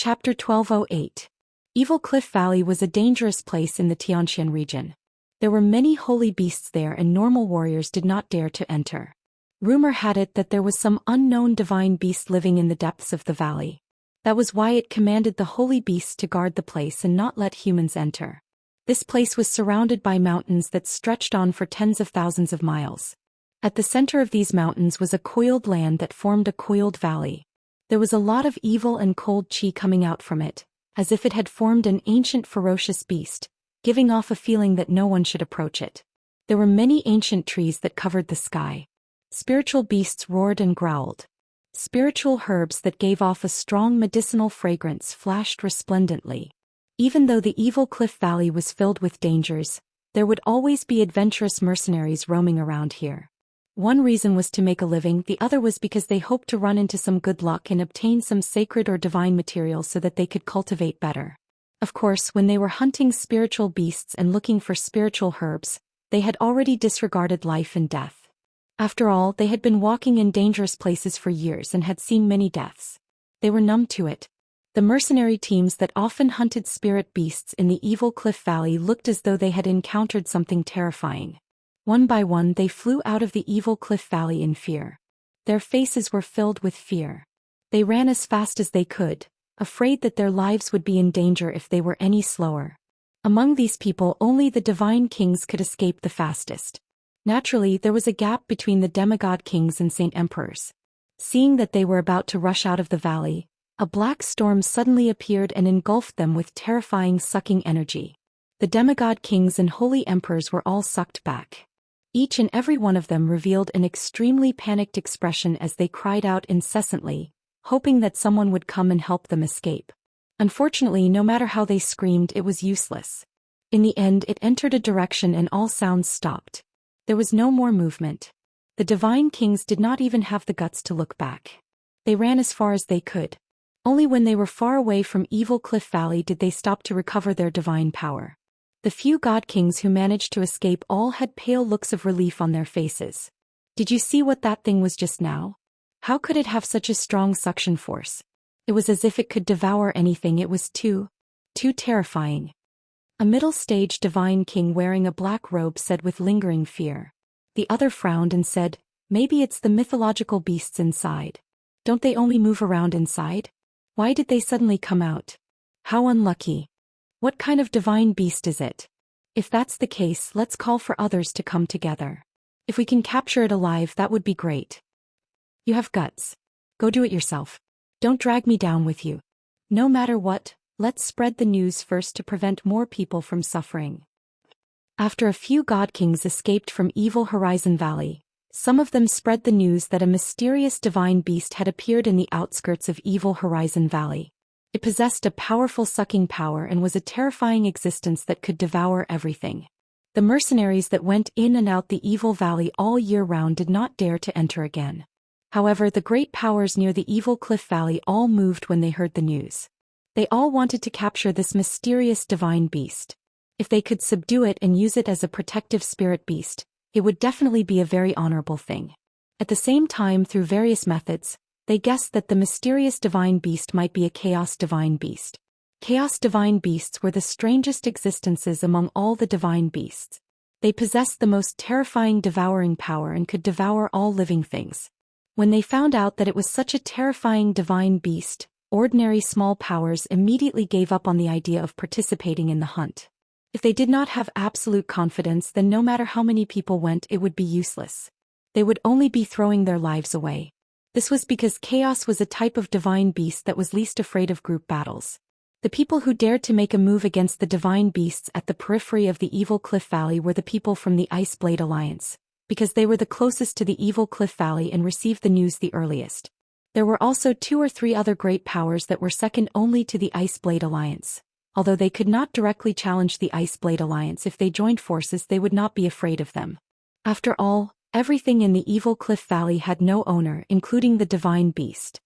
Chapter 1208. Evil Cliff Valley was a dangerous place in the Xianxia region. There were many holy beasts there and normal warriors did not dare to enter. Rumor had it that there was some unknown divine beast living in the depths of the valley. That was why it commanded the holy beasts to guard the place and not let humans enter. This place was surrounded by mountains that stretched on for tens of thousands of miles. At the center of these mountains was a coiled land that formed a coiled valley. There was a lot of evil and cold chi coming out from it, as if it had formed an ancient ferocious beast, giving off a feeling that no one should approach it. There were many ancient trees that covered the sky. Spiritual beasts roared and growled. Spiritual herbs that gave off a strong medicinal fragrance flashed resplendently. Even though the evil cliff valley was filled with dangers, there would always be adventurous mercenaries roaming around here. One reason was to make a living, the other was because they hoped to run into some good luck and obtain some sacred or divine material so that they could cultivate better. Of course, when they were hunting spiritual beasts and looking for spiritual herbs, they had already disregarded life and death. After all, they had been walking in dangerous places for years and had seen many deaths. They were numb to it. The mercenary teams that often hunted spirit beasts in the evil cliff valley looked as though they had encountered something terrifying. One by one they flew out of the evil cliff valley in fear. Their faces were filled with fear. They ran as fast as they could, afraid that their lives would be in danger if they were any slower. Among these people only the divine kings could escape the fastest. Naturally, there was a gap between the demigod kings and saint emperors. Seeing that they were about to rush out of the valley, a black storm suddenly appeared and engulfed them with terrifying sucking energy. The demigod kings and holy emperors were all sucked back. Each and every one of them revealed an extremely panicked expression as they cried out incessantly, hoping that someone would come and help them escape. Unfortunately, no matter how they screamed, it was useless. In the end, it entered a direction and all sounds stopped. There was no more movement. The divine kings did not even have the guts to look back. They ran as far as they could. Only when they were far away from Evil Cliff Valley did they stop to recover their divine power. The few god kings who managed to escape all had pale looks of relief on their faces. Did you see what that thing was just now? How could it have such a strong suction force? It was as if it could devour anything. It was too terrifying. A middle-stage divine king wearing a black robe said with lingering fear. The other frowned and said, "Maybe it's the mythological beasts inside. Don't they only move around inside? Why did they suddenly come out? How unlucky. What kind of divine beast is it? If that's the case, let's call for others to come together. If we can capture it alive, that would be great. You have guts. Go do it yourself. Don't drag me down with you. No matter what, let's spread the news first to prevent more people from suffering." After a few god kings escaped from Evil Horizon Valley, some of them spread the news that a mysterious divine beast had appeared in the outskirts of Evil Horizon Valley. It possessed a powerful sucking power and was a terrifying existence that could devour everything. The mercenaries that went in and out the Evil Valley all year round did not dare to enter again. However, the great powers near the Evil Cliff Valley all moved when they heard the news. They all wanted to capture this mysterious divine beast. If they could subdue it and use it as a protective spirit beast, it would definitely be a very honorable thing. At the same time, through various methods, they guessed that the mysterious divine beast might be a chaos divine beast. Chaos divine beasts were the strangest existences among all the divine beasts. They possessed the most terrifying devouring power and could devour all living things. When they found out that it was such a terrifying divine beast, ordinary small powers immediately gave up on the idea of participating in the hunt. If they did not have absolute confidence, then no matter how many people went, it would be useless. They would only be throwing their lives away. This was because chaos was a type of divine beast that was least afraid of group battles. The people who dared to make a move against the divine beasts at the periphery of the Evil Cliff Valley were the people from the Ice Blade Alliance, because they were the closest to the Evil Cliff Valley and received the news the earliest. There were also 2 or 3 other great powers that were second only to the Ice Blade Alliance. Although they could not directly challenge the Ice Blade Alliance, if they joined forces they would not be afraid of them. After all, everything in the Evil Cliff Valley had no owner, including the divine beast.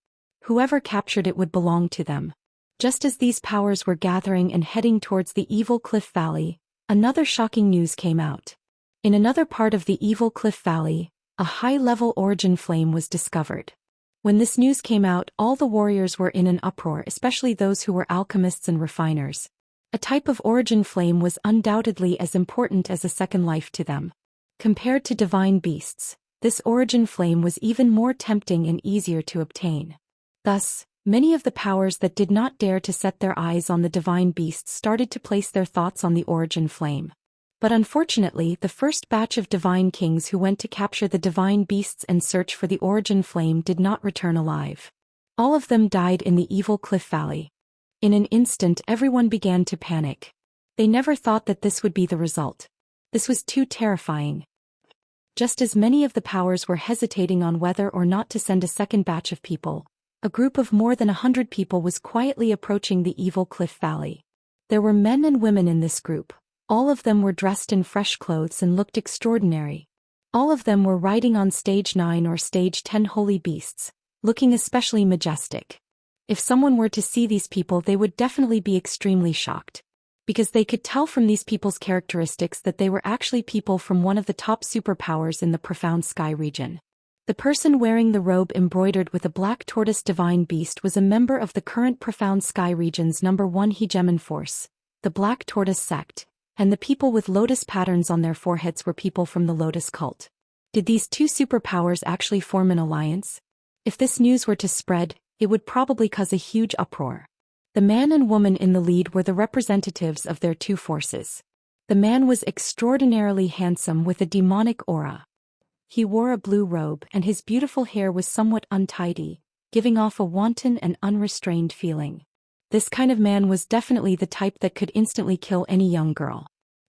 Whoever captured it would belong to them. Just as these powers were gathering and heading towards the Evil Cliff Valley, another shocking news came out. In another part of the Evil Cliff Valley, a high-level origin flame was discovered. When this news came out, all the warriors were in an uproar, especially those who were alchemists and refiners. A type of origin flame was undoubtedly as important as a second life to them. Compared to divine beasts, this origin flame was even more tempting and easier to obtain. Thus, many of the powers that did not dare to set their eyes on the divine beasts started to place their thoughts on the origin flame. But unfortunately, the first batch of divine kings who went to capture the divine beasts and search for the origin flame did not return alive. All of them died in the evil cliff valley. In an instant, everyone began to panic. They never thought that this would be the result. This was too terrifying. Just as many of the powers were hesitating on whether or not to send a second batch of people, a group of more than 100 people was quietly approaching the evil cliff valley. There were men and women in this group. All of them were dressed in fresh clothes and looked extraordinary. All of them were riding on stage 9 or stage 10 holy beasts, looking especially majestic. If someone were to see these people, they would definitely be extremely shocked. Because they could tell from these people's characteristics that they were actually people from one of the top superpowers in the profound sky region. The person wearing the robe embroidered with a black tortoise divine beast was a member of the current profound sky region's #1 hegemon force, the Black Tortoise sect, and the people with lotus patterns on their foreheads were people from the Lotus cult. Did these two superpowers actually form an alliance? If this news were to spread, it would probably cause a huge uproar. The man and woman in the lead were the representatives of their two forces. The man was extraordinarily handsome with a demonic aura. He wore a blue robe and his beautiful hair was somewhat untidy, giving off a wanton and unrestrained feeling. This kind of man was definitely the type that could instantly kill any young girl.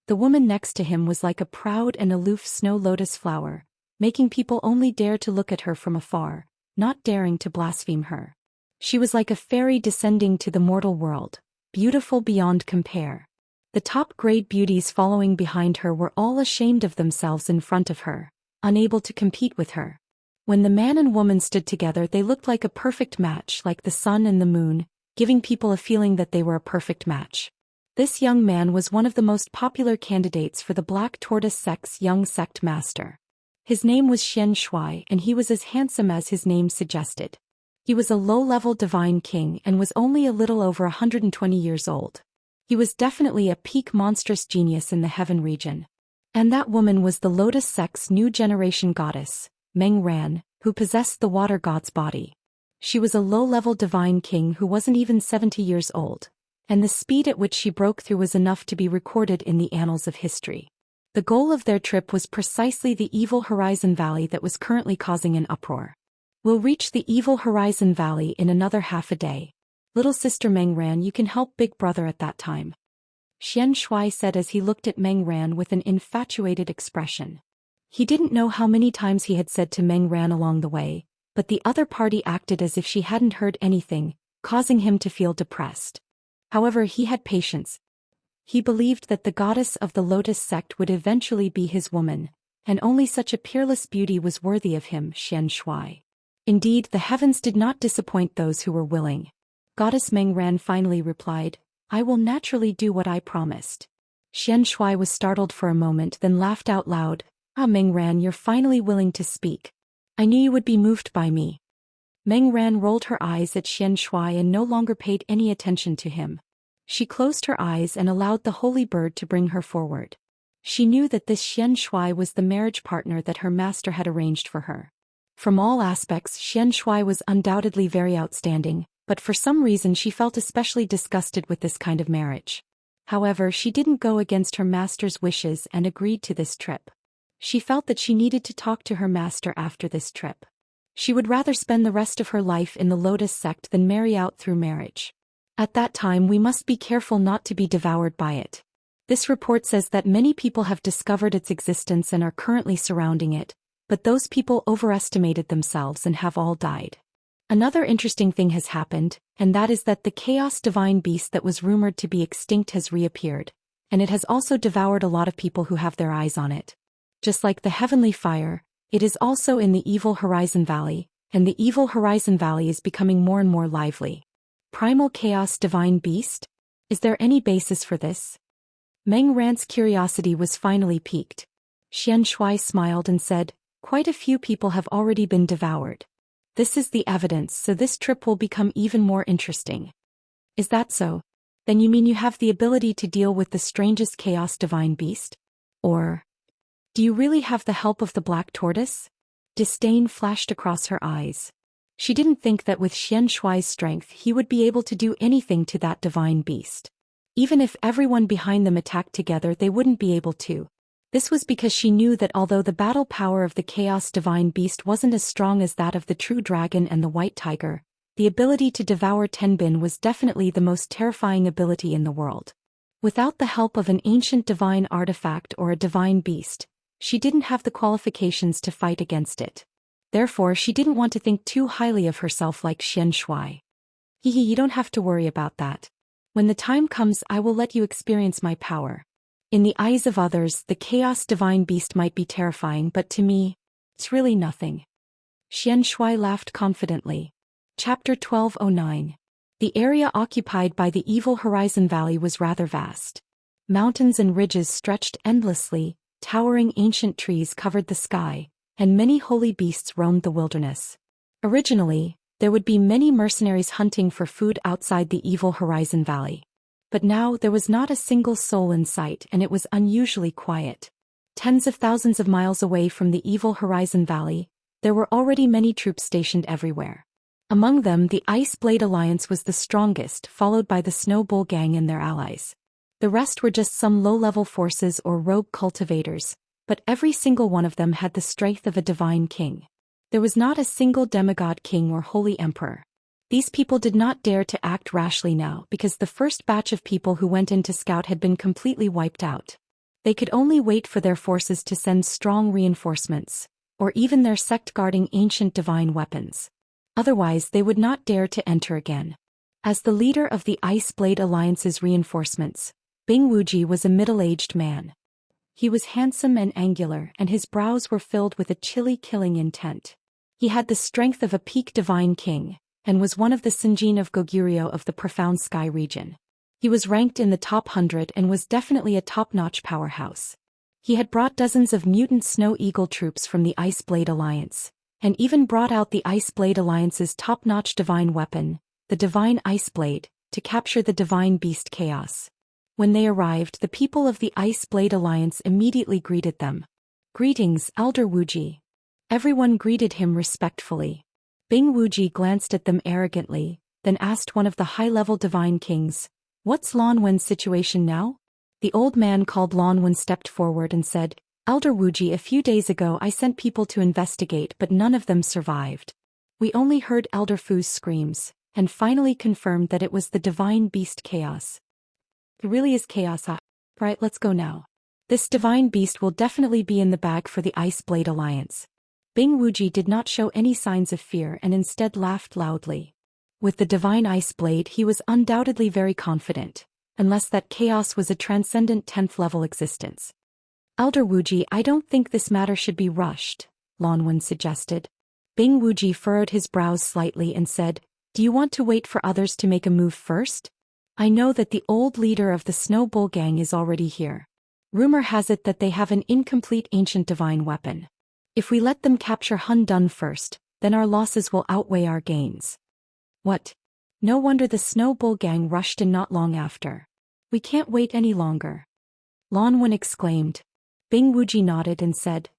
The woman next to him was like a proud and aloof snow lotus flower, making people only dare to look at her from afar, not daring to blaspheme her. She was like a fairy descending to the mortal world, beautiful beyond compare. The top-grade beauties following behind her were all ashamed of themselves in front of her, unable to compete with her. When the man and woman stood together, they looked like a perfect match, like the sun and the moon, giving people a feeling that they were a perfect match. This young man was one of the most popular candidates for the Black Tortoise sect's young sect master. His name was Xianxia, and he was as handsome as his name suggested. He was a low-level divine king and was only a little over 120 years old. He was definitely a peak monstrous genius in the heaven region. And that woman was the Lotus sect's new generation goddess, Meng Ran, who possessed the water god's body. She was a low-level divine king who wasn't even 70 years old, and the speed at which she broke through was enough to be recorded in the annals of history. The goal of their trip was precisely the evil Horizon Valley that was currently causing an uproar. We'll reach the evil Horizon Valley in another half a day. Little sister Meng Ran, you can help big brother at that time. Xianxia said as he looked at Meng Ran with an infatuated expression. He didn't know how many times he had said to Meng Ran along the way, but the other party acted as if she hadn't heard anything, causing him to feel depressed. However, he had patience. He believed that the goddess of the Lotus sect would eventually be his woman, and only such a peerless beauty was worthy of him, Xianxia. Indeed, the heavens did not disappoint those who were willing. Goddess Meng Ran finally replied, "I will naturally do what I promised." Xianxia was startled for a moment, then laughed out loud. "Ah, Meng Ran, you're finally willing to speak. I knew you would be moved by me." Meng Ran rolled her eyes at Xianxia and no longer paid any attention to him. She closed her eyes and allowed the holy bird to bring her forward. She knew that this Xianxia was the marriage partner that her master had arranged for her. From all aspects, Xianxia was undoubtedly very outstanding, but for some reason she felt especially disgusted with this kind of marriage. However, she didn't go against her master's wishes and agreed to this trip. She felt that she needed to talk to her master after this trip. She would rather spend the rest of her life in the Lotus sect than marry out through marriage. At that time, we must be careful not to be devoured by it. This report says that many people have discovered its existence and are currently surrounding it, but those people overestimated themselves and have all died. Another interesting thing has happened, and that is that the chaos divine beast that was rumored to be extinct has reappeared, and it has also devoured a lot of people who have their eyes on it. Just like the heavenly fire, it is also in the evil Horizon Valley, and the evil Horizon Valley is becoming more and more lively. Primal chaos divine beast? Is there any basis for this? Meng Ran's curiosity was finally piqued. Xianxia smiled and said, "Quite a few people have already been devoured. This is the evidence, so this trip will become even more interesting. Is that so? Then you mean you have the ability to deal with the strangest chaos divine beast? Or do you really have the help of the black tortoise? Disdain flashed across her eyes. She didn't think that with Xianxuai's strength he would be able to do anything to that divine beast. Even if everyone behind them attacked together, they wouldn't be able to. This was because she knew that although the battle power of the chaos divine beast wasn't as strong as that of the true dragon and the white tiger, the ability to devour Tenbin was definitely the most terrifying ability in the world. Without the help of an ancient divine artifact or a divine beast, she didn't have the qualifications to fight against it. Therefore, she didn't want to think too highly of herself like Xianxuai. You don't have to worry about that. When the time comes, I will let you experience my power. In the eyes of others, the chaos divine beast might be terrifying, but to me, it's really nothing. Xianxuai laughed confidently. Chapter 1209. The area occupied by the evil Horizon Valley was rather vast. Mountains and ridges stretched endlessly, towering ancient trees covered the sky, and many holy beasts roamed the wilderness. Originally, there would be many mercenaries hunting for food outside the evil Horizon Valley. But now there was not a single soul in sight, and it was unusually quiet. Tens of thousands of miles away from the evil Horizon Valley, there were already many troops stationed everywhere. Among them, the Ice Blade Alliance was the strongest, followed by the Snow Bull Gang and their allies. The rest were just some low-level forces or rogue cultivators, but every single one of them had the strength of a divine king. There was not a single demigod king or holy emperor. These people did not dare to act rashly now because the first batch of people who went in to scout had been completely wiped out. They could only wait for their forces to send strong reinforcements, or even their sect guarding ancient divine weapons. Otherwise, they would not dare to enter again. As the leader of the Ice Blade Alliance's reinforcements, Bing Wuji was a middle-aged man. He was handsome and angular, and his brows were filled with a chilly killing intent. He had the strength of a peak divine king, and was one of the Sinjin of Goguryeo of the Profound Sky region. He was ranked in the top 100 and was definitely a top-notch powerhouse. He had brought dozens of mutant Snow Eagle troops from the Ice Blade Alliance, and even brought out the Ice Blade Alliance's top-notch divine weapon, the Divine Ice Blade, to capture the divine beast Chaos. When they arrived, the people of the Ice Blade Alliance immediately greeted them. "Greetings, Elder Wuji." Everyone greeted him respectfully. Bing Wuji glanced at them arrogantly, then asked one of the high-level divine kings, "What's Lan Wen's situation now?" The old man called Lan Wen stepped forward and said, "Elder Wuji, a few days ago I sent people to investigate, but none of them survived. We only heard Elder Fu's screams, and finally confirmed that it was the divine beast Chaos." "It really is Chaos, huh? Right, let's go now. This divine beast will definitely be in the bag for the Ice Blade Alliance." Bing Wuji did not show any signs of fear and instead laughed loudly. With the divine Ice Blade he was undoubtedly very confident, unless that Chaos was a transcendent 10th level existence. "Elder Wuji, I don't think this matter should be rushed," Lan Wen suggested. Bing Wuji furrowed his brows slightly and said, "Do you want to wait for others to make a move first? I know that the old leader of the Snow Bull Gang is already here. Rumor has it that they have an incomplete ancient divine weapon. If we let them capture Hun Dun first, then our losses will outweigh our gains." "What? No wonder the Snow Bull Gang rushed in not long after. We can't wait any longer," Lan Wen exclaimed. Bing Wuji nodded and said,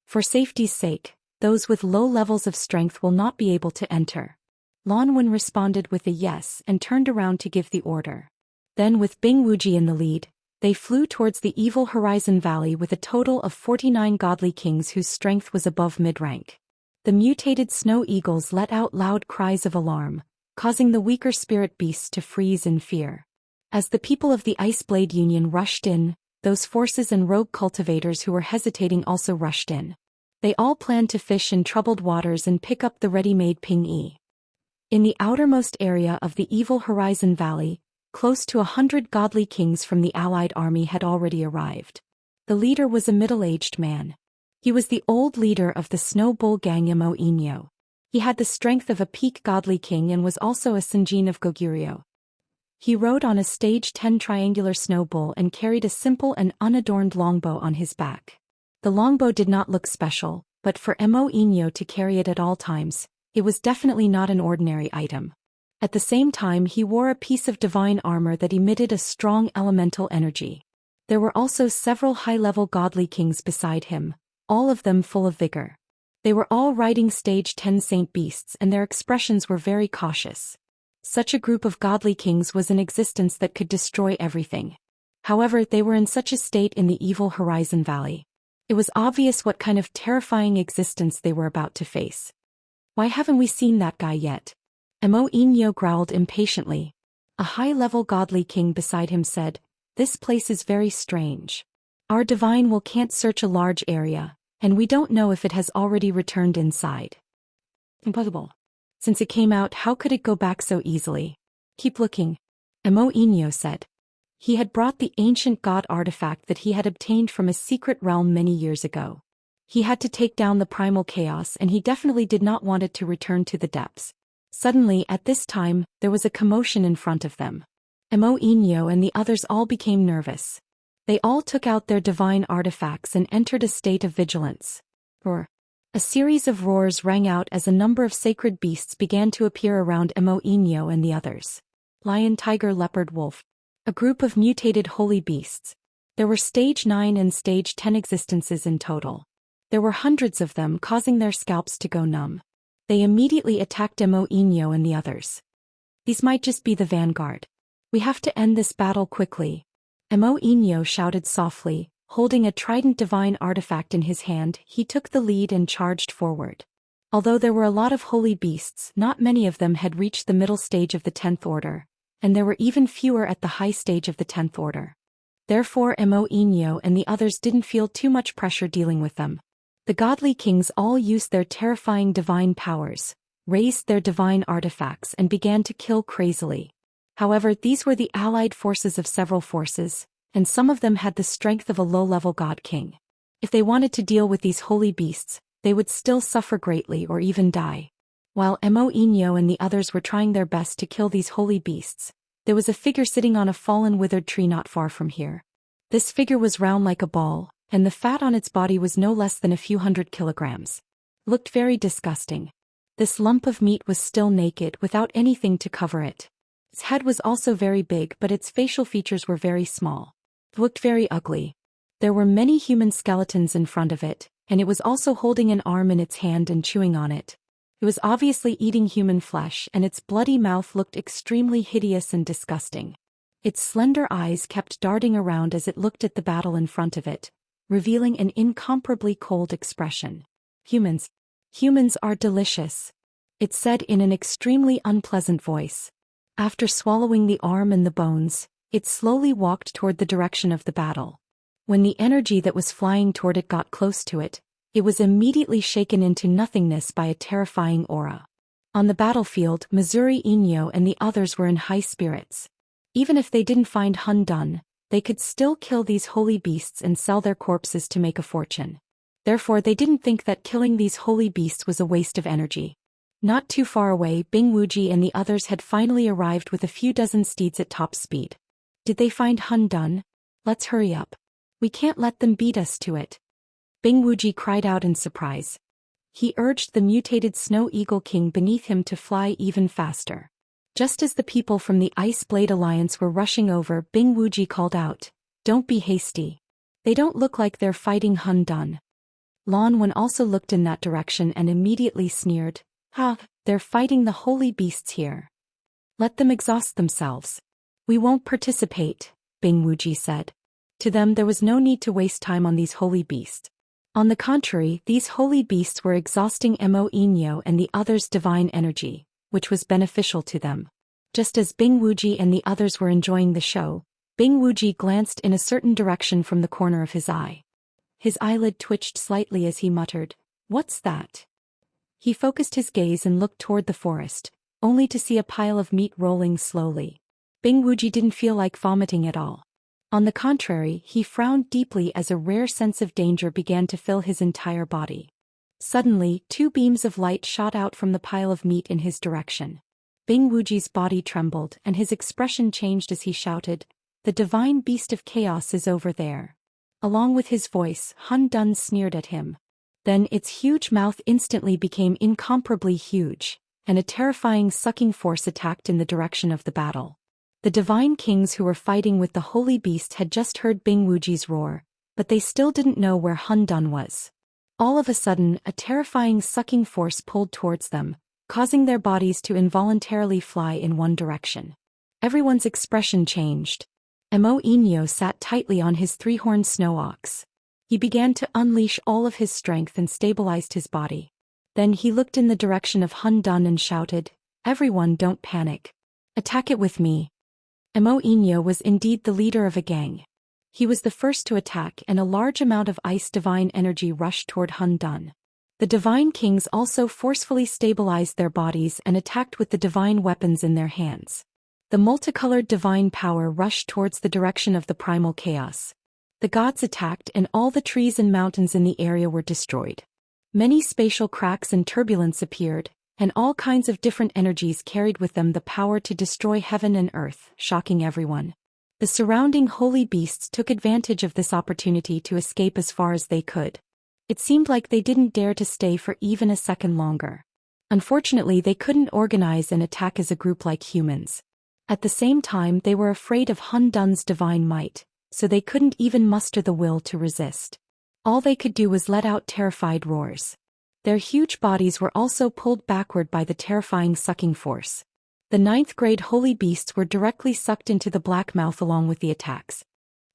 "For safety's sake, those with low levels of strength will not be able to enter." Lan Wen responded with a yes and turned around to give the order. Then, with Bing Wuji in the lead, they flew towards the evil Horizon Valley with a total of 49 godly kings whose strength was above mid-rank. The mutated snow eagles let out loud cries of alarm, causing the weaker spirit beasts to freeze in fear. As the people of the Ice Blade Union rushed in, those forces and rogue cultivators who were hesitating also rushed in. They all planned to fish in troubled waters and pick up the ready-made ping-yi. In the outermost area of the evil Horizon Valley, close to 100 godly kings from the allied army had already arrived. The leader was a middle-aged man. He was the old leader of the Snow Bull Gang Inyo. He had the strength of a peak godly king and was also a Sinjin of Goguryeo. He rode on a stage 10 triangular snow bull and carried a simple and unadorned longbow on his back. The longbow did not look special, but for Inyo to carry it at all times, It was definitely not an ordinary item. At the same time, he wore a piece of divine armor that emitted a strong elemental energy. There were also several high-level godly kings beside him, all of them full of vigor. They were all riding stage 10 saint beasts, and their expressions were very cautious. Such a group of godly kings was in existence that could destroy everything. However, they were in such a state in the evil Horizon Valley. It was obvious what kind of terrifying existence they were about to face. Why haven't we seen that guy yet? Mo Inyo growled impatiently. A high-level godly king beside him said, "This place is very strange. Our divine will can't search a large area, and we don't know if it has already returned inside." Impossible. Since it came out, how could it go back so easily? Keep looking. Mo Inyo said. He had brought the ancient god artifact that he had obtained from a secret realm many years ago. He had to take down the primal chaos, and he definitely did not want it to return to the depths. Suddenly, at this time, there was a commotion in front of them. Mo Inyo and the others all became nervous. They all took out their divine artifacts and entered a state of vigilance. Roar. A series of roars rang out as a number of sacred beasts began to appear around Mo Inyo and the others. Lion, tiger, leopard, wolf. A group of mutated holy beasts. There were stage 9 and stage 10 existences in total. There were hundreds of them, causing their scalps to go numb. They immediately attacked Mo Inyo and the others. These might just be the vanguard. We have to end this battle quickly. Mo Inyo shouted softly, holding a trident divine artifact in his hand. He took the lead and charged forward. Although there were a lot of holy beasts, not many of them had reached the middle stage of the 10th order, and there were even fewer at the high stage of the 10th order. Therefore Mo Inyo and the others didn't feel too much pressure dealing with them. The godly kings all used their terrifying divine powers, raised their divine artifacts, and began to kill crazily. However, these were the allied forces of several forces, and some of them had the strength of a low-level god king. If they wanted to deal with these holy beasts, they would still suffer greatly or even die. While Mo Inyo and the others were trying their best to kill these holy beasts, there was a figure sitting on a fallen withered tree not far from here. This figure was round like a ball, and the fat on its body was no less than a few hundred kilograms. Looked very disgusting. This lump of meat was still naked without anything to cover it. Its head was also very big, but its facial features were very small. It looked very ugly. There were many human skeletons in front of it, and it was also holding an arm in its hand and chewing on it. It was obviously eating human flesh, and its bloody mouth looked extremely hideous and disgusting. Its slender eyes kept darting around as it looked at the battle in front of it, revealing an incomparably cold expression. Humans are delicious," it said in an extremely unpleasant voice. After swallowing the arm and the bones, it slowly walked toward the direction of the battle. When the energy that was flying toward it got close to it, it was immediately shaken into nothingness by a terrifying aura. On the battlefield, Missouri Inyo and the others were in high spirits. Even if they didn't find Hun Dun, they could still kill these holy beasts and sell their corpses to make a fortune. Therefore they didn't think that killing these holy beasts was a waste of energy. Not too far away, Bing Wuji and the others had finally arrived with a few dozen steeds at top speed. Did they find Hun Dun? Let's hurry up. We can't let them beat us to it. Bing Wuji cried out in surprise. He urged the mutated Snow Eagle King beneath him to fly even faster. Just as the people from the Ice Blade Alliance were rushing over, Bing Wuji called out, "Don't be hasty. They don't look like they're fighting Hun Dun." Lan Wen also looked in that direction and immediately sneered, "They're fighting the holy beasts here. Let them exhaust themselves. We won't participate," Bing Wuji said. To them there was no need to waste time on these holy beasts. On the contrary, these holy beasts were exhausting Mo Inyo and the others' divine energy, which was beneficial to them. Just as Bing Wuji and the others were enjoying the show, Bing Wuji glanced in a certain direction from the corner of his eye. His eyelid twitched slightly as he muttered, "What's that?" He focused his gaze and looked toward the forest, only to see a pile of meat rolling slowly. Bing Wuji didn't feel like vomiting at all. On the contrary, he frowned deeply as a rare sense of danger began to fill his entire body. Suddenly, two beams of light shot out from the pile of meat in his direction. Bing Wuji's body trembled and his expression changed as he shouted, "The divine beast of chaos is over there." Along with his voice, Hun Dun sneered at him. Then its huge mouth instantly became incomparably huge, and a terrifying sucking force attacked in the direction of the battle. The divine kings who were fighting with the holy beast had just heard Bing Wuji's roar, but they still didn't know where Hun Dun was. All of a sudden, a terrifying sucking force pulled towards them, causing their bodies to involuntarily fly in one direction. Everyone's expression changed. Mo Inyo sat tightly on his three-horned snow ox. He began to unleash all of his strength and stabilized his body. Then he looked in the direction of Hun Dun and shouted, "Everyone, don't panic. Attack it with me." Mo Inyo was indeed the leader of a gang. He was the first to attack, and a large amount of ice divine energy rushed toward Hun Dun. The divine kings also forcefully stabilized their bodies and attacked with the divine weapons in their hands. The multicolored divine power rushed towards the direction of the primal chaos. The gods attacked, and all the trees and mountains in the area were destroyed. Many spatial cracks and turbulence appeared, and all kinds of different energies carried with them the power to destroy heaven and earth, shocking everyone. The surrounding holy beasts took advantage of this opportunity to escape as far as they could. It seemed like they didn't dare to stay for even a second longer. Unfortunately, they couldn't organize and attack as a group like humans. At the same time, they were afraid of Hun Dun's divine might, so they couldn't even muster the will to resist. All they could do was let out terrified roars. Their huge bodies were also pulled backward by the terrifying sucking force. The ninth-grade holy beasts were directly sucked into the black mouth along with the attacks.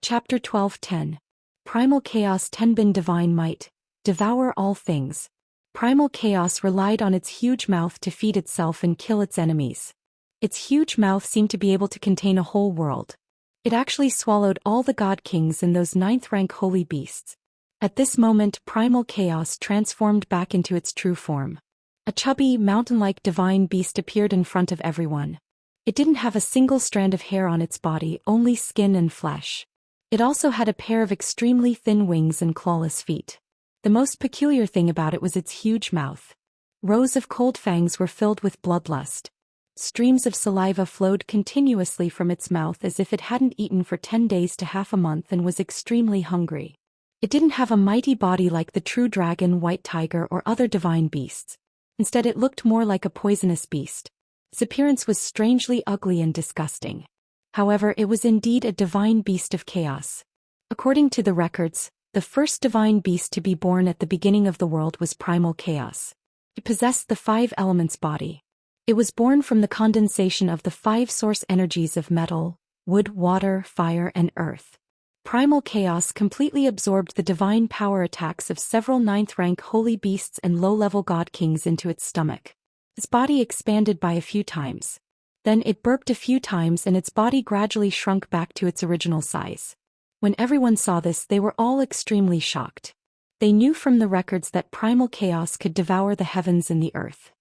Chapter 12:10. Primal Chaos Tenbin Divine Might, Devour All Things. Primal Chaos relied on its huge mouth to feed itself and kill its enemies. Its huge mouth seemed to be able to contain a whole world. It actually swallowed all the god kings and those ninth-rank holy beasts. At this moment, Primal Chaos transformed back into its true form. A chubby, mountain-like divine beast appeared in front of everyone. It didn't have a single strand of hair on its body, only skin and flesh. It also had a pair of extremely thin wings and clawless feet. The most peculiar thing about it was its huge mouth. Rows of cold fangs were filled with bloodlust. Streams of saliva flowed continuously from its mouth as if it hadn't eaten for 10 days to half a month and was extremely hungry. It didn't have a mighty body like the true dragon, white tiger, or other divine beasts. Instead, it looked more like a poisonous beast. Its appearance was strangely ugly and disgusting. However, it was indeed a divine beast of chaos. According to the records, the first divine beast to be born at the beginning of the world was Primal Chaos. It possessed the 5 elements body. It was born from the condensation of the 5 source energies of metal, wood, water, fire, and earth. Primal Chaos completely absorbed the divine power attacks of several ninth-rank holy beasts and low-level god kings into its stomach. Its body expanded by a few times. Then it burped a few times and its body gradually shrunk back to its original size. When everyone saw this, they were all extremely shocked. They knew from the records that Primal Chaos could devour the heavens and the earth.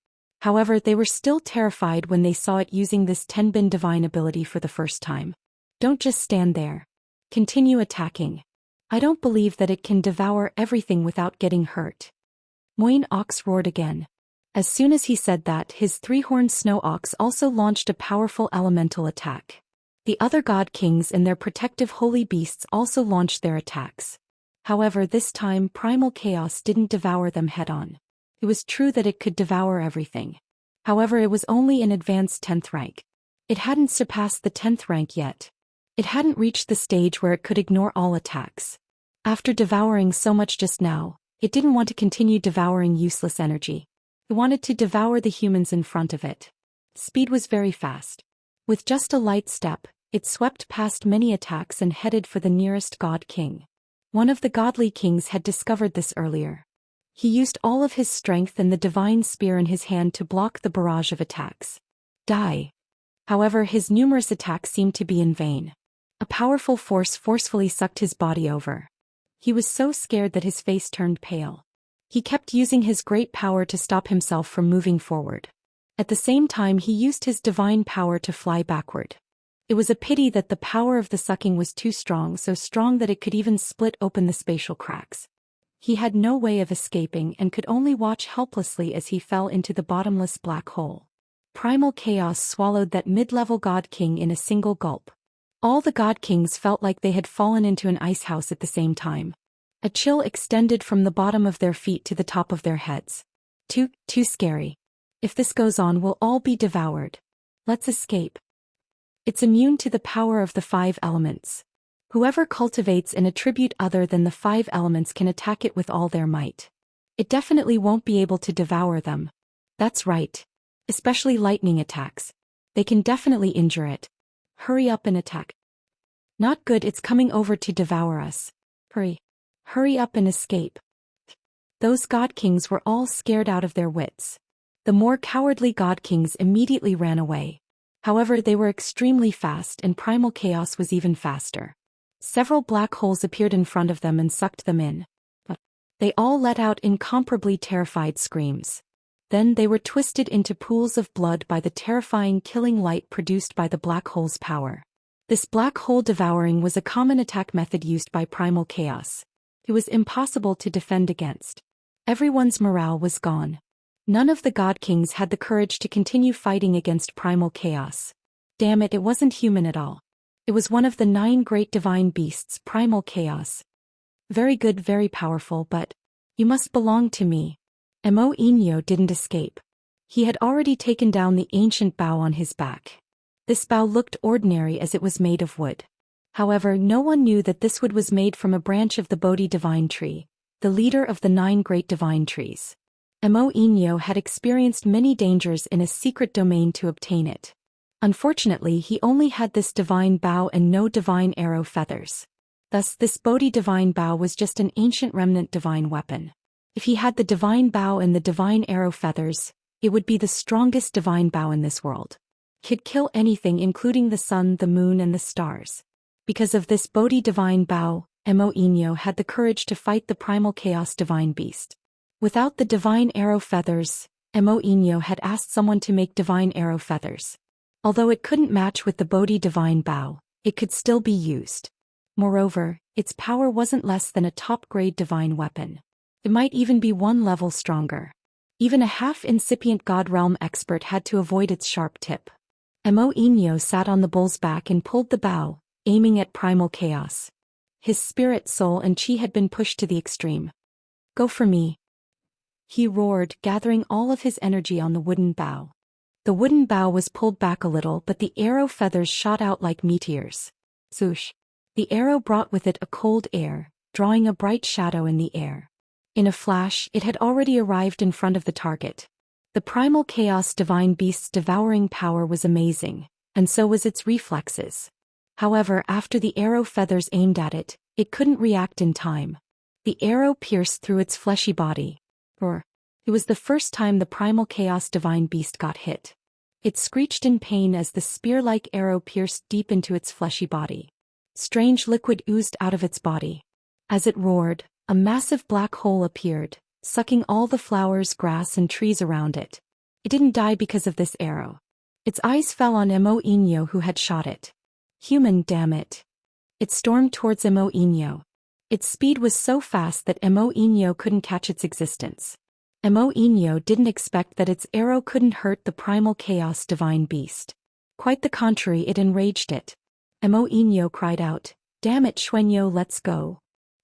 However, they were still terrified when they saw it using this Tenbin divine ability for the first time. Don't just stand there. Continue attacking. I don't believe that it can devour everything without getting hurt. Moin Ox roared again. As soon as he said that, his three-horned snow ox also launched a powerful elemental attack. The other god kings and their protective holy beasts also launched their attacks. However, this time Primal Chaos didn't devour them head-on. It was true that it could devour everything. However, it was only in advanced 10th rank. It hadn't surpassed the 10th rank yet. It hadn't reached the stage where it could ignore all attacks. After devouring so much just now, it didn't want to continue devouring useless energy. It wanted to devour the humans in front of it. Speed was very fast. With just a light step, it swept past many attacks and headed for the nearest god king. One of the godly kings had discovered this earlier. He used all of his strength and the divine spear in his hand to block the barrage of attacks. Die. However, his numerous attacks seemed to be in vain. A powerful force forcefully sucked his body over. He was so scared that his face turned pale. He kept using his great power to stop himself from moving forward. At the same time, he used his divine power to fly backward. It was a pity that the power of the sucking was too strong, so strong that it could even split open the spatial cracks. He had no way of escaping and could only watch helplessly as he fell into the bottomless black hole. Primal Chaos swallowed that mid-level god king in a single gulp. All the god kings felt like they had fallen into an ice house at the same time. A chill extended from the bottom of their feet to the top of their heads. Too scary. If this goes on, we'll all be devoured. Let's escape. It's immune to the power of the 5 elements. Whoever cultivates an attribute other than the 5 elements can attack it with all their might. It definitely won't be able to devour them. That's right. Especially lightning attacks. They can definitely injure it. Hurry up and attack. Not good, it's coming over to devour us. Hurry up and escape. Those god kings were all scared out of their wits. The more cowardly god kings immediately ran away. However, they were extremely fast and primal chaos was even faster. Several black holes appeared in front of them and sucked them in. They all let out incomparably terrified screams. Then they were twisted into pools of blood by the terrifying killing light produced by the black hole's power. This black hole devouring was a common attack method used by primal chaos. It was impossible to defend against. Everyone's morale was gone. None of the god kings had the courage to continue fighting against primal chaos. Damn it, it wasn't human at all. It was one of the 9 great divine beasts, primal chaos. Very good, very powerful, but you must belong to me. Mo Inyo didn't escape. He had already taken down the ancient bow on his back. This bow looked ordinary as it was made of wood. However, no one knew that this wood was made from a branch of the Bodhi divine tree, the leader of the 9 great divine trees. Mo Inyo had experienced many dangers in a secret domain to obtain it. Unfortunately, he only had this divine bow and no divine arrow feathers. Thus, this Bodhi divine bow was just an ancient remnant divine weapon. If he had the divine bow and the divine arrow feathers, it would be the strongest divine bow in this world. He'd kill anything including the sun, the moon and the stars. Because of this Bodhi divine bow, Mo Inyo had the courage to fight the primal chaos divine beast. Without the divine arrow feathers, Mo Inyo had asked someone to make divine arrow feathers. Although it couldn't match with the Bodhi divine bow, it could still be used. Moreover, its power wasn't less than a top-grade divine weapon. It might even be 1 level stronger. Even a half-incipient god realm expert had to avoid its sharp tip. Mo Inyo sat on the bull's back and pulled the bow, aiming at primal chaos. His spirit, soul and chi had been pushed to the extreme. Go for me. He roared, gathering all of his energy on the wooden bow. The wooden bow was pulled back a little, but the arrow feathers shot out like meteors. Swoosh. The arrow brought with it a cold air, drawing a bright shadow in the air. In a flash, it had already arrived in front of the target. The primal chaos divine beast's devouring power was amazing, and so was its reflexes. However, after the arrow feathers aimed at it, it couldn't react in time. The arrow pierced through its fleshy body. It was the first time the primal chaos divine beast got hit. It screeched in pain as the spear-like arrow pierced deep into its fleshy body. Strange liquid oozed out of its body. As it roared, a massive black hole appeared, sucking all the flowers, grass and trees around it. It didn't die because of this arrow. Its eyes fell on Mo Inyo who had shot it. Human, damn it. It stormed towards Mo Inyo. Its speed was so fast that Mo Inyo couldn't catch its existence. Mo Inyo didn't expect that its arrow couldn't hurt the primal chaos divine beast. Quite the contrary, it enraged it. Mo Inyo cried out, "Damn it, Xuanyo, let's go."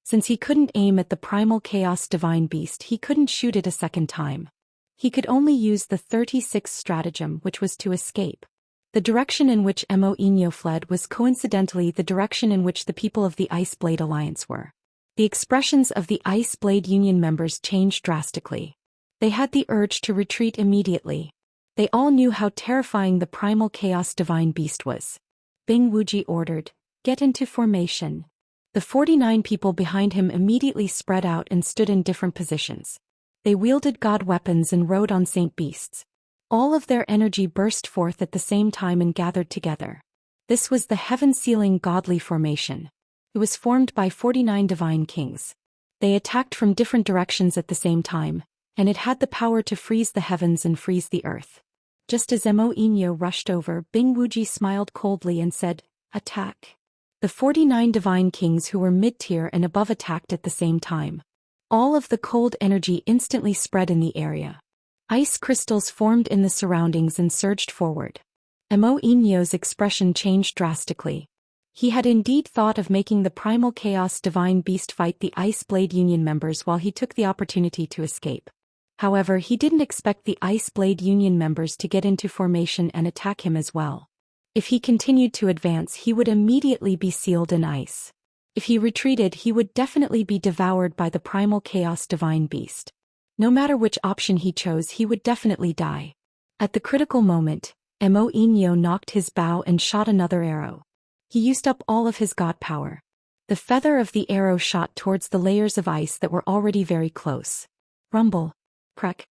Since he couldn't aim at the primal chaos divine beast, he couldn't shoot it a second time. He could only use the 36th stratagem, which was to escape. The direction in which Mo Inyo fled was coincidentally the direction in which the people of the Ice Blade Alliance were. The expressions of the Ice Blade Union members changed drastically. They had the urge to retreat immediately. They all knew how terrifying the primal chaos divine beast was. Bing Wuji ordered, "Get into formation." The 49 people behind him immediately spread out and stood in different positions. They wielded god weapons and rode on saint beasts. All of their energy burst forth at the same time and gathered together. This was the heaven-sealing godly formation. It was formed by 49 divine kings. They attacked from different directions at the same time, and it had the power to freeze the heavens and freeze the earth. Just as Mo Inyo rushed over, Bing Wuji smiled coldly and said, "Attack." The 49 divine kings who were mid-tier and above attacked at the same time. All of the cold energy instantly spread in the area. Ice crystals formed in the surroundings and surged forward. Mo Inyo's expression changed drastically. He had indeed thought of making the Primal Chaos Divine Beast fight the Ice Blade Union members while he took the opportunity to escape. However, he didn't expect the Ice Blade Union members to get into formation and attack him as well. If he continued to advance, he would immediately be sealed in ice. If he retreated, he would definitely be devoured by the Primal Chaos Divine Beast. No matter which option he chose, he would definitely die. At the critical moment, Mo Inyo knocked his bow and shot another arrow. He used up all of his god power. The feather of the arrow shot towards the layers of ice that were already very close. Rumble. Crack.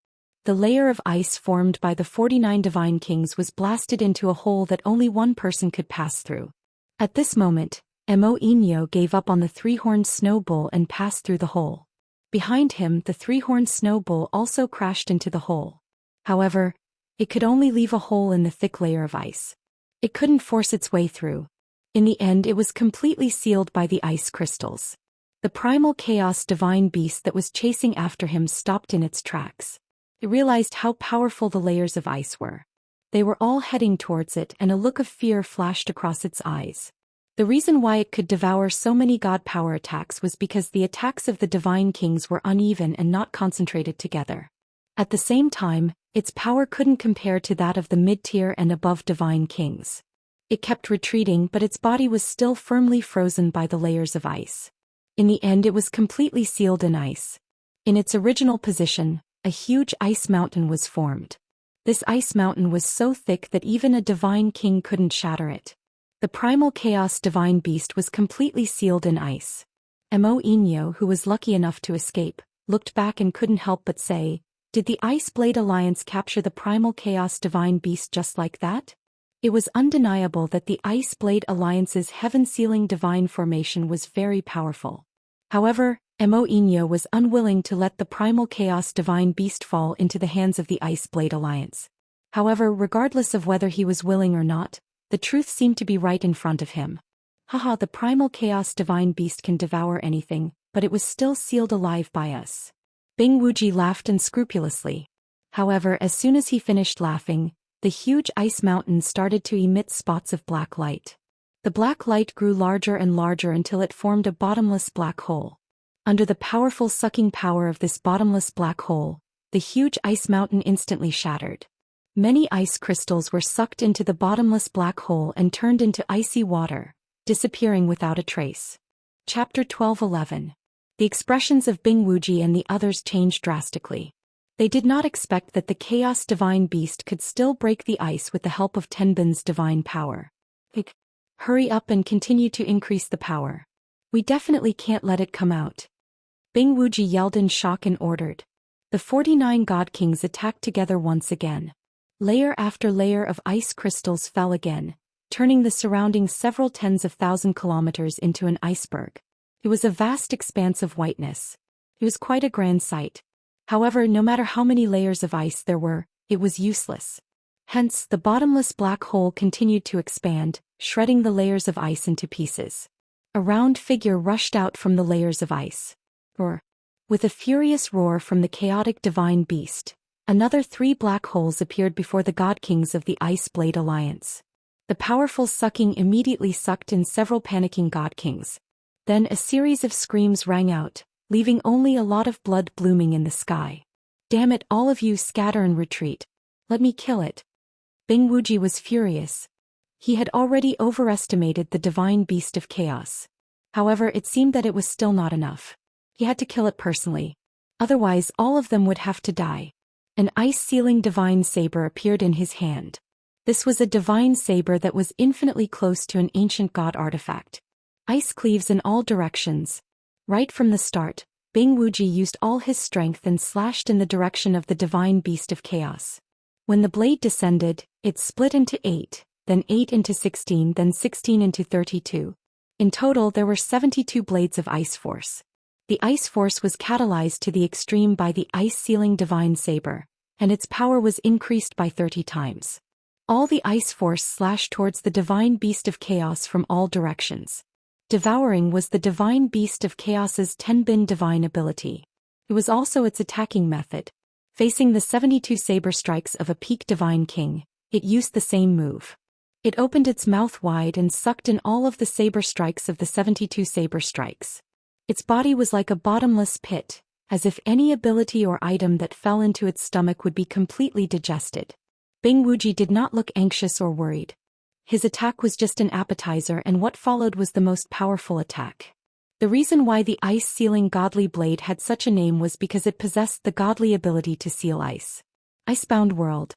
The layer of ice formed by the 49 Divine Kings was blasted into a hole that only one person could pass through. At this moment, Mo Inyo gave up on the three-horned snow bull and passed through the hole. Behind him, the three-horned snow bull also crashed into the hole. However, it could only leave a hole in the thick layer of ice. It couldn't force its way through. In the end, it was completely sealed by the ice crystals. The Primal Chaos Divine Beast that was chasing after him stopped in its tracks. It realized how powerful the layers of ice were. They were all heading towards it, and a look of fear flashed across its eyes. The reason why it could devour so many god power attacks was because the attacks of the Divine Kings were uneven and not concentrated together. At the same time, its power couldn't compare to that of the mid-tier and above Divine Kings. It kept retreating, but its body was still firmly frozen by the layers of ice. In the end, it was completely sealed in ice. In its original position, a huge ice mountain was formed. This ice mountain was so thick that even a Divine King couldn't shatter it. The Primal Chaos Divine Beast was completely sealed in ice. Mo Inyo, who was lucky enough to escape, looked back and couldn't help but say, "Did the Ice Blade Alliance capture the Primal Chaos Divine Beast just like that?" It was undeniable that the Ice Blade Alliance's heaven-sealing divine formation was very powerful. However, Mo Inyo was unwilling to let the Primal Chaos Divine Beast fall into the hands of the Ice Blade Alliance. However, regardless of whether he was willing or not, the truth seemed to be right in front of him. Haha, the Primal Chaos Divine Beast can devour anything, but it was still sealed alive by us. Bing Wuji laughed unscrupulously. However, as soon as he finished laughing, the huge ice mountain started to emit spots of black light. The black light grew larger and larger until it formed a bottomless black hole. Under the powerful sucking power of this bottomless black hole, the huge ice mountain instantly shattered. Many ice crystals were sucked into the bottomless black hole and turned into icy water, disappearing without a trace. Chapter 12:11. The expressions of Bing Wuji and the others changed drastically. They did not expect that the Chaos Divine Beast could still break the ice with the help of Tenbin's divine power. Hurry up and continue to increase the power. We definitely can't let it come out. Bing Wuji yelled in shock and ordered. The 49 God Kings attacked together once again. Layer after layer of ice crystals fell again, turning the surrounding several tens of thousand kilometers into an iceberg. It was a vast expanse of whiteness. It was quite a grand sight. However, no matter how many layers of ice there were, it was useless. Hence, the bottomless black hole continued to expand, shredding the layers of ice into pieces. A round figure rushed out from the layers of ice. Roar. With a furious roar from the chaotic divine beast, another 3 black holes appeared before the God Kings of the Ice Blade Alliance. The powerful sucking immediately sucked in several panicking God Kings. Then a series of screams rang out, leaving only a lot of blood blooming in the sky. "Damn it, all of you, scatter and retreat. Let me kill it." Bing Wuji was furious. He had already overestimated the divine beast of chaos. However, it seemed that it was still not enough. He had to kill it personally. Otherwise, all of them would have to die. An ice-sealing divine saber appeared in his hand. This was a divine saber that was infinitely close to an ancient god artifact. Ice cleaves in all directions. Right from the start, Bing Wuji used all his strength and slashed in the direction of the divine beast of chaos. When the blade descended, it split into 8, then 8 into 16, then 16 into 32. In total, there were 72 blades of ice force. The ice force was catalyzed to the extreme by the ice-sealing divine saber, and its power was increased by 30 times. All the ice force slashed towards the divine beast of chaos from all directions. Devouring was the divine beast of chaos's Tenbin divine ability. It was also its attacking method. Facing the 72 saber strikes of a peak divine king, it used the same move. It opened its mouth wide and sucked in all of the saber strikes of the 72 saber strikes. Its body was like a bottomless pit, as if any ability or item that fell into its stomach would be completely digested. Bing Wuji did not look anxious or worried. His attack was just an appetizer, and what followed was the most powerful attack. The reason why the ice-sealing godly blade had such a name was because it possessed the godly ability to seal ice. Icebound world.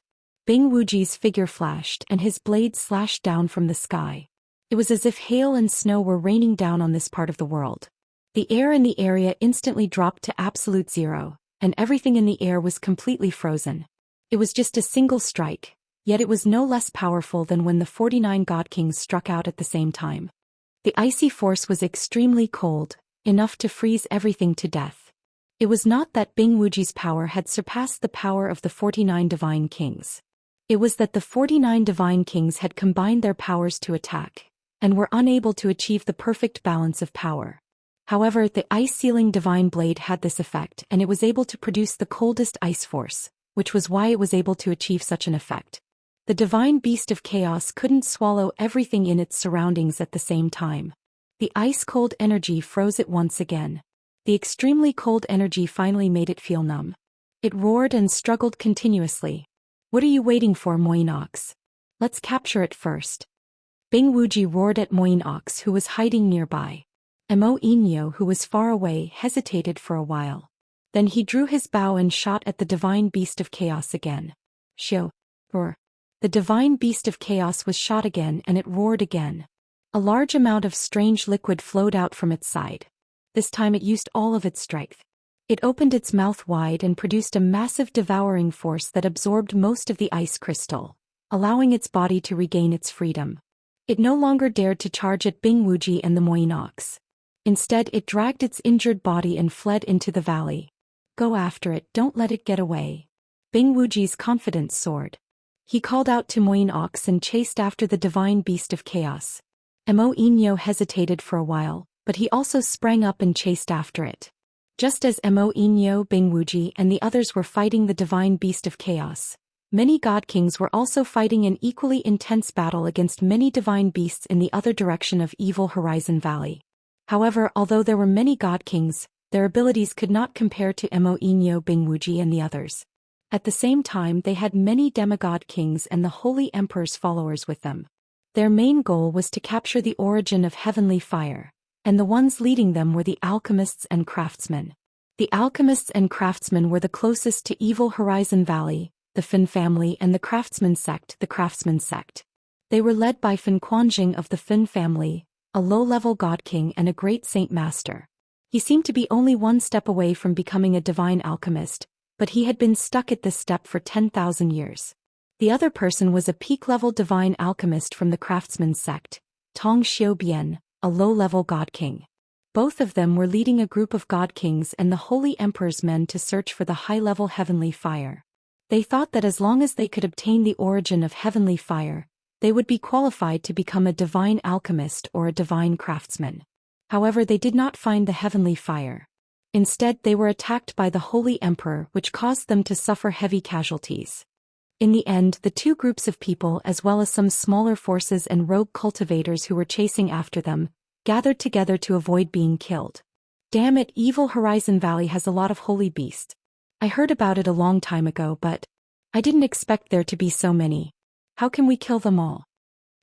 Bing Wuji's figure flashed and his blade slashed down from the sky. It was as if hail and snow were raining down on this part of the world. The air in the area instantly dropped to absolute zero, and everything in the air was completely frozen. It was just a single strike, yet it was no less powerful than when the 49 God Kings struck out at the same time. The icy force was extremely cold, enough to freeze everything to death. It was not that Bing Wuji's power had surpassed the power of the 49 Divine Kings. It was that the 49 Divine Kings had combined their powers to attack, and were unable to achieve the perfect balance of power. However, the ice-sealing Divine Blade had this effect, and it was able to produce the coldest ice force, which was why it was able to achieve such an effect. The Divine Beast of Chaos couldn't swallow everything in its surroundings at the same time. The ice-cold energy froze it once again. The extremely cold energy finally made it feel numb. It roared and struggled continuously. "What are you waiting for, Moinox? Let's capture it first." Bing Wuji roared at Moinox, who was hiding nearby. Mo Inyo, who was far away, hesitated for a while. Then he drew his bow and shot at the Divine Beast of Chaos again. Shio. Roar. The Divine Beast of Chaos was shot again, and it roared again. A large amount of strange liquid flowed out from its side. This time it used all of its strength. It opened its mouth wide and produced a massive devouring force that absorbed most of the ice crystal, allowing its body to regain its freedom. It no longer dared to charge at Bing Wuji and the Moinox. Instead, it dragged its injured body and fled into the valley. "Go after it, don't let it get away." Bing Wuji's confidence soared. He called out to Moinox and chased after the Divine Beast of Chaos. Mo Inyo hesitated for a while, but he also sprang up and chased after it. Just as Mo Inyo, Bing Wuji, and the others were fighting the Divine Beast of Chaos, many God Kings were also fighting an equally intense battle against many Divine Beasts in the other direction of Evil Horizon Valley. However, although there were many God Kings, their abilities could not compare to Mo Inyo, Bing Wuji, and the others. At the same time, they had many demigod kings and the Holy Emperor's followers with them. Their main goal was to capture the origin of heavenly fire, and the ones leading them were the alchemists and craftsmen. The alchemists and craftsmen were the closest to Evil Horizon Valley, the Fin family, and the craftsman sect, the craftsman sect. They were led by Fin Quanjing of the Fin family, a low-level god king and a great saint master. He seemed to be only one step away from becoming a divine alchemist, but he had been stuck at this step for 10,000 years. The other person was a peak-level divine alchemist from the craftsman sect, Tong Xiaobian, a low-level god king. Both of them were leading a group of god kings and the Holy Emperor's men to search for the high-level heavenly fire. They thought that as long as they could obtain the origin of heavenly fire, they would be qualified to become a divine alchemist or a divine craftsman. However, they did not find the heavenly fire. Instead, they were attacked by the Holy Emperor, which caused them to suffer heavy casualties. In the end, the two groups of people, as well as some smaller forces and rogue cultivators who were chasing after them, gathered together to avoid being killed. Damn it, Evil Horizon Valley has a lot of holy beasts. I heard about it a long time ago, but I didn't expect there to be so many. How can we kill them all?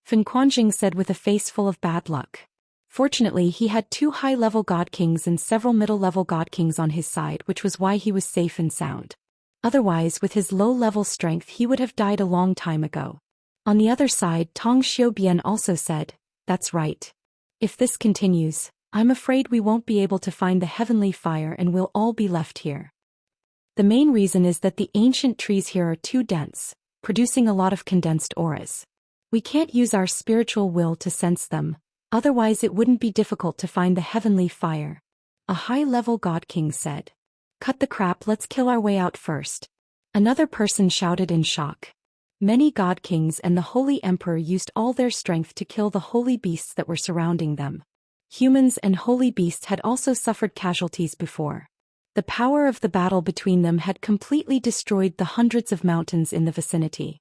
Fin Quanjing said with a face full of bad luck. Fortunately, he had 2 high-level god kings and several middle-level god kings on his side, which was why he was safe and sound. Otherwise, with his low-level strength, he would have died a long time ago. On the other side, Tong Xiaobian also said, "That's right. If this continues, I'm afraid we won't be able to find the heavenly fire and we'll all be left here. The main reason is that the ancient trees here are too dense, producing a lot of condensed auras. We can't use our spiritual will to sense them. Otherwise it wouldn't be difficult to find the heavenly fire," a high-level god king said. "Cut the crap, let's kill our way out first." Another person shouted in shock. Many god kings and the Holy Emperor used all their strength to kill the holy beasts that were surrounding them. Humans and holy beasts had also suffered casualties before. The power of the battle between them had completely destroyed the hundreds of mountains in the vicinity.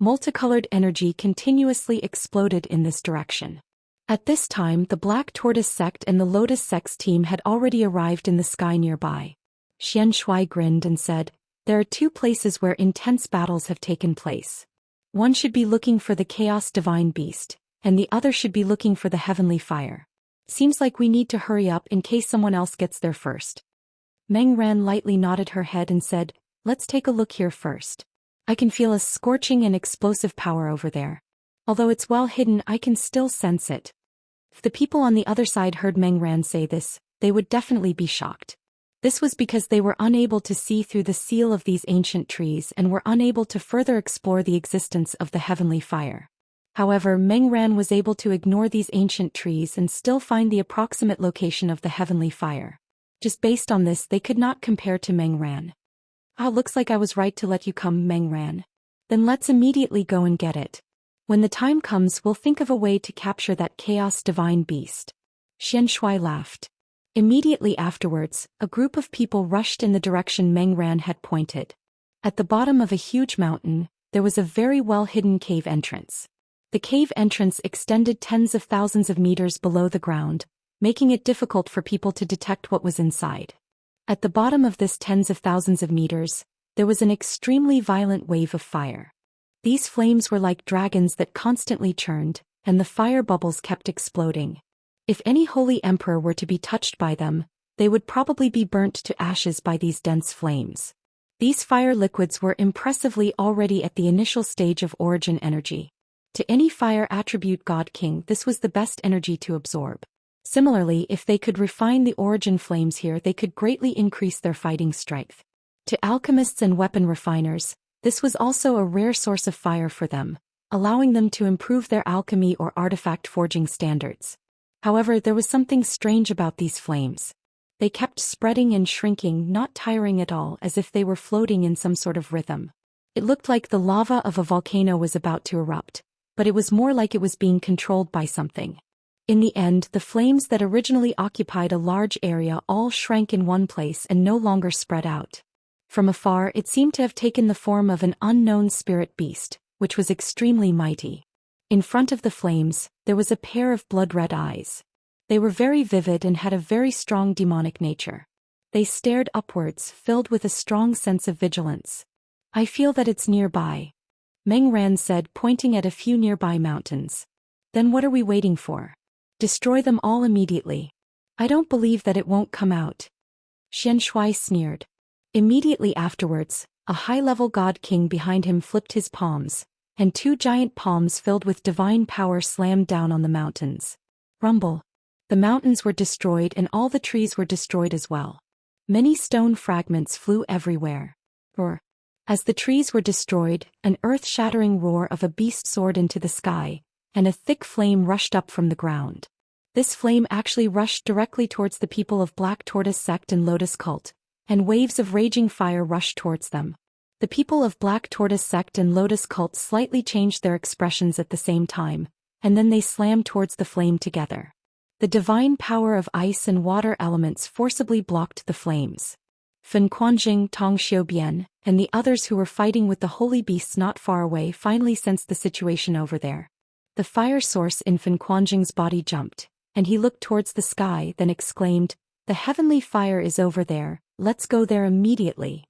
Multicolored energy continuously exploded in this direction. At this time, the Black Tortoise sect and the Lotus sect's team had already arrived in the sky nearby. Xianxia grinned and said, "There are two places where intense battles have taken place. One should be looking for the Chaos Divine Beast, and the other should be looking for the Heavenly Fire. Seems like we need to hurry up in case someone else gets there first." Meng Ran lightly nodded her head and said, "Let's take a look here first. I can feel a scorching and explosive power over there. Although it's well hidden, I can still sense it." If the people on the other side heard Meng Ran say this, they would definitely be shocked. This was because they were unable to see through the seal of these ancient trees and were unable to further explore the existence of the Heavenly Fire. However, Meng Ran was able to ignore these ancient trees and still find the approximate location of the Heavenly Fire. Just based on this, they could not compare to Meng Ran. "Ah, looks like I was right to let you come, Meng Ran. Then let's immediately go and get it. When the time comes, we'll think of a way to capture that Chaos Divine Beast." Xianxia laughed. Immediately afterwards, a group of people rushed in the direction Meng Ran had pointed. At the bottom of a huge mountain, there was a very well-hidden cave entrance. The cave entrance extended tens of thousands of meters below the ground, making it difficult for people to detect what was inside. At the bottom of this tens of thousands of meters, there was an extremely violent wave of fire. These flames were like dragons that constantly churned, and the fire bubbles kept exploding. If any holy emperor were to be touched by them, they would probably be burnt to ashes by these dense flames. These fire liquids were impressively already at the initial stage of origin energy. To any fire attribute god king, this was the best energy to absorb. Similarly, if they could refine the origin flames here, they could greatly increase their fighting strength. To alchemists and weapon refiners, this was also a rare source of fire for them, allowing them to improve their alchemy or artifact forging standards. However, there was something strange about these flames. They kept spreading and shrinking, not tiring at all, as if they were floating in some sort of rhythm. It looked like the lava of a volcano was about to erupt, but it was more like it was being controlled by something. In the end, the flames that originally occupied a large area all shrank in one place and no longer spread out. From afar, it seemed to have taken the form of an unknown spirit beast, which was extremely mighty. In front of the flames, there was a pair of blood-red eyes. They were very vivid and had a very strong demonic nature. They stared upwards, filled with a strong sense of vigilance. "I feel that it's nearby," Meng Ran said, pointing at a few nearby mountains. "Then what are we waiting for? Destroy them all immediately. I don't believe that it won't come out." Xianxia sneered. Immediately afterwards, a high-level god king behind him flipped his palms, and two giant palms filled with divine power slammed down on the mountains. Rumble. The mountains were destroyed and all the trees were destroyed as well. Many stone fragments flew everywhere. Roar. As the trees were destroyed, an earth-shattering roar of a beast soared into the sky, and a thick flame rushed up from the ground. This flame actually rushed directly towards the people of Black Tortoise sect and Lotus cult, and waves of raging fire rushed towards them. The people of Black Tortoise sect and Lotus cult slightly changed their expressions at the same time, and then they slammed towards the flame together. The divine power of ice and water elements forcibly blocked the flames. Fen Quanjing, Tong Xiubian, and the others who were fighting with the holy beasts not far away finally sensed the situation over there. The fire source in Fen Quanjing's body jumped, and he looked towards the sky, then exclaimed, "The heavenly fire is over there, let's go there immediately."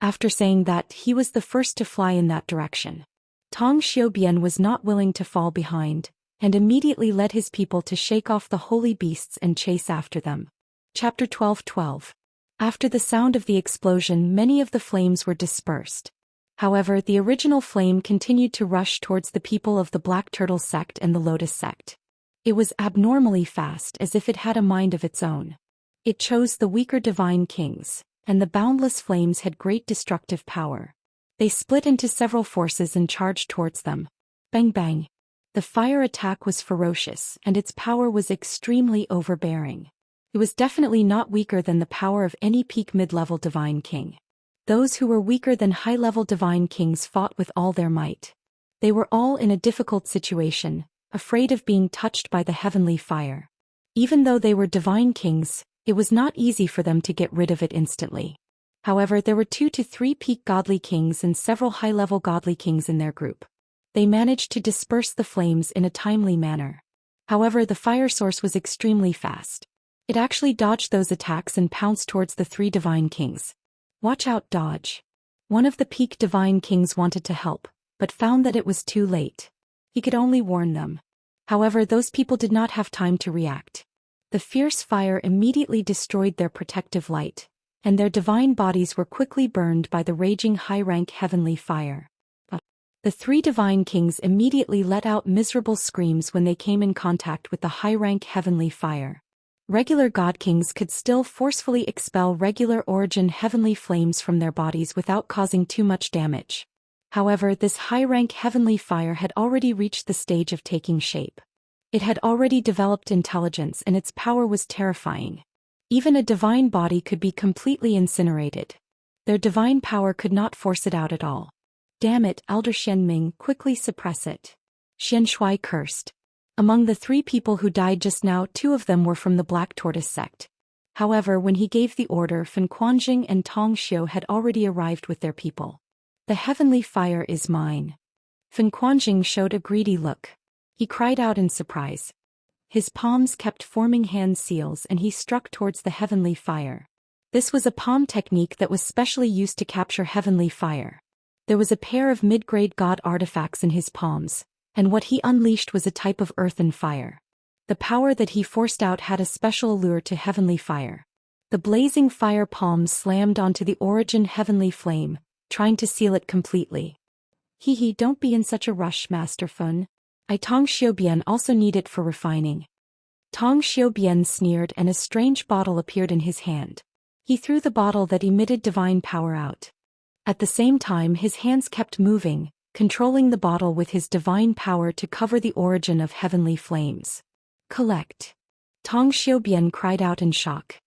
After saying that, he was the first to fly in that direction. Tong Xiubian was not willing to fall behind, and immediately led his people to shake off the holy beasts and chase after them. Chapter 12:12. After the sound of the explosion, many of the flames were dispersed. However, the original flame continued to rush towards the people of the Black Turtle sect and the Lotus sect. It was abnormally fast, as if it had a mind of its own. It chose the weaker divine kings, and the boundless flames had great destructive power. They split into several forces and charged towards them. Bang bang. The fire attack was ferocious, and its power was extremely overbearing. It was definitely not weaker than the power of any peak mid-level divine king. Those who were weaker than high-level divine kings fought with all their might. They were all in a difficult situation, afraid of being touched by the heavenly fire. Even though they were divine kings, it was not easy for them to get rid of it instantly. However, there were 2 to 3 peak godly kings and several high-level godly kings in their group. They managed to disperse the flames in a timely manner. However, the fire source was extremely fast. It actually dodged those attacks and pounced towards the three divine kings. Watch out, dodge. One of the peak divine kings wanted to help, but found that it was too late. He could only warn them. However, those people did not have time to react. The fierce fire immediately destroyed their protective light, and their divine bodies were quickly burned by the raging high-rank heavenly fire. The three divine kings immediately let out miserable screams when they came in contact with the high-rank heavenly fire. Regular god kings could still forcefully expel regular origin heavenly flames from their bodies without causing too much damage. However, this high-rank heavenly fire had already reached the stage of taking shape. It had already developed intelligence and its power was terrifying. Even a divine body could be completely incinerated. Their divine power could not force it out at all. Damn it, Elder Xianming, quickly suppress it. Xianxia cursed. Among the three people who died just now, two of them were from the Black Tortoise sect. However, when he gave the order, Fan Quanjing and Tong Xiu had already arrived with their people. The heavenly fire is mine. Fan Quanjing showed a greedy look. He cried out in surprise. His palms kept forming hand seals and he struck towards the heavenly fire. This was a palm technique that was specially used to capture heavenly fire. There was a pair of mid-grade god artifacts in his palms, and what he unleashed was a type of earthen fire. The power that he forced out had a special allure to heavenly fire. The blazing fire palms slammed onto the origin heavenly flame, trying to seal it completely. Hee, don't be in such a rush, Master Fun. Tong Xiubian also need it for refining. Tong Xiubian sneered and a strange bottle appeared in his hand. He threw the bottle that emitted divine power out. At the same time, his hands kept moving, controlling the bottle with his divine power to cover the origin of heavenly flames. Collect. Tong Xiubian cried out in shock.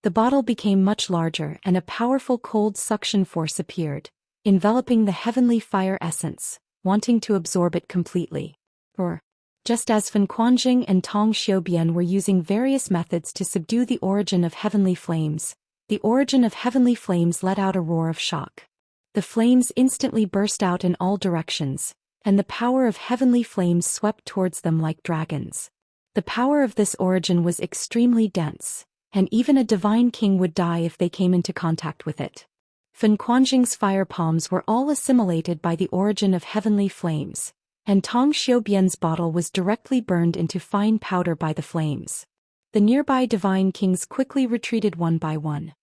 The bottle became much larger and a powerful cold suction force appeared, enveloping the heavenly fire essence, wanting to absorb it completely. Just as Fan Quanjing and Tong Xiubian were using various methods to subdue the origin of heavenly flames, the origin of heavenly flames let out a roar of shock. The flames instantly burst out in all directions, and the power of heavenly flames swept towards them like dragons. The power of this origin was extremely dense, and even a divine king would die if they came into contact with it. Fan Quanjing's fire palms were all assimilated by the origin of heavenly flames, and Tong Xiubian's bottle was directly burned into fine powder by the flames. The nearby divine kings quickly retreated one by one.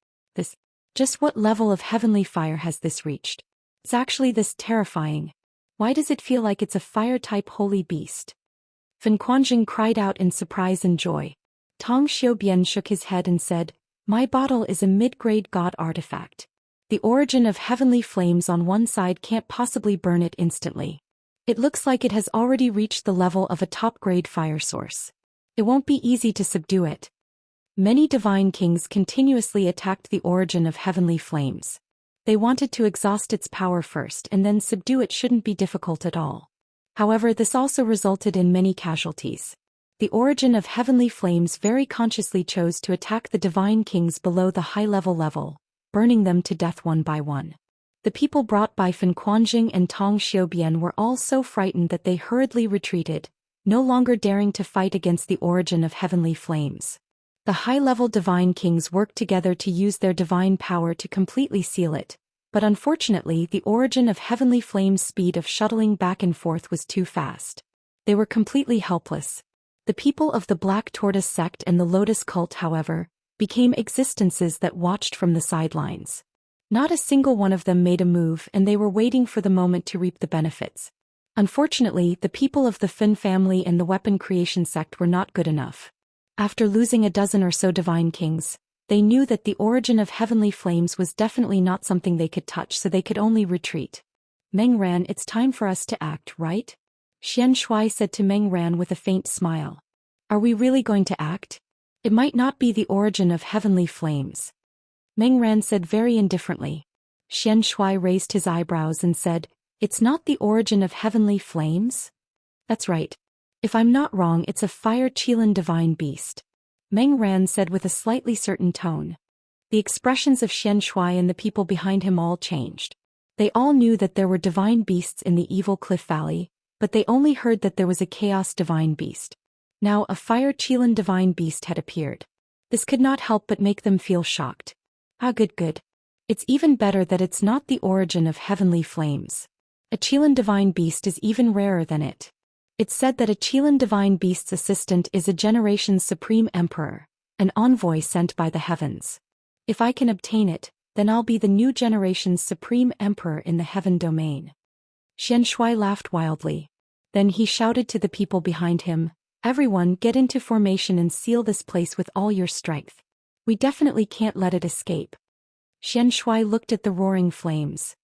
Just what level of heavenly fire has this reached? It's actually this terrifying. Why does it feel like it's a fire-type holy beast? Fan Quanjing cried out in surprise and joy. Tong Xiubian shook his head and said, "My bottle is a mid-grade god artifact. The origin of heavenly flames on one side can't possibly burn it instantly. It looks like it has already reached the level of a top-grade fire source. It won't be easy to subdue it." Many divine kings continuously attacked the origin of heavenly flames. They wanted to exhaust its power first and then subdue it shouldn't be difficult at all. However, this also resulted in many casualties. The origin of heavenly flames very consciously chose to attack the divine kings below the high-level, burning them to death one by one. The people brought by Fan Quanjing and Tong Xiubian were all so frightened that they hurriedly retreated, no longer daring to fight against the origin of heavenly flames. The high-level divine kings worked together to use their divine power to completely seal it, but unfortunately the origin of heavenly flames' speed of shuttling back and forth was too fast. They were completely helpless. The people of the Black Tortoise sect and the Lotus cult, however, became existences that watched from the sidelines. Not a single one of them made a move and they were waiting for the moment to reap the benefits. Unfortunately, the people of the Fin family and the Weapon Creation sect were not good enough. After losing a dozen or so divine kings, they knew that the origin of heavenly flames was definitely not something they could touch, so they could only retreat. Meng Ran, it's time for us to act, right? Xianxia said to Meng Ran with a faint smile. Are we really going to act? It might not be the origin of heavenly flames. Meng Ran said very indifferently. Xianxia raised his eyebrows and said, it's not the origin of heavenly flames? That's right. If I'm not wrong, it's a fire Qilin divine beast. Meng Ran said with a slightly certain tone. The expressions of Xianxia and the people behind him all changed. They all knew that there were divine beasts in the evil cliff valley, but they only heard that there was a chaos divine beast. Now a fire Qilin divine beast had appeared. This could not help but make them feel shocked. Ah, good. It's even better that it's not the origin of heavenly flames. A Qilin divine beast is even rarer than it. It's said that a Qilin divine beast's assistant is a generation's supreme emperor, an envoy sent by the heavens. If I can obtain it, then I'll be the new generation's supreme emperor in the heaven domain. Xianxia laughed wildly. Then he shouted to the people behind him, "Everyone get into formation and seal this place with all your strength. We definitely can't let it escape." Xianxia looked at the roaring flames.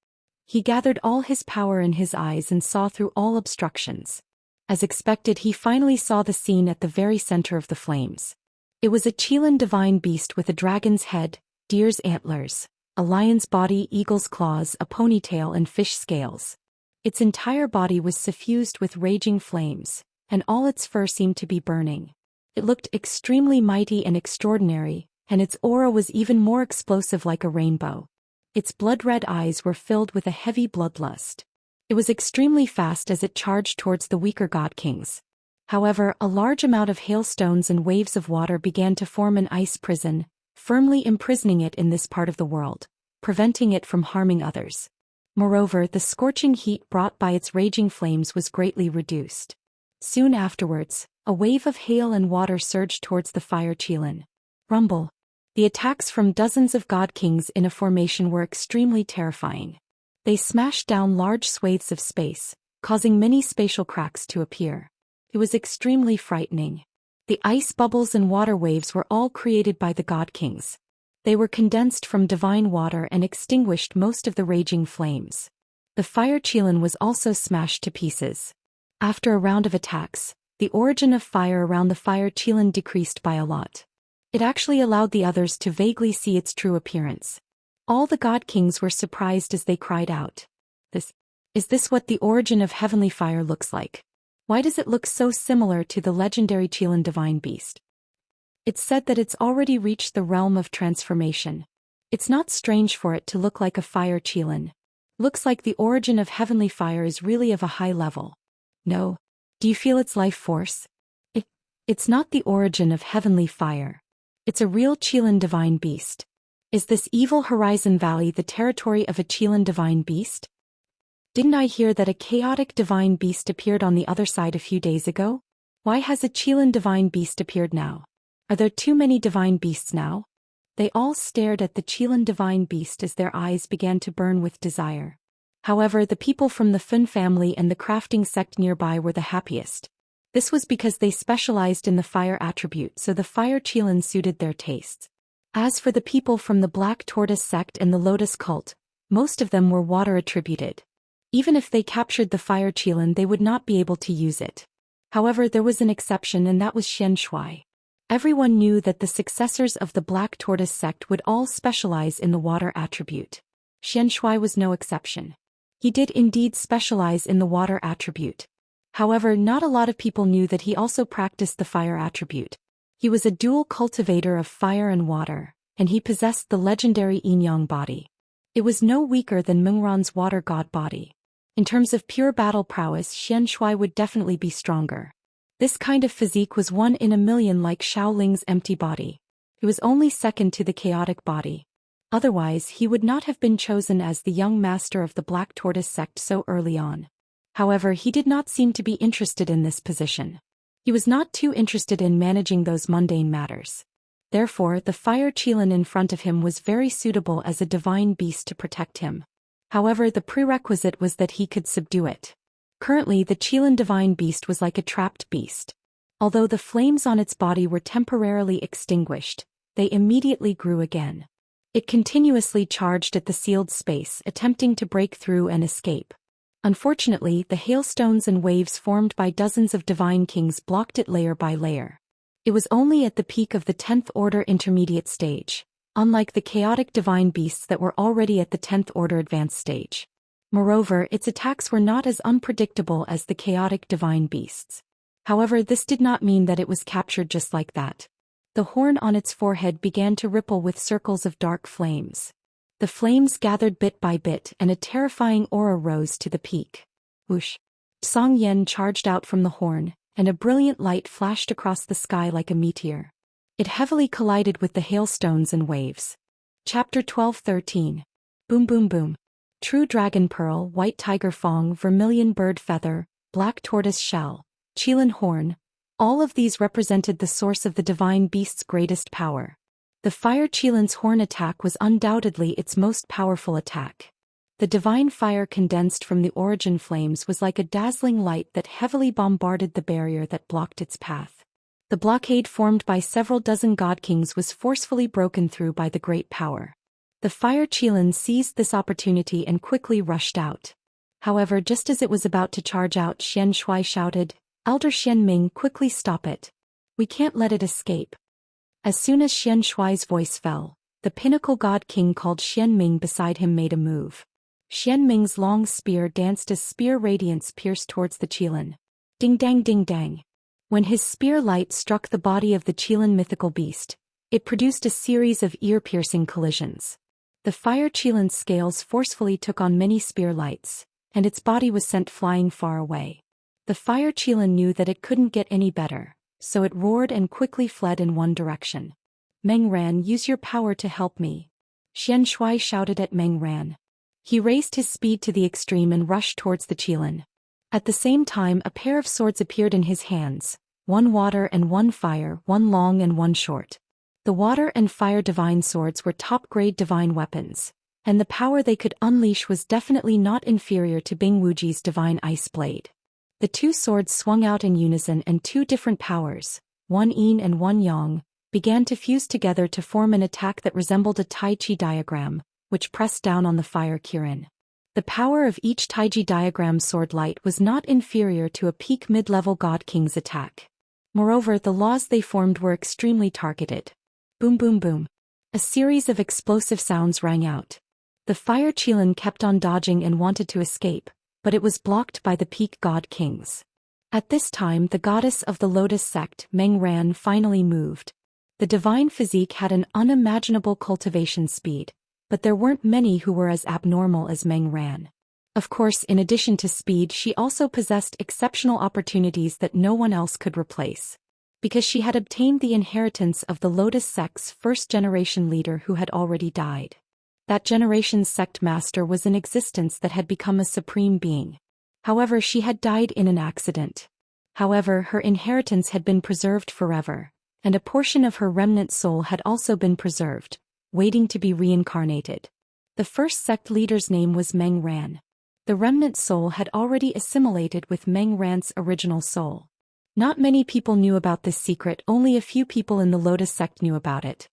He gathered all his power in his eyes and saw through all obstructions. As expected, he finally saw the scene at the very center of the flames. It was a Qilin divine beast with a dragon's head, deer's antlers, a lion's body, eagle's claws, a ponytail and fish scales. Its entire body was suffused with raging flames, and all its fur seemed to be burning. It looked extremely mighty and extraordinary, and its aura was even more explosive, like a rainbow. Its blood-red eyes were filled with a heavy bloodlust. It was extremely fast as it charged towards the weaker god kings. However, a large amount of hailstones and waves of water began to form an ice prison, firmly imprisoning it in this part of the world, preventing it from harming others. Moreover, the scorching heat brought by its raging flames was greatly reduced. Soon afterwards, a wave of hail and water surged towards the fire Qilin. Rumble. The attacks from dozens of god kings in a formation were extremely terrifying. They smashed down large swathes of space, causing many spatial cracks to appear. It was extremely frightening. The ice bubbles and water waves were all created by the god kings. They were condensed from divine water and extinguished most of the raging flames. The fire Qilin was also smashed to pieces. After a round of attacks, the origin of fire around the fire Qilin decreased by a lot. It actually allowed the others to vaguely see its true appearance. All the god kings were surprised as they cried out, Is this what the origin of heavenly fire looks like? Why does it look so similar to the legendary Qilin divine beast?" It's said that it's already reached the realm of transformation. It's not strange for it to look like a fire Qilin. Looks like the origin of heavenly fire is really of a high level. No. Do you feel its life force? It's not the origin of heavenly fire. It's a real Qilin divine beast. Is this evil Horizon Valley the territory of a Qilin divine beast? Didn't I hear that a chaotic divine beast appeared on the other side a few days ago? Why has a Qilin divine beast appeared now? Are there too many divine beasts now? They all stared at the Qilin divine beast as their eyes began to burn with desire. However, the people from the Fun family and the crafting sect nearby were the happiest. This was because they specialized in the fire attribute, so the fire Qilin suited their tastes. As for the people from the Black Tortoise sect and the Lotus cult, most of them were water attributed. Even if they captured the fire Qilin, they would not be able to use it. However, there was an exception, and that was Xianxia. Everyone knew that the successors of the Black Tortoise sect would all specialize in the water attribute. Xianxia was no exception. He did indeed specialize in the water attribute. However, not a lot of people knew that he also practiced the fire attribute. He was a dual cultivator of fire and water, and he possessed the legendary Yin-Yang body. It was no weaker than Mengran's water god body. In terms of pure battle prowess, Xianxia would definitely be stronger. This kind of physique was 1 in a million, like Shaoling's empty body. It was only second to the chaotic body. Otherwise, he would not have been chosen as the young master of the Black Tortoise sect so early on. However, he did not seem to be interested in this position. He was not too interested in managing those mundane matters. Therefore, the fire Qilin in front of him was very suitable as a divine beast to protect him. However, the prerequisite was that he could subdue it. Currently, the Qilin divine beast was like a trapped beast. Although the flames on its body were temporarily extinguished, they immediately grew again. It continuously charged at the sealed space, attempting to break through and escape. Unfortunately, the hailstones and waves formed by dozens of divine kings blocked it layer by layer. It was only at the peak of the 10th order intermediate stage, unlike the chaotic divine beasts that were already at the 10th order advanced stage. Moreover, its attacks were not as unpredictable as the chaotic divine beasts. However, this did not mean that it was captured just like that. The horn on its forehead began to ripple with circles of dark flames. The flames gathered bit by bit, and a terrifying aura rose to the peak. Whoosh! Song Yen charged out from the horn, and a brilliant light flashed across the sky like a meteor. It heavily collided with the hailstones and waves. Chapter 12-13. Boom boom boom. True dragon pearl, white tiger fang, vermilion bird feather, black tortoise shell, Qilin horn, all of these represented the source of the divine beast's greatest power. The fire Qilin's horn attack was undoubtedly its most powerful attack. The divine fire condensed from the origin flames was like a dazzling light that heavily bombarded the barrier that blocked its path. The blockade formed by several dozen god kings was forcefully broken through by the great power. The fire Qilin seized this opportunity and quickly rushed out. However, just as it was about to charge out, Xianxia shouted, "Elder Xianming, quickly stop it. We can't let it escape." As soon as Xianxia's voice fell, the pinnacle god king called Xianming beside him made a move. Xianming's long spear danced as spear radiance pierced towards the Qilin. Ding dang ding dang. When his spear light struck the body of the Qilin mythical beast, it produced a series of ear-piercing collisions. The fire Qilin's scales forcefully took on many spear lights, and its body was sent flying far away. The fire Qilin knew that it couldn't get any better, so it roared and quickly fled in one direction. "Meng Ran, use your power to help me," Xianxia shouted at Meng Ran. He raised his speed to the extreme and rushed towards the Qilin. At the same time, a pair of swords appeared in his hands, one water and one fire, one long and one short. The water and fire divine swords were top-grade divine weapons, and the power they could unleash was definitely not inferior to Bing Wuji's divine ice blade. The two swords swung out in unison, and two different powers, one yin and one yang, began to fuse together to form an attack that resembled a Tai Chi diagram, which pressed down on the fire Qilin. The power of each Taiji diagram sword light was not inferior to a peak mid-level god king's attack. Moreover, the laws they formed were extremely targeted. Boom boom boom. A series of explosive sounds rang out. The fire Qilin kept on dodging and wanted to escape, but it was blocked by the peak god kings. At this time, the goddess of the Lotus sect, Meng Ran, finally moved. The divine physique had an unimaginable cultivation speed, but there weren't many who were as abnormal as Meng Ran. Of course, in addition to speed, she also possessed exceptional opportunities that no one else could replace. Because she had obtained the inheritance of the Lotus sect's first-generation leader who had already died. That generation's sect master was in existence that had become a supreme being. However, she had died in an accident. However, her inheritance had been preserved forever, and a portion of her remnant soul had also been preserved, waiting to be reincarnated. The first sect leader's name was Meng Ran. The remnant soul had already assimilated with Meng Ran's original soul. Not many people knew about this secret, only a few people in the Lotus sect knew about it.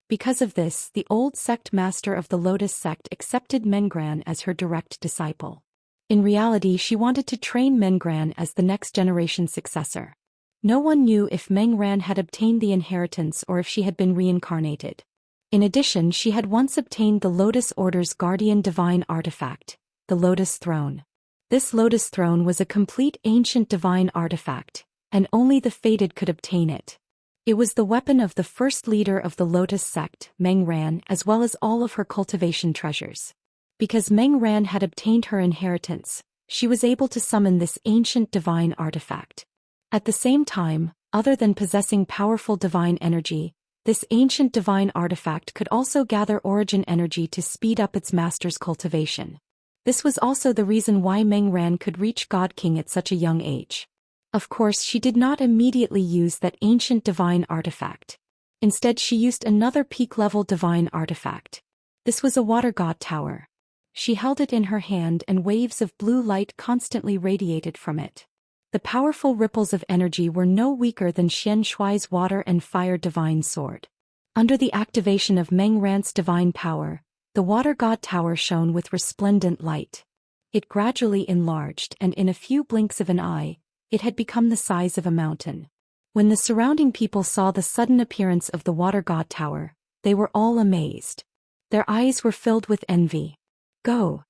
Because of this, the old sect master of the Lotus sect accepted Meng Ran as her direct disciple. In reality, she wanted to train Meng Ran as the next generation's successor. No one knew if Meng Ran had obtained the inheritance or if she had been reincarnated. In addition, she had once obtained the Lotus Order's guardian divine artifact, the Lotus Throne. This Lotus Throne was a complete ancient divine artifact, and only the fated could obtain it. It was the weapon of the first leader of the Lotus sect, Meng Ran, as well as all of her cultivation treasures. Because Meng Ran had obtained her inheritance, she was able to summon this ancient divine artifact. At the same time, other than possessing powerful divine energy, this ancient divine artifact could also gather origin energy to speed up its master's cultivation. This was also the reason why Meng Ran could reach God King at such a young age. Of course, she did not immediately use that ancient divine artifact. Instead, she used another peak-level divine artifact. This was a water god tower. She held it in her hand and waves of blue light constantly radiated from it. The powerful ripples of energy were no weaker than Xianxia's water and fire divine sword. Under the activation of Meng Ran's divine power, the water god tower shone with resplendent light. It gradually enlarged, and in a few blinks of an eye, it had become the size of a mountain. When the surrounding people saw the sudden appearance of the water god tower, they were all amazed. Their eyes were filled with envy. "Go!"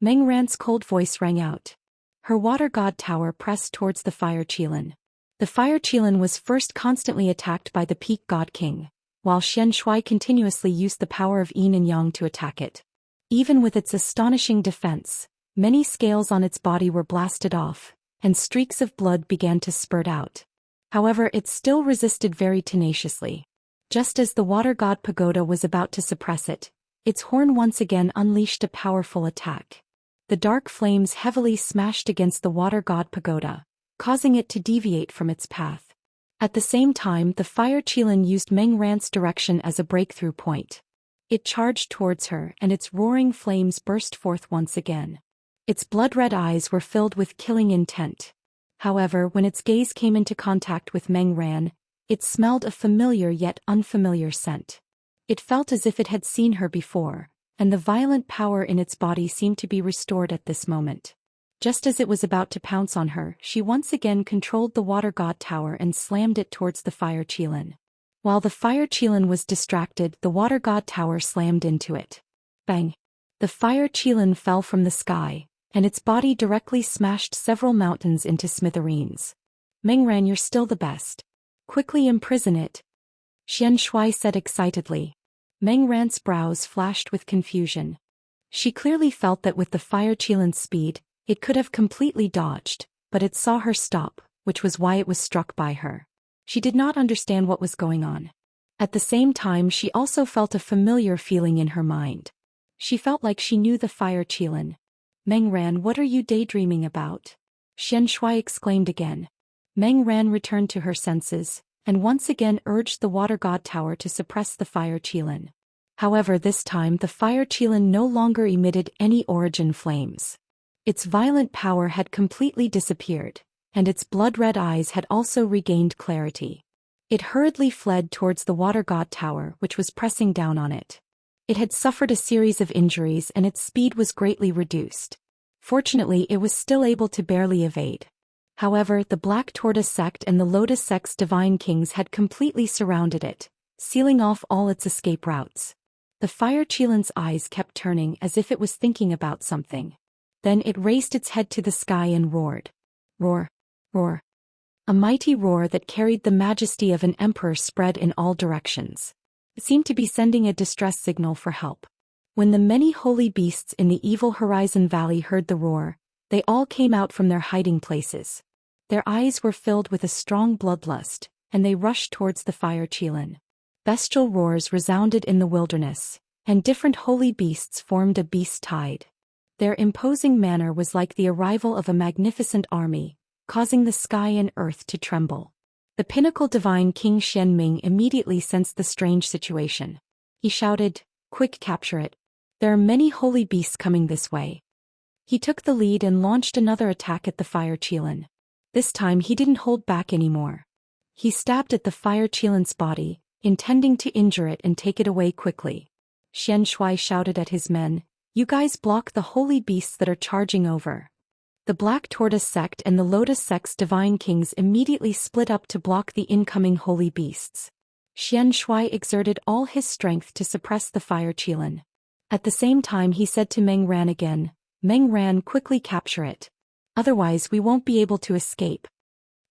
Meng Ran's cold voice rang out. Her water god tower pressed towards the fire Qilin. The fire Qilin was first constantly attacked by the peak god king, while Xianxia continuously used the power of yin and yang to attack it. Even with its astonishing defense, many scales on its body were blasted off, and streaks of blood began to spurt out. However, it still resisted very tenaciously. Just as the water god pagoda was about to suppress it, its horn once again unleashed a powerful attack. The dark flames heavily smashed against the water god pagoda, causing it to deviate from its path. At the same time, the fire qilin used Meng Ran's direction as a breakthrough point. It charged towards her, and its roaring flames burst forth once again. Its blood-red eyes were filled with killing intent. However, when its gaze came into contact with Meng Ran, it smelled a familiar yet unfamiliar scent. It felt as if it had seen her before, and the violent power in its body seemed to be restored at this moment. Just as it was about to pounce on her, she once again controlled the water god tower and slammed it towards the fire qilin. While the fire qilin was distracted, the water god tower slammed into it. Bang! The fire qilin fell from the sky, and its body directly smashed several mountains into smithereens. Meng Ran, you're still the best. Quickly imprison it, Xianxia said excitedly. Meng Ran's brows flashed with confusion. She clearly felt that with the fire qilin's speed, it could have completely dodged, but it saw her stop, which was why it was struck by her. She did not understand what was going on. At the same time, she also felt a familiar feeling in her mind. She felt like she knew the fire qilin. Meng Ran, what are you daydreaming about? Xianxia exclaimed again. Meng Ran returned to her senses, and once again urged the water god tower to suppress the fire qilin. However, this time the fire qilin no longer emitted any origin flames. Its violent power had completely disappeared, and its blood-red eyes had also regained clarity. It hurriedly fled towards the water god tower, which was pressing down on it. It had suffered a series of injuries and its speed was greatly reduced. Fortunately, it was still able to barely evade. However, the Black Tortoise sect and the Lotus sect's divine kings had completely surrounded it, sealing off all its escape routes. The fire qilin's eyes kept turning as if it was thinking about something. Then it raised its head to the sky and roared. Roar! Roar! A mighty roar that carried the majesty of an emperor spread in all directions. It seemed to be sending a distress signal for help. When the many holy beasts in the evil Horizon Valley heard the roar, they all came out from their hiding places. Their eyes were filled with a strong bloodlust, and they rushed towards the fire qilin. Bestial roars resounded in the wilderness, and different holy beasts formed a beast tide. Their imposing manner was like the arrival of a magnificent army, causing the sky and earth to tremble. The pinnacle divine King Xianming immediately sensed the strange situation. He shouted, "Quick, capture it. There are many holy beasts coming this way." He took the lead and launched another attack at the fire qilin. This time he didn't hold back anymore. He stabbed at the fire qilin's body, intending to injure it and take it away quickly. Xianxia shouted at his men, "You guys block the holy beasts that are charging over." The Black Tortoise sect and the Lotus sect's divine kings immediately split up to block the incoming holy beasts. Xianxia exerted all his strength to suppress the fire qilin. At the same time he said to Meng Ran again, "Meng Ran, quickly capture it. Otherwise we won't be able to escape."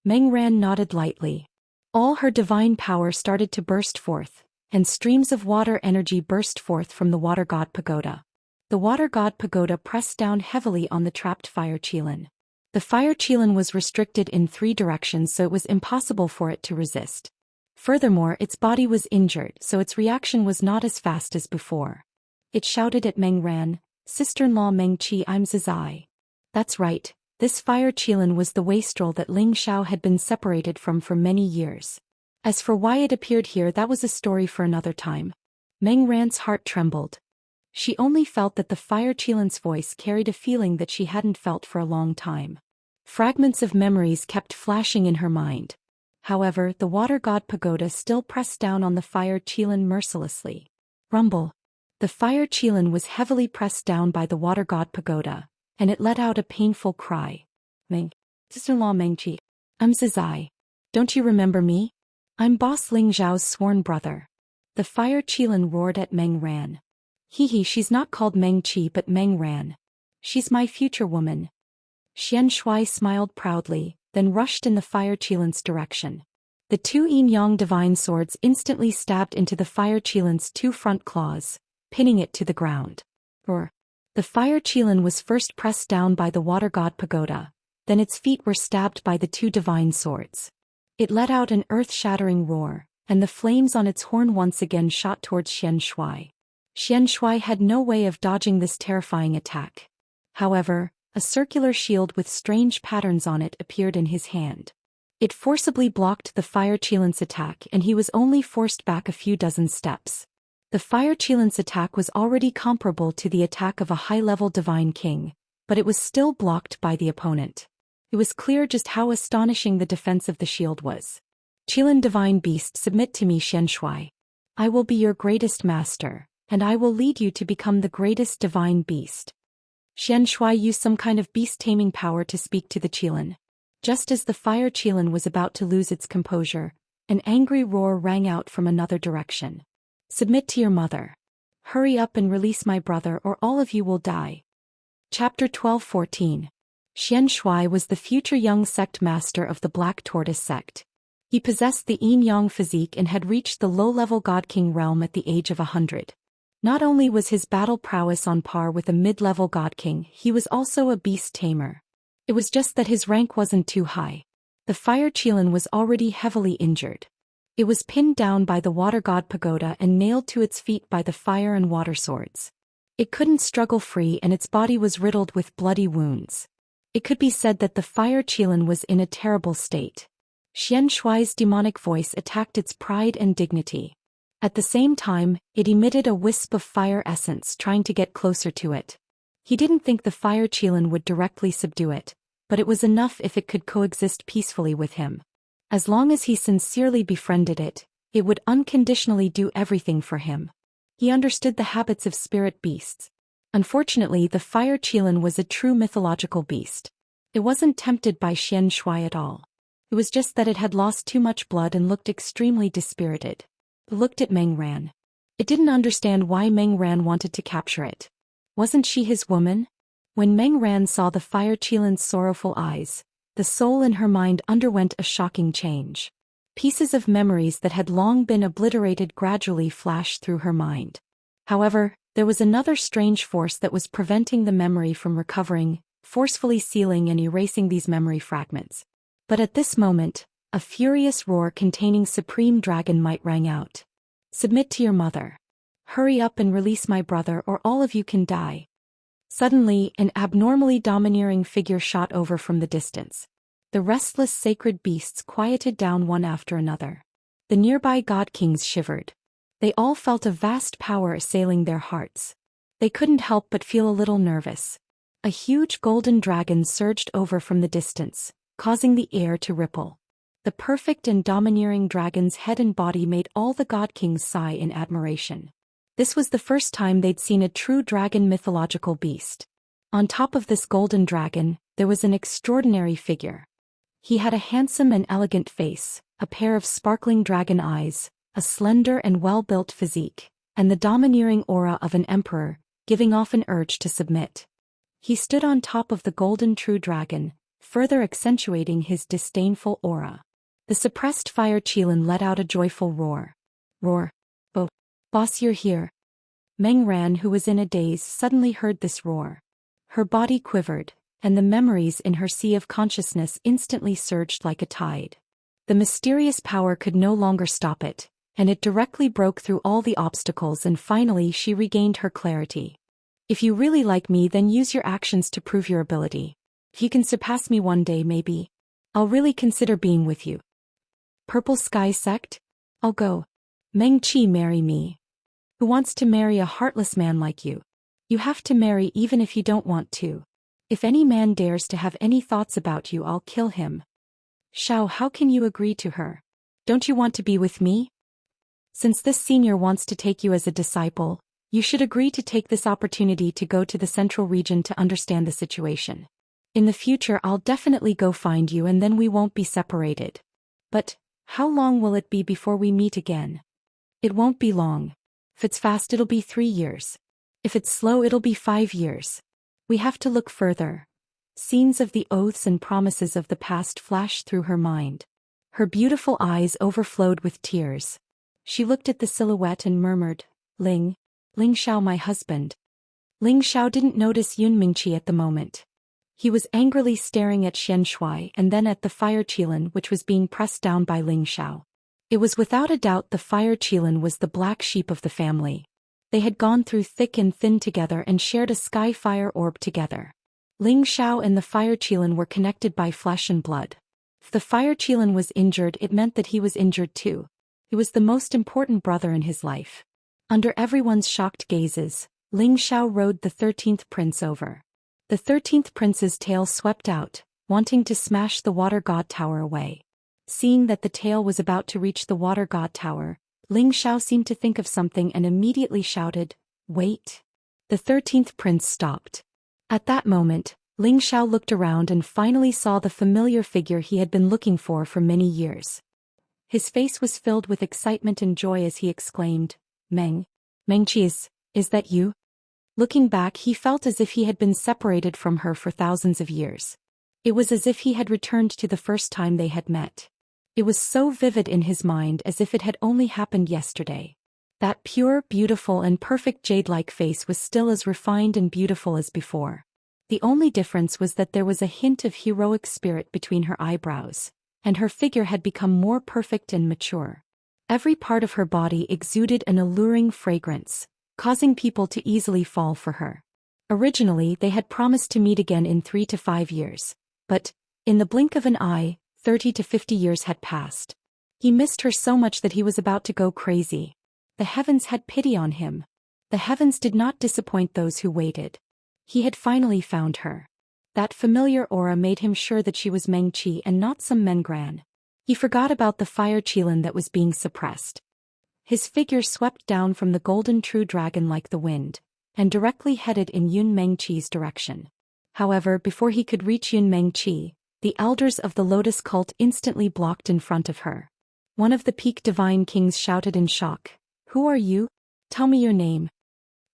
Meng Ran nodded lightly. All her divine power started to burst forth, and streams of water energy burst forth from the water god pagoda. The water god pagoda pressed down heavily on the trapped fire qilin. The fire qilin was restricted in 3 directions, so it was impossible for it to resist. Furthermore, its body was injured, so its reaction was not as fast as before. It shouted at Meng Ran, "Sister-in-law Meng Qi, I'm Zizai." That's right, this fire qilin was the wastrel that Ling Xiao had been separated from for many years. As for why it appeared here, that was a story for another time. Meng Ran's heart trembled. She only felt that the fire qilin's voice carried a feeling that she hadn't felt for a long time. Fragments of memories kept flashing in her mind. However, the water god pagoda still pressed down on the fire qilin mercilessly. Rumble. The fire qilin was heavily pressed down by the water god pagoda, and it let out a painful cry. "Meng, sister-in-law Meng Qi, I'm Zizai. Don't you remember me? I'm boss Ling Zhao's sworn brother." The fire qilin roared at Meng Ran. "Hee, she's not called Meng Qi but Meng Ran. She's my future woman." Xianxia smiled proudly, then rushed in the fire qilin's direction. The 2 yin-yang divine swords instantly stabbed into the fire qilin's 2 front claws, pinning it to the ground. Roar. The fire qilin was first pressed down by the water god pagoda, Then its feet were stabbed by the two divine swords. It let out an earth-shattering roar, and the flames on its horn once again shot towards Xianxia. Xianxia had no way of dodging this terrifying attack. However, a circular shield with strange patterns on it appeared in his hand. It forcibly blocked the fire Qilin's attack, and he was only forced back a few dozen steps. The fire Qilin's attack was already comparable to the attack of a high-level divine king, but it was still blocked by the opponent. It was clear just how astonishing the defense of the shield was. Qilin divine beast, submit to me, Xianxia. I will be your greatest master, and I will lead you to become the greatest divine beast. Xianxia used some kind of beast-taming power to speak to the Qilin. Just as the fire Qilin was about to lose its composure, an angry roar rang out from another direction. Submit to your mother. Hurry up and release my brother, or all of you will die. Chapter 12:14. Xianxia was the future young sect master of the Black Tortoise sect. He possessed the yin-yang physique and had reached the low-level God King realm at the age of 100. Not only was his battle prowess on par with a mid-level God King, he was also a beast tamer. It was just that his rank wasn't too high. The fire Qilin was already heavily injured. It was pinned down by the water god pagoda and nailed to its feet by the fire and water swords. It couldn't struggle free, and its body was riddled with bloody wounds. It could be said that the fire Qilin was in a terrible state. Xianxia's demonic voice attacked its pride and dignity. At the same time, it emitted a wisp of fire essence, trying to get closer to it. He didn't think the fire Qilin would directly subdue it, but it was enough if it could coexist peacefully with him. As long as he sincerely befriended it, it would unconditionally do everything for him. He understood the habits of spirit beasts. Unfortunately, the fire Qilin was a true mythological beast. It wasn't tempted by Xianxia at all. It was just that it had lost too much blood and looked extremely dispirited. It looked at Meng Ran. It didn't understand why Meng Ran wanted to capture it. Wasn't she his woman? When Meng Ran saw the fire Qilin's sorrowful eyes, the soul in her mind underwent a shocking change. Pieces of memories that had long been obliterated gradually flashed through her mind. However, there was another strange force that was preventing the memory from recovering, forcefully sealing and erasing these memory fragments. But at this moment, a furious roar containing supreme dragon might rang out. Submit to your mother. Hurry up and release my brother, or all of you can die. Suddenly, an abnormally domineering figure shot over from the distance. The restless sacred beasts quieted down one after another. The nearby god kings shivered. They all felt a vast power assailing their hearts. They couldn't help but feel a little nervous. A huge golden dragon surged over from the distance, causing the air to ripple. The perfect and domineering dragon's head and body made all the god kings sigh in admiration. This was the first time they'd seen a true dragon mythological beast. On top of this golden dragon, there was an extraordinary figure. He had a handsome and elegant face, a pair of sparkling dragon eyes, a slender and well-built physique, and the domineering aura of an emperor, giving off an urge to submit. He stood on top of the golden true dragon, further accentuating his disdainful aura. The suppressed fire Qilin let out a joyful roar. Roar. Oh, boss, you're here. Meng Ran, who was in a daze, suddenly heard this roar. Her body quivered, and the memories in her sea of consciousness instantly surged like a tide. The mysterious power could no longer stop it, and it directly broke through all the obstacles, and finally she regained her clarity. If you really like me, then use your actions to prove your ability. If you can surpass me one day, maybe I'll really consider being with you. Purple Sky Sect? I'll go. Meng Qi, marry me. Who wants to marry a heartless man like you? You have to marry even if you don't want to. If any man dares to have any thoughts about you, I'll kill him. Xiao, how can you agree to her? Don't you want to be with me? Since this senior wants to take you as a disciple, you should agree to take this opportunity to go to the central region to understand the situation. In the future, I'll definitely go find you, and then we won't be separated. But how long will it be before we meet again? It won't be long. If it's fast, it'll be 3 years. If it's slow, it'll be 5 years. We have to look further. Scenes of the oaths and promises of the past flashed through her mind. Her beautiful eyes overflowed with tears. She looked at the silhouette and murmured, Ling Xiao, my husband. Ling Xiao didn't notice Yun Mingqi at the moment. He was angrily staring at Xianxia and then at the fire qilin which was being pressed down by Ling Xiao. It was without a doubt the fire qilin was the black sheep of the family. They had gone through thick and thin together and shared a sky fire orb together. Ling Xiao and the fire qilin were connected by flesh and blood. If the fire qilin was injured, it meant that he was injured too. He was the most important brother in his life. Under everyone's shocked gazes, Ling Xiao rode the 13th prince over. The 13th prince's tail swept out, wanting to smash the water god tower away. Seeing that the tail was about to reach the water god tower, Ling Xiao seemed to think of something and immediately shouted, "Wait!" The 13th prince stopped. At that moment, Ling Xiao looked around and finally saw the familiar figure he had been looking for many years. His face was filled with excitement and joy as he exclaimed, Mengqi, is that you?" Looking back, he felt as if he had been separated from her for thousands of years. It was as if he had returned to the first time they had met. It was so vivid in his mind as if it had only happened yesterday. That pure, beautiful and perfect jade-like face was still as refined and beautiful as before. The only difference was that there was a hint of heroic spirit between her eyebrows, and her figure had become more perfect and mature. Every part of her body exuded an alluring fragrance, causing people to easily fall for her. Originally, they had promised to meet again in 3 to 5 years, but, in the blink of an eye, 30 to 50 years had passed. He missed her so much that he was about to go crazy. The heavens had pity on him. The heavens did not disappoint those who waited. He had finally found her. That familiar aura made him sure that she was Mengqi and not some Mengran. He forgot about the fire qilin that was being suppressed. His figure swept down from the golden true dragon like the wind, and directly headed in Yun Mengqi's direction. However, before he could reach Yun Mengqi, the elders of the Lotus cult instantly blocked in front of her. One of the peak divine kings shouted in shock, "Who are you? Tell me your name."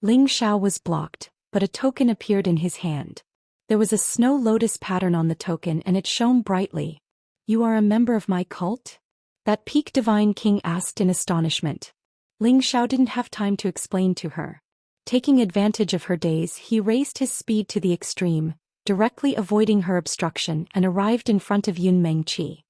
Ling Xiao was blocked, but a token appeared in his hand. There was a snow lotus pattern on the token and it shone brightly. "You are a member of my cult?" That peak divine king asked in astonishment. Ling Xiao didn't have time to explain to her. Taking advantage of her daze, he raised his speed to the extreme, directly avoiding her obstruction, and arrived in front of Yun Mengqi.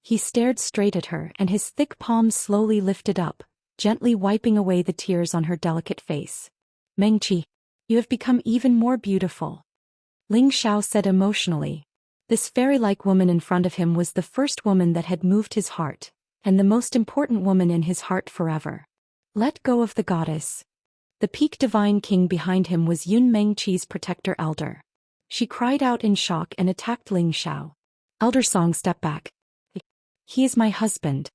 He stared straight at her and his thick palms slowly lifted up, gently wiping away the tears on her delicate face. "Mengqi, you have become even more beautiful," Ling Xiao said emotionally. This fairy-like woman in front of him was the first woman that had moved his heart, and the most important woman in his heart forever. "Let go of the goddess." The peak divine king behind him was Yun Mengqi's protector elder. She cried out in shock and attacked Ling Xiao. "Elder Song, step back. He is my husband,"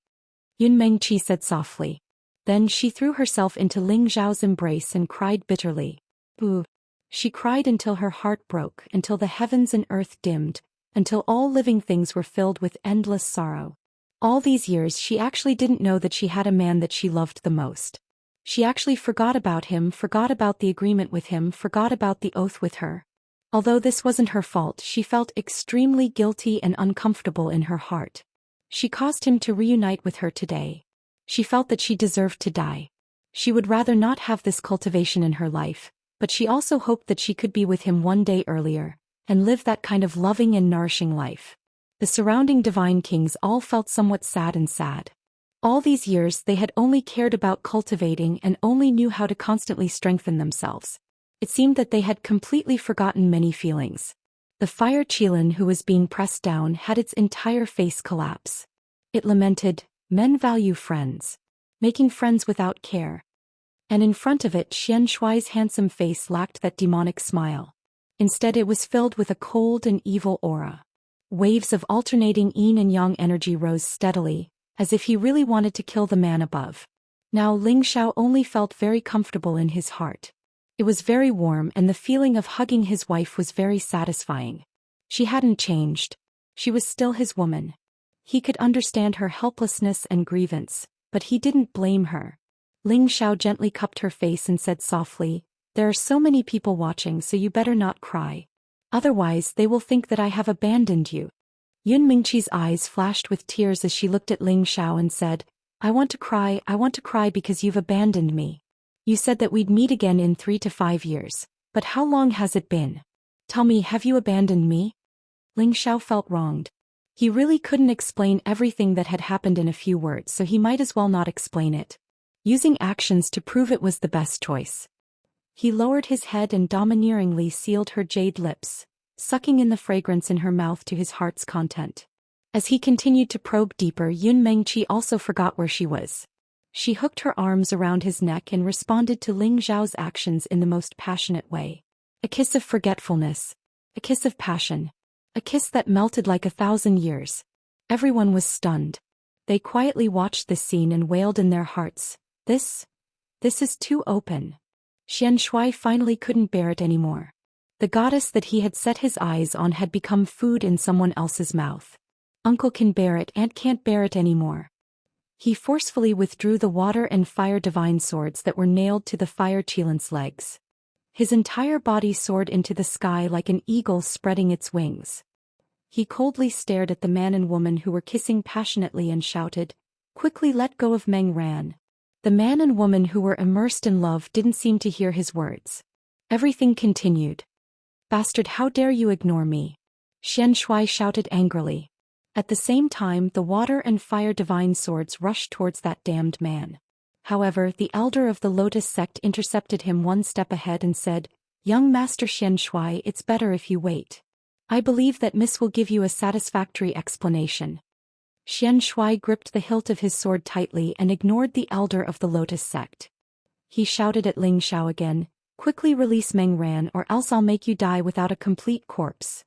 Yun Mengqi said softly. Then she threw herself into Ling Xiao's embrace and cried bitterly. "Boo." She cried until her heart broke, until the heavens and earth dimmed, until all living things were filled with endless sorrow. All these years she actually didn't know that she had a man that she loved the most. She actually forgot about him, forgot about the agreement with him, forgot about the oath with her. Although this wasn't her fault, she felt extremely guilty and uncomfortable in her heart. She caused him to reunite with her today. She felt that she deserved to die. She would rather not have this cultivation in her life, but she also hoped that she could be with him one day earlier, and live that kind of loving and nourishing life. The surrounding divine kings all felt somewhat sad. All these years they had only cared about cultivating and only knew how to constantly strengthen themselves. It seemed that they had completely forgotten many feelings. The fire qilin who was being pressed down had its entire face collapse. It lamented, "Men value friends. Making friends without care." And in front of it Xianxia's handsome face lacked that demonic smile. Instead it was filled with a cold and evil aura. Waves of alternating yin and yang energy rose steadily, as if he really wanted to kill the man above. Now Ling Xiao only felt very comfortable in his heart. It was very warm and the feeling of hugging his wife was very satisfying. She hadn't changed. She was still his woman. He could understand her helplessness and grievance, but he didn't blame her. Ling Xiao gently cupped her face and said softly, "There are so many people watching, so you better not cry. Otherwise they will think that I have abandoned you." Yun Mengqi's eyes flashed with tears as she looked at Ling Xiao and said, I want to cry because you've abandoned me. You said that we'd meet again in 3 to 5 years, but how long has it been?" Tell me, have you abandoned me? Ling Xiao felt wronged. He really couldn't explain everything that had happened in a few words, so he might as well not explain it. Using actions to prove it was the best choice. He lowered his head and domineeringly sealed her jade lips, sucking in the fragrance in her mouth to his heart's content. As he continued to probe deeper, Yun Mengqi also forgot where she was. She hooked her arms around his neck and responded to Ling Xiao's actions in the most passionate way. A kiss of forgetfulness. A kiss of passion. A kiss that melted like 1,000 years. Everyone was stunned. They quietly watched this scene and wailed in their hearts. This is too open. Xianxia finally couldn't bear it anymore. The goddess that he had set his eyes on had become food in someone else's mouth. Uncle can bear it, aunt can't bear it anymore. He forcefully withdrew the water and fire divine swords that were nailed to the fire Qilin's legs. His entire body soared into the sky like an eagle spreading its wings. He coldly stared at the man and woman who were kissing passionately and shouted, "Quickly let go of Meng Ran." The man and woman who were immersed in love didn't seem to hear his words. Everything continued. "Bastard, how dare you ignore me?" Xianxia shouted angrily. At the same time, the water and fire divine swords rushed towards that damned man. However, the elder of the Lotus sect intercepted him one step ahead and said, "Young Master Xianxia, it's better if you wait. I believe that Miss will give you a satisfactory explanation." Xianxia gripped the hilt of his sword tightly and ignored the elder of the Lotus sect. He shouted at Ling Xiao again, "Quickly release Meng Ran or else I'll make you die without a complete corpse."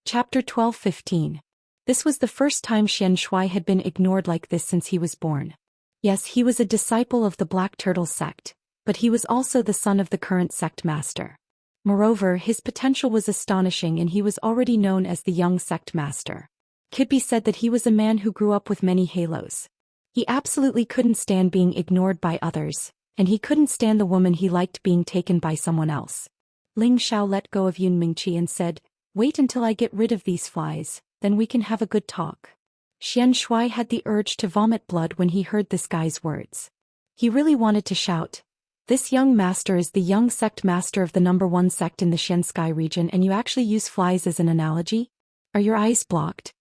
Chapter 12:15. This was the first time Xianxia had been ignored like this since he was born. Yes, he was a disciple of the Black Turtle sect, but he was also the son of the current sect master. Moreover, his potential was astonishing and he was already known as the young sect master. Could be said that he was a man who grew up with many halos. He absolutely couldn't stand being ignored by others, and he couldn't stand the woman he liked being taken by someone else. Ling Xiao let go of Yun Mingqi and said, "Wait until I get rid of these flies, then we can have a good talk." Xianxia had the urge to vomit blood when he heard this guy's words. He really wanted to shout, "This young master is the young sect master of the #1 sect in the Xianxia region and you actually use flies as an analogy? Are your eyes blocked?"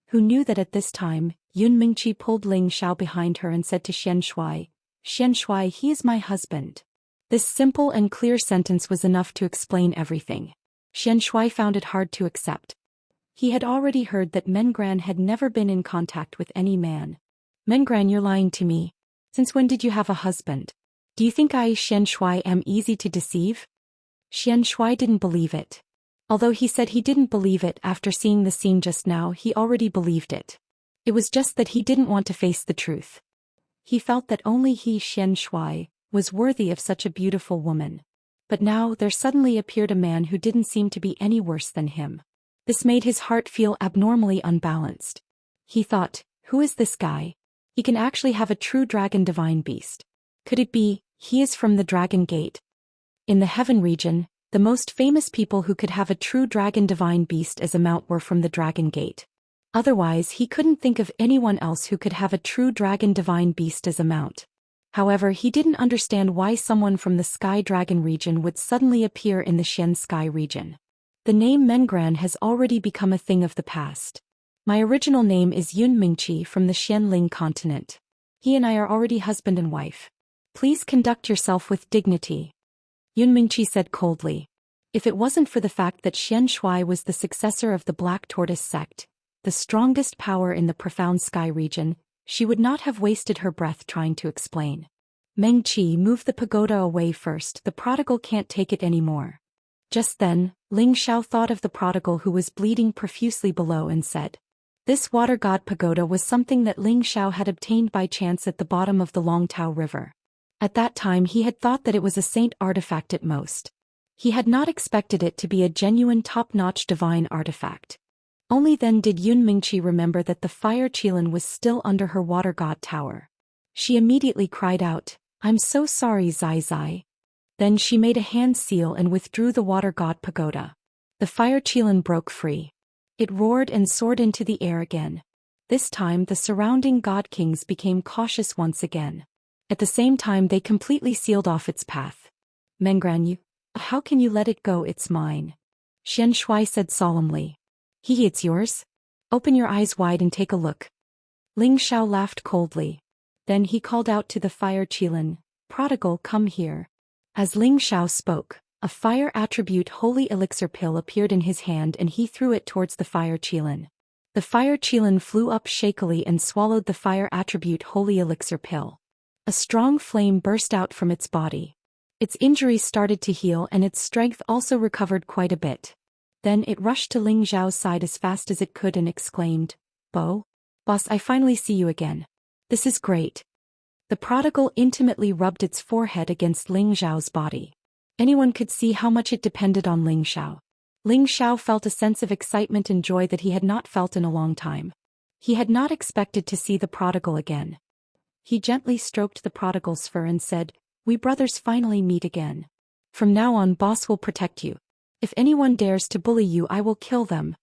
Who knew that at this time, Yun Mingqi pulled Ling Xiao behind her and said to Xianxia, "Xianxia, he is my husband." This simple and clear sentence was enough to explain everything. Xianxia found it hard to accept. He had already heard that Mengran had never been in contact with any man. "Mengran, you're lying to me. Since when did you have a husband? Do you think I, Xianxia, am easy to deceive?" Xianxia didn't believe it. Although he said he didn't believe it after seeing the scene just now, he already believed it. It was just that he didn't want to face the truth. He felt that only he, Xianxia, was worthy of such a beautiful woman. But now there suddenly appeared a man who didn't seem to be any worse than him. This made his heart feel abnormally unbalanced. He thought, who is this guy? He can actually have a true dragon divine beast. Could it be, he is from the Dragon Gate? In the Heaven region, the most famous people who could have a true dragon divine beast as a mount were from the Dragon Gate. Otherwise, he couldn't think of anyone else who could have a true dragon divine beast as a mount. However, he didn't understand why someone from the Sky Dragon region would suddenly appear in the Xianxia region. The name Mengran has already become a thing of the past. My original name is Yun Mingqi from the Xianling continent. He and I are already husband and wife. Please conduct yourself with dignity. Yun Mingqi said coldly. If it wasn't for the fact that Xianxia was the successor of the Black Tortoise sect, the strongest power in the profound sky region, she would not have wasted her breath trying to explain. "Mengqi, move the pagoda away first, the prodigal can't take it anymore." Just then, Ling Xiao thought of the prodigal who was bleeding profusely below and said. This water god pagoda was something that Ling Xiao had obtained by chance at the bottom of the Longtao River. At that time he had thought that it was a saint artifact at most. He had not expected it to be a genuine top-notch divine artifact. Only then did Yun Mingqi remember that the fire Qilin was still under her water god tower. She immediately cried out, "I'm so sorry, Zai Zai." Then she made a hand seal and withdrew the water god pagoda. The fire Qilin broke free. It roared and soared into the air again. This time the surrounding god kings became cautious once again. At the same time they completely sealed off its path. "Mengran, how can you let it go? It's mine." Xianxia said solemnly. It's yours? Open your eyes wide and take a look. Ling Xiao laughed coldly. Then he called out to the fire qilin, Prodigal, come here. As Ling Xiao spoke, a fire attribute holy elixir pill appeared in his hand and he threw it towards the fire qilin. The fire qilin flew up shakily and swallowed the fire attribute holy elixir pill. A strong flame burst out from its body. Its injuries started to heal and its strength also recovered quite a bit. Then it rushed to Ling Xiao's side as fast as it could and exclaimed, Boss, I finally see you again. This is great. The prodigal intimately rubbed its forehead against Ling Xiao's body. Anyone could see how much it depended on Ling Xiao. Ling Xiao felt a sense of excitement and joy that he had not felt in a long time. He had not expected to see the prodigal again. He gently stroked the prodigal's fur and said, We brothers finally meet again. From now on, boss will protect you. If anyone dares to bully you, I will kill them.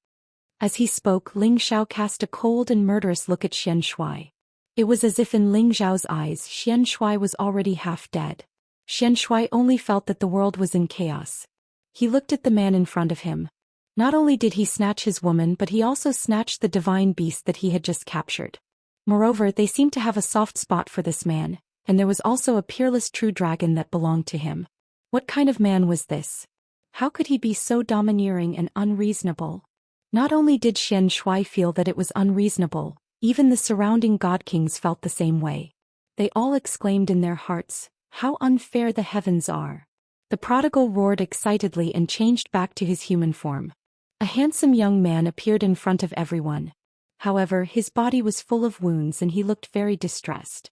As he spoke, Ling Xiao cast a cold and murderous look at Xianxia. It was as if in Ling Xiao's eyes Xianxia was already half dead. Xianxia only felt that the world was in chaos. He looked at the man in front of him. Not only did he snatch his woman but he also snatched the divine beast that he had just captured. Moreover, they seemed to have a soft spot for this man, and there was also a peerless true dragon that belonged to him. What kind of man was this? How could he be so domineering and unreasonable? Not only did Xianxia feel that it was unreasonable, even the surrounding god kings felt the same way. They all exclaimed in their hearts, How unfair the heavens are. The prodigal roared excitedly and changed back to his human form. A handsome young man appeared in front of everyone. However, his body was full of wounds and he looked very distressed.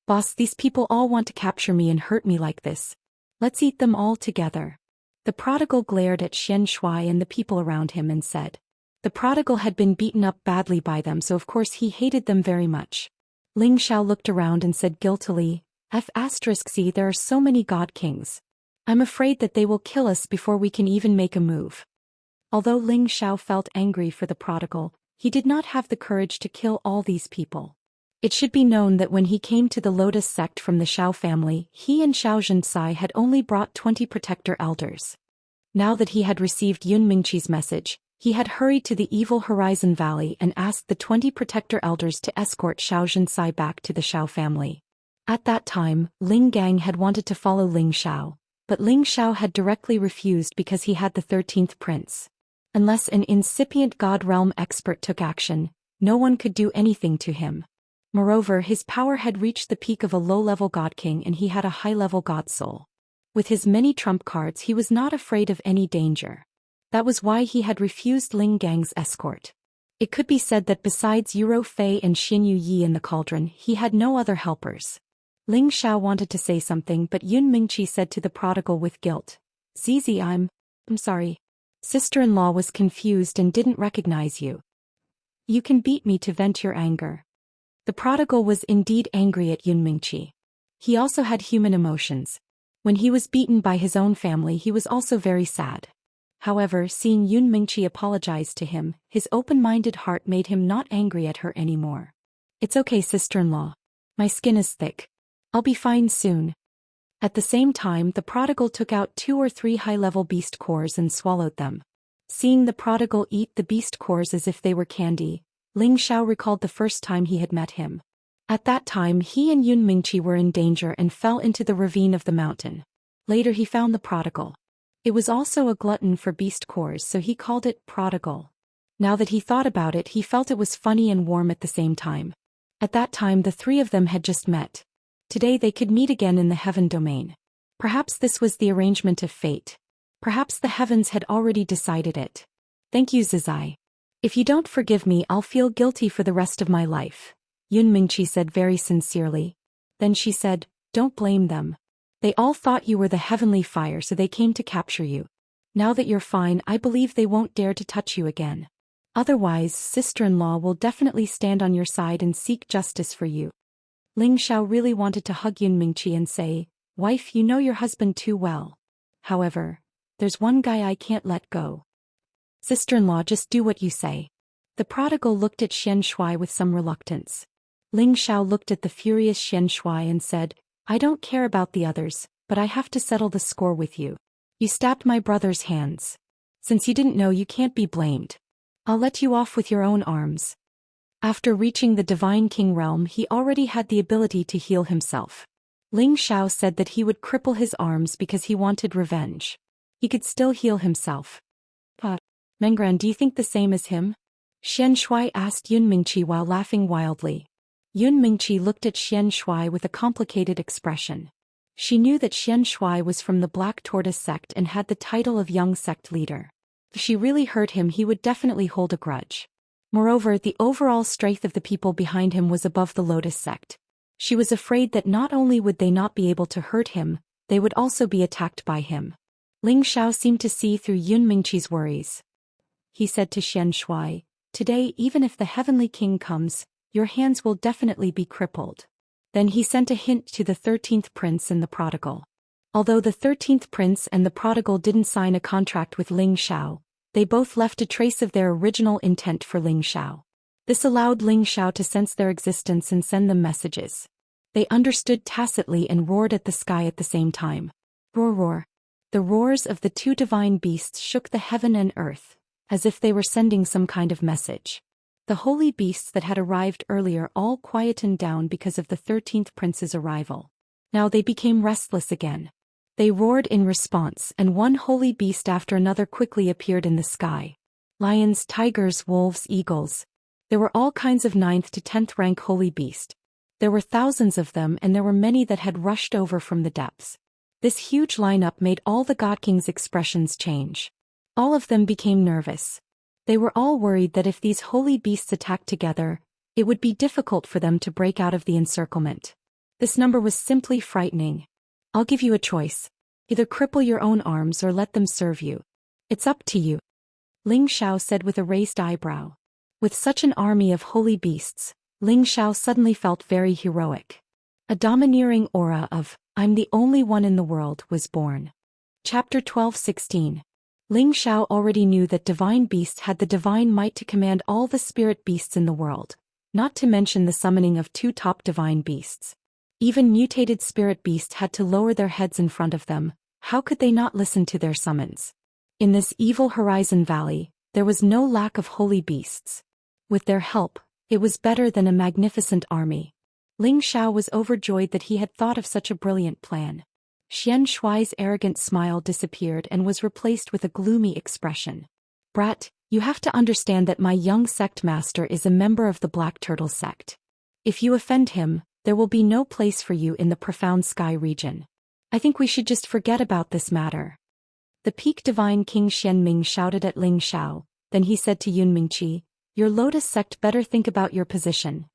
Boss, these people all want to capture me and hurt me like this. Let's eat them all together. The prodigal glared at Xianxia and the people around him and said. The prodigal had been beaten up badly by them, so of course he hated them very much. Ling Xiao looked around and said guiltily, "See, there are so many god kings. I'm afraid that they will kill us before we can even make a move." Although Ling Xiao felt angry for the prodigal, he did not have the courage to kill all these people. It should be known that when he came to the Lotus sect from the Xiao family, he and Xianxia had only brought 20 protector elders. Now that he had received Yun Mingqi's message, he had hurried to the Evil Horizon Valley and asked the 20 protector elders to escort Xianxia back to the Xiao family. At that time, Ling Gang had wanted to follow Ling Xiao, but Ling Xiao had directly refused because he had the 13th prince. Unless an incipient God Realm expert took action, no one could do anything to him. Moreover, his power had reached the peak of a low-level God King and he had a high-level God Soul. With his many trump cards, he was not afraid of any danger. That was why he had refused Ling Gang's escort. It could be said that besides Yuro Fei and Xinyu Yi in the cauldron, he had no other helpers. Ling Xiao wanted to say something, but Yun Mingqi said to the prodigal with guilt, "Zizi, I'm sorry. Sister-in-law was confused and didn't recognize you. You can beat me to vent your anger." The prodigal was indeed angry at Yun Mingqi. He also had human emotions. When he was beaten by his own family, he was also very sad. However, seeing Yun Mingqi apologize to him, his open-minded heart made him not angry at her anymore. "It's okay, sister-in-law. My skin is thick. I'll be fine soon." At the same time, the prodigal took out 2 or 3 high-level beast cores and swallowed them. Seeing the prodigal eat the beast cores as if they were candy, Ling Xiao recalled the first time he had met him. At that time, he and Yun Mingqi were in danger and fell into the ravine of the mountain. Later he found the prodigal. It was also a glutton for beast cores, so he called it Prodigal. Now that he thought about it, he felt it was funny and warm at the same time. At that time, the 3 of them had just met. Today they could meet again in the heaven domain. Perhaps this was the arrangement of fate. Perhaps the heavens had already decided it. "Thank you, Zizai. If you don't forgive me, I'll feel guilty for the rest of my life," Yun Mingqi said very sincerely. Then she said, "Don't blame them. They all thought you were the heavenly fire, so they came to capture you. Now that you're fine, I believe they won't dare to touch you again. Otherwise, sister-in-law will definitely stand on your side and seek justice for you." Ling Xiao really wanted to hug Yun Mingqi and say, "Wife, you know your husband too well. However, there's one guy I can't let go." "Sister-in-law, just do what you say." The prodigal looked at Xianxia with some reluctance. Ling Xiao looked at the furious Xianxia and said, "I don't care about the others, but I have to settle the score with you. You stabbed my brother's hands. Since you didn't know, you can't be blamed. I'll let you off with your own arms. After reaching the Divine King realm, he already had the ability to heal himself. Ling Xiao said that he would cripple his arms because he wanted revenge. He could still heal himself. Mengran, do you think the same as him? Xianxia asked Yun Mingqi while laughing wildly. Yun Mingqi looked at Xianxia with a complicated expression. She knew that Xianxia was from the Black Tortoise sect and had the title of young sect leader. If she really hurt him, he would definitely hold a grudge. Moreover, the overall strength of the people behind him was above the Lotus sect. She was afraid that not only would they not be able to hurt him, they would also be attacked by him. Ling Xiao seemed to see through Yun Mingqi's worries. He said to Xianxia, "Today, even if the Heavenly King comes, your hands will definitely be crippled." Then he sent a hint to the 13th prince and the prodigal. Although the 13th prince and the prodigal didn't sign a contract with Ling Xiao, they both left a trace of their original intent for Ling Xiao. This allowed Ling Xiao to sense their existence and send them messages. They understood tacitly and roared at the sky at the same time. Roar, roar. The roars of the two divine beasts shook the heaven and earth, as if they were sending some kind of message. The holy beasts that had arrived earlier all quietened down because of the 13th prince's arrival. Now they became restless again. They roared in response, and one holy beast after another quickly appeared in the sky. Lions, tigers, wolves, eagles. There were all kinds of 9th to 10th rank holy beasts. There were thousands of them, and there were many that had rushed over from the depths. This huge lineup made all the God King's expressions change. All of them became nervous. They were all worried that if these holy beasts attacked together, it would be difficult for them to break out of the encirclement. This number was simply frightening. "I'll give you a choice. Either cripple your own arms or let them serve you. It's up to you," Ling Xiao said with a raised eyebrow. With such an army of holy beasts, Ling Xiao suddenly felt very heroic. A domineering aura of, "I'm the only one in the world," was born. Chapter 12:16. Ling Xiao already knew that divine beasts had the divine might to command all the spirit beasts in the world, not to mention the summoning of 2 top divine beasts. Even mutated spirit beasts had to lower their heads in front of them. How could they not listen to their summons? In this evil Horizon Valley, there was no lack of holy beasts. With their help, it was better than a magnificent army. Ling Xiao was overjoyed that he had thought of such a brilliant plan. Xianxuai's arrogant smile disappeared and was replaced with a gloomy expression. "Brat, you have to understand that my young sect master is a member of the Black Turtle sect. If you offend him, there will be no place for you in the profound sky region. I think we should just forget about this matter." The Peak Divine King Xianming shouted at Ling Xiao, then he said to Yun Mingqi, "Your Lotus sect better think about your position."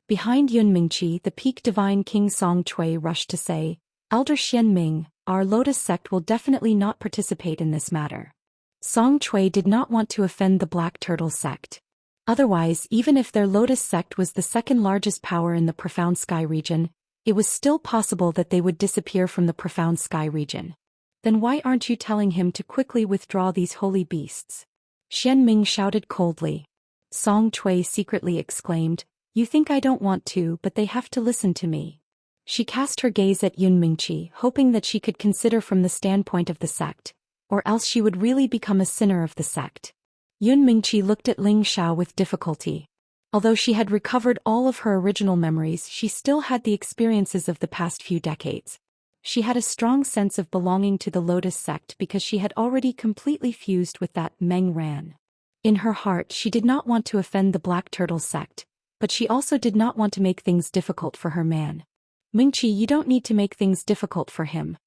Behind Yun Mingqi, the Peak Divine King Song Chui rushed to say, "Elder Xianming, our Lotus sect will definitely not participate in this matter." Song Chui did not want to offend the Black Turtle sect. Otherwise, even if their Lotus sect was the second largest power in the Profound Sky region, it was still possible that they would disappear from the Profound Sky region. "Then why aren't you telling him to quickly withdraw these holy beasts?" Xianming shouted coldly. Song Chui secretly exclaimed, "You think I don't want to, but they have to listen to me." She cast her gaze at Yun Mingqi, hoping that she could consider from the standpoint of the sect, or else she would really become a sinner of the sect. Yun Mingqi looked at Ling Xiao with difficulty. Although she had recovered all of her original memories, she still had the experiences of the past few decades. She had a strong sense of belonging to the Lotus sect because she had already completely fused with that Meng Ran. In her heart, she did not want to offend the Black Turtle sect, but she also did not want to make things difficult for her man. "Mingqi, you don't need to make things difficult for him.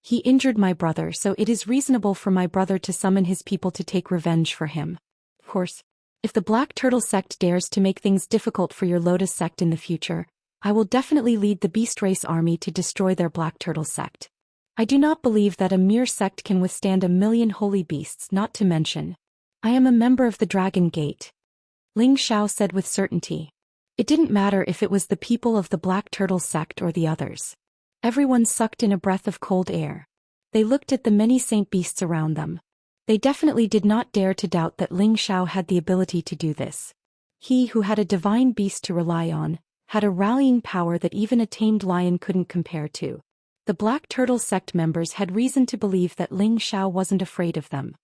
He injured my brother, so it is reasonable for my brother to summon his people to take revenge for him. Of course, if the Black Turtle sect dares to make things difficult for your Lotus sect in the future, I will definitely lead the Beast Race army to destroy their Black Turtle sect. I do not believe that a mere sect can withstand 1,000,000 holy beasts, not to mention, I am a member of the Dragon Gate," Ling Xiao said with certainty. It didn't matter if it was the people of the Black Turtle sect or the others. Everyone sucked in a breath of cold air. They looked at the many saint beasts around them. They definitely did not dare to doubt that Ling Xiao had the ability to do this. He who had a divine beast to rely on, had a rallying power that even a tamed lion couldn't compare to. The Black Turtle sect members had reason to believe that Ling Xiao wasn't afraid of them.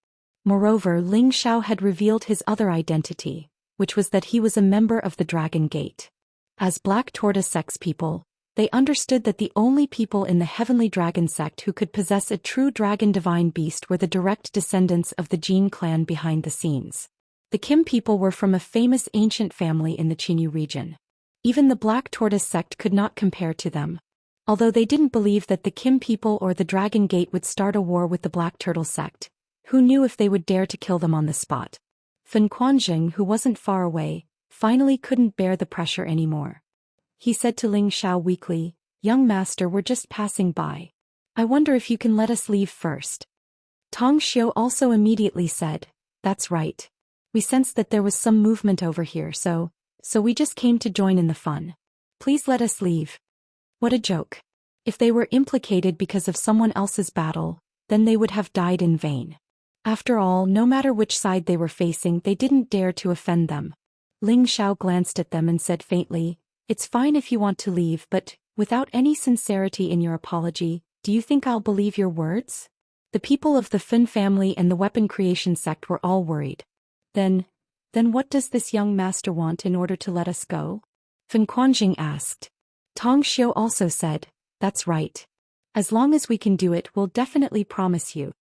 Moreover, Ling Xiao had revealed his other identity, which was that he was a member of the Dragon Gate. As Black Tortoise Sect's people, they understood that the only people in the Heavenly Dragon Sect who could possess a true dragon divine beast were the direct descendants of the Jin clan behind the scenes. The Kim people were from a famous ancient family in the Qinyu region. Even the Black Tortoise Sect could not compare to them. Although they didn't believe that the Kim people or the Dragon Gate would start a war with the Black Turtle Sect, who knew if they would dare to kill them on the spot? Fan Quanjing, who wasn't far away, finally couldn't bear the pressure anymore. He said to Ling Xiao weakly, "Young master, we're just passing by. I wonder if you can let us leave first." Tong Xiu also immediately said, "That's right. We sensed that there was some movement over here, so we just came to join in the fun. Please let us leave." What a joke. If they were implicated because of someone else's battle, then they would have died in vain. After all, no matter which side they were facing, they didn't dare to offend them. Ling Xiao glanced at them and said faintly, "It's fine if you want to leave, but, without any sincerity in your apology, do you think I'll believe your words?" The people of the Fin family and the Weapon Creation Sect were all worried. Then what does this young master want in order to let us go?" Fan Quanjing asked. Tong Xiu also said, "That's right. As long as we can do it, we'll definitely promise you."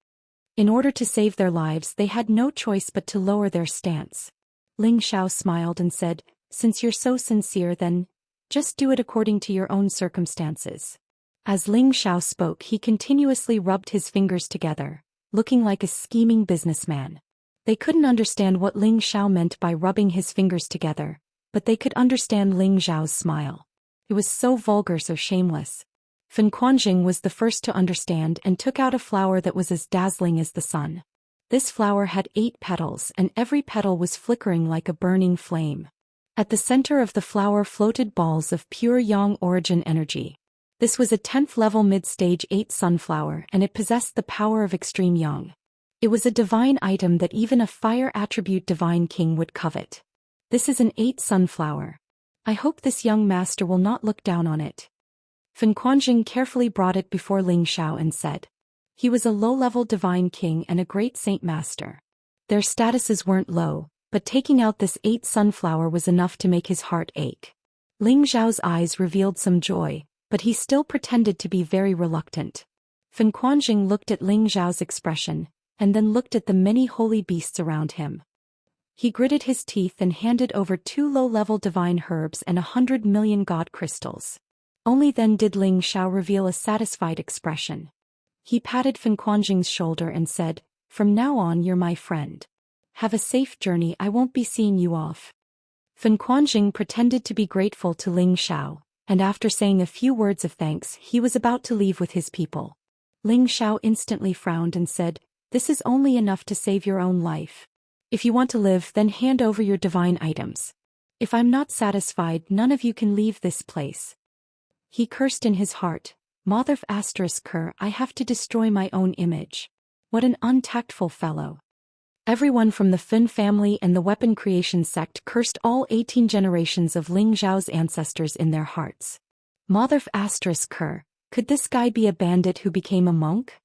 In order to save their lives, they had no choice but to lower their stance. Ling Xiao smiled and said, "Since you're so sincere, then just do it according to your own circumstances." As Ling Xiao spoke, he continuously rubbed his fingers together, looking like a scheming businessman. They couldn't understand what Ling Xiao meant by rubbing his fingers together, but they could understand Ling Xiao's smile. It was so vulgar, so shameless. Fan Quanjing was the first to understand and took out a flower that was as dazzling as the sun. This flower had 8 petals, and every petal was flickering like a burning flame. At the center of the flower floated balls of pure yang origin energy. This was a 10th level mid-stage 8 sunflower, and it possessed the power of extreme yang. It was a divine item that even a fire attribute divine king would covet. This is an 8 sunflower. I hope this young master will not look down on it. Fan Quanjing carefully brought it before Ling Xiao and said. He was a low-level divine king and a great saint master. Their statuses weren't low, but taking out this 8 sunflower was enough to make his heart ache. Ling Xiao's eyes revealed some joy, but he still pretended to be very reluctant. Fan Quanjing looked at Ling Xiao's expression, and then looked at the many holy beasts around him. He gritted his teeth and handed over 2 low-level divine herbs and 100 million god crystals. Only then did Ling Xiao reveal a satisfied expression. He patted Fan Quanjing's shoulder and said, "From now on you're my friend. Have a safe journey, I won't be seeing you off." Fan Quanjing pretended to be grateful to Ling Xiao, and after saying a few words of thanks, he was about to leave with his people. Ling Xiao instantly frowned and said, "This is only enough to save your own life. If you want to live, then hand over your divine items. If I'm not satisfied, none of you can leave this place." He cursed in his heart, "Motherf *cur, I have to destroy my own image. What an untactful fellow." Everyone from the Fin family and the Weapon Creation Sect cursed all 18 generations of Ling Xiao's ancestors in their hearts. Motherf *cur, could this guy be a bandit who became a monk?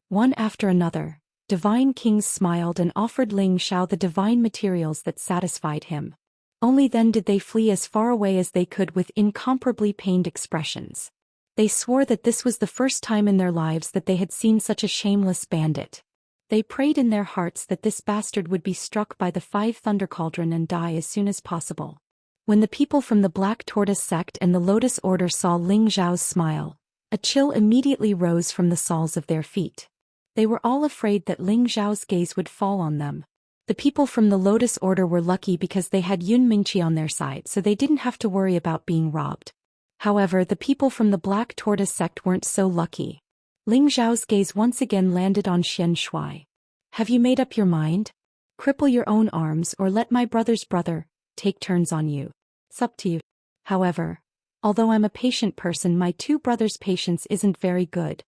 One after another, divine kings smiled and offered Ling Xiao the divine materials that satisfied him. Only then did they flee as far away as they could with incomparably pained expressions. They swore that this was the first time in their lives that they had seen such a shameless bandit. They prayed in their hearts that this bastard would be struck by the 5 thunder cauldron and die as soon as possible. When the people from the Black Tortoise Sect and the Lotus Order saw Ling Xiao's smile, a chill immediately rose from the soles of their feet. They were all afraid that Ling Xiao's gaze would fall on them. The people from the Lotus Order were lucky because they had Yun Mingqi on their side, so they didn't have to worry about being robbed. However, the people from the Black Tortoise Sect weren't so lucky. Ling Xiao's gaze once again landed on Xianxia. "Have you made up your mind? Cripple your own arms or let my brother's brother take turns on you. It's up to you. However, although I'm a patient person, my 2 brothers' patience isn't very good."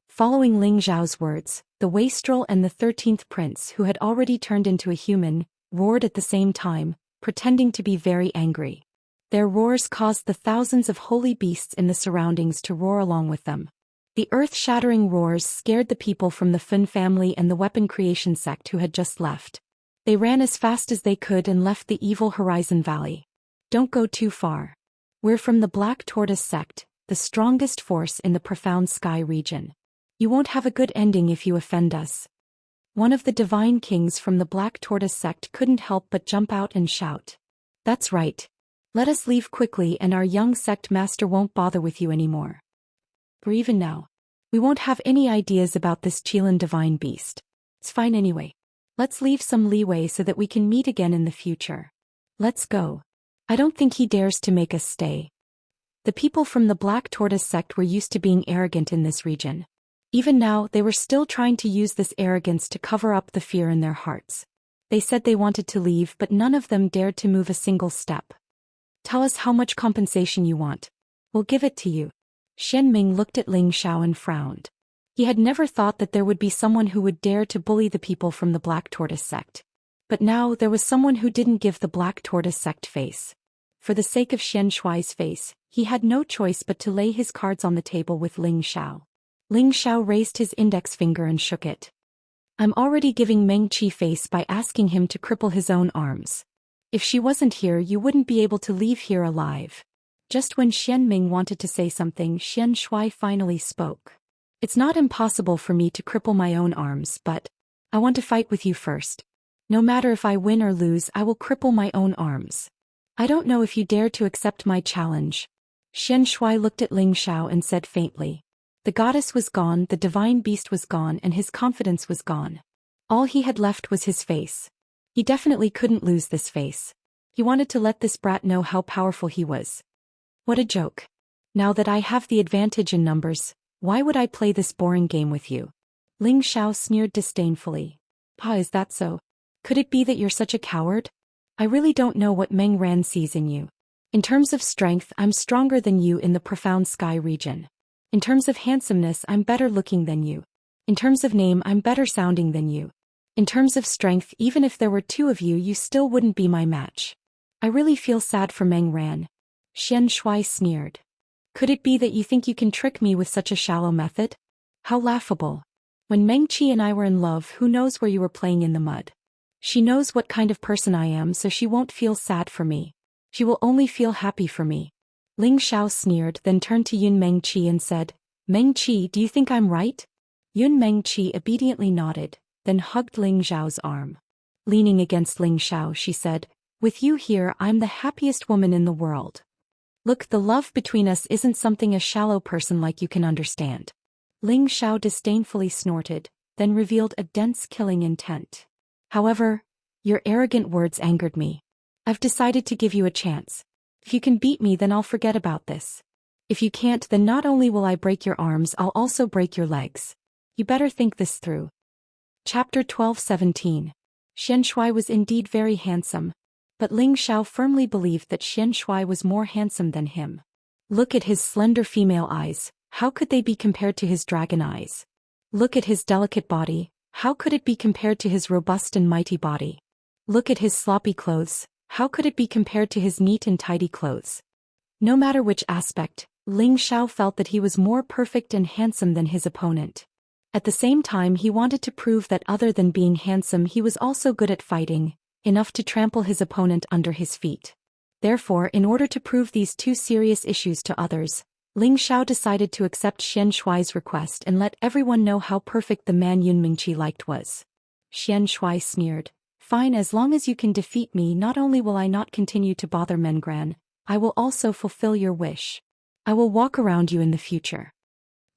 Following Ling Xiao's words, the wastrel and the 13th prince, who had already turned into a human, roared at the same time, pretending to be very angry. Their roars caused the thousands of holy beasts in the surroundings to roar along with them. The earth-shattering roars scared the people from the Fun family and the weapon creation sect who had just left. They ran as fast as they could and left the evil Horizon Valley. Don't go too far. We're from the Black Tortoise sect, the strongest force in the Profound Sky region. You won't have a good ending if you offend us. One of the divine kings from the Black Tortoise sect couldn't help but jump out and shout. That's right. Let us leave quickly and our young sect master won't bother with you anymore. Or even now. We won't have any ideas about this Chilan divine beast. It's fine anyway. Let's leave some leeway so that we can meet again in the future. Let's go. I don't think he dares to make us stay. The people from the Black Tortoise sect were used to being arrogant in this region. Even now, they were still trying to use this arrogance to cover up the fear in their hearts. They said they wanted to leave, but none of them dared to move a single step. Tell us how much compensation you want. We'll give it to you. Xian Ming looked at Ling Xiao and frowned. He had never thought that there would be someone who would dare to bully the people from the Black Tortoise sect. But now there was someone who didn't give the Black Tortoise sect face. For the sake of Xianshuai's face, he had no choice but to lay his cards on the table with Ling Xiao. Ling Xiao raised his index finger and shook it. I'm already giving Meng Qi face by asking him to cripple his own arms. If she wasn't here, you wouldn't be able to leave here alive. Just when Xian Ming wanted to say something, Xian Shui finally spoke. It's not impossible for me to cripple my own arms, but I want to fight with you first. No matter if I win or lose, I will cripple my own arms. I don't know if you dare to accept my challenge. Xian Shui looked at Ling Xiao and said faintly. The goddess was gone, the divine beast was gone, and his confidence was gone. All he had left was his face. He definitely couldn't lose this face. He wanted to let this brat know how powerful he was. What a joke. Now that I have the advantage in numbers, why would I play this boring game with you? Ling Xiao sneered disdainfully. Is that so? Could it be that you're such a coward? I really don't know what Meng Ran sees in you. In terms of strength, I'm stronger than you in the Profound Sky region. In terms of handsomeness, I'm better looking than you. In terms of name, I'm better sounding than you. In terms of strength, even if there were two of you, you still wouldn't be my match. I really feel sad for Meng Ran. Xian Shui sneered. Could it be that you think you can trick me with such a shallow method? How laughable. When Meng Qi and I were in love, who knows where you were playing in the mud? She knows what kind of person I am, so she won't feel sad for me. She will only feel happy for me. Ling Xiao sneered, then turned to Yun Meng Qi and said, Meng Qi, do you think I'm right? Yun Meng Qi obediently nodded, then hugged Ling Xiao's arm. Leaning against Ling Xiao, she said, with you here, I'm the happiest woman in the world. Look, the love between us isn't something a shallow person like you can understand. Ling Xiao disdainfully snorted, then revealed a dense killing intent. However, your arrogant words angered me. I've decided to give you a chance. If you can beat me, then I'll forget about this. If you can't, then not only will I break your arms, I'll also break your legs. You better think this through. Chapter 12:17. Xian Shui was indeed very handsome, but Ling Xiao firmly believed that Xian Shui was more handsome than him. Look at his slender female eyes, how could they be compared to his dragon eyes? Look at his delicate body, how could it be compared to his robust and mighty body? Look at his sloppy clothes, how could it be compared to his neat and tidy clothes? No matter which aspect, Ling Xiao felt that he was more perfect and handsome than his opponent. At the same time, he wanted to prove that other than being handsome, he was also good at fighting, enough to trample his opponent under his feet. Therefore, in order to prove these two serious issues to others, Ling Xiao decided to accept Xian Shui's request and let everyone know how perfect the man Yun Mingqi liked was. Xian Shui sneered. Fine, as long as you can defeat me, not only will I not continue to bother Mengran, I will also fulfill your wish. I will walk around you in the future.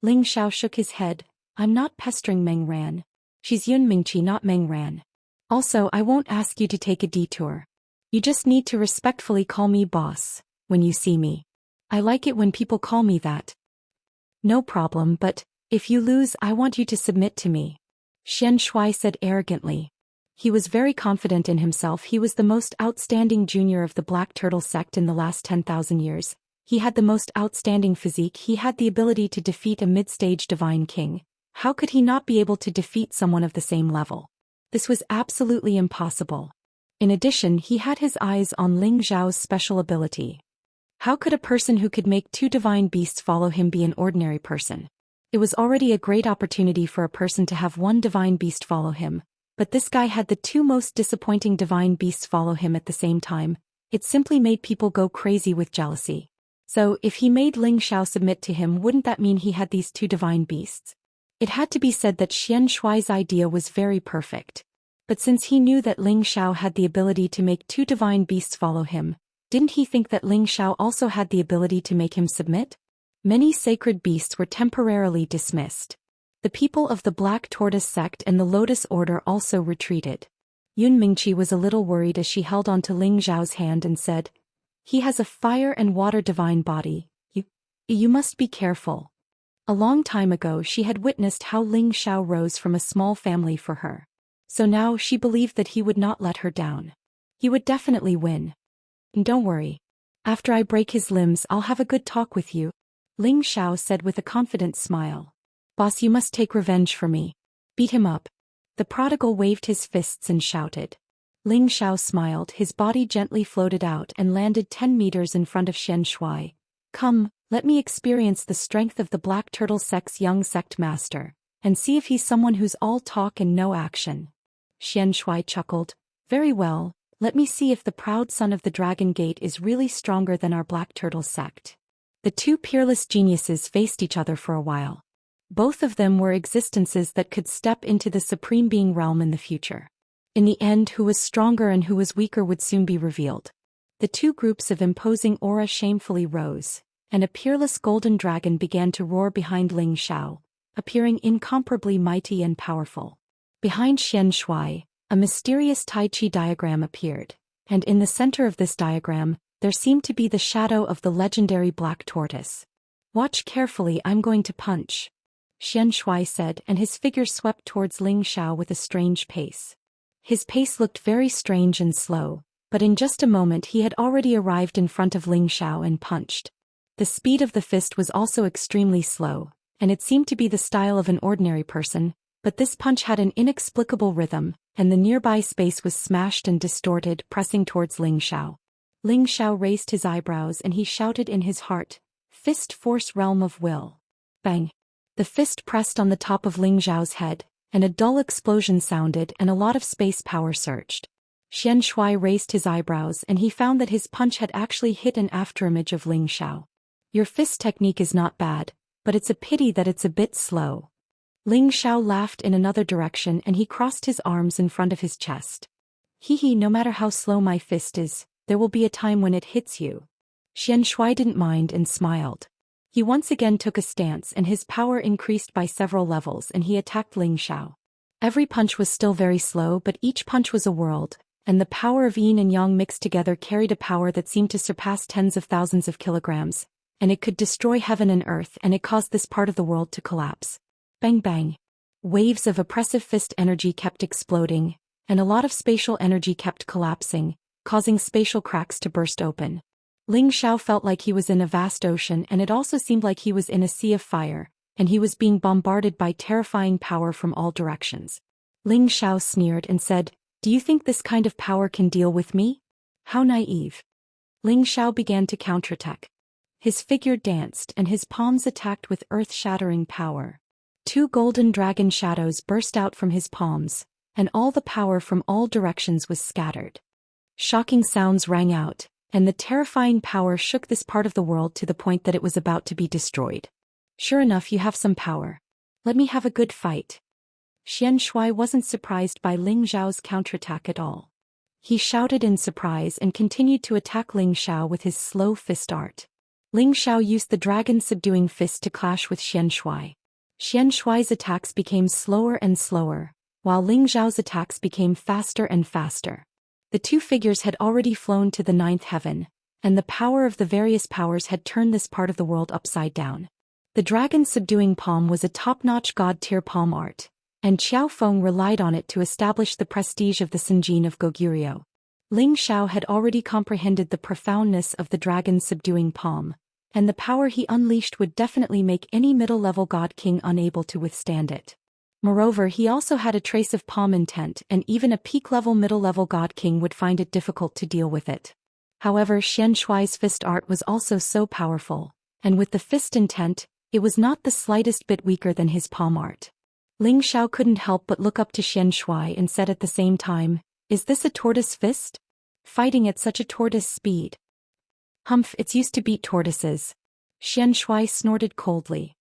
Ling Xiao shook his head. I'm not pestering Meng Ran. She's Yun Mingqi, not Meng Ran. Also, I won't ask you to take a detour. You just need to respectfully call me boss when you see me. I like it when people call me that. No problem, but if you lose, I want you to submit to me. Xian Shui said arrogantly. He was very confident in himself. He was the most outstanding junior of the Black Turtle sect in the last 10,000 years. He had the most outstanding physique. He had the ability to defeat a mid-stage divine king. How could he not be able to defeat someone of the same level? This was absolutely impossible. In addition, he had his eyes on Ling Zhao's special ability. How could a person who could make two divine beasts follow him be an ordinary person? It was already a great opportunity for a person to have one divine beast follow him, but this guy had the two most disappointing divine beasts follow him at the same time. It simply made people go crazy with jealousy. So, if he made Ling Xiao submit to him, wouldn't that mean he had these two divine beasts? It had to be said that Xianxia's idea was very perfect. But since he knew that Ling Xiao had the ability to make two divine beasts follow him, didn't he think that Ling Xiao also had the ability to make him submit? Many sacred beasts were temporarily dismissed. The people of the Black Tortoise sect and the Lotus Order also retreated. Yun Mingqi was a little worried as she held onto Ling Xiao's hand and said, "He has a fire and water divine body. You must be careful." A long time ago she had witnessed how Ling Xiao rose from a small family for her. So now she believed that he would not let her down. He would definitely win. "Don't worry. After I break his limbs I'll have a good talk with you," Ling Xiao said with a confident smile. "Boss, you must take revenge for me. Beat him up." The prodigal waved his fists and shouted. Ling Xiao smiled, his body gently floated out and landed 10 meters in front of Xianxia. "Come, let me experience the strength of the Black Turtle sect's young sect master, and see if he's someone who's all talk and no action." Xianxia chuckled. "Very well, let me see if the proud son of the Dragon Gate is really stronger than our Black Turtle sect." The two peerless geniuses faced each other for a while. Both of them were existences that could step into the Supreme Being realm in the future. In the end, who was stronger and who was weaker would soon be revealed. The two groups of imposing aura shamefully rose, and a peerless golden dragon began to roar behind Ling Xiao, appearing incomparably mighty and powerful. Behind Xianxia, a mysterious Tai Chi diagram appeared, and in the center of this diagram, there seemed to be the shadow of the legendary Black Tortoise. "Watch carefully, I'm going to punch," Xianxia said, and his figure swept towards Ling Xiao with a strange pace. His pace looked very strange and slow, but in just a moment he had already arrived in front of Ling Xiao and punched. The speed of the fist was also extremely slow, and it seemed to be the style of an ordinary person, but this punch had an inexplicable rhythm, and the nearby space was smashed and distorted, pressing towards Ling Xiao. Ling Xiao raised his eyebrows and he shouted in his heart, "Fist force realm of will." Bang! The fist pressed on the top of Ling Xiao's head, and a dull explosion sounded and a lot of space power surged. Xianxia raised his eyebrows and he found that his punch had actually hit an afterimage of Ling Xiao. "Your fist technique is not bad, but it's a pity that it's a bit slow." Ling Xiao laughed in another direction and he crossed his arms in front of his chest. "Hee, no matter how slow my fist is, there will be a time when it hits you." Xianxia didn't mind and smiled. He once again took a stance and his power increased by several levels and he attacked Ling Xiao. Every punch was still very slow, but each punch was a world, and the power of yin and yang mixed together carried a power that seemed to surpass tens of thousands of kilograms, and it could destroy heaven and earth, and it caused this part of the world to collapse. Bang bang. Waves of oppressive fist energy kept exploding, and a lot of spatial energy kept collapsing, causing spatial cracks to burst open. Ling Xiao felt like he was in a vast ocean, and it also seemed like he was in a sea of fire, and he was being bombarded by terrifying power from all directions. Ling Xiao sneered and said, "Do you think this kind of power can deal with me? How naive." Ling Xiao began to counterattack. His figure danced and his palms attacked with earth-shattering power. Two golden dragon shadows burst out from his palms, and all the power from all directions was scattered. Shocking sounds rang out, and the terrifying power shook this part of the world to the point that it was about to be destroyed. "Sure enough, you have some power. Let me have a good fight." Xianxia wasn't surprised by Ling Xiao's counterattack at all. He shouted in surprise and continued to attack Ling Xiao with his slow fist art. Ling Xiao used the dragon-subduing fist to clash with Xianxia. Xianxia's attacks became slower and slower, while Ling Xiao's attacks became faster and faster. The two figures had already flown to the ninth heaven, and the power of the various powers had turned this part of the world upside down. The dragon-subduing palm was a top-notch god-tier palm art, and Qiao Feng relied on it to establish the prestige of the Sinjin of Goguryeo. Ling Xiao had already comprehended the profoundness of the dragon-subduing palm, and the power he unleashed would definitely make any middle-level god king unable to withstand it. Moreover, he also had a trace of palm intent, and even a peak-level middle-level god king would find it difficult to deal with it. However, Xianxuai's fist art was also so powerful, and with the fist intent, It was not the slightest bit weaker than his palm art. Ling Xiao couldn't help but look up to Xianxia and said at the same time, "Is this a tortoise fist? Fighting at such a tortoise speed." "Humph, it's used to beat tortoises." Xianxia snorted coldly.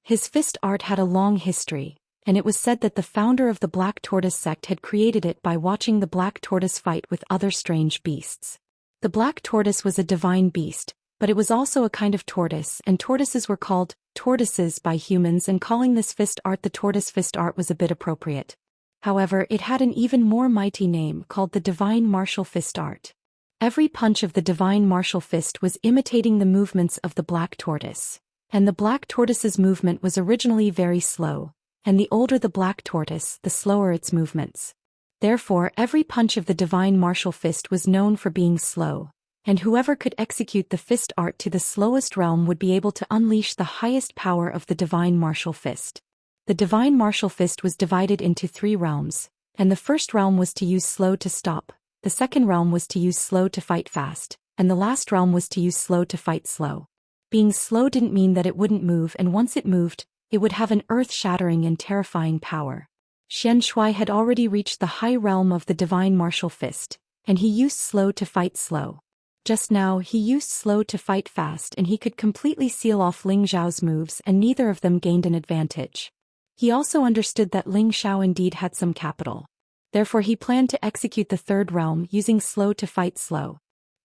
His fist art had a long history, and it was said that the founder of the Black Tortoise sect had created it by watching the Black Tortoise fight with other strange beasts. The Black Tortoise was a divine beast, but it was also a kind of tortoise, and tortoises were called tortoises by humans, and calling this fist art the tortoise fist art was a bit appropriate. However, it had an even more mighty name called the divine martial fist art. Every punch of the divine martial fist was imitating the movements of the Black Tortoise, and the Black Tortoise's movement was originally very slow, and the older the Black Tortoise, the slower its movements. Therefore, every punch of the divine martial fist was known for being slow, and whoever could execute the fist art to the slowest realm would be able to unleash the highest power of the divine martial fist. The divine martial fist was divided into 3 realms, and the first realm was to use slow to stop, the second realm was to use slow to fight fast, and the last realm was to use slow to fight slow. Being slow didn't mean that it wouldn't move, and once it moved, it would have an earth-shattering and terrifying power. Xianxia had already reached the high realm of the divine martial fist, and he used slow to fight slow. Just now he used slow to fight fast, and he could completely seal off Ling Xiao's moves, and neither of them gained an advantage. He also understood that Ling Xiao indeed had some capital. Therefore he planned to execute the third realm using slow to fight slow.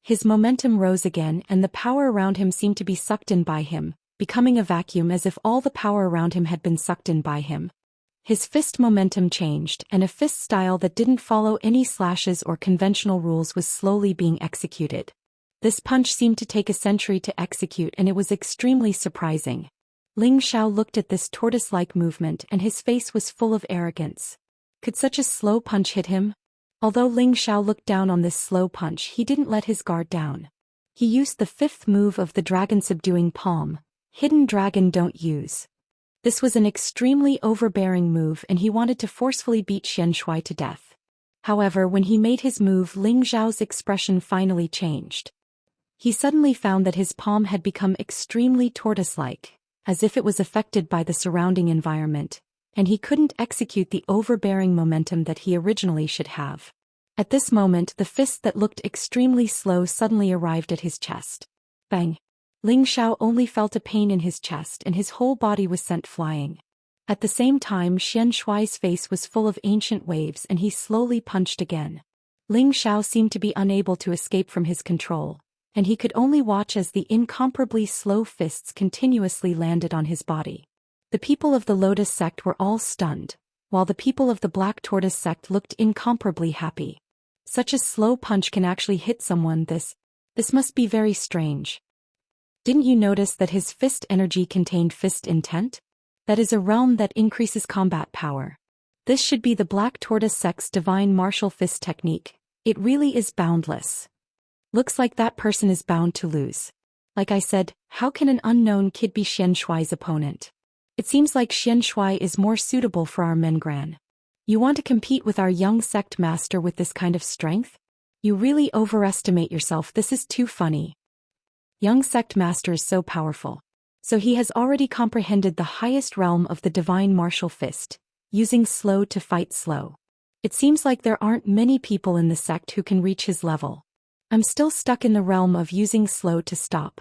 His momentum rose again, and the power around him seemed to be sucked in by him, becoming a vacuum as if all the power around him had been sucked in by him. His fist momentum changed, and a fist style that didn't follow any slashes or conventional rules was slowly being executed. This punch seemed to take a century to execute, and it was extremely surprising. Ling Xiao looked at this tortoise-like movement, and his face was full of arrogance. Could such a slow punch hit him? Although Ling Xiao looked down on this slow punch, he didn't let his guard down. He used the 5th move of the dragon subduing palm, Hidden Dragon Don't Use. This was an extremely overbearing move, and he wanted to forcefully beat Xianxia to death. However, when he made his move, Ling Xiao's expression finally changed. He suddenly found that his palm had become extremely tortoise-like, as if it was affected by the surrounding environment, and he couldn't execute the overbearing momentum that he originally should have. At this moment, the fist that looked extremely slow suddenly arrived at his chest. Bang! Ling Xiao only felt a pain in his chest, and his whole body was sent flying. At the same time, Xianxuai's face was full of ancient waves, and he slowly punched again. Ling Xiao seemed to be unable to escape from his control, and he could only watch as the incomparably slow fists continuously landed on his body. The people of the Lotus sect were all stunned, while the people of the Black Tortoise sect looked incomparably happy. Such a slow punch can actually hit someone. This must be very strange. Didn't you notice that his fist energy contained fist intent? That is a realm that increases combat power. This should be the Black Tortoise sect's divine martial fist technique. It really is boundless. Looks like that person is bound to lose. Like I said, how can an unknown kid be Xianxuai's opponent? It seems like Xianxia is more suitable for our Mengran. You want to compete with our young sect master with this kind of strength? You really overestimate yourself. This is too funny. Young sect master is so powerful. So he has already comprehended the highest realm of the divine martial fist, using slow to fight slow. It seems like there aren't many people in the sect who can reach his level. I'm still stuck in the realm of using slow to stop.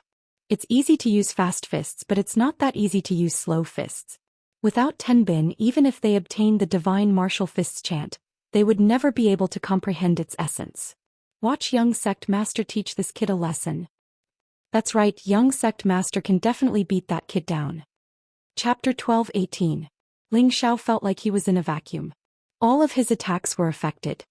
It's easy to use fast fists, but it's not that easy to use slow fists. Without Tenbin, even if they obtained the divine martial fists chant, they would never be able to comprehend its essence. Watch young sect master teach this kid a lesson. That's right, young sect master can definitely beat that kid down. Chapter 12:18. Ling Xiao felt like he was in a vacuum. All of his attacks were affected.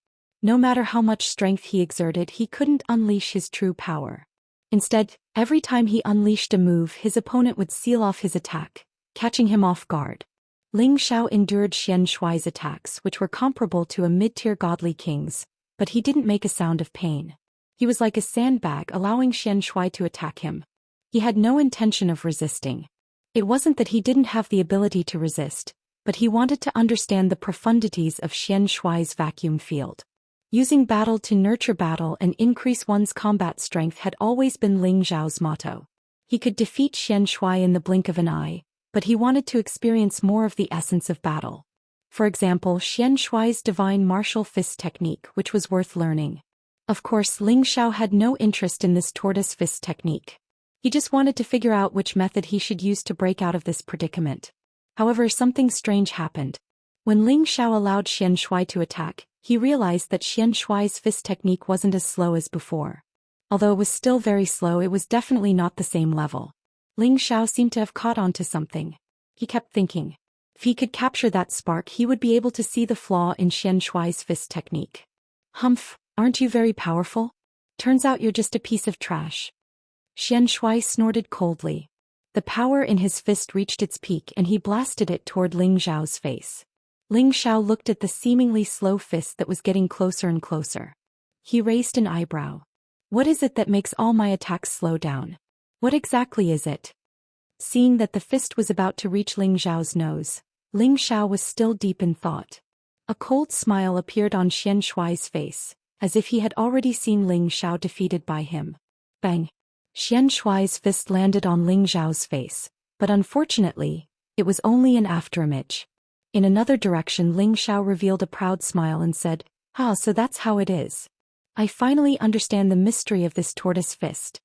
No matter how much strength he exerted, he couldn't unleash his true power. Instead, every time he unleashed a move, his opponent would seal off his attack, catching him off guard. Ling Xiao endured Xianxuai's attacks, which were comparable to a mid-tier godly king's, but he didn't make a sound of pain. He was like a sandbag, allowing Xianxia to attack him. He had no intention of resisting. It wasn't that he didn't have the ability to resist, but he wanted to understand the profundities of Xianxuai's vacuum field. Using battle to nurture battle and increase one's combat strength had always been Ling Xiao's motto. He could defeat Xianxia in the blink of an eye, but he wanted to experience more of the essence of battle. For example, Xianxia's divine martial fist technique, which was worth learning. Of course, Ling Xiao had no interest in this tortoise fist technique. He just wanted to figure out which method he should use to break out of this predicament. However, something strange happened. When Ling Xiao allowed Xianxia to attack, he realized that Xianxia's fist technique wasn't as slow as before. Although it was still very slow, it was definitely not the same level. Ling Xiao seemed to have caught on to something. He kept thinking. If he could capture that spark, he would be able to see the flaw in Xianxuai's fist technique. Humph, aren't you very powerful? Turns out you're just a piece of trash. Xianxia snorted coldly. The power in his fist reached its peak and he blasted it toward Ling Xiao's face. Ling Xiao looked at the seemingly slow fist that was getting closer and closer. He raised an eyebrow. What is it that makes all my attacks slow down? What exactly is it? Seeing that the fist was about to reach Ling Xiao's nose, Ling Xiao was still deep in thought. A cold smile appeared on Xianxuai's face, as if he had already seen Ling Xiao defeated by him. Bang! Xianxuai's fist landed on Ling Xiao's face, but unfortunately, it was only an afterimage. In another direction, Ling Xiao revealed a proud smile and said, "Ah, so that's how it is. I finally understand the mystery of this tortoise fist."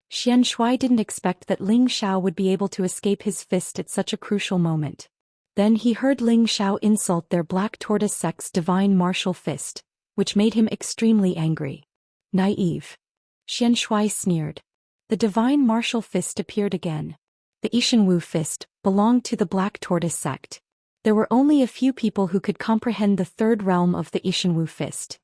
Xianxia didn't expect that Ling Xiao would be able to escape his fist at such a crucial moment. Then he heard Ling Xiao insult their black tortoise sect's divine martial fist, which made him extremely angry. Naive. Xianxia sneered. The divine martial fist appeared again. The Ishanwu fist belonged to the black tortoise sect. There were only a few people who could comprehend the third realm of the Ishanwu fist,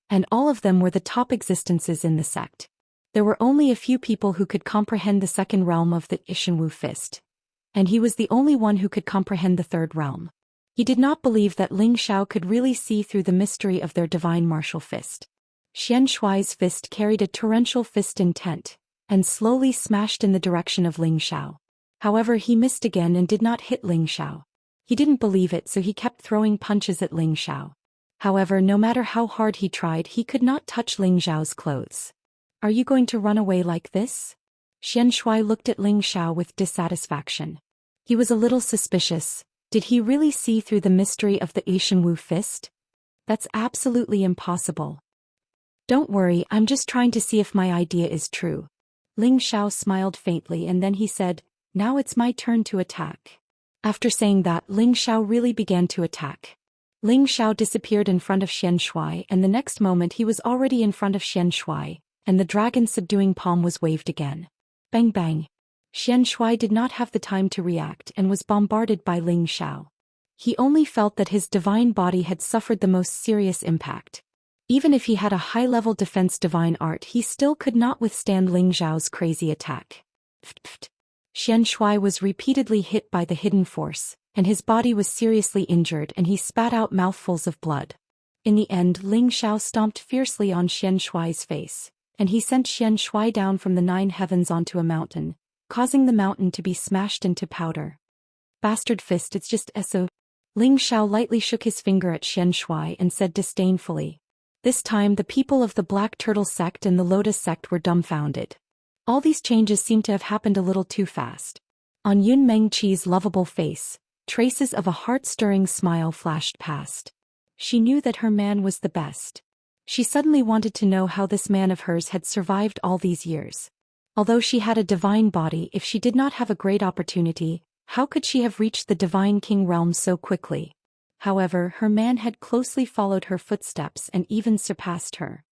and all of them were the top existences in the sect. There were only a few people who could comprehend the second realm of the Ishanwu fist, and he was the only one who could comprehend the third realm. He did not believe that Ling Xiao could really see through the mystery of their divine martial fist. Xianxuai's fist carried a torrential fist intent, and slowly smashed in the direction of Ling Xiao. However, he missed again and did not hit Ling Xiao. He didn't believe it, so he kept throwing punches at Ling Xiao. However, no matter how hard he tried, he could not touch Ling Xiao's clothes. Are you going to run away like this? Xianxia looked at Ling Xiao with dissatisfaction. He was a little suspicious. Did he really see through the mystery of the Ishanwu fist? That's absolutely impossible. Don't worry, I'm just trying to see if my idea is true. Ling Xiao smiled faintly and then he said, "Now it's my turn to attack." After saying that, Ling Xiao really began to attack. Ling Xiao disappeared in front of Xianxia, and the next moment he was already in front of Xianxia, and the dragon's subduing palm was waved again. Bang bang. Xianxia did not have the time to react and was bombarded by Ling Xiao. He only felt that his divine body had suffered the most serious impact. Even if he had a high-level defense divine art, he still could not withstand Ling Xiao's crazy attack. Xianxia was repeatedly hit by the hidden force, and his body was seriously injured and he spat out mouthfuls of blood. In the end, Ling Xiao stomped fiercely on Xianxuai's face, and he sent Xianxia down from the 9 heavens onto a mountain, causing the mountain to be smashed into powder. Bastard fist, it's just eso. Ling Xiao lightly shook his finger at Xianxia and said disdainfully. This time the people of the Black Turtle sect and the Lotus sect were dumbfounded. All these changes seemed to have happened a little too fast. On Yun Mengqi's lovable face, traces of a heart-stirring smile flashed past. She knew that her man was the best. She suddenly wanted to know how this man of hers had survived all these years. Although she had a divine body, if she did not have a great opportunity, how could she have reached the divine king realm so quickly? However, her man had closely followed her footsteps and even surpassed her.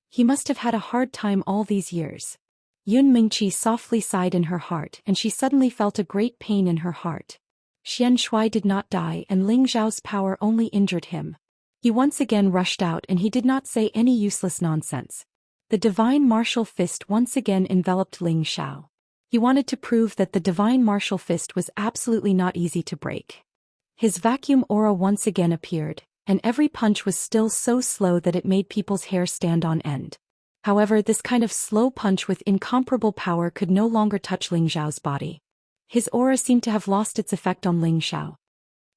He must have had a hard time all these years. Yun Mengqi softly sighed in her heart and she suddenly felt a great pain in her heart. Xianxia did not die and Ling Xiao's power only injured him. He once again rushed out and he did not say any useless nonsense. The divine martial fist once again enveloped Ling Xiao. He wanted to prove that the divine martial fist was absolutely not easy to break. His vacuum aura once again appeared, and every punch was still so slow that it made people's hair stand on end. However, this kind of slow punch with incomparable power could no longer touch Ling Xiao's body. His aura seemed to have lost its effect on Ling Xiao.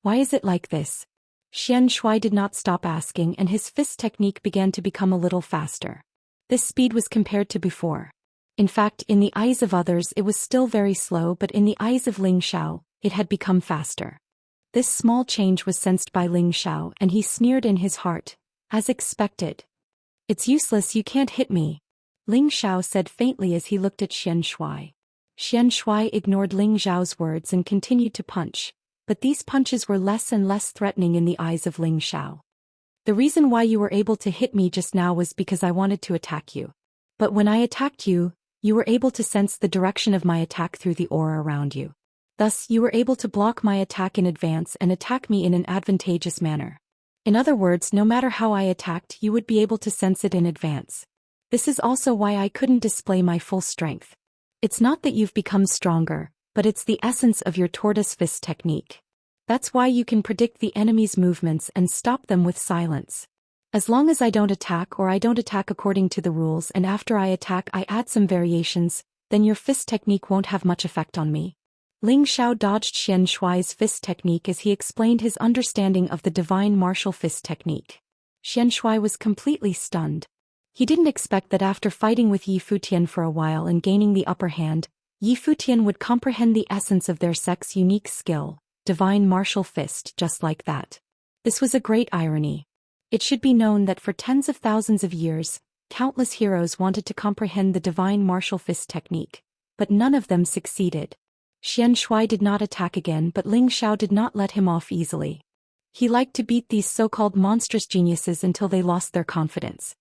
Why is it like this? Xianxia did not stop asking and his fist technique began to become a little faster. This speed was compared to before. In fact, in the eyes of others it was still very slow, but in the eyes of Ling Xiao, it had become faster. This small change was sensed by Ling Xiao and he sneered in his heart, as expected. It's useless, you can't hit me, Ling Xiao said faintly as he looked at Xianxia. Xianxia ignored Ling Xiao's words and continued to punch, but these punches were less and less threatening in the eyes of Ling Xiao. The reason why you were able to hit me just now was because I wanted to attack you. But when I attacked you, you were able to sense the direction of my attack through the aura around you. Thus, you were able to block my attack in advance and attack me in an advantageous manner. In other words, no matter how I attacked, you would be able to sense it in advance. This is also why I couldn't display my full strength. It's not that you've become stronger, but it's the essence of your tortoise fist technique. That's why you can predict the enemy's movements and stop them with silence. As long as I don't attack or I don't attack according to the rules and after I attack I add some variations, then your fist technique won't have much effect on me. Ling Xiao dodged Xianxuai's fist technique as he explained his understanding of the divine martial fist technique. Xianxuai was completely stunned. He didn't expect that after fighting with Yi Futian for a while and gaining the upper hand, Yi Futian would comprehend the essence of their sect's unique skill, divine martial fist, just like that. This was a great irony. It should be known that for tens of thousands of years, countless heroes wanted to comprehend the divine martial fist technique, but none of them succeeded. Xianxuai did not attack again, but Ling Xiao did not let him off easily. He liked to beat these so-called monstrous geniuses until they lost their confidence.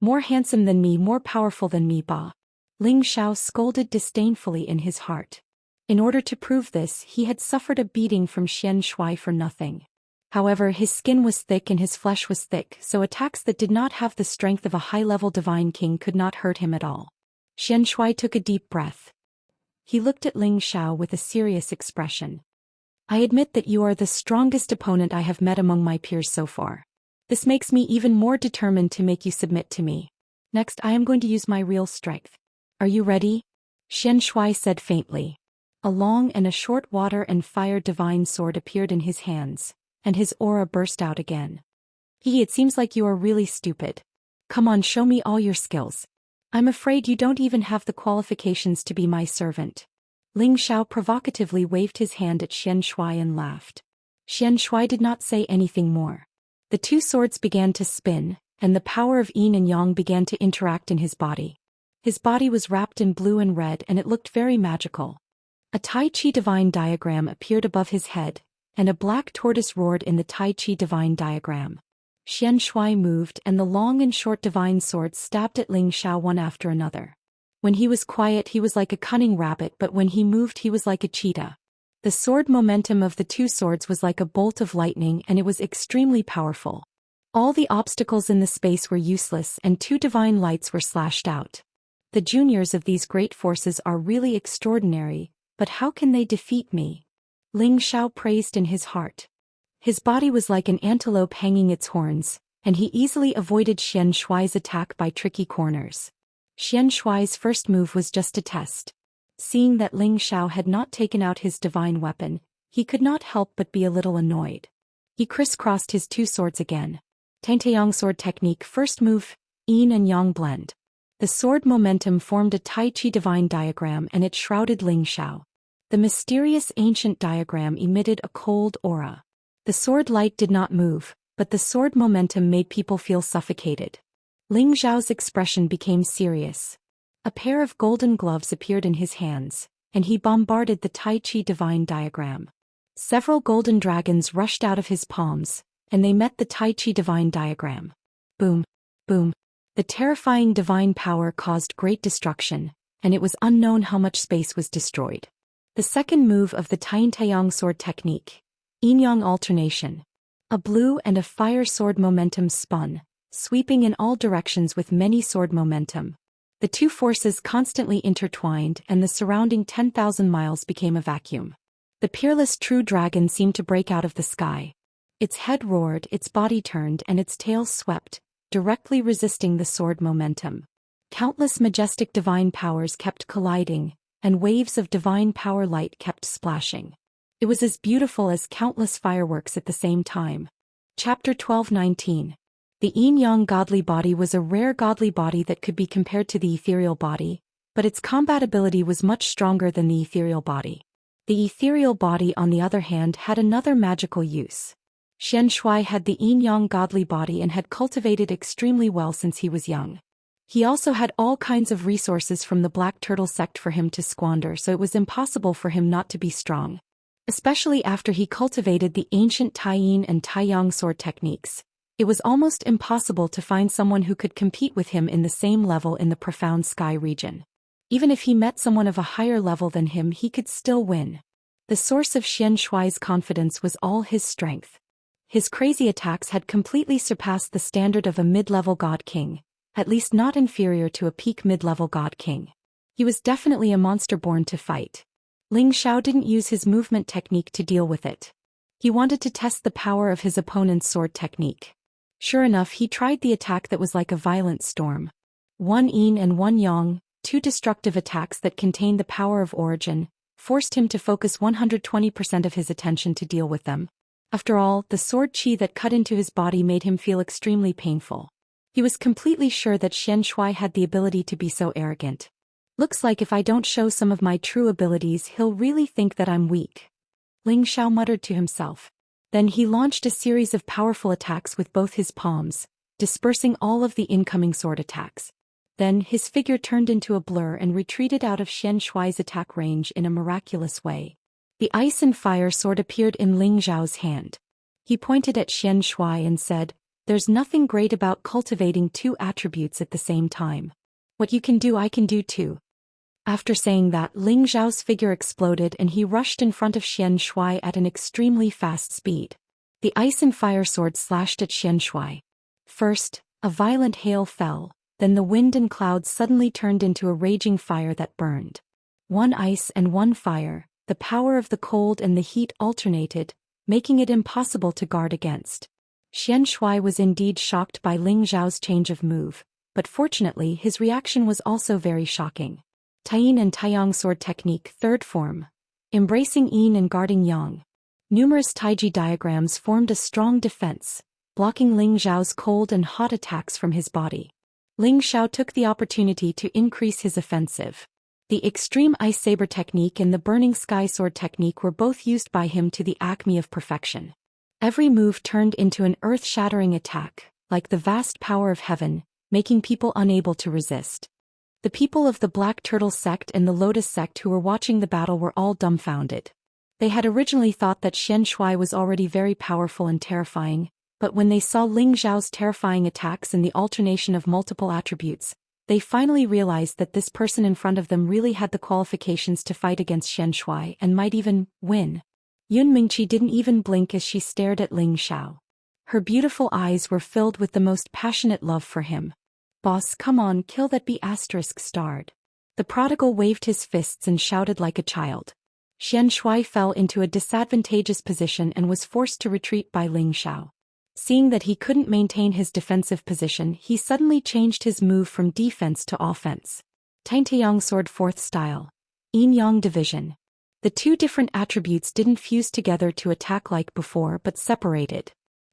More handsome than me, more powerful than me, bah. Ling Xiao scolded disdainfully in his heart. In order to prove this, he had suffered a beating from Xianxuai for nothing. However, his skin was thick and his flesh was thick, so attacks that did not have the strength of a high-level divine king could not hurt him at all. Xianxuai took a deep breath. He looked at Ling Xiao with a serious expression. I admit that you are the strongest opponent I have met among my peers so far. This makes me even more determined to make you submit to me. Next, I am going to use my real strength. Are you ready? Xianxuai said faintly. A long and a short water and fire divine sword appeared in his hands, and his aura burst out again. It seems like you are really stupid. Come on, show me all your skills. I'm afraid you don't even have the qualifications to be my servant. Ling Xiao provocatively waved his hand at Xianxuai and laughed. Xianxuai did not say anything more. The two swords began to spin, and the power of yin and yang began to interact in his body. His body was wrapped in blue and red and it looked very magical. A Tai Chi divine diagram appeared above his head, and a black tortoise roared in the Tai Chi divine diagram. Xianxuai moved and the long and short divine swords stabbed at Ling Xiao one after another. When he was quiet he was like a cunning rabbit, but when he moved he was like a cheetah. The sword momentum of the two swords was like a bolt of lightning and it was extremely powerful. All the obstacles in the space were useless and two divine lights were slashed out. The juniors of these great forces are really extraordinary, but how can they defeat me? Ling Xiao praised in his heart. His body was like an antelope hanging its horns, and he easily avoided Xianxuai's attack by tricky corners. Xianxuai's first move was just a test. Seeing that Ling Xiao had not taken out his divine weapon, he could not help but be a little annoyed. He crisscrossed his two swords again. Tangtayang sword technique, first move, yin and yang blend. The sword momentum formed a Tai Chi divine diagram and it shrouded Ling Xiao. The mysterious ancient diagram emitted a cold aura. The sword light did not move, but the sword momentum made people feel suffocated. Ling Xiao's expression became serious. A pair of golden gloves appeared in his hands, and he bombarded the Tai Chi divine diagram. Several golden dragons rushed out of his palms, and they met the Tai Chi divine diagram. Boom, boom. The terrifying divine power caused great destruction, and it was unknown how much space was destroyed. The second move of the Tangtayang sword technique, yin-yang alternation. A blue and a fire sword momentum spun, sweeping in all directions with many sword momentum. The two forces constantly intertwined and the surrounding 10,000 miles became a vacuum. The peerless true dragon seemed to break out of the sky. Its head roared, its body turned and its tail swept, directly resisting the sword momentum. Countless majestic divine powers kept colliding, and waves of divine power light kept splashing. It was as beautiful as countless fireworks at the same time. Chapter 12:19. The yin-yang godly body was a rare godly body that could be compared to the ethereal body, but its combat ability was much stronger than the ethereal body. The ethereal body, on the other hand, had another magical use. Xianxia had the yin-yang godly body and had cultivated extremely well since he was young. He also had all kinds of resources from the Black Turtle sect for him to squander, so it was impossible for him not to be strong. Especially after he cultivated the ancient Tai-yin and Tai-yang sword techniques. It was almost impossible to find someone who could compete with him in the same level in the profound sky region. Even if he met someone of a higher level than him, he could still win. The source of Xianxuai's confidence was all his strength. His crazy attacks had completely surpassed the standard of a mid-level god king, at least not inferior to a peak mid-level god king. He was definitely a monster born to fight. Ling Xiao didn't use his movement technique to deal with it. He wanted to test the power of his opponent's sword technique. Sure enough, he tried the attack that was like a violent storm. One yin and one yang, two destructive attacks that contained the power of origin, forced him to focus 120% of his attention to deal with them. After all, the sword qi that cut into his body made him feel extremely painful. He was completely sure that Xianxia had the ability to be so arrogant. Looks like if I don't show some of my true abilities, he'll really think that I'm weak. Ling Xiao muttered to himself. Then he launched a series of powerful attacks with both his palms, dispersing all of the incoming sword attacks. Then his figure turned into a blur and retreated out of Xianxuai's attack range in a miraculous way. The ice and fire sword appeared in Ling Xiao's hand. He pointed at Xianxia and said, "There's nothing great about cultivating two attributes at the same time. What you can do, I can do too." After saying that, Ling Xiao's figure exploded and he rushed in front of Xianxia at an extremely fast speed. The ice and fire sword slashed at Xianxia. First, a violent hail fell, then the wind and clouds suddenly turned into a raging fire that burned. One ice and one fire. The power of the cold and the heat alternated, making it impossible to guard against. Xianxia was indeed shocked by Ling Xiao's change of move, but fortunately his reaction was also very shocking. Tai-yin and Tai-yang sword technique, third form. Embracing yin and guarding yang. Numerous taiji diagrams formed a strong defense, blocking Ling Xiao's cold and hot attacks from his body. Ling Xiao took the opportunity to increase his offensive. The extreme ice saber technique and the burning sky sword technique were both used by him to the acme of perfection. Every move turned into an earth-shattering attack, like the vast power of heaven, making people unable to resist. The people of the Black Turtle sect and the Lotus sect who were watching the battle were all dumbfounded. They had originally thought that Xianxia was already very powerful and terrifying, but when they saw Ling Xiao's terrifying attacks and the alternation of multiple attributes, they finally realized that this person in front of them really had the qualifications to fight against Xianxia and might even win. Yun Mingqi didn't even blink as she stared at Ling Xiao. Her beautiful eyes were filled with the most passionate love for him. "Boss, come on, kill that B*****. The prodigal waved his fists and shouted like a child. Xianxia fell into a disadvantageous position and was forced to retreat by Ling Xiao. Seeing that he couldn't maintain his defensive position, he suddenly changed his move from defense to offense. Tai-yang sword, fourth style. Yin-yang division. The two different attributes didn't fuse together to attack like before but separated.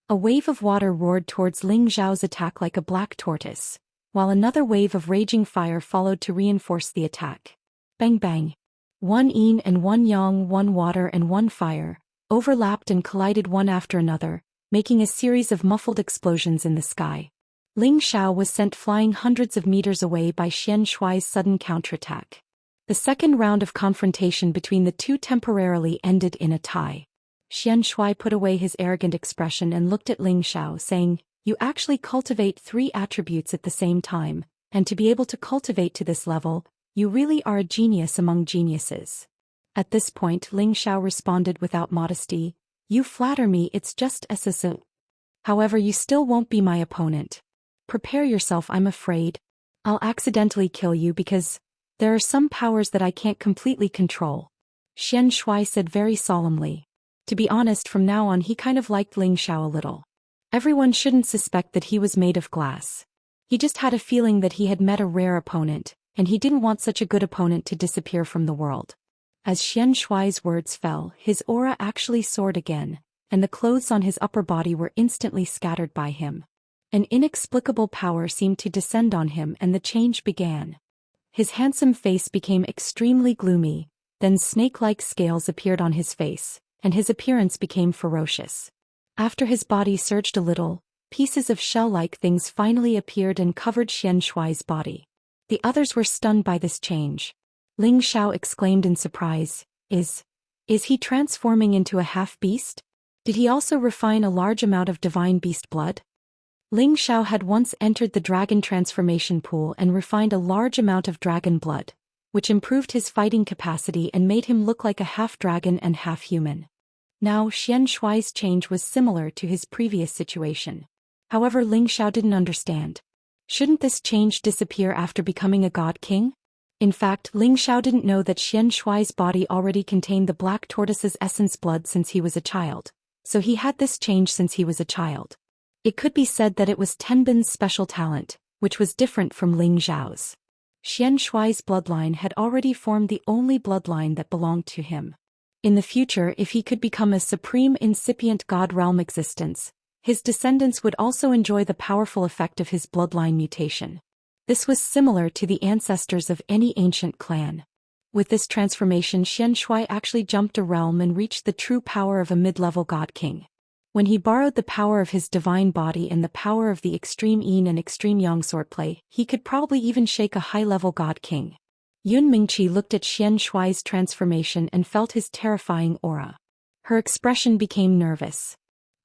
A wave of water roared towards Ling Xiao's attack like a black tortoise, while another wave of raging fire followed to reinforce the attack. Bang bang. One yin and one yang, one water and one fire, overlapped and collided one after another, making a series of muffled explosions in the sky. Ling Xiao was sent flying hundreds of meters away by Xianxuai's sudden counterattack. The second round of confrontation between the two temporarily ended in a tie. Xianxia put away his arrogant expression and looked at Ling Xiao, saying, "You actually cultivate three attributes at the same time, and to be able to cultivate to this level, you really are a genius among geniuses." At this point, Ling Xiao responded without modesty, "You flatter me, it's just SSO. However, you still won't be my opponent. Prepare yourself, I'm afraid. I'll accidentally kill you because there are some powers that I can't completely control." Xianxia said very solemnly. To be honest, from now on he kind of liked Ling Xiao a little. Everyone shouldn't suspect that he was made of glass. He just had a feeling that he had met a rare opponent, and he didn't want such a good opponent to disappear from the world. As Xianxuai's words fell, his aura actually soared again, and the clothes on his upper body were instantly scattered by him. An inexplicable power seemed to descend on him and the change began. His handsome face became extremely gloomy, Then snake-like scales appeared on his face, and his appearance became ferocious. After his body surged a little, pieces of shell-like things finally appeared and covered Xianxuai's body. The others were stunned by this change. Ling Xiao exclaimed in surprise, Is he transforming into a half-beast? Did he also refine a large amount of divine beast blood? Ling Xiao had once entered the dragon transformation pool and refined a large amount of dragon blood, which improved his fighting capacity and made him look like a half-dragon and half-human. Now Xianxuai's change was similar to his previous situation. However, Ling Xiao didn't understand. Shouldn't this change disappear after becoming a god king? In fact, Ling Xiao didn't know that Xianxuai's body already contained the black tortoise's essence blood since he was a child, so he had this change since he was a child. It could be said that it was Tenbin's special talent, which was different from Ling Xiao's. Xianxuai's bloodline had already formed the only bloodline that belonged to him. In the future, if he could become a supreme incipient god realm existence, his descendants would also enjoy the powerful effect of his bloodline mutation. This was similar to the ancestors of any ancient clan. With this transformation, Xianxuai actually jumped a realm and reached the true power of a mid-level god king. When he borrowed the power of his divine body and the power of the extreme yin and extreme yang swordplay, he could probably even shake a high-level god king. Yun Mingqi looked at Xianxuai's transformation and felt his terrifying aura. Her expression became nervous.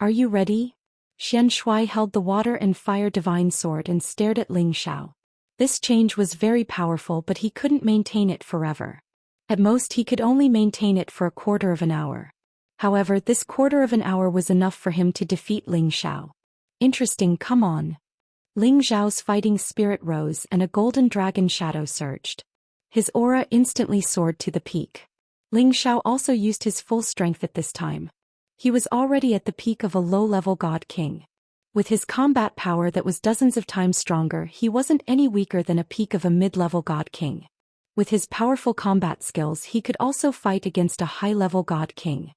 Are you ready? Xianxuai held the water and fire divine sword and stared at Ling Xiao. This change was very powerful, but he couldn't maintain it forever. At most he could only maintain it for a quarter of an hour. However, this quarter of an hour was enough for him to defeat Ling Xiao. Interesting, come on. Ling Xiao's fighting spirit rose and a golden dragon shadow surged. His aura instantly soared to the peak. Ling Xiao also used his full strength at this time. He was already at the peak of a low-level god king. With his combat power that was dozens of times stronger, he wasn't any weaker than a peak of a mid-level god king. With his powerful combat skills, he could also fight against a high-level god king.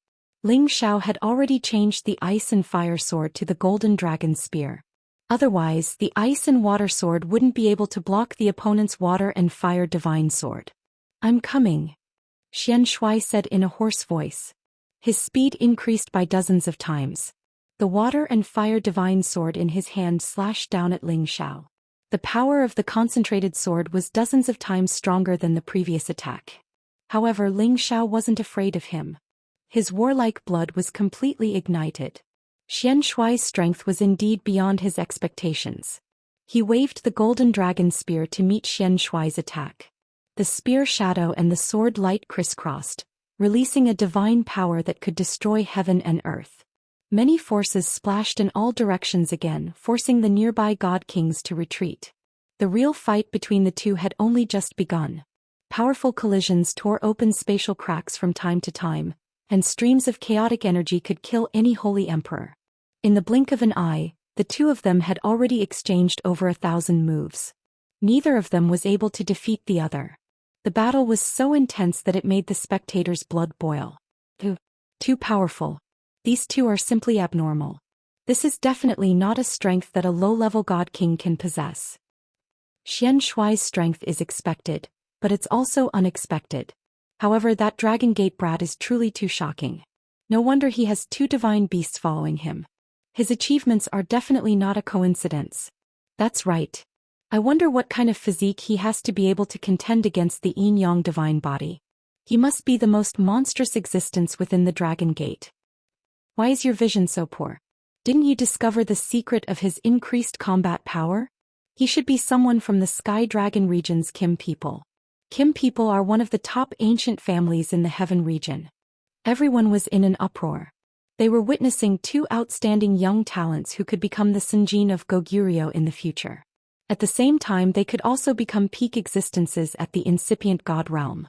Ling Xiao had already changed the ice and fire sword to the golden dragon spear. Otherwise, the ice and water sword wouldn't be able to block the opponent's water and fire divine sword. I'm coming, Xianxuai said in a hoarse voice. His speed increased by dozens of times. The water and fire divine sword in his hand slashed down at Ling Xiao. The power of the concentrated sword was dozens of times stronger than the previous attack. However, Ling Xiao wasn't afraid of him. His warlike blood was completely ignited. Xianxuai's strength was indeed beyond his expectations. He waved the golden dragon spear to meet Xianxuai's attack. The spear shadow and the sword light crisscrossed, releasing a divine power that could destroy heaven and earth. Many forces splashed in all directions again, forcing the nearby god kings to retreat. The real fight between the two had only just begun. Powerful collisions tore open spatial cracks from time to time, and streams of chaotic energy could kill any holy emperor. In the blink of an eye, the two of them had already exchanged over 1,000 moves. Neither of them was able to defeat the other. The battle was so intense that it made the spectators' blood boil. Too powerful. These two are simply abnormal. This is definitely not a strength that a low-level god king can possess. Xianxuai's strength is expected, but it's also unexpected. However, that Dragon Gate brat is truly too shocking. No wonder he has two divine beasts following him. His achievements are definitely not a coincidence. That's right. I wonder what kind of physique he has to be able to contend against the yin-yang divine body. He must be the most monstrous existence within the Dragon Gate. Why is your vision so poor? Didn't you discover the secret of his increased combat power? He should be someone from the Sky Dragon region's Kim people. Kim people are one of the top ancient families in the Heaven region. Everyone was in an uproar. They were witnessing two outstanding young talents who could become the Senjin of Goguryeo in the future. At the same time, they could also become peak existences at the incipient god realm.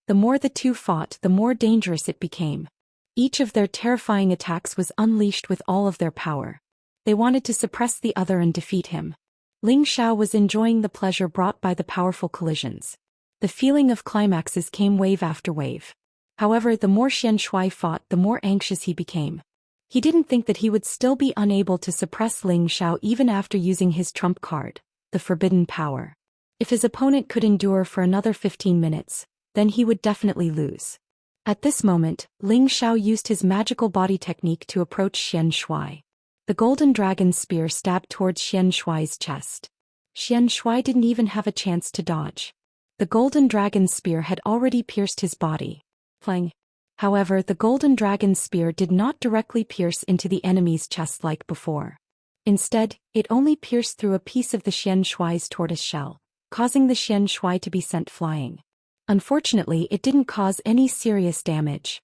The more the two fought, the more dangerous it became. Each of their terrifying attacks was unleashed with all of their power. They wanted to suppress the other and defeat him. Ling Xiao was enjoying the pleasure brought by the powerful collisions. The feeling of climaxes came wave after wave. However, the more Xianxuai fought, the more anxious he became. He didn't think that he would still be unable to suppress Ling Xiao even after using his trump card, the Forbidden Power. If his opponent could endure for another 15 minutes, then he would definitely lose. At this moment, Ling Xiao used his magical body technique to approach Xianxia. The golden dragon spear stabbed towards Xianxia's chest. Xianxia didn't even have a chance to dodge. The golden dragon spear had already pierced his body. Clang. However, the golden dragon spear did not directly pierce into the enemy's chest like before. Instead, it only pierced through a piece of the Xianxia's tortoise shell, causing the Xianxia to be sent flying. Unfortunately, it didn't cause any serious damage.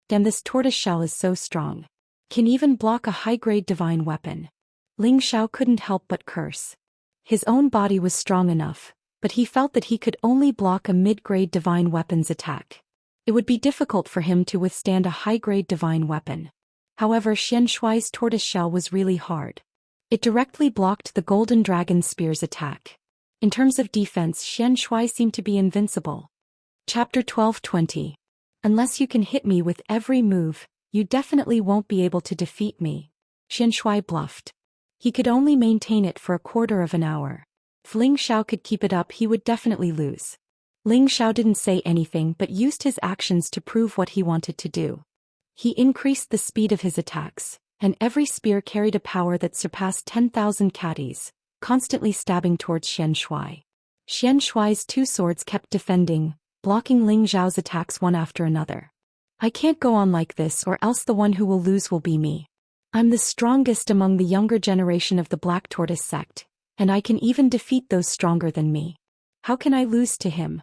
Damn, this tortoise shell is so strong. Can even block a high-grade divine weapon. Ling Xiao couldn't help but curse. His own body was strong enough, but he felt that he could only block a mid-grade divine weapon's attack. It would be difficult for him to withstand a high-grade divine weapon. However, Xianxia's tortoise shell was really hard. It directly blocked the golden dragon spear's attack. In terms of defense, Xianxia seemed to be invincible. Chapter 12:20. Unless you can hit me with every move, you definitely won't be able to defeat me. Xianxia bluffed. He could only maintain it for a quarter of an hour. If Ling Xiao could keep it up, he would definitely lose. Ling Xiao didn't say anything but used his actions to prove what he wanted to do. He increased the speed of his attacks, and every spear carried a power that surpassed 10,000 catties, constantly stabbing towards Xianxia. Xianxia's two swords kept defending, blocking Ling Xiao's attacks one after another. I can't go on like this, or else the one who will lose will be me. I'm the strongest among the younger generation of the Black Tortoise sect, and I can even defeat those stronger than me. How can I lose to him?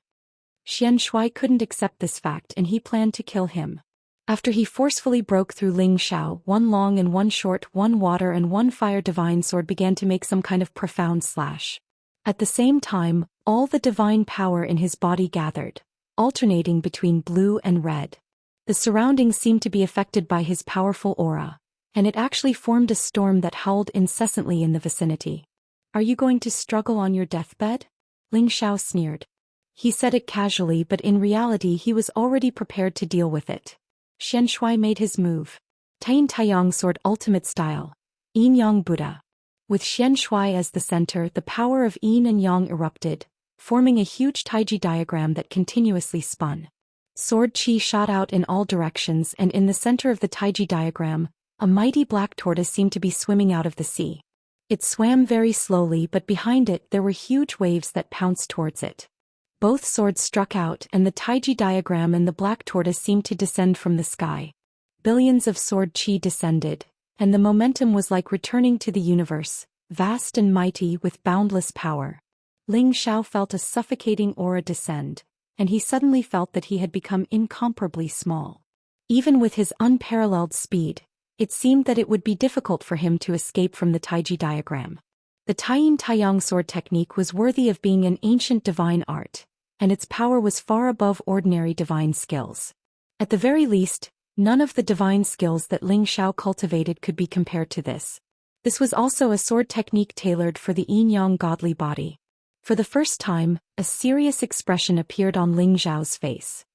Xianxia couldn't accept this fact and he planned to kill him. After he forcefully broke through Ling Xiao, one long and one short, one water and one fire divine sword began to make some kind of profound slash. At the same time, all the divine power in his body gathered, alternating between blue and red. The surroundings seemed to be affected by his powerful aura, and it actually formed a storm that howled incessantly in the vicinity. Are you going to struggle on your deathbed? Ling Xiao sneered. He said it casually, but in reality he was already prepared to deal with it. Xianxia made his move. Tain Taiyang sword ultimate style. Yin Yang Buddha. With Xianxia as the center, the power of Yin and Yang erupted, forming a huge taiji diagram that continuously spun. Sword chi shot out in all directions, and in the center of the taiji diagram, a mighty black tortoise seemed to be swimming out of the sea. It swam very slowly, but behind it there were huge waves that pounced towards it. Both swords struck out, and the taiji diagram and the black tortoise seemed to descend from the sky. Billions of sword chi descended, and the momentum was like returning to the universe, vast and mighty with boundless power. Ling Xiao felt a suffocating aura descend, and he suddenly felt that he had become incomparably small. Even with his unparalleled speed, it seemed that it would be difficult for him to escape from the taiji diagram. The Taiyin Taiyang sword technique was worthy of being an ancient divine art, and its power was far above ordinary divine skills. At the very least, none of the divine skills that Ling Xiao cultivated could be compared to this. This was also a sword technique tailored for the yin-yang godly body. For the first time, a serious expression appeared on Ling Xiao's face.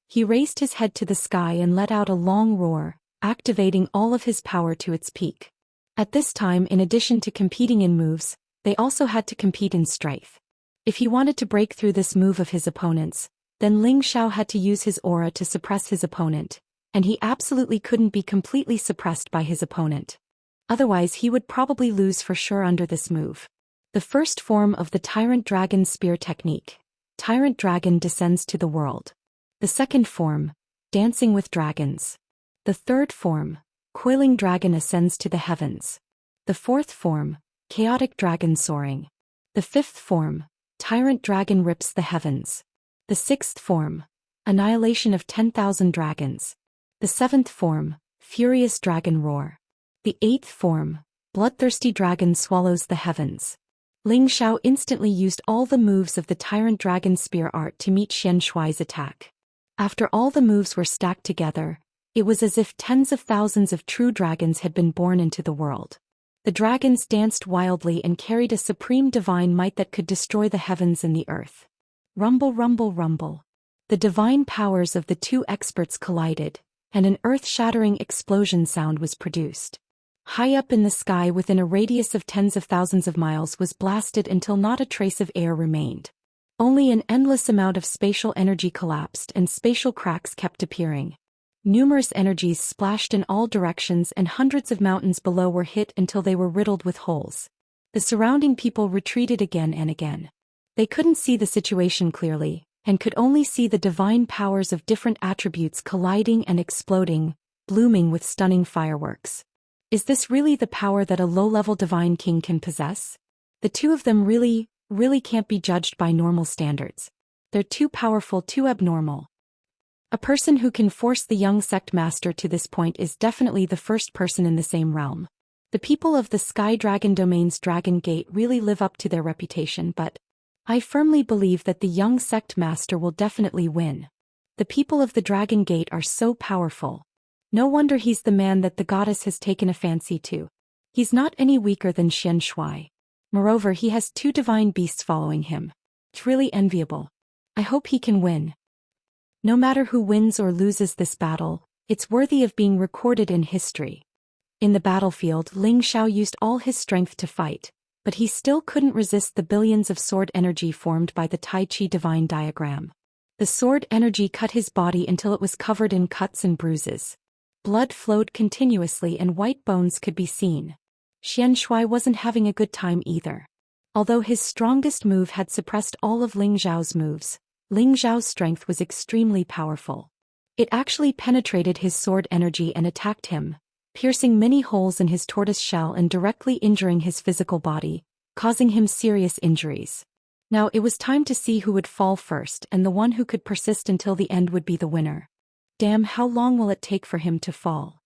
He raised his head to the sky and let out a long roar, activating all of his power to its peak. At this time, in addition to competing in moves, they also had to compete in strength. If he wanted to break through this move of his opponent's, then Ling Xiao had to use his aura to suppress his opponent, and he absolutely couldn't be completely suppressed by his opponent. Otherwise he would probably lose for sure under this move. The first form of the Tyrant Dragon Spear technique. Tyrant Dragon descends to the world. The second form, Dancing with Dragons. The third form, Coiling Dragon ascends to the heavens. The fourth form, Chaotic Dragon soaring. The fifth form, Tyrant Dragon rips the heavens. The sixth form, Annihilation of 10,000 dragons. The seventh form, Furious Dragon roar. The eighth form, Bloodthirsty Dragon swallows the heavens. Ling Xiao instantly used all the moves of the Tyrant Dragon Spear art to meet Xianxia's attack. After all the moves were stacked together, it was as if tens of thousands of true dragons had been born into the world. The dragons danced wildly and carried a supreme divine might that could destroy the heavens and the earth. Rumble, rumble, rumble. The divine powers of the two experts collided, and an earth-shattering explosion sound was produced. High up in the sky within a radius of tens of thousands of miles was blasted until not a trace of air remained. Only an endless amount of spatial energy collapsed and spatial cracks kept appearing. Numerous energies splashed in all directions and hundreds of mountains below were hit until they were riddled with holes. The surrounding people retreated again and again. They couldn't see the situation clearly, and could only see the divine powers of different attributes colliding and exploding, blooming with stunning fireworks. Is this really the power that a low-level divine king can possess? The two of them really can't be judged by normal standards. They're too powerful, too abnormal. A person who can force the young sect master to this point is definitely the first person in the same realm. The people of the Sky Dragon Domain's Dragon Gate really live up to their reputation, but I firmly believe that the young sect master will definitely win. The people of the Dragon Gate are so powerful. No wonder he's the man that the goddess has taken a fancy to. He's not any weaker than Xianxia. Moreover, he has 2 divine beasts following him. It's really enviable. I hope he can win. No matter who wins or loses this battle, it's worthy of being recorded in history. In the battlefield, Ling Xiao used all his strength to fight, but he still couldn't resist the billions of sword energy formed by the Tai Chi divine diagram. The sword energy cut his body until it was covered in cuts and bruises. Blood flowed continuously and white bones could be seen. Xianxia wasn't having a good time either. Although his strongest move had suppressed all of Ling Zhao's moves, Ling Zhao's strength was extremely powerful. It actually penetrated his sword energy and attacked him, piercing many holes in his tortoise shell and directly injuring his physical body, causing him serious injuries. Now it was time to see who would fall first, and the one who could persist until the end would be the winner. Damn, how long will it take for him to fall?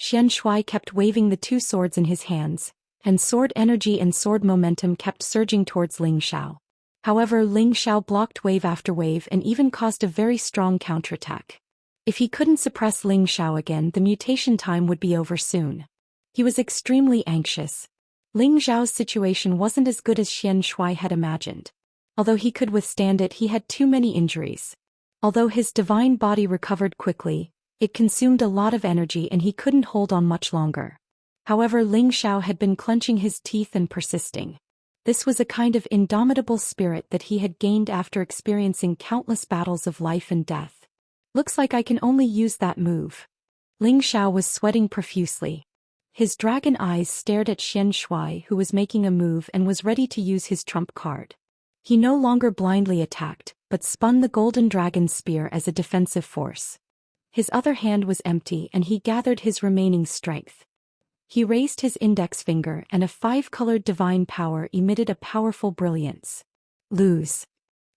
Xianxia kept waving the 2 swords in his hands, and sword energy and sword momentum kept surging towards Ling Xiao. However, Ling Xiao blocked wave after wave and even caused a very strong counterattack. If he couldn't suppress Ling Xiao again, the mutation time would be over soon. He was extremely anxious. Ling Xiao's situation wasn't as good as Xianxia had imagined. Although he could withstand it, he had too many injuries. Although his divine body recovered quickly, it consumed a lot of energy and he couldn't hold on much longer. However, Ling Xiao had been clenching his teeth and persisting. This was a kind of indomitable spirit that he had gained after experiencing countless battles of life and death. Looks like I can only use that move. Ling Xiao was sweating profusely. His dragon eyes stared at Xianxia, who was making a move and was ready to use his trump card. He no longer blindly attacked, but spun the golden dragon spear as a defensive force. His other hand was empty and he gathered his remaining strength. He raised his index finger and a 5-colored divine power emitted a powerful brilliance. Lose.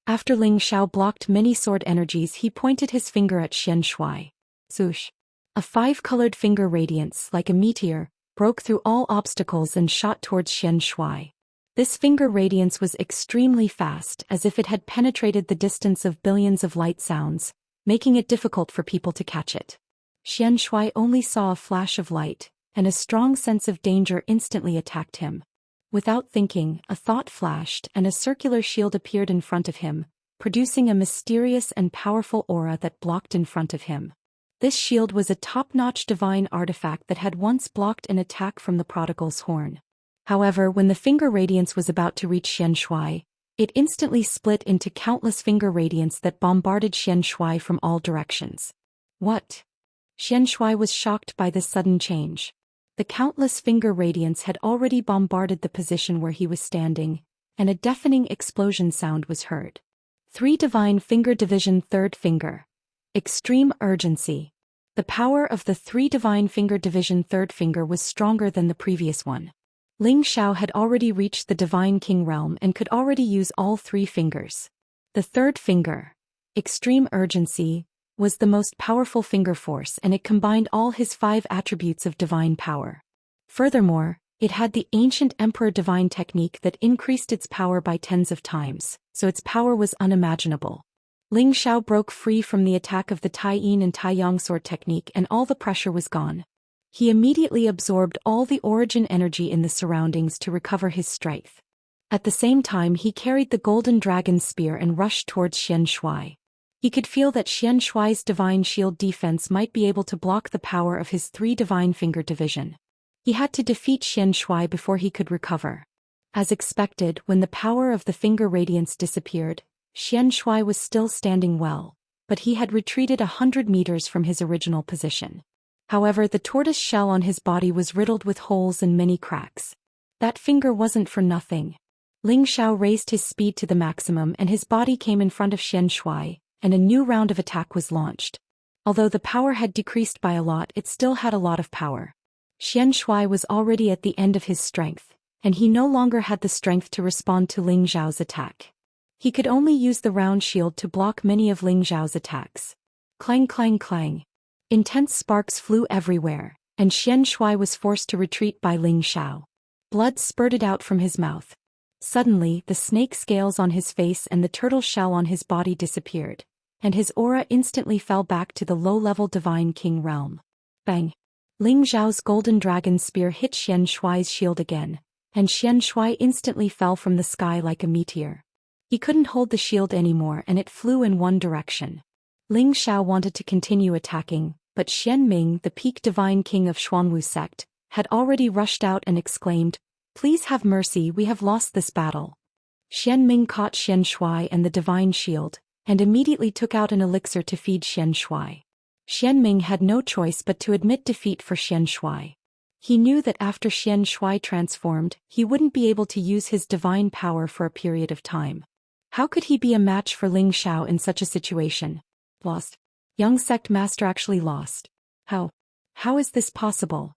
After Ling Xiao blocked many sword energies, he pointed his finger at Xianxia. Swoosh. A 5-colored finger radiance, like a meteor, broke through all obstacles and shot towards Xianxia. This finger radiance was extremely fast, as if it had penetrated the distance of billions of light sounds, making it difficult for people to catch it. Xianxia only saw a flash of light, and a strong sense of danger instantly attacked him. Without thinking, a thought flashed and a circular shield appeared in front of him, producing a mysterious and powerful aura that blocked in front of him. This shield was a top-notch divine artifact that had once blocked an attack from the prodigal's horn. However, when the finger radiance was about to reach Xianxia, it instantly split into countless finger radiance that bombarded Xianxia from all directions. What? Xianxia was shocked by this sudden change. The countless finger radiance had already bombarded the position where he was standing, and a deafening explosion sound was heard. 3 Divine Finger Division 3rd Finger. Extreme Urgency. The power of the 3 Divine Finger Division 3rd Finger was stronger than the previous one. Ling Xiao had already reached the Divine King realm and could already use all 3 fingers. The 3rd finger, Extreme Urgency, was the most powerful finger force, and it combined all his 5 attributes of divine power. Furthermore, it had the ancient Emperor Divine technique that increased its power by tens of times, so its power was unimaginable. Ling Xiao broke free from the attack of the Tai Yin and Tai Yang sword technique and all the pressure was gone. He immediately absorbed all the origin energy in the surroundings to recover his strength. At the same time, he carried the golden dragon spear and rushed towards Xianxia. He could feel that Xianxia's divine shield defense might be able to block the power of his 3 divine finger division. He had to defeat Xianxia before he could recover. As expected, when the power of the finger radiance disappeared, Xianxia was still standing well, but he had retreated 100 meters from his original position. However, the tortoise shell on his body was riddled with holes and many cracks. That finger wasn't for nothing. Ling Xiao raised his speed to the maximum and his body came in front of Xianxia, and a new round of attack was launched. Although the power had decreased by a lot, it still had a lot of power. Xianxia was already at the end of his strength, and he no longer had the strength to respond to Ling Xiao's attack. He could only use the round shield to block many of Ling Xiao's attacks. Clang clang clang. Intense sparks flew everywhere, and Xianxia was forced to retreat by Ling Xiao. Blood spurted out from his mouth. Suddenly, the snake scales on his face and the turtle shell on his body disappeared, and his aura instantly fell back to the low-level Divine King realm. Bang! Ling Xiao's golden dragon spear hit Xianxia's shield again, and Xianxia instantly fell from the sky like a meteor. He couldn't hold the shield anymore and it flew in one direction. Ling Xiao wanted to continue attacking, but Xian Ming, the peak divine king of Xuanwu sect, had already rushed out and exclaimed, "Please have mercy, we have lost this battle." Xian Ming caught Xianxia and the divine shield, and immediately took out an elixir to feed Xianxia. Xian Ming had no choice but to admit defeat for Xianxia. He knew that after Xianxia transformed, he wouldn't be able to use his divine power for a period of time. How could he be a match for Ling Xiao in such a situation? Lost. Young sect master actually lost. How? How is this possible?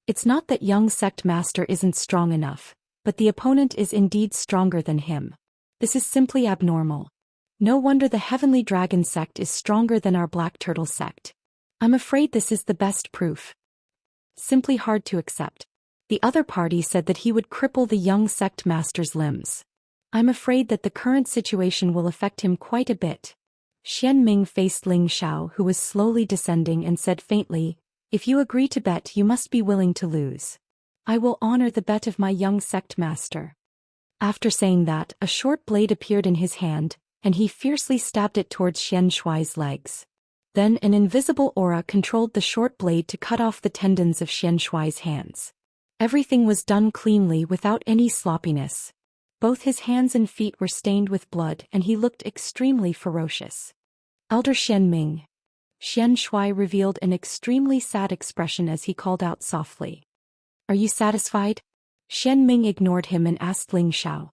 It's not that young sect master isn't strong enough, but the opponent is indeed stronger than him. This is simply abnormal. No wonder the heavenly dragon sect is stronger than our black turtle sect. I'm afraid this is the best proof. Simply hard to accept. The other party said that he would cripple the young sect master's limbs. I'm afraid that the current situation will affect him quite a bit. Xian Ming faced Ling Xiao, who was slowly descending, and said faintly, "If you agree to bet, you must be willing to lose. I will honor the bet of my young sect master." After saying that, a short blade appeared in his hand, and he fiercely stabbed it towards Xianxuai's legs. Then an invisible aura controlled the short blade to cut off the tendons of Xianxuai's hands. Everything was done cleanly without any sloppiness. Both his hands and feet were stained with blood and he looked extremely ferocious. "Elder Xian Ming." Xianxia revealed an extremely sad expression as he called out softly. "Are you satisfied?" Xian Ming ignored him and asked Ling Xiao.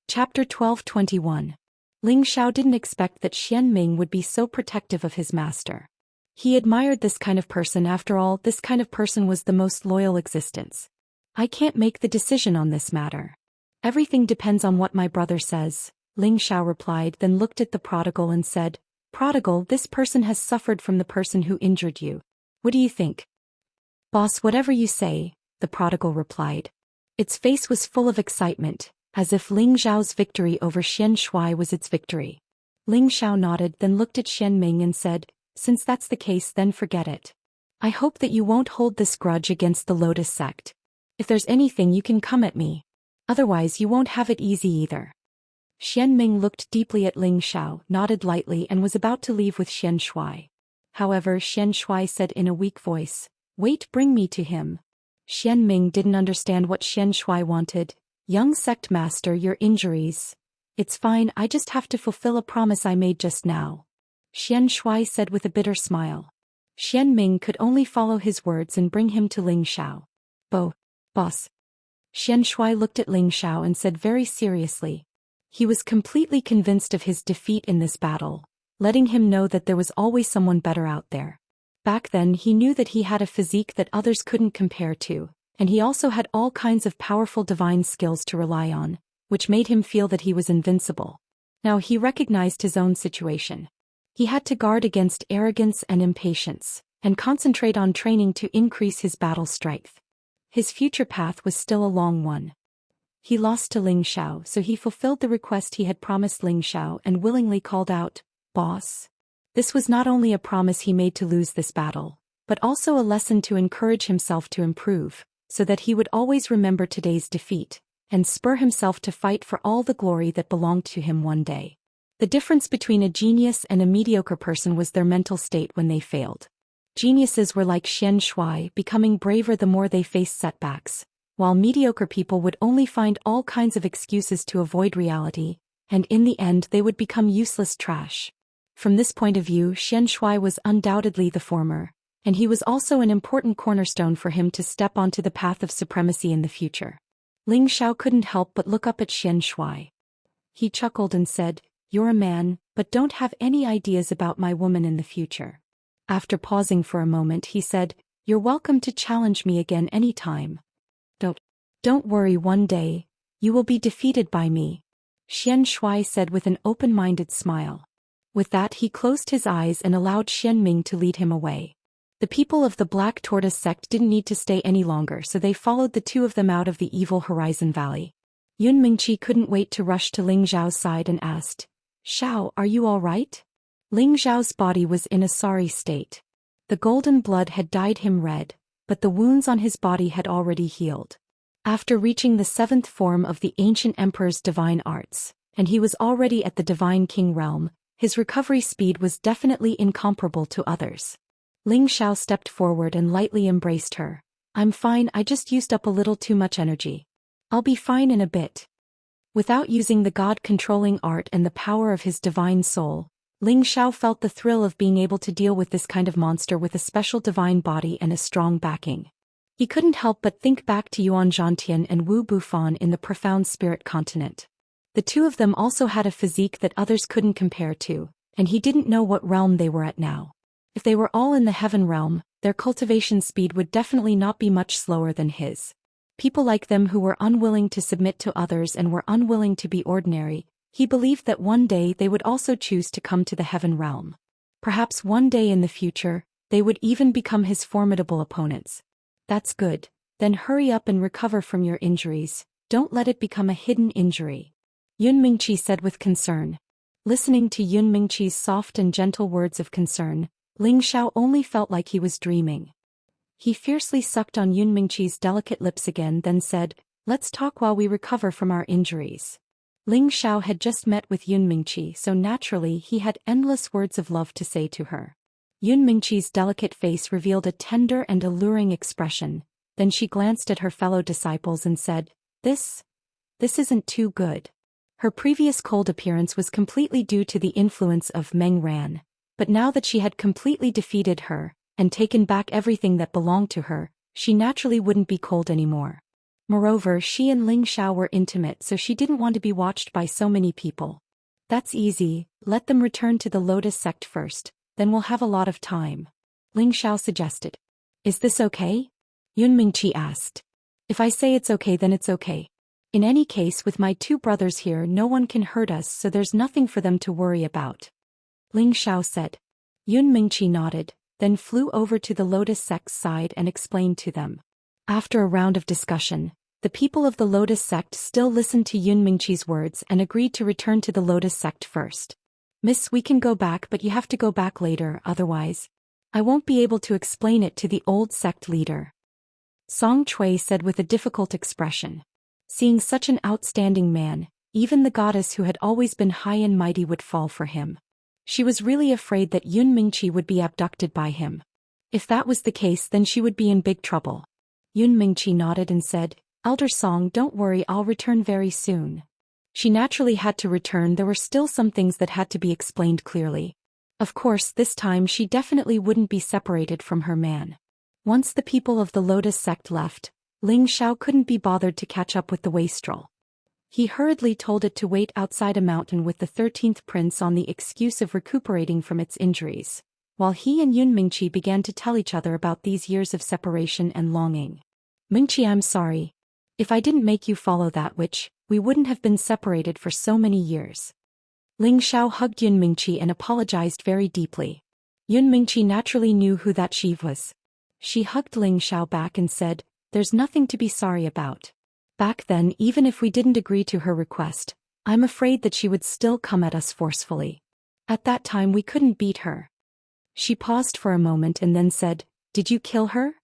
Chapter 12:21. Ling Xiao didn't expect that Xian Ming would be so protective of his master. He admired this kind of person. After all, this kind of person was the most loyal existence. "I can't make the decision on this matter. Everything depends on what my brother says," Ling Xiao replied, then looked at the prodigal and said, "Prodigal, this person has suffered from the person who injured you. What do you think?" "Boss, whatever you say," the prodigal replied. Its face was full of excitement, as if Ling Xiao's victory over Xianxia was its victory. Ling Xiao nodded, then looked at Xian Ming and said, "Since that's the case, then forget it. I hope that you won't hold this grudge against the Lotus sect. If there's anything, you can come at me. Otherwise you won't have it easy either." Xian Ming looked deeply at Ling Xiao, nodded lightly and was about to leave with Xianxia. However, Xianxia said in a weak voice, "Wait, bring me to him." Xian Ming didn't understand what Xianxia wanted. "Young sect master, your injuries. It's fine, I just have to fulfill a promise I made just now," Xianxia said with a bitter smile. Xian Ming could only follow his words and bring him to Ling Xiao. Boss." Xianxia looked at Ling Xiao and said very seriously. He was completely convinced of his defeat in this battle, letting him know that there was always someone better out there. Back then he knew that he had a physique that others couldn't compare to, and he also had all kinds of powerful divine skills to rely on, which made him feel that he was invincible. Now he recognized his own situation. He had to guard against arrogance and impatience, and concentrate on training to increase his battle strength. His future path was still a long one. He lost to Ling Xiao, so he fulfilled the request he had promised Ling Xiao and willingly called out, "Boss." This was not only a promise he made to lose this battle, but also a lesson to encourage himself to improve, so that he would always remember today's defeat, and spur himself to fight for all the glory that belonged to him one day. The difference between a genius and a mediocre person was their mental state when they failed. Geniuses were like Xianxia, becoming braver the more they faced setbacks, while mediocre people would only find all kinds of excuses to avoid reality, and in the end they would become useless trash. From this point of view, Xianxia was undoubtedly the former, and he was also an important cornerstone for him to step onto the path of supremacy in the future. Ling Xiao couldn't help but look up at Xianxia. He chuckled and said, "You're a man, but don't have any ideas about my woman in the future." After pausing for a moment he said, "You're welcome to challenge me again any time. Don't worry, one day, you will be defeated by me," Xianxia said with an open-minded smile. With that he closed his eyes and allowed Xianming to lead him away. The people of the Black Tortoise sect didn't need to stay any longer, so they followed the two of them out of the evil Horizon Valley. Yun Mingqi couldn't wait to rush to Ling Zhao's side and asked, "Xiao, are you all right?" Ling Zhao's body was in a sorry state. The golden blood had dyed him red, but the wounds on his body had already healed. After reaching the 7th form of the ancient emperor's divine arts, and he was already at the divine king realm, his recovery speed was definitely incomparable to others. Ling Xiao stepped forward and lightly embraced her. "I'm fine, I just used up a little too much energy. I'll be fine in a bit." Without using the god-controlling art and the power of his divine soul, Ling Xiao felt the thrill of being able to deal with this kind of monster with a special divine body and a strong backing. He couldn't help but think back to Yuan Zhantian and Wu Bufan in the profound spirit continent. The two of them also had a physique that others couldn't compare to, and he didn't know what realm they were at now. If they were all in the heaven realm, their cultivation speed would definitely not be much slower than his. People like them who were unwilling to submit to others and were unwilling to be ordinary, he believed that one day they would also choose to come to the heaven realm. Perhaps one day in the future, they would even become his formidable opponents. "That's good, then hurry up and recover from your injuries, don't let it become a hidden injury," Yun Mingqi said with concern. Listening to Yun Mingqi's soft and gentle words of concern, Ling Xiao only felt like he was dreaming. He fiercely sucked on Yun Mingqi's delicate lips again, then said, "Let's talk while we recover from our injuries." Ling Xiao had just met with Yun Mingqi, so naturally he had endless words of love to say to her. Yun Mingqi's delicate face revealed a tender and alluring expression, then she glanced at her fellow disciples and said, This isn't too good." Her previous cold appearance was completely due to the influence of Meng Ran, but now that she had completely defeated her, and taken back everything that belonged to her, she naturally wouldn't be cold anymore. Moreover, she and Ling Xiao were intimate, so she didn't want to be watched by so many people. "That's easy, let them return to the Lotus sect first, then we'll have a lot of time," Ling Xiao suggested. "Is this okay?" Yun Mingqi asked. "If I say it's okay, then it's okay. In any case, with my two brothers here, no one can hurt us, so there's nothing for them to worry about," Ling Xiao said. Yun Mingqi nodded, then flew over to the Lotus sect's side and explained to them. After a round of discussion, the people of the Lotus sect still listened to Yun Mingqi's words and agreed to return to the Lotus sect first. "Miss, we can go back, but you have to go back later, otherwise I won't be able to explain it to the old sect leader," Song Chui said with a difficult expression. Seeing such an outstanding man, even the goddess who had always been high and mighty would fall for him. She was really afraid that Yun Mingqi would be abducted by him. If that was the case, then she would be in big trouble. Yun Mingqi nodded and said, "Elder Song, don't worry, I'll return very soon." She naturally had to return. There were still some things that had to be explained clearly. Of course, this time she definitely wouldn't be separated from her man. Once the people of the Lotus sect left, Ling Xiao couldn't be bothered to catch up with the wastrel. He hurriedly told it to wait outside a mountain with the 13th prince on the excuse of recuperating from its injuries, while he and Yun Mingqi began to tell each other about these years of separation and longing. "Mingqi, I'm sorry. If I didn't make you follow that witch, we wouldn't have been separated for so many years." Ling Xiao hugged Yun Mingqi and apologized very deeply. Yun Mingqi naturally knew who that she was. She hugged Ling Xiao back and said, "There's nothing to be sorry about. Back then, even if we didn't agree to her request, I'm afraid that she would still come at us forcefully. At that time we couldn't beat her." She paused for a moment and then said, "Did you kill her?"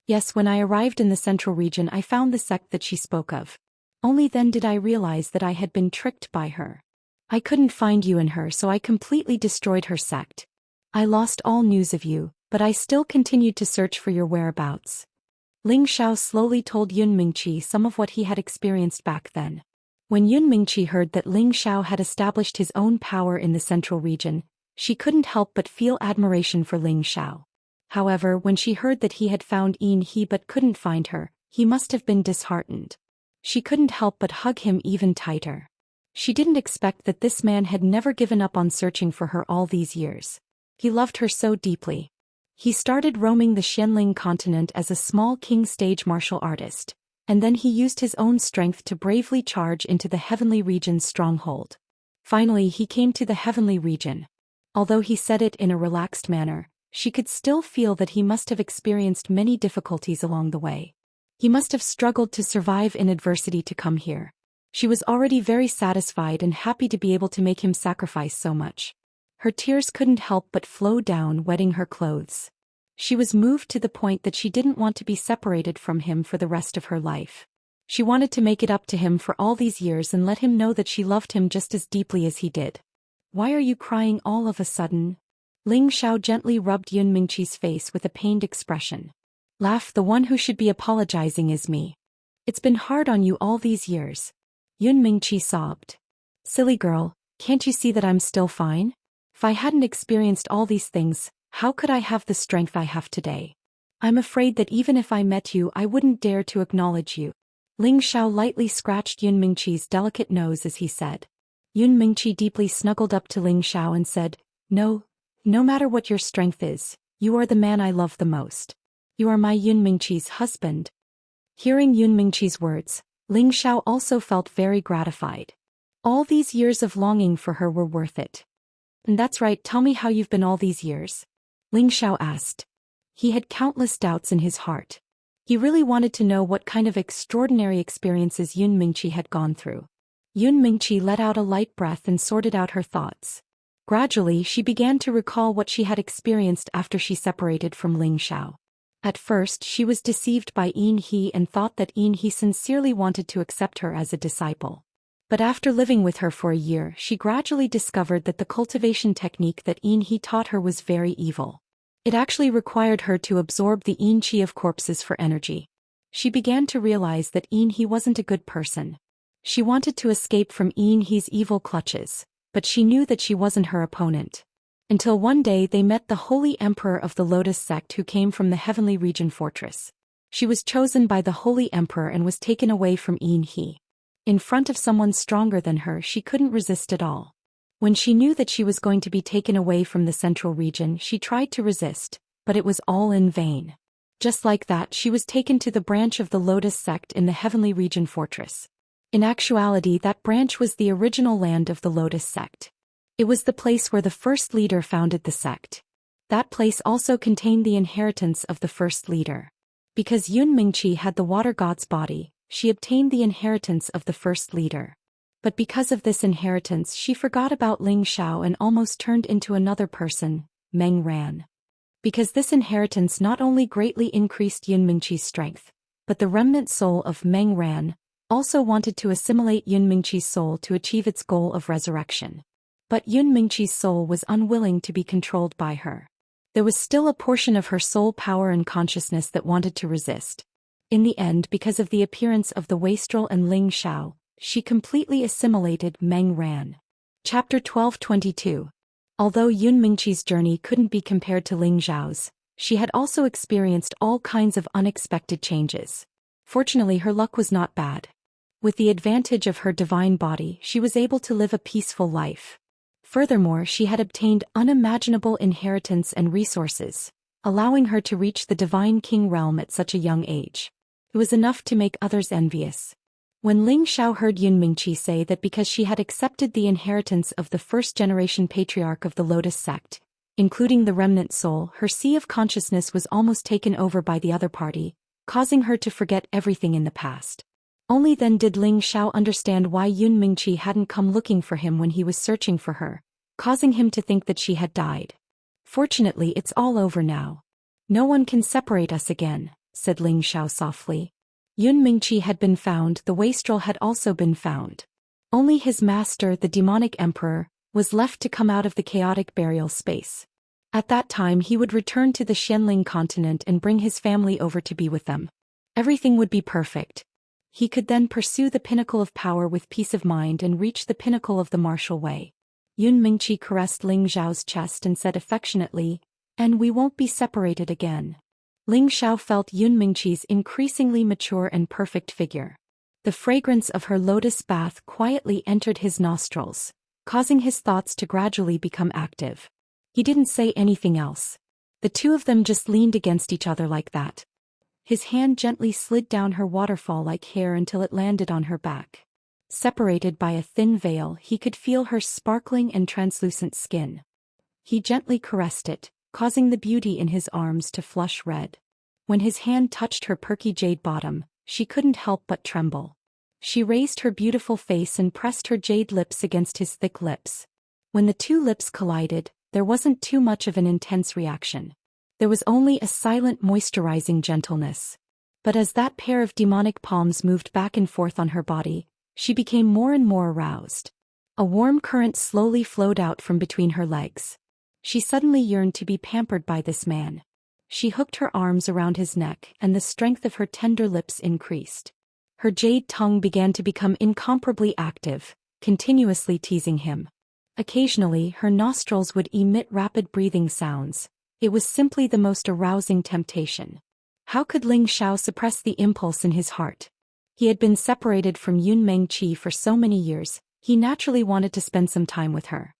"Yes, when I arrived in the central region I found the sect that she spoke of. Only then did I realize that I had been tricked by her. I couldn't find you in her, so I completely destroyed her sect. I lost all news of you, but I still continued to search for your whereabouts." Ling Xiao slowly told Yun Mingqi some of what he had experienced back then. When Yun Mingqi heard that Ling Xiao had established his own power in the central region, she couldn't help but feel admiration for Ling Xiao. However, when she heard that he had found Yin He but couldn't find her, he must have been disheartened. She couldn't help but hug him even tighter. She didn't expect that this man had never given up on searching for her all these years. He loved her so deeply. He started roaming the Xianling continent as a small king stage martial artist, and then he used his own strength to bravely charge into the heavenly region's stronghold. Finally, he came to the heavenly region. Although he said it in a relaxed manner, she could still feel that he must have experienced many difficulties along the way. He must have struggled to survive in adversity to come here. She was already very satisfied and happy to be able to make him sacrifice so much. Her tears couldn't help but flow down, wetting her clothes. She was moved to the point that she didn't want to be separated from him for the rest of her life. She wanted to make it up to him for all these years and let him know that she loved him just as deeply as he did. "Why are you crying all of a sudden?" Ling Xiao gently rubbed Yun Mingqi's face with a pained expression. "Laugh, the one who should be apologizing is me. It's been hard on you all these years." Yun Mingqi sobbed. "Silly girl, can't you see that I'm still fine? If I hadn't experienced all these things, how could I have the strength I have today? I'm afraid that even if I met you, I wouldn't dare to acknowledge you." Ling Xiao lightly scratched Yun Mingqi's delicate nose as he said. Yun Mingqi deeply snuggled up to Ling Xiao and said, No matter what your strength is, you are the man I love the most. You are my Yun Mingqi's husband." Hearing Yun Mingqi's words, Ling Xiao also felt very gratified. All these years of longing for her were worth it. "And that's right, tell me how you've been all these years," Ling Xiao asked. He had countless doubts in his heart. He really wanted to know what kind of extraordinary experiences Yun Mingqi had gone through. Yun Mingqi let out a light breath and sorted out her thoughts. Gradually, she began to recall what she had experienced after she separated from Ling Xiao. At first, she was deceived by Yin He and thought that Yin He sincerely wanted to accept her as a disciple. But after living with her for a year, she gradually discovered that the cultivation technique that Yin He taught her was very evil. It actually required her to absorb the Yin Qi of corpses for energy. She began to realize that Yin He wasn't a good person. She wanted to escape from Yin He's evil clutches, but she knew that she wasn't her opponent. Until one day they met the Holy Emperor of the Lotus sect who came from the Heavenly Region Fortress. She was chosen by the Holy Emperor and was taken away from Yin He. In front of someone stronger than her, she couldn't resist at all. When she knew that she was going to be taken away from the central region, she tried to resist, but it was all in vain. Just like that, she was taken to the branch of the Lotus sect in the Heavenly Region Fortress. In actuality, that branch was the original land of the Lotus sect. It was the place where the first leader founded the sect. That place also contained the inheritance of the first leader. Because Yun Mingqi had the water god's body, she obtained the inheritance of the first leader. But because of this inheritance, she forgot about Ling Xiao and almost turned into another person, Meng Ran. Because this inheritance not only greatly increased Yun Mingqi's strength, but the remnant soul of Meng Ran also wanted to assimilate Yun Mingqi's soul to achieve its goal of resurrection. But Yun Mingqi's soul was unwilling to be controlled by her. There was still a portion of her soul power and consciousness that wanted to resist. In the end, because of the appearance of the wastrel and Ling Xiao, she completely assimilated Meng Ran. Chapter 12:22. Although Yun Mingqi's journey couldn't be compared to Ling Xiao's, she had also experienced all kinds of unexpected changes. Fortunately, her luck was not bad. With the advantage of her divine body, she was able to live a peaceful life. Furthermore, she had obtained unimaginable inheritance and resources, allowing her to reach the divine king realm at such a young age. It was enough to make others envious. When Ling Xiao heard Yun Mingqi say that because she had accepted the inheritance of the first-generation patriarch of the Lotus sect, including the remnant soul, her sea of consciousness was almost taken over by the other party, causing her to forget everything in the past. Only then did Ling Xiao understand why Yun Mingqi hadn't come looking for him when he was searching for her, causing him to think that she had died. "Fortunately, it's all over now. No one can separate us again," said Ling Xiao softly. Yun Mingqi had been found, the wastrel had also been found. Only his master, the demonic emperor, was left to come out of the chaotic burial space. At that time he would return to the Xianling continent and bring his family over to be with them. Everything would be perfect. He could then pursue the pinnacle of power with peace of mind and reach the pinnacle of the martial way. Yun Mingqi caressed Ling Xiao's chest and said affectionately, "And we won't be separated again." Ling Xiao felt Yun Mingqi's increasingly mature and perfect figure. The fragrance of her lotus bath quietly entered his nostrils, causing his thoughts to gradually become active. He didn't say anything else. The two of them just leaned against each other like that. His hand gently slid down her waterfall-like hair until it landed on her back. Separated by a thin veil, he could feel her sparkling and translucent skin. He gently caressed it, causing the beauty in his arms to flush red. When his hand touched her perky jade bottom, she couldn't help but tremble. She raised her beautiful face and pressed her jade lips against his thick lips. When the two lips collided, there wasn't too much of an intense reaction. There was only a silent moisturizing gentleness. But as that pair of demonic palms moved back and forth on her body, she became more and more aroused. A warm current slowly flowed out from between her legs. She suddenly yearned to be pampered by this man. She hooked her arms around his neck and the strength of her tender lips increased. Her jade tongue began to become incomparably active, continuously teasing him. Occasionally her nostrils would emit rapid breathing sounds. It was simply the most arousing temptation. How could Ling Xiao suppress the impulse in his heart? He had been separated from Yun Mengqi for so many years, he naturally wanted to spend some time with her.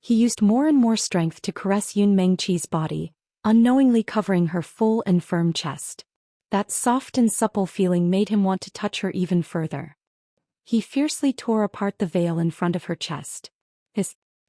He used more and more strength to caress Yun Mengqi's body, unknowingly covering her full and firm chest. That soft and supple feeling made him want to touch her even further. He fiercely tore apart the veil in front of her chest.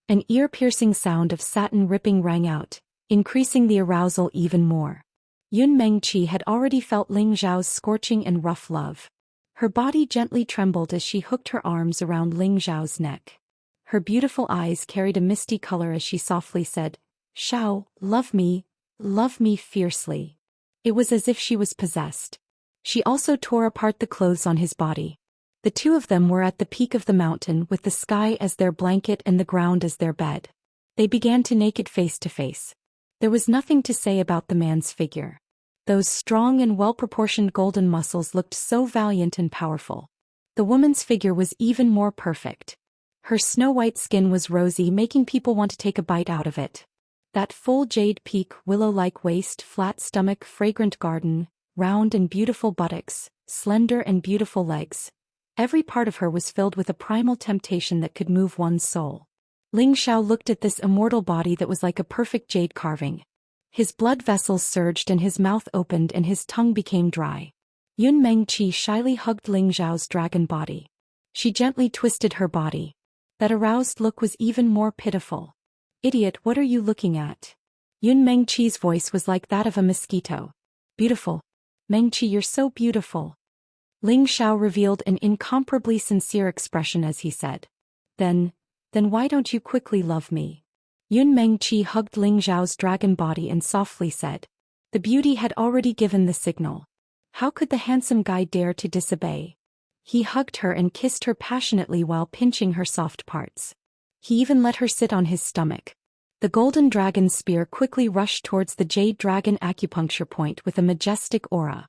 An ear-piercing sound of satin ripping rang out, increasing the arousal even more. Yun Mengqi had already felt Ling Xiao's scorching and rough love. Her body gently trembled as she hooked her arms around Ling Xiao's neck. Her beautiful eyes carried a misty color as she softly said, "Xiao, love me fiercely." It was as if she was possessed. She also tore apart the clothes on his body. The two of them were at the peak of the mountain with the sky as their blanket and the ground as their bed. They began to naked face to face. There was nothing to say about the man's figure. Those strong and well-proportioned golden muscles looked so valiant and powerful. The woman's figure was even more perfect. Her snow-white skin was rosy, making people want to take a bite out of it. That full jade peak, willow-like waist, flat stomach, fragrant garden, round and beautiful buttocks, slender and beautiful legs. Every part of her was filled with a primal temptation that could move one's soul. Ling Xiao looked at this immortal body that was like a perfect jade carving. His blood vessels surged and his mouth opened and his tongue became dry. Yun Mengqi shyly hugged Ling Xiao's dragon body. She gently twisted her body. That aroused look was even more pitiful. "Idiot, what are you looking at?" Yun Mengqi's voice was like that of a mosquito. "Beautiful. Mengqi, you're so beautiful." Ling Xiao revealed an incomparably sincere expression as he said, Then why don't you quickly love me?" Yun Mengqi hugged Ling Xiao's dragon body and softly said. The beauty had already given the signal. How could the handsome guy dare to disobey? He hugged her and kissed her passionately while pinching her soft parts. He even let her sit on his stomach. The golden dragon spear quickly rushed towards the jade dragon acupuncture point with a majestic aura.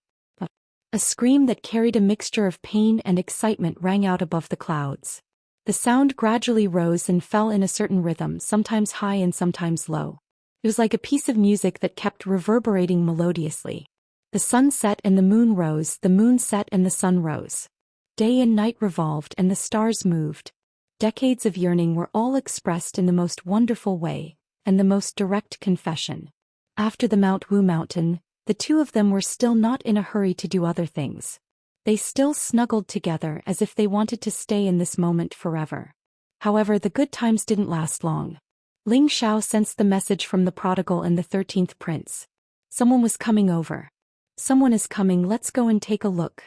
A scream that carried a mixture of pain and excitement rang out above the clouds. The sound gradually rose and fell in a certain rhythm, sometimes high and sometimes low. It was like a piece of music that kept reverberating melodiously. The sun set and the moon rose, the moon set and the sun rose. Day and night revolved and the stars moved. Decades of yearning were all expressed in the most wonderful way, and the most direct confession. After the Mount Wu mountain, the two of them were still not in a hurry to do other things. They still snuggled together as if they wanted to stay in this moment forever. However, the good times didn't last long. Ling Xiao sensed the message from the prodigal and the 13th prince. Someone was coming over. Someone is coming, let's go and take a look.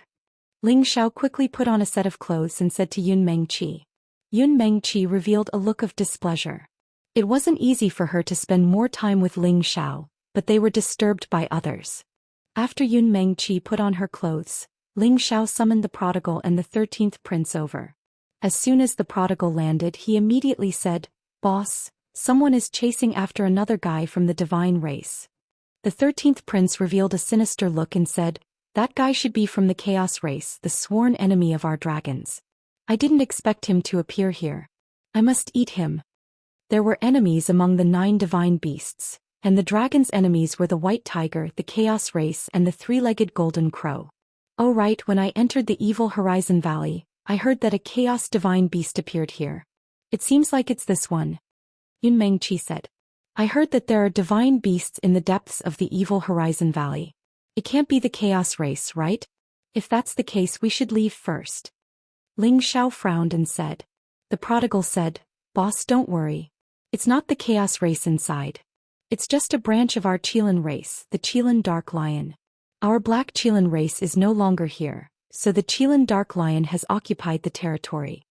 Ling Xiao quickly put on a set of clothes and said to Yun Mengqi. Yun Mengqi revealed a look of displeasure. It wasn't easy for her to spend more time with Ling Xiao, but they were disturbed by others. After Yun Mengqi put on her clothes, Ling Xiao summoned the prodigal and the 13th prince over. As soon as the prodigal landed, he immediately said, "Boss, someone is chasing after another guy from the divine race." The 13th prince revealed a sinister look and said, That guy should be from the Chaos race, the sworn enemy of our dragons. I didn't expect him to appear here. I must eat him. There were enemies among the 9 divine beasts, and the dragon's enemies were the white tiger, the Chaos race, and the 3-legged golden crow. Oh right, when I entered the evil Horizon Valley, I heard that a Chaos divine beast appeared here. It seems like it's this one. Yunmeng Qi said. I heard that there are divine beasts in the depths of the evil Horizon Valley. It can't be the Chaos race, right? If that's the case, we should leave first. Ling Xiao frowned and said. The prodigal said, Boss, don't worry. It's not the Chaos race inside. It's just a branch of our Qilin race, the Qilin Dark Lion. Our Black Qilin race is no longer here, so the Qilin Dark Lion has occupied the territory.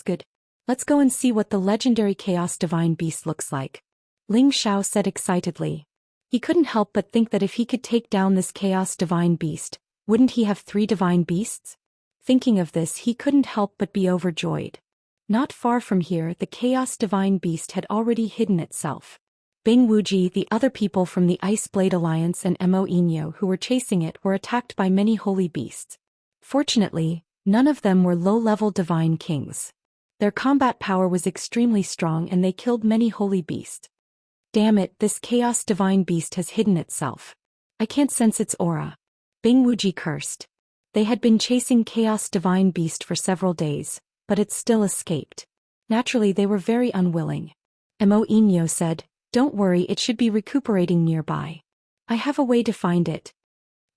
Good. Let's go and see what the legendary Chaos Divine Beast looks like. Ling Xiao said excitedly. He couldn't help but think that if he could take down this Chaos Divine Beast, wouldn't he have 3 divine beasts? Thinking of this, he couldn't help but be overjoyed. Not far from here, the Chaos Divine Beast had already hidden itself. Bing Wuji, the other people from the Ice Blade Alliance, and Mo Inyo who were chasing it were attacked by many holy beasts. Fortunately, none of them were low-level divine kings. Their combat power was extremely strong and they killed many holy beasts. Damn it, this Chaos Divine Beast has hidden itself. I can't sense its aura. Bing Wuji cursed. They had been chasing Chaos Divine Beast for several days, but it still escaped. Naturally, they were very unwilling. Mo Inyo said, Don't worry, it should be recuperating nearby. I have a way to find it.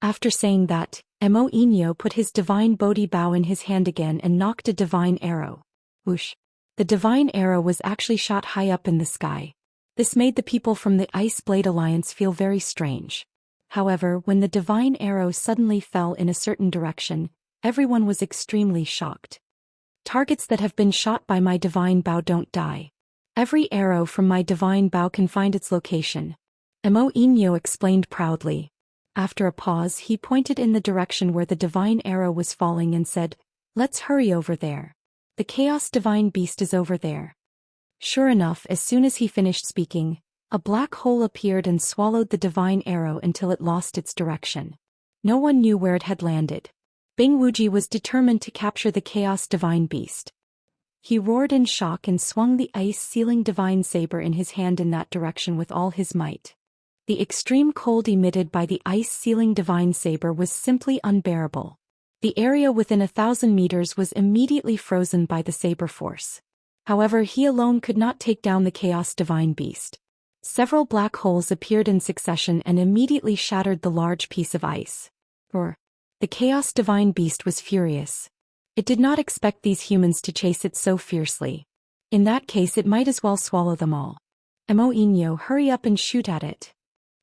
After saying that, Mo Inyo put his divine Bodhi bow in his hand again and knocked a divine arrow. Whoosh. The divine arrow was actually shot high up in the sky. This made the people from the Ice Blade Alliance feel very strange. However, when the divine arrow suddenly fell in a certain direction, everyone was extremely shocked. Targets that have been shot by my divine bow don't die. Every arrow from my divine bow can find its location. Mo Inyo explained proudly. After a pause, he pointed in the direction where the divine arrow was falling and said, Let's hurry over there. The Chaos Divine Beast is over there. Sure enough, as soon as he finished speaking, a black hole appeared and swallowed the divine arrow until it lost its direction. No one knew where it had landed. Bing Wuji was determined to capture the Chaos Divine Beast. He roared in shock and swung the ice-sealing divine saber in his hand in that direction with all his might. The extreme cold emitted by the ice-sealing divine saber was simply unbearable. The area within 1,000 meters was immediately frozen by the saber force. However, he alone could not take down the Chaos Divine Beast. Several black holes appeared in succession and immediately shattered the large piece of ice. The Chaos Divine Beast was furious. It did not expect these humans to chase it so fiercely. In that case, it might as well swallow them all. Mo Inyo, hurry up and shoot at it.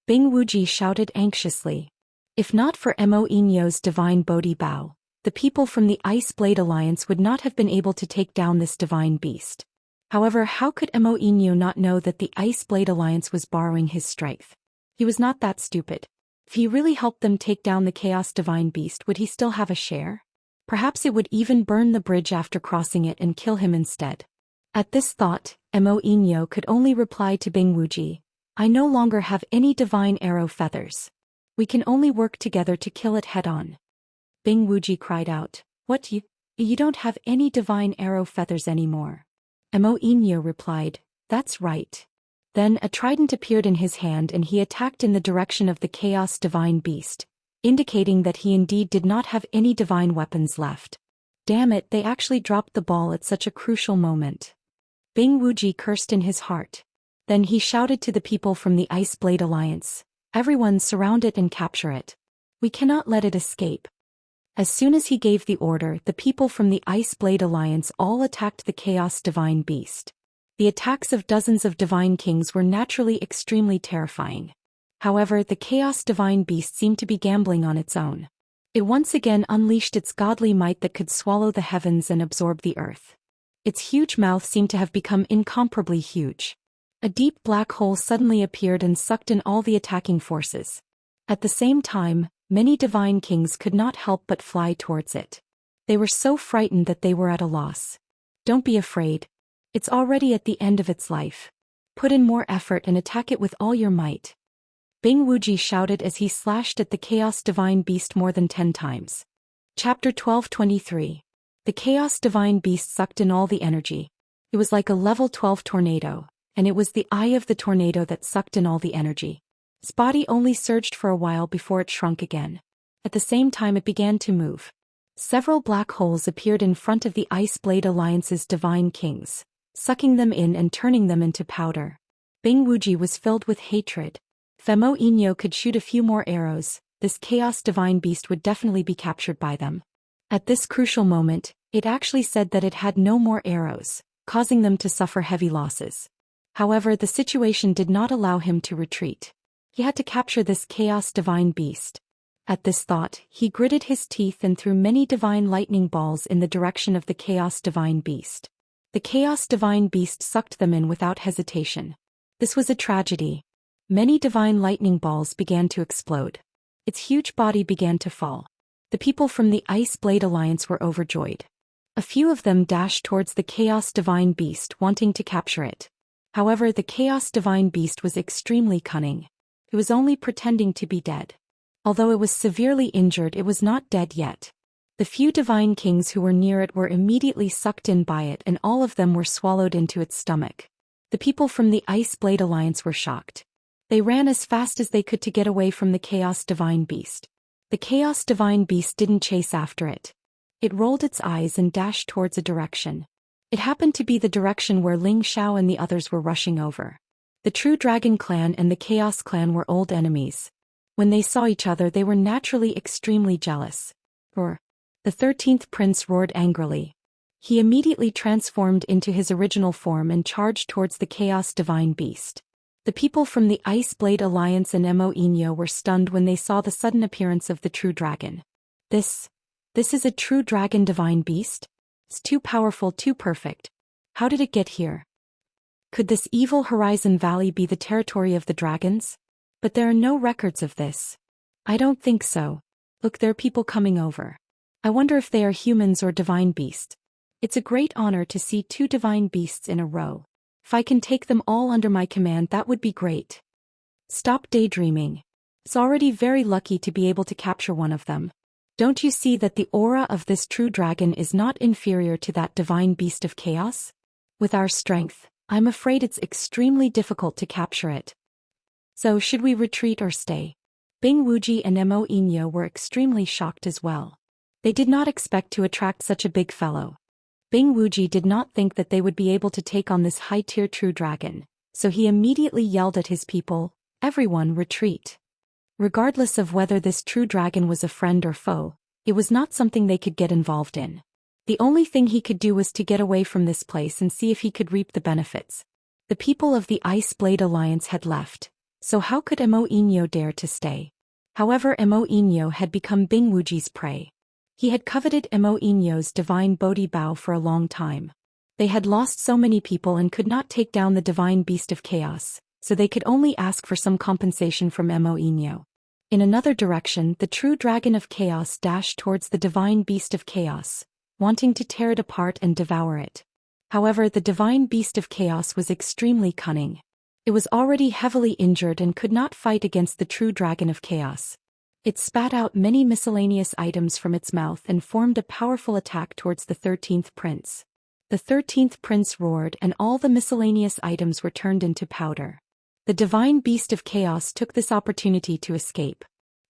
Bing Wuji shouted anxiously. If not for Mo Inyo's divine Bodhi bow, the people from the Ice Blade Alliance would not have been able to take down this divine beast. However, how could Mo Inyo not know that the Ice Blade Alliance was borrowing his strength? He was not that stupid. If he really helped them take down the Chaos Divine Beast, would he still have a share? Perhaps it would even burn the bridge after crossing it and kill him instead. At this thought, Mo Inyo could only reply to Bing Wuji, I no longer have any divine arrow feathers. We can only work together to kill it head-on. Bing Wuji cried out, What, you don't have any divine arrow feathers anymore? Mo Inyo replied, That's right. Then a trident appeared in his hand and he attacked in the direction of the Chaos Divine Beast, indicating that he indeed did not have any divine weapons left. Damn it, they actually dropped the ball at such a crucial moment. Bing Wuji cursed in his heart. Then he shouted to the people from the Ice Blade Alliance, Everyone surround it and capture it. We cannot let it escape. As soon as he gave the order, the people from the Ice Blade Alliance all attacked the Chaos Divine Beast. The attacks of dozens of divine kings were naturally extremely terrifying. However, the Chaos Divine Beast seemed to be gambling on its own. It once again unleashed its godly might that could swallow the heavens and absorb the earth. Its huge mouth seemed to have become incomparably huge. A deep black hole suddenly appeared and sucked in all the attacking forces. At the same time, many divine kings could not help but fly towards it. They were so frightened that they were at a loss. Don't be afraid. It's already at the end of its life. Put in more effort and attack it with all your might. Bing Wuji shouted as he slashed at the Chaos Divine Beast more than 10 times. Chapter 12:23. The Chaos Divine Beast sucked in all the energy. It was like a level 12 tornado, and it was the eye of the tornado that sucked in all the energy. Its body only surged for a while before it shrunk again. At the same time it began to move. Several black holes appeared in front of the Ice Blade Alliance's divine kings, sucking them in and turning them into powder. Bing Wuji was filled with hatred. If Mo Inyo could shoot a few more arrows, this Chaos Divine Beast would definitely be captured by them. At this crucial moment, it actually said that it had no more arrows, causing them to suffer heavy losses. However, the situation did not allow him to retreat. He had to capture this Chaos Divine Beast. At this thought, he gritted his teeth and threw many divine lightning balls in the direction of the Chaos Divine Beast. The Chaos Divine Beast sucked them in without hesitation. This was a tragedy. Many divine lightning balls began to explode. Its huge body began to fall. The people from the Ice Blade Alliance were overjoyed. A few of them dashed towards the Chaos Divine Beast, wanting to capture it. However, the Chaos Divine Beast was extremely cunning. It was only pretending to be dead. Although it was severely injured, it was not dead yet. The few divine kings who were near it were immediately sucked in by it, and all of them were swallowed into its stomach. The people from the Ice Blade Alliance were shocked. They ran as fast as they could to get away from the Chaos Divine Beast. The Chaos Divine Beast didn't chase after it. It rolled its eyes and dashed towards a direction. It happened to be the direction where Ling Xiao and the others were rushing over. The True Dragon Clan and the Chaos Clan were old enemies. When they saw each other, they were naturally extremely jealous. Roar! The 13th prince roared angrily. He immediately transformed into his original form and charged towards the Chaos Divine Beast. The people from the Ice Blade Alliance and Mo Inyo were stunned when they saw the sudden appearance of the True Dragon. This is a True Dragon Divine Beast? It's too powerful, too perfect. How did it get here? Could this evil Horizon Valley be the territory of the dragons? But there are no records of this. I don't think so. Look, there are people coming over. I wonder if they are humans or divine beasts. It's a great honor to see 2 divine beasts in a row. If I can take them all under my command, that would be great. Stop daydreaming. It's already very lucky to be able to capture one of them. Don't you see that the aura of this true dragon is not inferior to that divine beast of chaos? With our strength, I'm afraid it's extremely difficult to capture it. So should we retreat or stay? Bing Wuji and Mo Inyo were extremely shocked as well. They did not expect to attract such a big fellow. Bing Wuji did not think that they would be able to take on this high-tier true dragon, so he immediately yelled at his people, "Everyone retreat." Regardless of whether this true dragon was a friend or foe, it was not something they could get involved in. The only thing he could do was to get away from this place and see if he could reap the benefits. The people of the Ice Blade Alliance had left, so how could Mo Inyo dare to stay? However, Mo Inyo had become Bing Wuji's prey. He had coveted Mo Inyo's divine Bodhi Bao for a long time. They had lost so many people and could not take down the divine beast of chaos, so they could only ask for some compensation from Mo Inyo. In another direction, the true dragon of chaos dashed towards the divine beast of chaos, wanting to tear it apart and devour it. However, the divine beast of chaos was extremely cunning. It was already heavily injured and could not fight against the true dragon of chaos. It spat out many miscellaneous items from its mouth and formed a powerful attack towards the 13th prince. The 13th prince roared and all the miscellaneous items were turned into powder. The divine beast of chaos took this opportunity to escape.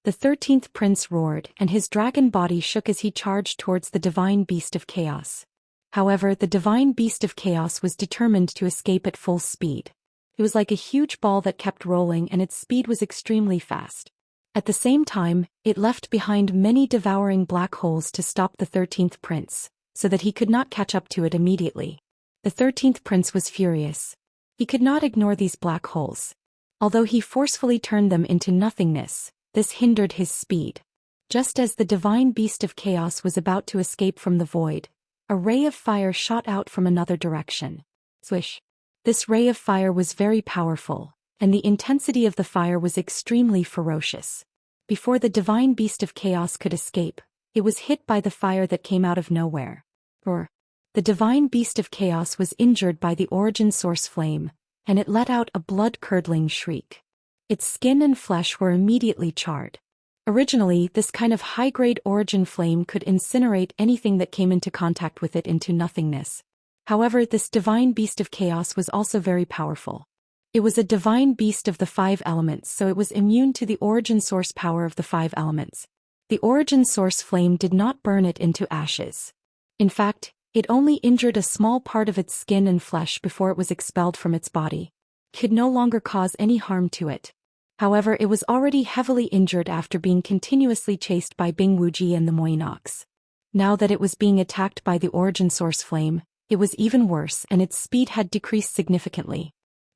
The 13th prince roared and his dragon body shook as he charged towards the divine beast of chaos. However, the divine beast of chaos was determined to escape at full speed. It was like a huge ball that kept rolling and its speed was extremely fast. At the same time, it left behind many devouring black holes to stop the 13th prince, so that he could not catch up to it immediately. The 13th prince was furious. He could not ignore these black holes. Although he forcefully turned them into nothingness, this hindered his speed. Just as the divine beast of chaos was about to escape from the void, a ray of fire shot out from another direction. Swish! This ray of fire was very powerful, and the intensity of the fire was extremely ferocious. Before the divine beast of chaos could escape, it was hit by the fire that came out of nowhere. Roar! The divine beast of chaos was injured by the origin source flame, and it let out a blood-curdling shriek. Its skin and flesh were immediately charred. Originally, this kind of high-grade origin flame could incinerate anything that came into contact with it into nothingness. However, this divine beast of chaos was also very powerful. It was a divine beast of the 5 elements, so it was immune to the origin source power of the 5 elements. The origin source flame did not burn it into ashes. In fact, it only injured a small part of its skin and flesh before it was expelled from its body. It could no longer cause any harm to it. However, it was already heavily injured after being continuously chased by Bing Wuji and the Moinox. Now that it was being attacked by the origin source flame, it was even worse and its speed had decreased significantly.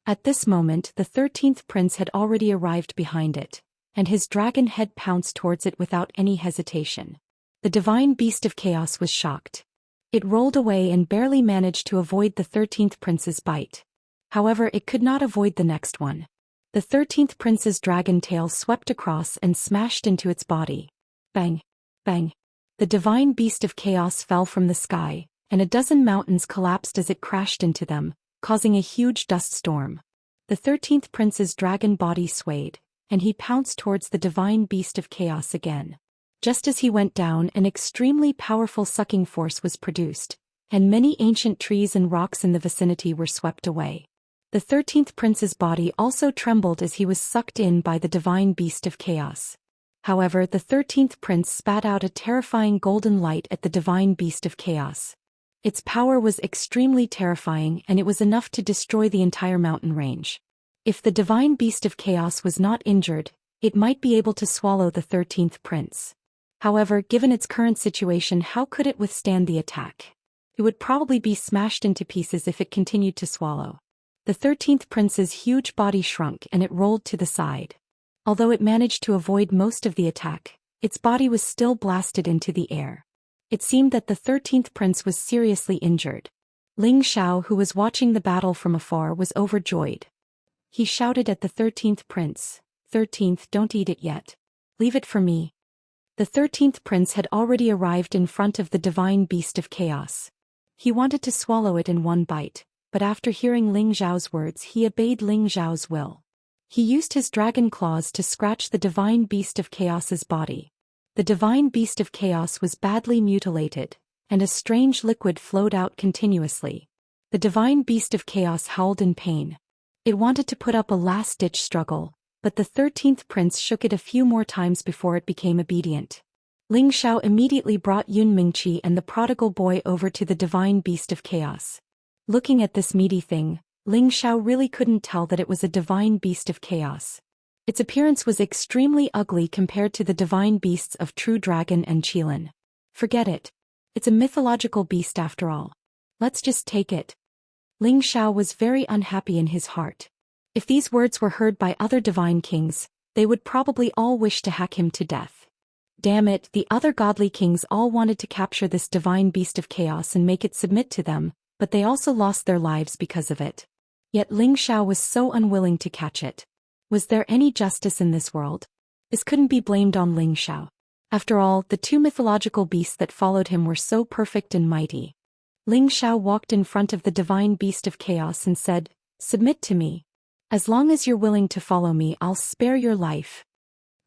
At this moment, the 13th prince had already arrived behind it, and his dragon head pounced towards it without any hesitation. The divine beast of chaos was shocked. It rolled away and barely managed to avoid the 13th prince's bite. However, it could not avoid the next one. The 13th prince's dragon tail swept across and smashed into its body. Bang! Bang! The divine beast of chaos fell from the sky, and a dozen mountains collapsed as it crashed into them, causing a huge dust storm. The 13th prince's dragon body swayed, and he pounced towards the divine beast of chaos again. Just as he went down, an extremely powerful sucking force was produced, and many ancient trees and rocks in the vicinity were swept away. The 13th prince's body also trembled as he was sucked in by the divine beast of chaos. However, the 13th prince spat out a terrifying golden light at the divine beast of chaos. Its power was extremely terrifying, and it was enough to destroy the entire mountain range. If the divine beast of chaos was not injured, it might be able to swallow the 13th prince. However, given its current situation, how could it withstand the attack? It would probably be smashed into pieces if it continued to swallow. The 13th prince's huge body shrunk and it rolled to the side. Although it managed to avoid most of the attack, its body was still blasted into the air. It seemed that the 13th prince was seriously injured. Ling Xiao, who was watching the battle from afar, was overjoyed. He shouted at the 13th prince, "13th, don't eat it yet. Leave it for me." The 13th prince had already arrived in front of the divine beast of chaos. He wanted to swallow it in one bite, but after hearing Ling Xiao's words, he obeyed Ling Xiao's will. He used his dragon claws to scratch the divine beast of chaos's body. The divine beast of chaos was badly mutilated, and a strange liquid flowed out continuously. The divine beast of chaos howled in pain. It wanted to put up a last-ditch struggle, but the 13th prince shook it a few more times before it became obedient. Ling Xiao immediately brought Yun Mingqi and the prodigal boy over to the divine beast of chaos. Looking at this meaty thing, Ling Xiao really couldn't tell that it was a divine beast of chaos. Its appearance was extremely ugly compared to the divine beasts of True Dragon and Qilin. Forget it. It's a mythological beast after all. Let's just take it. Ling Xiao was very unhappy in his heart. If these words were heard by other divine kings, they would probably all wish to hack him to death. Damn it, the other godly kings all wanted to capture this divine beast of chaos and make it submit to them, but they also lost their lives because of it. Yet Ling Xiao was so unwilling to catch it. Was there any justice in this world? This couldn't be blamed on Ling Xiao. After all, the 2 mythological beasts that followed him were so perfect and mighty. Ling Xiao walked in front of the divine beast of chaos and said, "Submit to me. As long as you're willing to follow me, I'll spare your life."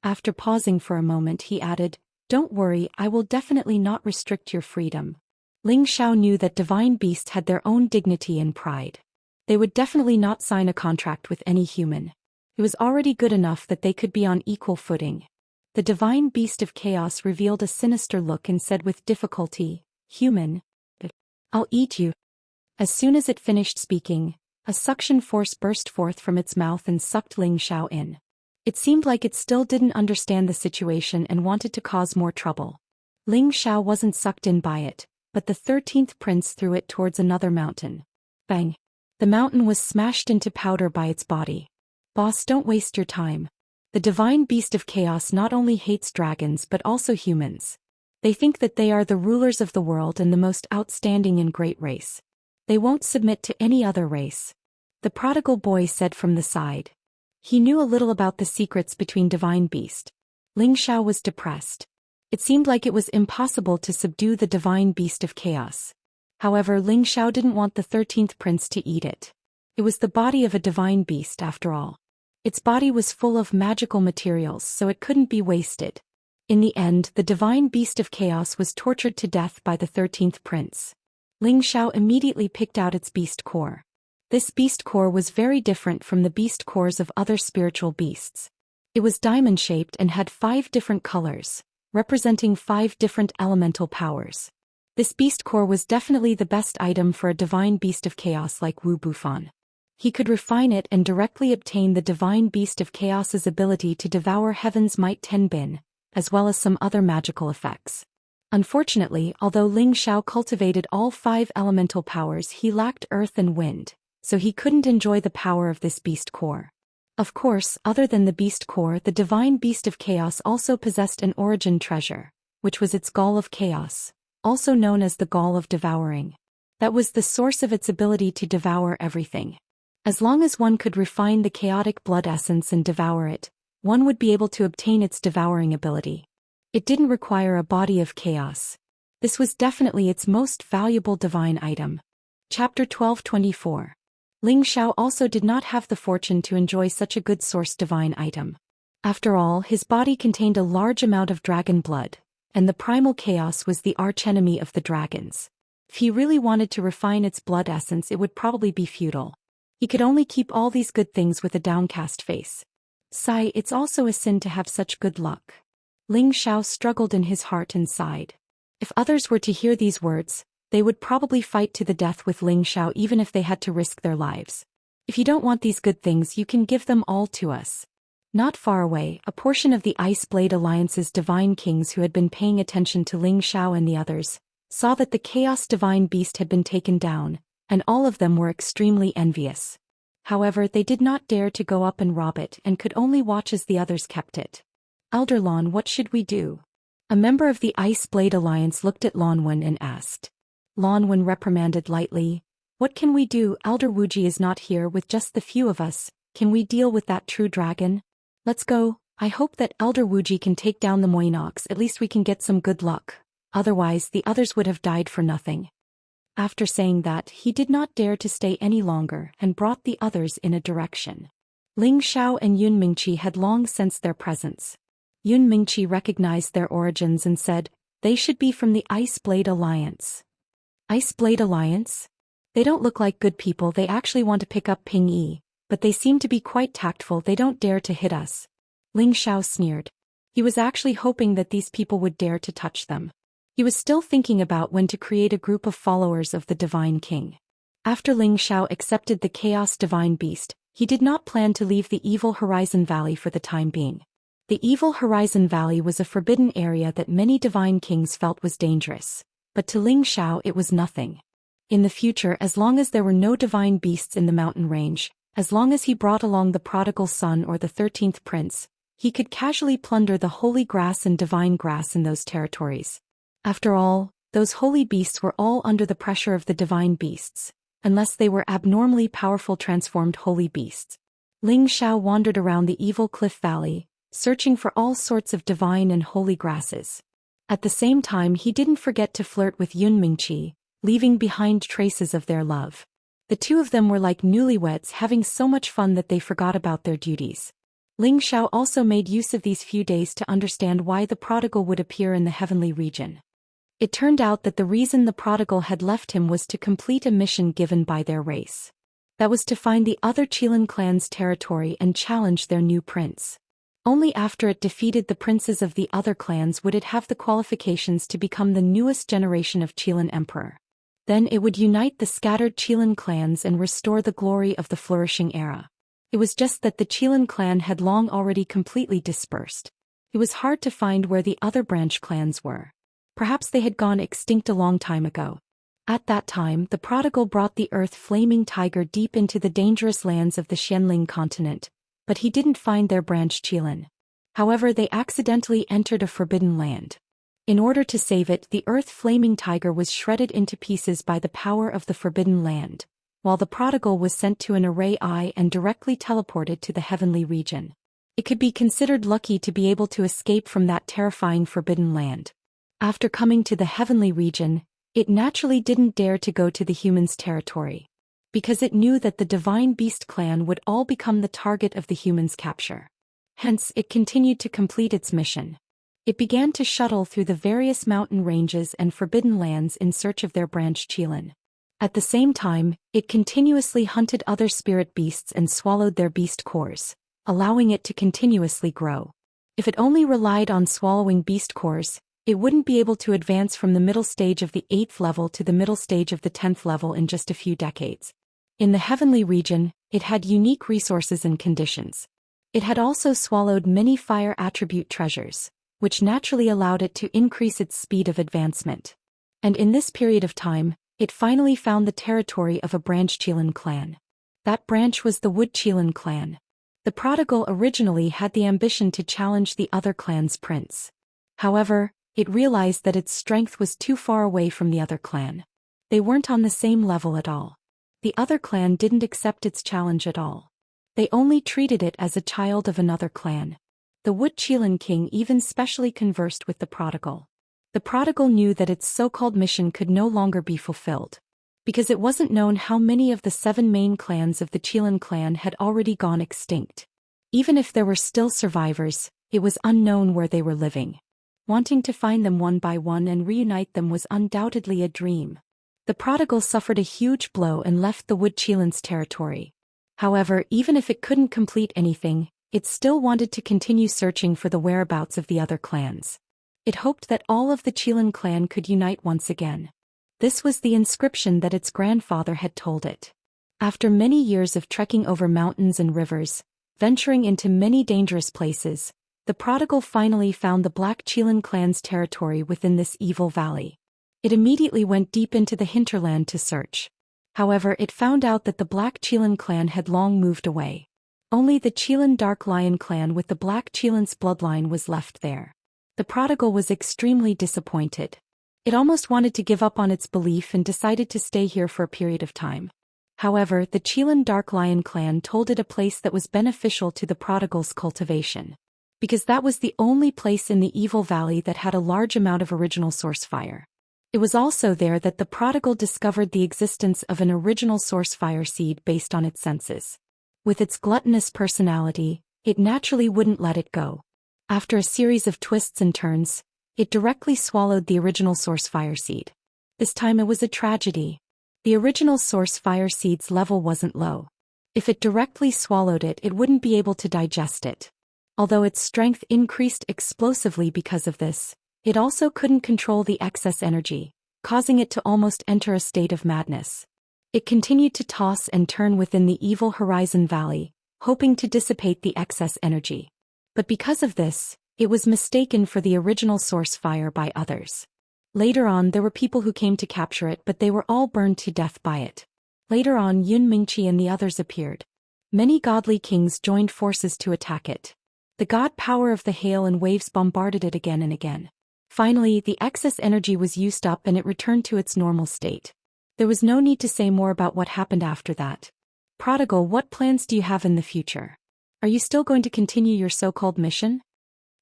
After pausing for a moment, he added, "Don't worry, I will definitely not restrict your freedom." Ling Xiao knew that divine beasts had their own dignity and pride. They would definitely not sign a contract with any human. It was already good enough that they could be on equal footing. The divine beast of chaos revealed a sinister look and said with difficulty, "Human, I'll eat you." As soon as it finished speaking, a suction force burst forth from its mouth and sucked Ling Xiao in. It seemed like it still didn't understand the situation and wanted to cause more trouble. Ling Xiao wasn't sucked in by it, but the 13th prince threw it towards another mountain. Bang! The mountain was smashed into powder by its body. "Boss, don't waste your time. The divine beast of chaos not only hates dragons but also humans. They think that they are the rulers of the world and the most outstanding and great race. They won't submit to any other race," the prodigal boy said from the side. He knew a little about the secrets between divine beast. Ling Xiao was depressed. It seemed like it was impossible to subdue the divine beast of chaos. However, Ling Xiao didn't want the 13th prince to eat it. It was the body of a divine beast after all. Its body was full of magical materials, so it couldn't be wasted. In the end, the divine beast of chaos was tortured to death by the 13th prince. Ling Xiao immediately picked out its beast core. This beast core was very different from the beast cores of other spiritual beasts. It was diamond-shaped and had 5 different colors, representing 5 different elemental powers. This beast core was definitely the best item for a divine beast of chaos like Wu Bufan. He could refine it and directly obtain the divine beast of chaos's ability to devour heaven's might Tenbin, as well as some other magical effects. Unfortunately, although Ling Xiao cultivated all 5 elemental powers, he lacked earth and wind, so he couldn't enjoy the power of this beast core. Of course, other than the beast core, the divine beast of chaos also possessed an origin treasure, which was its gall of chaos, also known as the gall of devouring. That was the source of its ability to devour everything. As long as one could refine the chaotic blood essence and devour it, one would be able to obtain its devouring ability. It didn't require a body of chaos. This was definitely its most valuable divine item. Chapter 1224. Ling Xiao also did not have the fortune to enjoy such a good source divine item. After all, his body contained a large amount of dragon blood, and the primal chaos was the archenemy of the dragons. If he really wanted to refine its blood essence, it would probably be futile. He could only keep all these good things with a downcast face. Sigh, it's also a sin to have such good luck. Ling Xiao struggled in his heart and sighed. If others were to hear these words, they would probably fight to the death with Ling Xiao even if they had to risk their lives. If you don't want these good things, you can give them all to us. Not far away, a portion of the Ice Blade Alliance's divine kings who had been paying attention to Ling Xiao and the others, saw that the Chaos Divine Beast had been taken down, and all of them were extremely envious. However, they did not dare to go up and rob it and could only watch as the others kept it. Elder Lon, what should we do? A member of the Ice Blade Alliance looked at Lon Wen and asked. Lon Wen reprimanded lightly. What can we do? Elder Wuji is not here with just the few of us. Can we deal with that true dragon? Let's go. I hope that Elder Wuji can take down the Moinox. At least we can get some good luck. Otherwise, the others would have died for nothing. After saying that, he did not dare to stay any longer and brought the others in a direction. Ling Xiao and Yun Mingqi had long sensed their presence. Yun Mingqi recognized their origins and said, they should be from the Ice Blade Alliance. Ice Blade Alliance? They don't look like good people. They actually want to pick up Ping Yi, but they seem to be quite tactful. They don't dare to hit us. Ling Xiao sneered. He was actually hoping that these people would dare to touch them. He was still thinking about when to create a group of followers of the Divine King. After Ling Xiao accepted the Chaos Divine Beast, he did not plan to leave the Evil Horizon Valley for the time being. The Evil Horizon Valley was a forbidden area that many Divine Kings felt was dangerous, but to Ling Xiao it was nothing. In the future, as long as there were no divine beasts in the mountain range, as long as he brought along the prodigal son or the 13th prince, he could casually plunder the holy grass and divine grass in those territories. After all, those holy beasts were all under the pressure of the divine beasts, unless they were abnormally powerful transformed holy beasts. Ling Xiao wandered around the Evil Cliff Valley, searching for all sorts of divine and holy grasses. At the same time, he didn't forget to flirt with Yun Mingqi, leaving behind traces of their love. The two of them were like newlyweds, having so much fun that they forgot about their duties. Ling Xiao also made use of these few days to understand why the prodigal would appear in the heavenly region. It turned out that the reason the prodigal had left him was to complete a mission given by their race. That was to find the other Qilin clan's territory and challenge their new prince. Only after it defeated the princes of the other clans would it have the qualifications to become the newest generation of Qilin emperor. Then it would unite the scattered Qilin clans and restore the glory of the flourishing era. It was just that the Qilin clan had long already completely dispersed. It was hard to find where the other branch clans were. Perhaps they had gone extinct a long time ago. At that time, the prodigal brought the earth-flaming tiger deep into the dangerous lands of the Xianling continent, but he didn't find their branch Qilin. However, they accidentally entered a forbidden land. In order to save it, the earth-flaming tiger was shredded into pieces by the power of the forbidden land, while the prodigal was sent to an array eye and directly teleported to the heavenly region. It could be considered lucky to be able to escape from that terrifying forbidden land. After coming to the heavenly region, it naturally didn't dare to go to the humans' territory. because it knew that the Divine Beast clan would all become the target of the humans' capture. Hence, it continued to complete its mission. It began to shuttle through the various mountain ranges and forbidden lands in search of their branch Qilin. At the same time, it continuously hunted other spirit beasts and swallowed their beast cores, allowing it to continuously grow. If it only relied on swallowing beast cores, it wouldn't be able to advance from the middle stage of the 8th level to the middle stage of the 10th level in just a few decades. In the heavenly region, it had unique resources and conditions. It had also swallowed many fire attribute treasures, which naturally allowed it to increase its speed of advancement. And in this period of time, it finally found the territory of a branch Qilin clan. That branch was the Wood Qilin clan. The prodigal originally had the ambition to challenge the other clan's prince. However, it realized that its strength was too far away from the other clan. They weren't on the same level at all. The other clan didn't accept its challenge at all. They only treated it as a child of another clan. The Wood Qilin king even specially conversed with the prodigal. The prodigal knew that its so-called mission could no longer be fulfilled, because it wasn't known how many of the 7 main clans of the Qilin clan had already gone extinct. Even if there were still survivors, it was unknown where they were living. Wanting to find them one by one and reunite them was undoubtedly a dream. The prodigal suffered a huge blow and left the Wood Qilin's territory. However, even if it couldn't complete anything, it still wanted to continue searching for the whereabouts of the other clans. It hoped that all of the Qilin clan could unite once again. This was the inscription that its grandfather had told it. After many years of trekking over mountains and rivers, venturing into many dangerous places, the prodigal finally found the Black Qilin clan's territory within this evil valley. It immediately went deep into the hinterland to search. However, it found out that the Black Qilin clan had long moved away. Only the Qilin Dark Lion clan with the Black Qilin's bloodline was left there. The prodigal was extremely disappointed. It almost wanted to give up on its belief and decided to stay here for a period of time. However, the Qilin Dark Lion clan told it a place that was beneficial to the prodigal's cultivation, because that was the only place in the evil valley that had a large amount of original source fire. It was also there that the prodigal discovered the existence of an original source fire seed based on its senses. With its gluttonous personality, it naturally wouldn't let it go. After a series of twists and turns, it directly swallowed the original source fire seed. This time it was a tragedy. The original source fire seed's level wasn't low. If it directly swallowed it, it wouldn't be able to digest it. Although its strength increased explosively because of this, it also couldn't control the excess energy, causing it to almost enter a state of madness. It continued to toss and turn within the evil Horizon Valley, hoping to dissipate the excess energy. But because of this, it was mistaken for the original source fire by others. Later on, there were people who came to capture it, but they were all burned to death by it. Later on, Yun Mingqi and the others appeared. Many godly kings joined forces to attack it. The god power of the hail and waves bombarded it again and again. Finally, the excess energy was used up and it returned to its normal state. There was no need to say more about what happened after that. Prodigal, what plans do you have in the future? Are you still going to continue your so-called mission?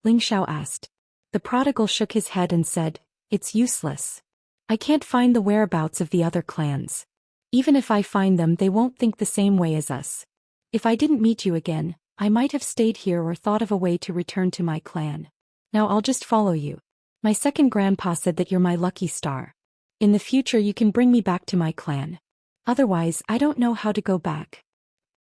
Ling Xiao asked. The prodigal shook his head and said, "It's useless. I can't find the whereabouts of the other clans. Even if I find them, they won't think the same way as us. If I didn't meet you again, I might have stayed here or thought of a way to return to my clan. Now I'll just follow you. My second grandpa said that you're my lucky star. In the future you can bring me back to my clan. Otherwise, I don't know how to go back."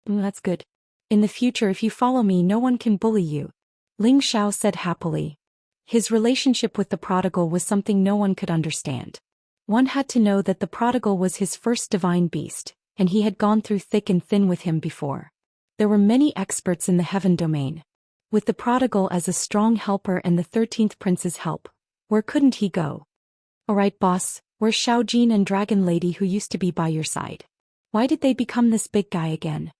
That's good. In the future, if you follow me, no one can bully you," Ling Xiao said happily. His relationship with the prodigal was something no one could understand. One had to know that the prodigal was his first divine beast, and he had gone through thick and thin with him before. There were many experts in the heaven domain. With the prodigal as a strong helper and the 13th prince's help, where couldn't he go? "Alright boss, where's Xiaojin and Dragon Lady who used to be by your side? Why did they become this big guy again?"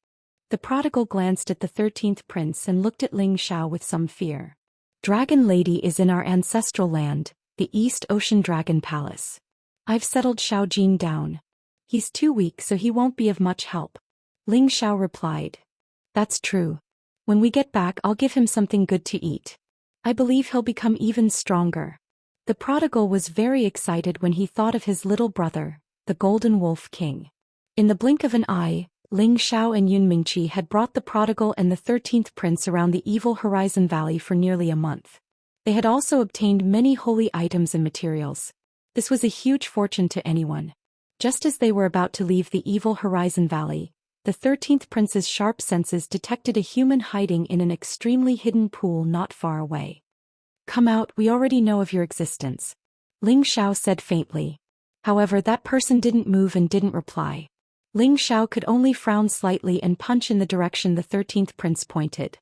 The prodigal glanced at the 13th prince and looked at Ling Xiao with some fear. "Dragon Lady is in our ancestral land, the East Ocean Dragon Palace. I've settled Xiaojin down. He's too weak, so he won't be of much help," Ling Xiao replied. "That's true. When we get back, I'll give him something good to eat. I believe he'll become even stronger." The prodigal was very excited when he thought of his little brother, the Golden Wolf King. In the blink of an eye, Ling Xiao and Yun Mingqi had brought the prodigal and the 13th prince around the evil Horizon Valley for nearly a month. They had also obtained many holy items and materials. This was a huge fortune to anyone. Just as they were about to leave the evil Horizon Valley, the 13th prince's sharp senses detected a human hiding in an extremely hidden pool not far away. "Come out, we already know of your existence," Ling Xiao said faintly. However, that person didn't move and didn't reply. Ling Xiao could only frown slightly and punch in the direction the 13th prince pointed.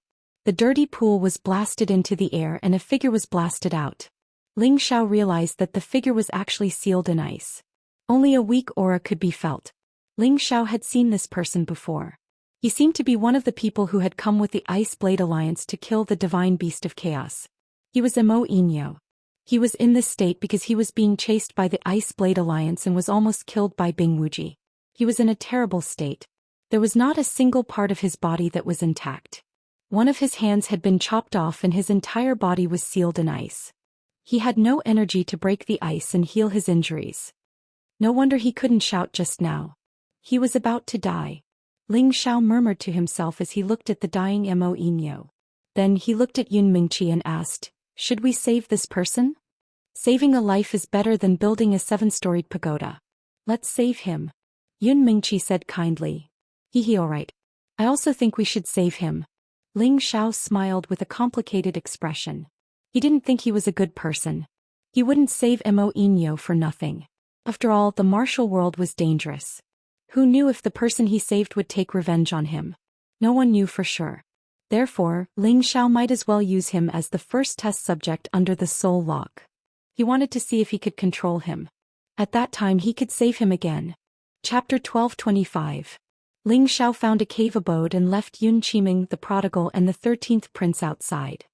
The dirty pool was blasted into the air and a figure was blasted out. Ling Xiao realized that the figure was actually sealed in ice. Only a weak aura could be felt. Ling Xiao had seen this person before. He seemed to be one of the people who had come with the Ice Blade Alliance to kill the divine beast of chaos. He was Mo Inyo. He was in this state because he was being chased by the Ice Blade Alliance and was almost killed by Bing Wuji. He was in a terrible state. There was not a single part of his body that was intact. One of his hands had been chopped off and his entire body was sealed in ice. He had no energy to break the ice and heal his injuries. No wonder he couldn't shout just now. He was about to die. Ling Xiao murmured to himself as he looked at the dying Mo Inyo. Then he looked at Yun Mingqi and asked, "Should we save this person? Saving a life is better than building a 7-storied pagoda. Let's save him." Yun Mingqi said kindly. He alright. I also think we should save him." Ling Xiao smiled with a complicated expression. He didn't think he was a good person. He wouldn't save Mo Inyo for nothing. After all, the martial world was dangerous. Who knew if the person he saved would take revenge on him? No one knew for sure. Therefore, Ling Xiao might as well use him as the first test subject under the soul lock. He wanted to see if he could control him. At that time he could save him again. Chapter 1225. Ling Xiao found a cave abode and left Yun Qiming the prodigal and the 13th prince outside.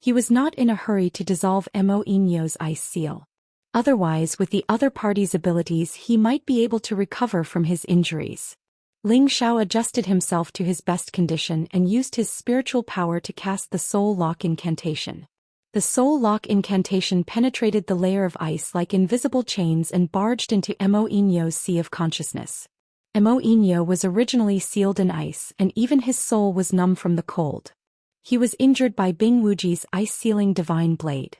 He was not in a hurry to dissolve Mo Inyo's ice seal. Otherwise, with the other party's abilities, he might be able to recover from his injuries. Ling Xiao adjusted himself to his best condition and used his spiritual power to cast the Soul Lock incantation. The Soul Lock incantation penetrated the layer of ice like invisible chains and barged into Mo Inyo's sea of consciousness. Mo Inyo was originally sealed in ice and even his soul was numb from the cold. He was injured by Bing Wuji's ice-sealing divine blade.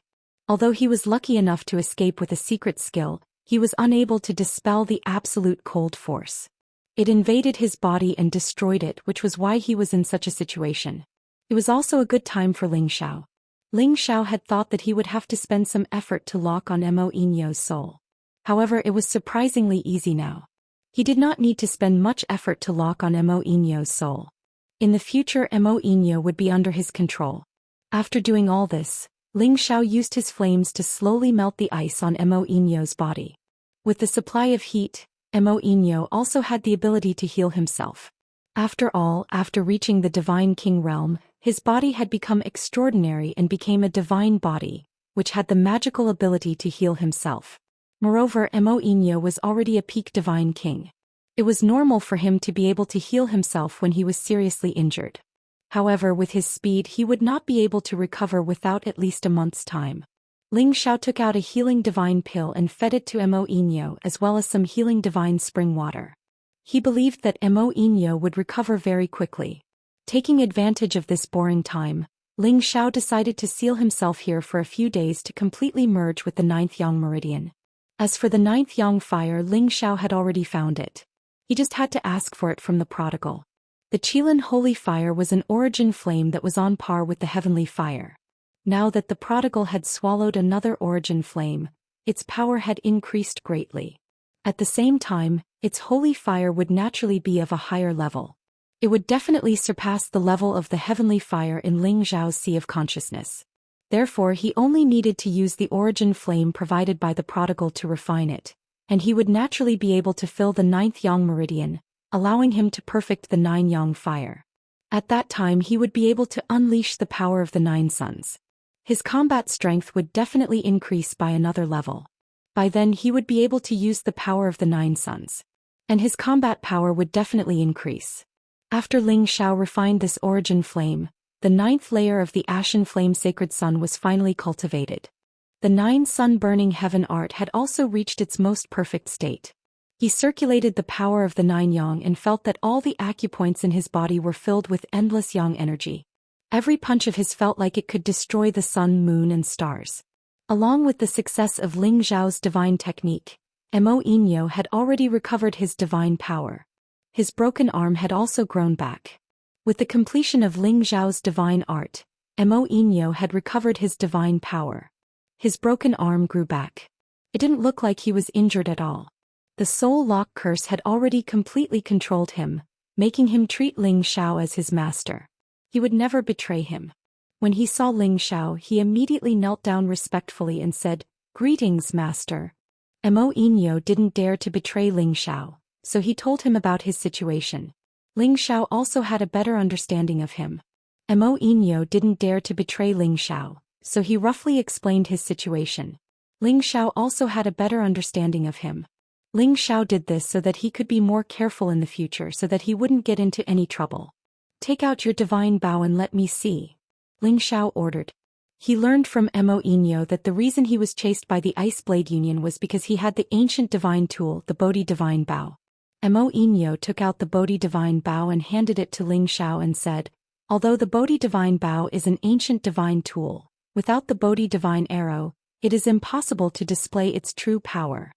Although he was lucky enough to escape with a secret skill, he was unable to dispel the absolute cold force. It invaded his body and destroyed it, which was why he was in such a situation. It was also a good time for Ling Xiao. Ling Xiao had thought that he would have to spend some effort to lock on Mo Inyo's soul. However, it was surprisingly easy now. He did not need to spend much effort to lock on Mo Inyo's soul. In the future, Mo Inyo would be under his control. After doing all this, Ling Xiao used his flames to slowly melt the ice on Mo Inyo's body. With the supply of heat, Mo Inyo also had the ability to heal himself. After all, after reaching the Divine King realm, his body had become extraordinary and became a divine body, which had the magical ability to heal himself. Moreover, Mo Inyo was already a peak Divine King. It was normal for him to be able to heal himself when he was seriously injured. However, with his speed he would not be able to recover without at least a month's time. Ling Xiao took out a healing divine pill and fed it to Mo Inyo as well as some healing divine spring water. He believed that Mo Inyo would recover very quickly. Taking advantage of this boring time, Ling Xiao decided to seal himself here for a few days to completely merge with the 9th Yang Meridian. As for the 9th Yang fire, Ling Xiao had already found it. He just had to ask for it from the prodigal. The Qilin Holy Fire was an origin flame that was on par with the Heavenly Fire. Now that the prodigal had swallowed another origin flame, its power had increased greatly. At the same time, its holy fire would naturally be of a higher level. It would definitely surpass the level of the Heavenly Fire in Ling Xiao's Sea of Consciousness. Therefore, he only needed to use the origin flame provided by the prodigal to refine it, and he would naturally be able to fill the 9th Yang Meridian, allowing him to perfect the 9 Yang fire. At that time he would be able to unleash the power of the 9 suns. His combat strength would definitely increase by another level. By then he would be able to use the power of the 9 suns. And his combat power would definitely increase. After Ling Xiao refined this origin flame, the 9th layer of the Ashen Flame Sacred Sun was finally cultivated. The 9 sun-burning heaven art had also reached its most perfect state. He circulated the power of the 9 yang and felt that all the acupoints in his body were filled with endless yang energy. Every punch of his felt like it could destroy the sun, moon and stars. Along with the success of Ling Zhao's divine technique, Mo Inyo had already recovered his divine power. His broken arm had also grown back. With the completion of Ling Zhao's divine art, Mo Inyo had recovered his divine power. His broken arm grew back. It didn't look like he was injured at all. The soul lock curse had already completely controlled him, making him treat Ling Xiao as his master. He would never betray him. When he saw Ling Xiao, he immediately knelt down respectfully and said, "Greetings, master." Mo Inyo didn't dare to betray Ling Xiao, so he told him about his situation. Ling Xiao also had a better understanding of him. Mo Inyo didn't dare to betray Ling Xiao, so he roughly explained his situation. Ling Xiao also had a better understanding of him. Ling Xiao did this so that he could be more careful in the future so that he wouldn't get into any trouble. "Take out your divine bow and let me see," Ling Xiao ordered. He learned from Mo Inyo that the reason he was chased by the Ice Blade Union was because he had the ancient divine tool, the Bodhi Divine Bow. Mo Inyo took out the Bodhi Divine Bow and handed it to Ling Xiao and said, "Although the Bodhi Divine Bow is an ancient divine tool, without the Bodhi Divine Arrow, it is impossible to display its true power.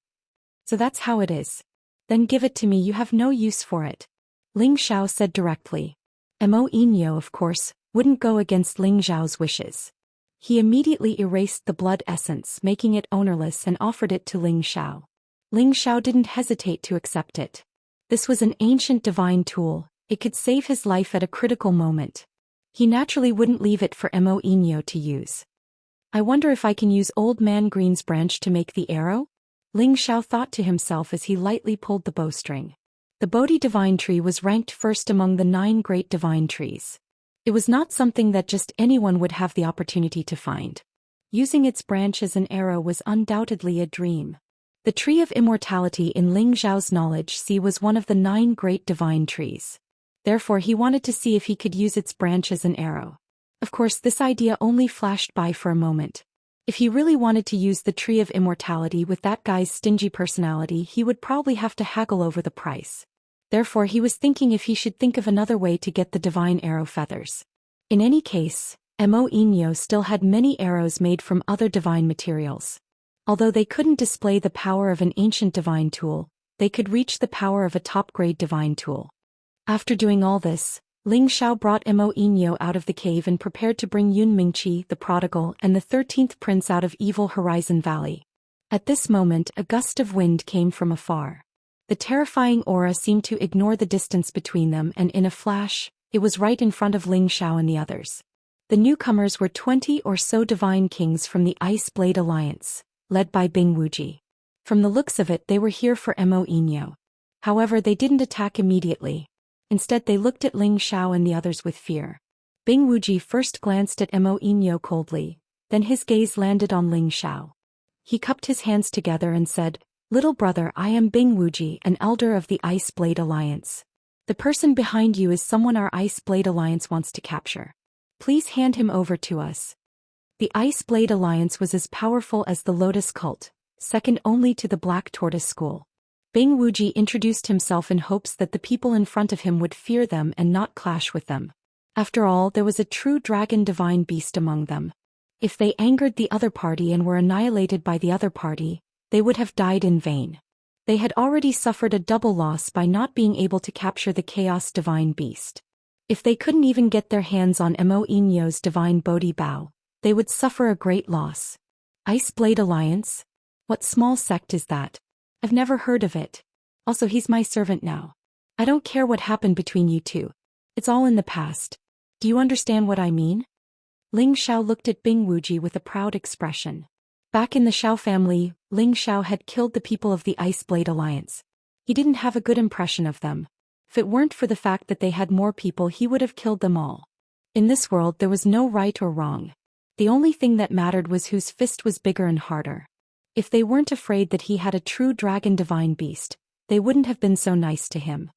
So that's how it is. Then give it to me, you have no use for it," Ling Xiao said directly. Mo Inyo, of course, wouldn't go against Ling Xiao's wishes. He immediately erased the blood essence, making it ownerless, and offered it to Ling Xiao. Ling Xiao didn't hesitate to accept it. This was an ancient divine tool, it could save his life at a critical moment. He naturally wouldn't leave it for Mo Inyo to use. "I wonder if I can use Old Man Green's branch to make the arrow?" Ling Xiao thought to himself as he lightly pulled the bowstring. The Bodhi Divine Tree was ranked first among the 9 great divine trees. It was not something that just anyone would have the opportunity to find. Using its branch as an arrow was undoubtedly a dream. The Tree of Immortality in Ling Zhao's knowledge sea was one of the 9 great divine trees. Therefore he wanted to see if he could use its branch as an arrow. Of course, this idea only flashed by for a moment. If he really wanted to use the Tree of Immortality with that guy's stingy personality, he would probably have to haggle over the price. Therefore he was thinking if he should think of another way to get the divine arrow feathers. In any case, Mo Inyo still had many arrows made from other divine materials. Although they couldn't display the power of an ancient divine tool, they could reach the power of a top-grade divine tool. After doing all this, Ling Xiao brought Mo Inyo out of the cave and prepared to bring Yun Mingqi, the prodigal, and the 13th prince out of Evil Horizon Valley. At this moment, a gust of wind came from afar. The terrifying aura seemed to ignore the distance between them, and in a flash, it was right in front of Ling Xiao and the others. The newcomers were 20 or so divine kings from the Ice Blade Alliance, led by Bing Wuji. From the looks of it, they were here for Mo Inyo. However, they didn't attack immediately. Instead, they looked at Ling Xiao and the others with fear. Bing Wuji first glanced at Mo Inyo coldly, then his gaze landed on Ling Xiao. He cupped his hands together and said, "Little brother, I am Bing Wuji, an elder of the Ice Blade Alliance. The person behind you is someone our Ice Blade Alliance wants to capture. Please hand him over to us." The Ice Blade Alliance was as powerful as the Lotus Cult, second only to the Black Tortoise School. Bing Wuji introduced himself in hopes that the people in front of him would fear them and not clash with them. After all, there was a true dragon divine beast among them. If they angered the other party and were annihilated by the other party, they would have died in vain. They had already suffered a double loss by not being able to capture the Chaos Divine Beast. If they couldn't even get their hands on Mo Inyo's Divine Bodhi Bow, they would suffer a great loss. Ice Blade Alliance? What small sect is that? I've never heard of it. Also, he's my servant now. I don't care what happened between you two. It's all in the past. Do you understand what I mean? Ling Xiao looked at Bing Wuji with a proud expression. Back in the Xiao family, Ling Xiao had killed the people of the Ice Blade Alliance. He didn't have a good impression of them. If it weren't for the fact that they had more people, he would have killed them all. In this world, there was no right or wrong. The only thing that mattered was whose fist was bigger and harder. If they weren't afraid that he had a true dragon divine beast, they wouldn't have been so nice to him.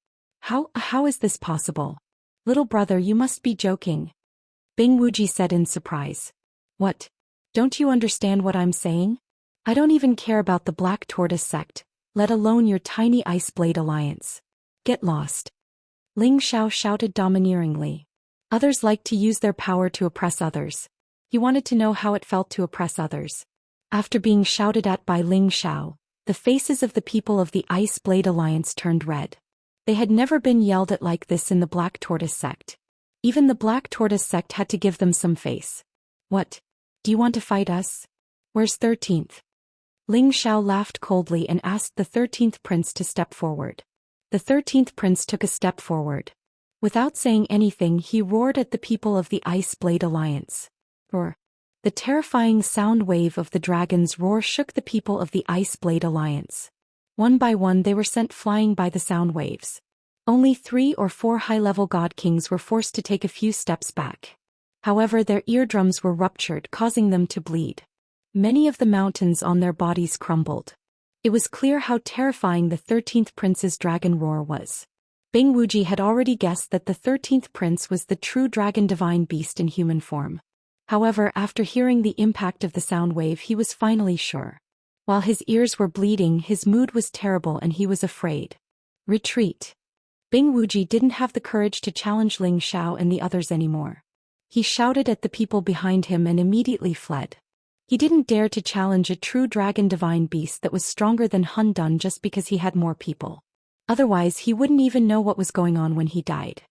How is this possible? Little brother, you must be joking. Bing Wuji said in surprise. What? Don't you understand what I'm saying? I don't even care about the Black Tortoise sect. let alone your tiny ice blade alliance. Get lost. Ling Xiao shouted domineeringly. Others liked to use their power to oppress others. He wanted to know how it felt to oppress others. After being shouted at by Ling Xiao, the faces of the people of the Ice Blade Alliance turned red. They had never been yelled at like this in the Black Tortoise sect. Even the Black Tortoise sect had to give them some face. What? Do you want to fight us? Where's 13th? Ling Xiao laughed coldly and asked the 13th prince to step forward. The 13th prince took a step forward. Without saying anything, he roared at the people of the Ice Blade Alliance. Roar. The terrifying sound wave of the dragon's roar shook the people of the Ice Blade Alliance. One by one they were sent flying by the sound waves. Only 3 or 4 high-level god kings were forced to take a few steps back. However, their eardrums were ruptured, causing them to bleed. Many of the mountains on their bodies crumbled. It was clear how terrifying the 13th prince's dragon roar was. Bing Wuji had already guessed that the 13th prince was the true dragon divine beast in human form. However, after hearing the impact of the sound wave, he was finally sure. While his ears were bleeding, his mood was terrible and he was afraid. Retreat. Bing Wuji didn't have the courage to challenge Ling Xiao and the others anymore. He shouted at the people behind him and immediately fled. He didn't dare to challenge a true dragon divine beast that was stronger than Hun Dun just because he had more people. Otherwise, he wouldn't even know what was going on when he died.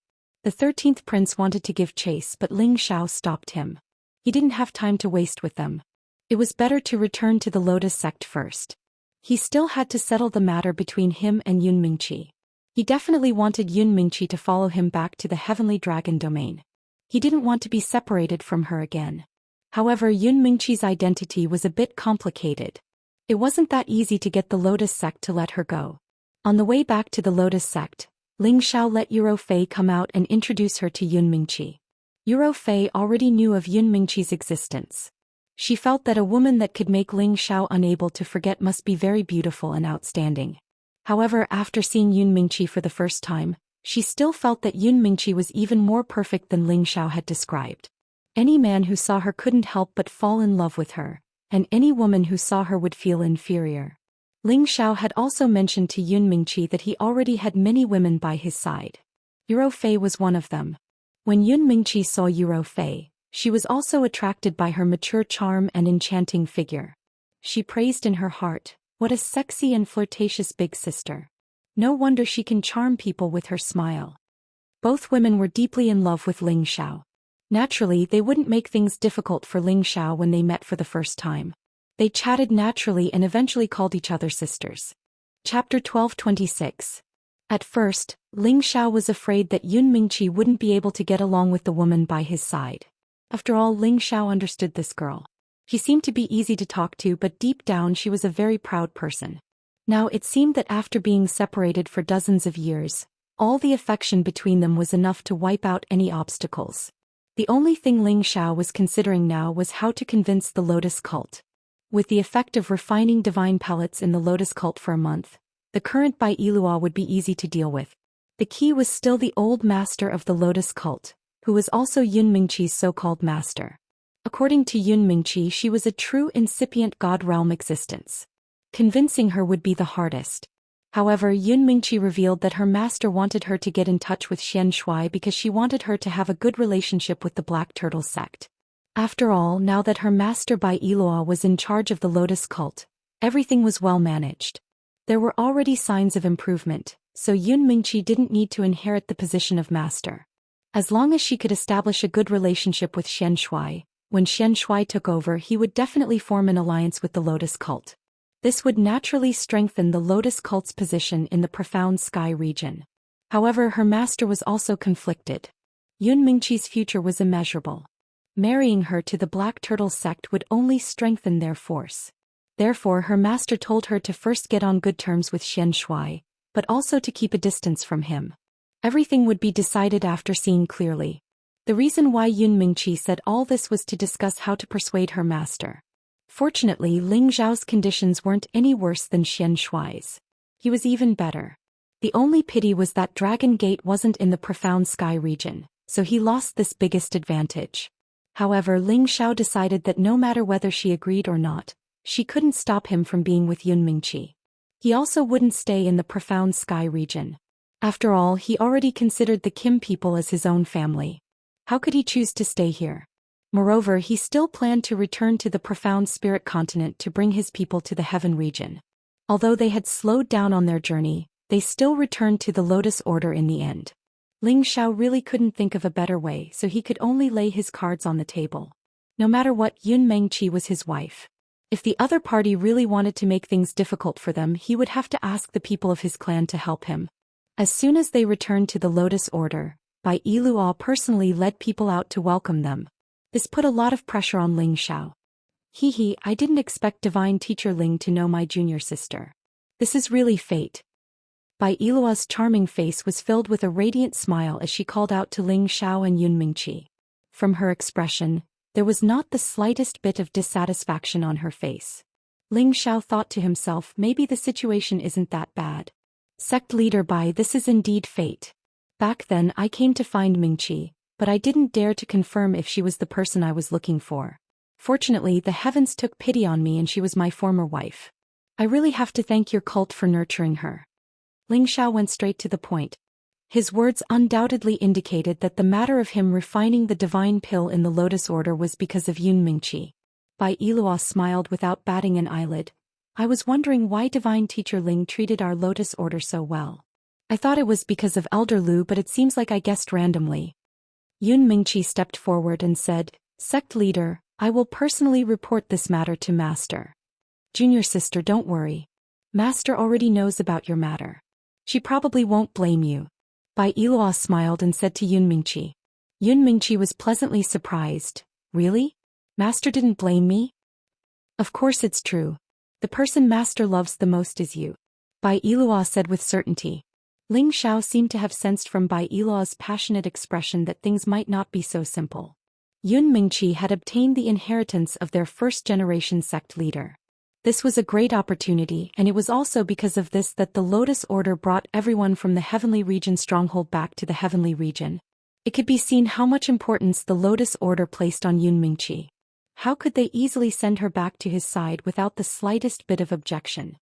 The 13th prince wanted to give chase, but Ling Xiao stopped him. He didn't have time to waste with them. It was better to return to the Lotus sect first. He still had to settle the matter between him and Yun Mingqi. He definitely wanted Yun Mingqi to follow him back to the Heavenly Dragon domain. He didn't want to be separated from her again. However, Yun Mingqi's identity was a bit complicated. It wasn't that easy to get the Lotus sect to let her go. On the way back to the Lotus sect, Ling Xiao let Yuro Fei come out and introduce her to Yun Mingqi. Yuro Fei already knew of Yun Mingqi's existence. She felt that a woman that could make Ling Xiao unable to forget must be very beautiful and outstanding. However, after seeing Yun Mingqi for the first time, she still felt that Yun Mingqi was even more perfect than Ling Xiao had described. Any man who saw her couldn't help but fall in love with her, and any woman who saw her would feel inferior. Ling Xiao had also mentioned to Yun Mingqi that he already had many women by his side. Yuro Fei was one of them. When Yun Mingqi saw Yuro Fei, she was also attracted by her mature charm and enchanting figure. She praised in her heart, "What a sexy and flirtatious big sister. No wonder she can charm people with her smile." Both women were deeply in love with Ling Xiao. Naturally, they wouldn't make things difficult for Ling Xiao when they met for the first time. They chatted naturally and eventually called each other sisters. Chapter 12:26. At first, Ling Xiao was afraid that Yun Mingqi wouldn't be able to get along with the woman by his side. After all, Ling Xiao understood this girl. She seemed to be easy to talk to, but deep down she was a very proud person. Now it seemed that after being separated for dozens of years, all the affection between them was enough to wipe out any obstacles. The only thing Ling Xiao was considering now was how to convince the Lotus cult. With the effect of refining divine pellets in the Lotus cult for a month, the current Bai Ilua would be easy to deal with. The key was still the old master of the Lotus cult, who was also Yun Mingqi's so-called master. According to Yun Mingqi, she was a true incipient god realm existence. Convincing her would be the hardest. However, Yun Mingqi revealed that her master wanted her to get in touch with Xianxia because she wanted her to have a good relationship with the Black Turtle sect. After all, now that her master Bai Ilua was in charge of the Lotus cult, everything was well managed. There were already signs of improvement, so Yun Mingqi didn't need to inherit the position of master. As long as she could establish a good relationship with Xianxia, when Xianxia took over, he would definitely form an alliance with the Lotus cult. This would naturally strengthen the Lotus cult's position in the Profound Sky region. However, her master was also conflicted. Yun Mingqi's future was immeasurable. Marrying her to the Black Turtle sect would only strengthen their force. Therefore, her master told her to first get on good terms with Xianxia, but also to keep a distance from him. Everything would be decided after seeing clearly. The reason why Yun Mingqi said all this was to discuss how to persuade her master. Fortunately, Ling Zhao's conditions weren't any worse than Xianxia's. He was even better. The only pity was that Dragon Gate wasn't in the Profound Sky region, so he lost this biggest advantage. However, Ling Xiao decided that no matter whether she agreed or not, she couldn't stop him from being with Yun Mingqi. He also wouldn't stay in the profound sky region. After all, he already considered the Kim people as his own family. How could he choose to stay here? Moreover, he still planned to return to the profound spirit continent to bring his people to the heaven region. Although they had slowed down on their journey, they still returned to the Lotus Order in the end. Ling Xiao really couldn't think of a better way, so he could only lay his cards on the table. No matter what, Yun Mengqi was his wife. If the other party really wanted to make things difficult for them, he would have to ask the people of his clan to help him. As soon as they returned to the Lotus Order, Bai Yiluo personally led people out to welcome them. This put a lot of pressure on Ling Xiao. I didn't expect Divine Teacher Ling to know my junior sister. This is really fate. Bai Yiluo's charming face was filled with a radiant smile as she called out to Ling Xiao and Yun Mingqi. From her expression, there was not the slightest bit of dissatisfaction on her face. Ling Xiao thought to himself, maybe the situation isn't that bad. Sect leader Bai, this is indeed fate. Back then I came to find Mingqi, but I didn't dare to confirm if she was the person I was looking for. Fortunately, the heavens took pity on me and she was my former wife. I really have to thank your cult for nurturing her. Ling Xiao went straight to the point. His words undoubtedly indicated that the matter of him refining the divine pill in the Lotus Order was because of Yun Mingqi. Bai Yiluo smiled without batting an eyelid. I was wondering why Divine Teacher Ling treated our Lotus Order so well. I thought it was because of Elder Lu, but it seems like I guessed randomly. Yun Mingqi stepped forward and said, Sect leader, I will personally report this matter to Master. Junior sister, don't worry. Master already knows about your matter. She probably won't blame you. Bai Yiluo smiled and said to Yun Mingqi. Yun Mingqi was pleasantly surprised. Really? Master didn't blame me? Of course it's true. The person Master loves the most is you. Bai Yiluo said with certainty. Ling Xiao seemed to have sensed from Bai Yiluo's passionate expression that things might not be so simple. Yun Mingqi had obtained the inheritance of their first-generation sect leader. This was a great opportunity, and it was also because of this that the Lotus Order brought everyone from the Heavenly Region stronghold back to the Heavenly Region. It could be seen how much importance the Lotus Order placed on Yun Mingqi. How could they easily send her back to his side without the slightest bit of objection?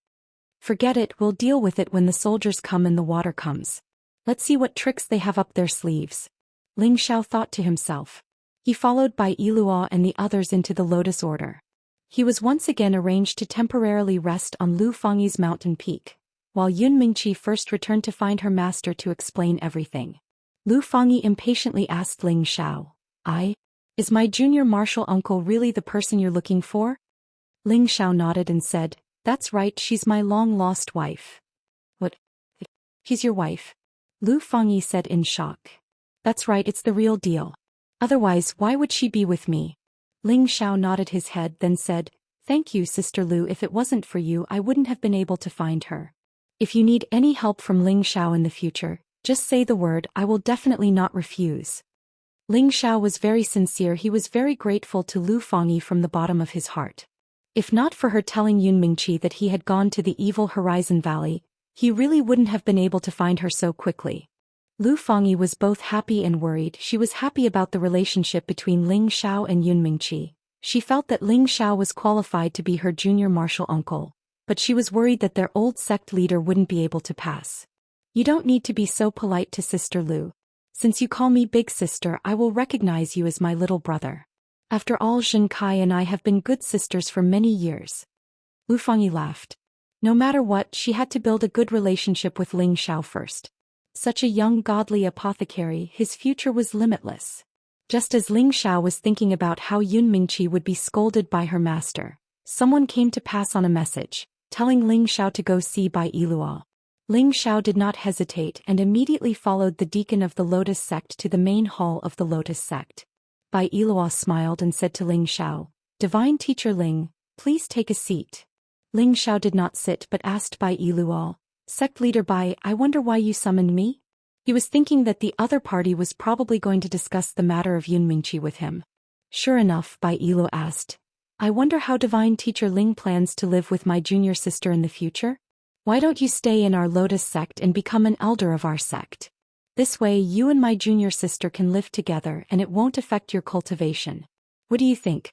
Forget it, we'll deal with it when the soldiers come and the water comes. Let's see what tricks they have up their sleeves. Ling Xiao thought to himself. He followed Bai Yiluo and the others into the Lotus Order. He was once again arranged to temporarily rest on Lu Fengyi's mountain peak, while Yun Mingqi first returned to find her master to explain everything. Lu Fengyi impatiently asked Ling Xiao, Is my junior martial uncle really the person you're looking for? Ling Xiao nodded and said, That's right, she's my long-lost wife. What? He's your wife? Lu Fengyi said in shock. That's right, it's the real deal. Otherwise, why would she be with me? Ling Xiao nodded his head then said, Thank you, Sister Lu. If it wasn't for you, I wouldn't have been able to find her. If you need any help from Ling Xiao in the future, just say the word, I will definitely not refuse. Ling Xiao was very sincere. He was very grateful to Lu Fengyi from the bottom of his heart. If not for her telling Yun Mingqi that he had gone to the Evil Horizon Valley, he really wouldn't have been able to find her so quickly. Lu Fengyi was both happy and worried. She was happy about the relationship between Ling Xiao and Yun Mingqi. She felt that Ling Xiao was qualified to be her junior martial uncle, but she was worried that their old sect leader wouldn't be able to pass. You don't need to be so polite to Sister Lu. Since you call me big sister, I will recognize you as my little brother. After all, Zhen Kai and I have been good sisters for many years. Lu Fengyi laughed. No matter what, she had to build a good relationship with Ling Xiao first. Such a young godly apothecary, his future was limitless. Just as Ling Xiao was thinking about how Yun Mingqi would be scolded by her master, someone came to pass on a message, telling Ling Xiao to go see Bai Yiluo. Ling Xiao did not hesitate and immediately followed the deacon of the Lotus sect to the main hall of the Lotus sect. Bai Yiluo smiled and said to Ling Xiao, Divine Teacher Ling, please take a seat. Ling Xiao did not sit but asked Bai Yiluo, Sect leader Bai, I wonder why you summoned me? He was thinking that the other party was probably going to discuss the matter of Yun Mingqi with him. Sure enough, Bai Yiluo asked, I wonder how Divine Teacher Ling plans to live with my junior sister in the future? Why don't you stay in our Lotus sect and become an elder of our sect? This way you and my junior sister can live together and it won't affect your cultivation. What do you think?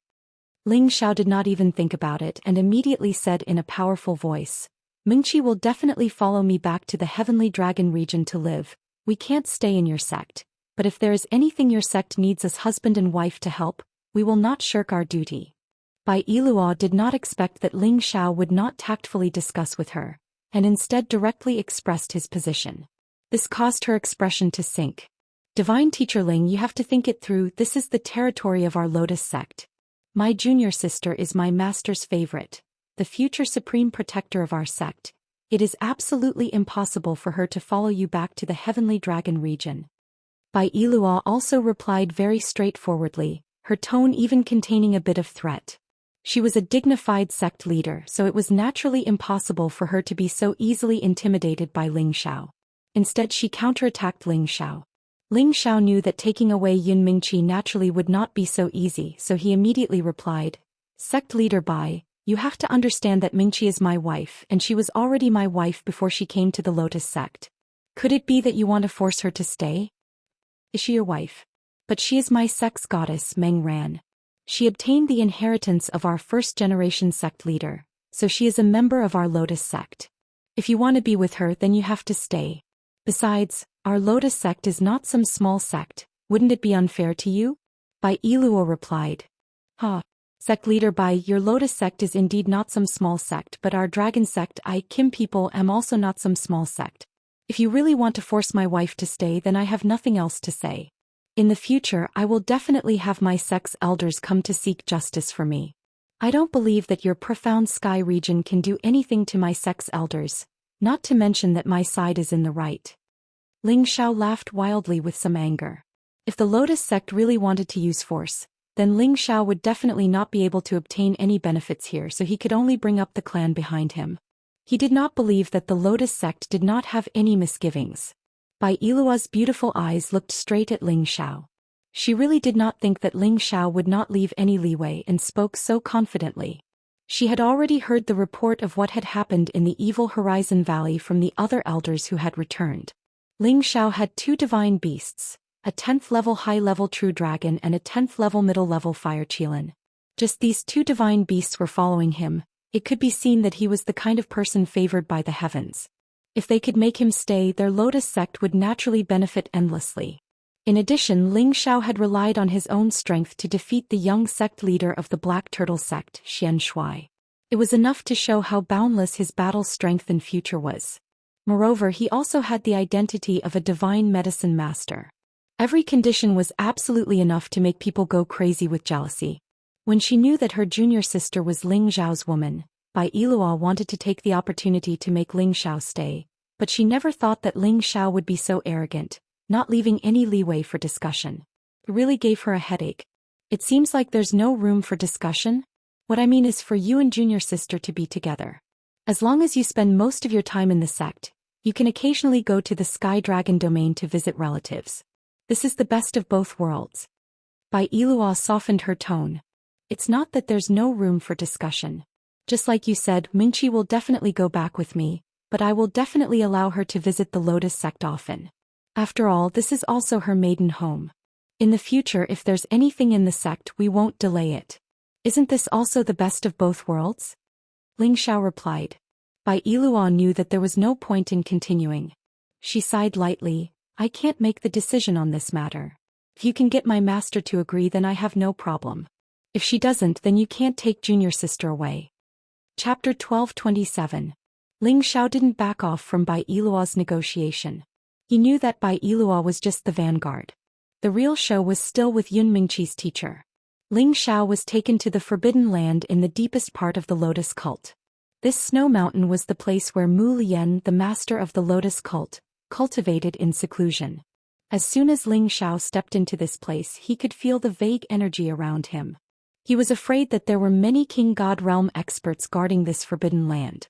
Ling Xiao did not even think about it and immediately said in a powerful voice, Mingqi will definitely follow me back to the Heavenly Dragon region to live. We can't stay in your sect, but if there is anything your sect needs as husband and wife to help, we will not shirk our duty. Bai Yiluo did not expect that Ling Xiao would not tactfully discuss with her, and instead directly expressed his position. This caused her expression to sink. Divine Teacher Ling, you have to think it through. This is the territory of our Lotus sect. My junior sister is my master's favorite, the future supreme protector of our sect. It is absolutely impossible for her to follow you back to the Heavenly Dragon region. Bai Yiluo also replied very straightforwardly, her tone even containing a bit of threat. She was a dignified sect leader, so it was naturally impossible for her to be so easily intimidated by Ling Xiao. Instead, she counterattacked Ling Xiao. Ling Xiao knew that taking away Yun Mingqi naturally would not be so easy, so he immediately replied, Sect leader Bai, you have to understand that Mingqi is my wife, and she was already my wife before she came to the Lotus sect. Could it be that you want to force her to stay? Is she your wife? But she is my sect's goddess, Meng Ran. She obtained the inheritance of our first-generation sect leader, so she is a member of our Lotus sect. If you want to be with her, then you have to stay. Besides, our Lotus sect is not some small sect, wouldn't it be unfair to you? Bai Yiluo replied. Sect leader Bai, your Lotus sect is indeed not some small sect, but our dragon sect, I Kim people, am also not some small sect. If you really want to force my wife to stay, then I have nothing else to say. In the future, I will definitely have my sect's elders come to seek justice for me. I don't believe that your profound sky region can do anything to my sect's elders, not to mention that my side is in the right. Ling Xiao laughed wildly with some anger. If the Lotus sect really wanted to use force, then Ling Xiao would definitely not be able to obtain any benefits here, so he could only bring up the clan behind him. He did not believe that the Lotus sect did not have any misgivings. Bai Yiluo's beautiful eyes looked straight at Ling Xiao. She really did not think that Ling Xiao would not leave any leeway and spoke so confidently. She had already heard the report of what had happened in the Evil Horizon Valley from the other elders who had returned. Ling Xiao had 2 divine beasts, a 10th level high-level true dragon and a 10th level middle-level fire qilin. Just these 2 divine beasts were following him. It could be seen that he was the kind of person favored by the heavens. If they could make him stay, their Lotus sect would naturally benefit endlessly. In addition, Ling Xiao had relied on his own strength to defeat the young sect leader of the Black Turtle sect, Xianxia. It was enough to show how boundless his battle strength and future was. Moreover, he also had the identity of a divine medicine master. Every condition was absolutely enough to make people go crazy with jealousy. When she knew that her junior sister was Ling Xiao's woman, Bai Yiluo wanted to take the opportunity to make Ling Xiao stay, but she never thought that Ling Xiao would be so arrogant, not leaving any leeway for discussion. It really gave her a headache. It seems like there's no room for discussion. What I mean is for you and junior sister to be together. As long as you spend most of your time in the sect, you can occasionally go to the Sky Dragon domain to visit relatives. This is the best of both worlds. Bai Yiluo softened her tone. It's not that there's no room for discussion. Just like you said, Mingqi will definitely go back with me, but I will definitely allow her to visit the Lotus sect often. After all, this is also her maiden home. In the future, if there's anything in the sect, we won't delay it. Isn't this also the best of both worlds? Ling Xiao replied. Bai Yiluo knew that there was no point in continuing. She sighed lightly. I can't make the decision on this matter. If you can get my master to agree, then I have no problem. If she doesn't, then you can't take junior sister away. Chapter 1227. Ling Xiao didn't back off from Bai Yiluo's negotiation. He knew that Bai Yiluo was just the vanguard. The real show was still with Yun Mingqi's teacher. Ling Xiao was taken to the Forbidden Land in the deepest part of the Lotus cult. This snow mountain was the place where Mu Lian, the master of the Lotus cult, cultivated in seclusion. As soon as Ling Xiao stepped into this place, he could feel the vague energy around him. He was afraid that there were many King God realm experts guarding this forbidden land.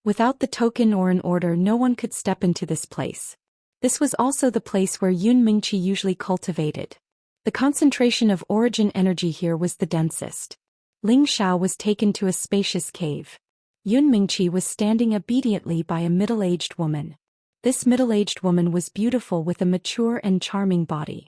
Without the token or an order, no one could step into this place. This was also the place where Yun Mingqi usually cultivated. The concentration of origin energy here was the densest. Ling Xiao was taken to a spacious cave. Yun Mingqi was standing obediently by a middle-aged woman. This middle-aged woman was beautiful with a mature and charming body.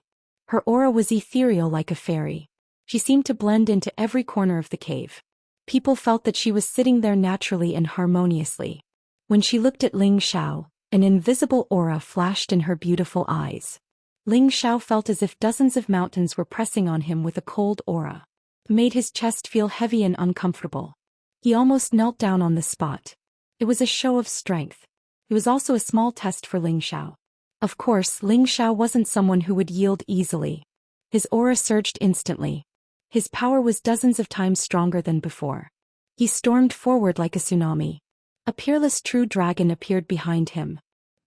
Her aura was ethereal like a fairy. She seemed to blend into every corner of the cave. People felt that she was sitting there naturally and harmoniously. When she looked at Ling Xiao, an invisible aura flashed in her beautiful eyes. Ling Xiao felt as if dozens of mountains were pressing on him with a cold aura. It made his chest feel heavy and uncomfortable. He almost knelt down on the spot. It was a show of strength. It was also a small test for Ling Xiao. Of course, Ling Xiao wasn't someone who would yield easily. His aura surged instantly. His power was dozens of times stronger than before. He stormed forward like a tsunami. A peerless true dragon appeared behind him.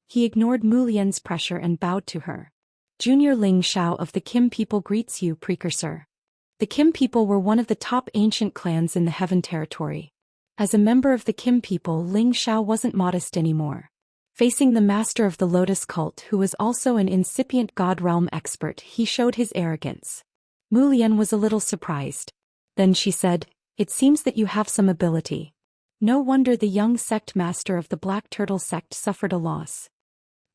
He ignored Mu Lian's pressure and bowed to her. Junior Ling Xiao of the Kim people greets you, precursor. The Kim people were one of the top ancient clans in the Heaven Territory. As a member of the Kim people, Ling Xiao wasn't modest anymore. Facing the master of the Lotus cult, who was also an incipient God realm expert, he showed his arrogance. Mu Lian was a little surprised. Then she said, "It seems that you have some ability. No wonder the young sect master of the Black Turtle sect suffered a loss."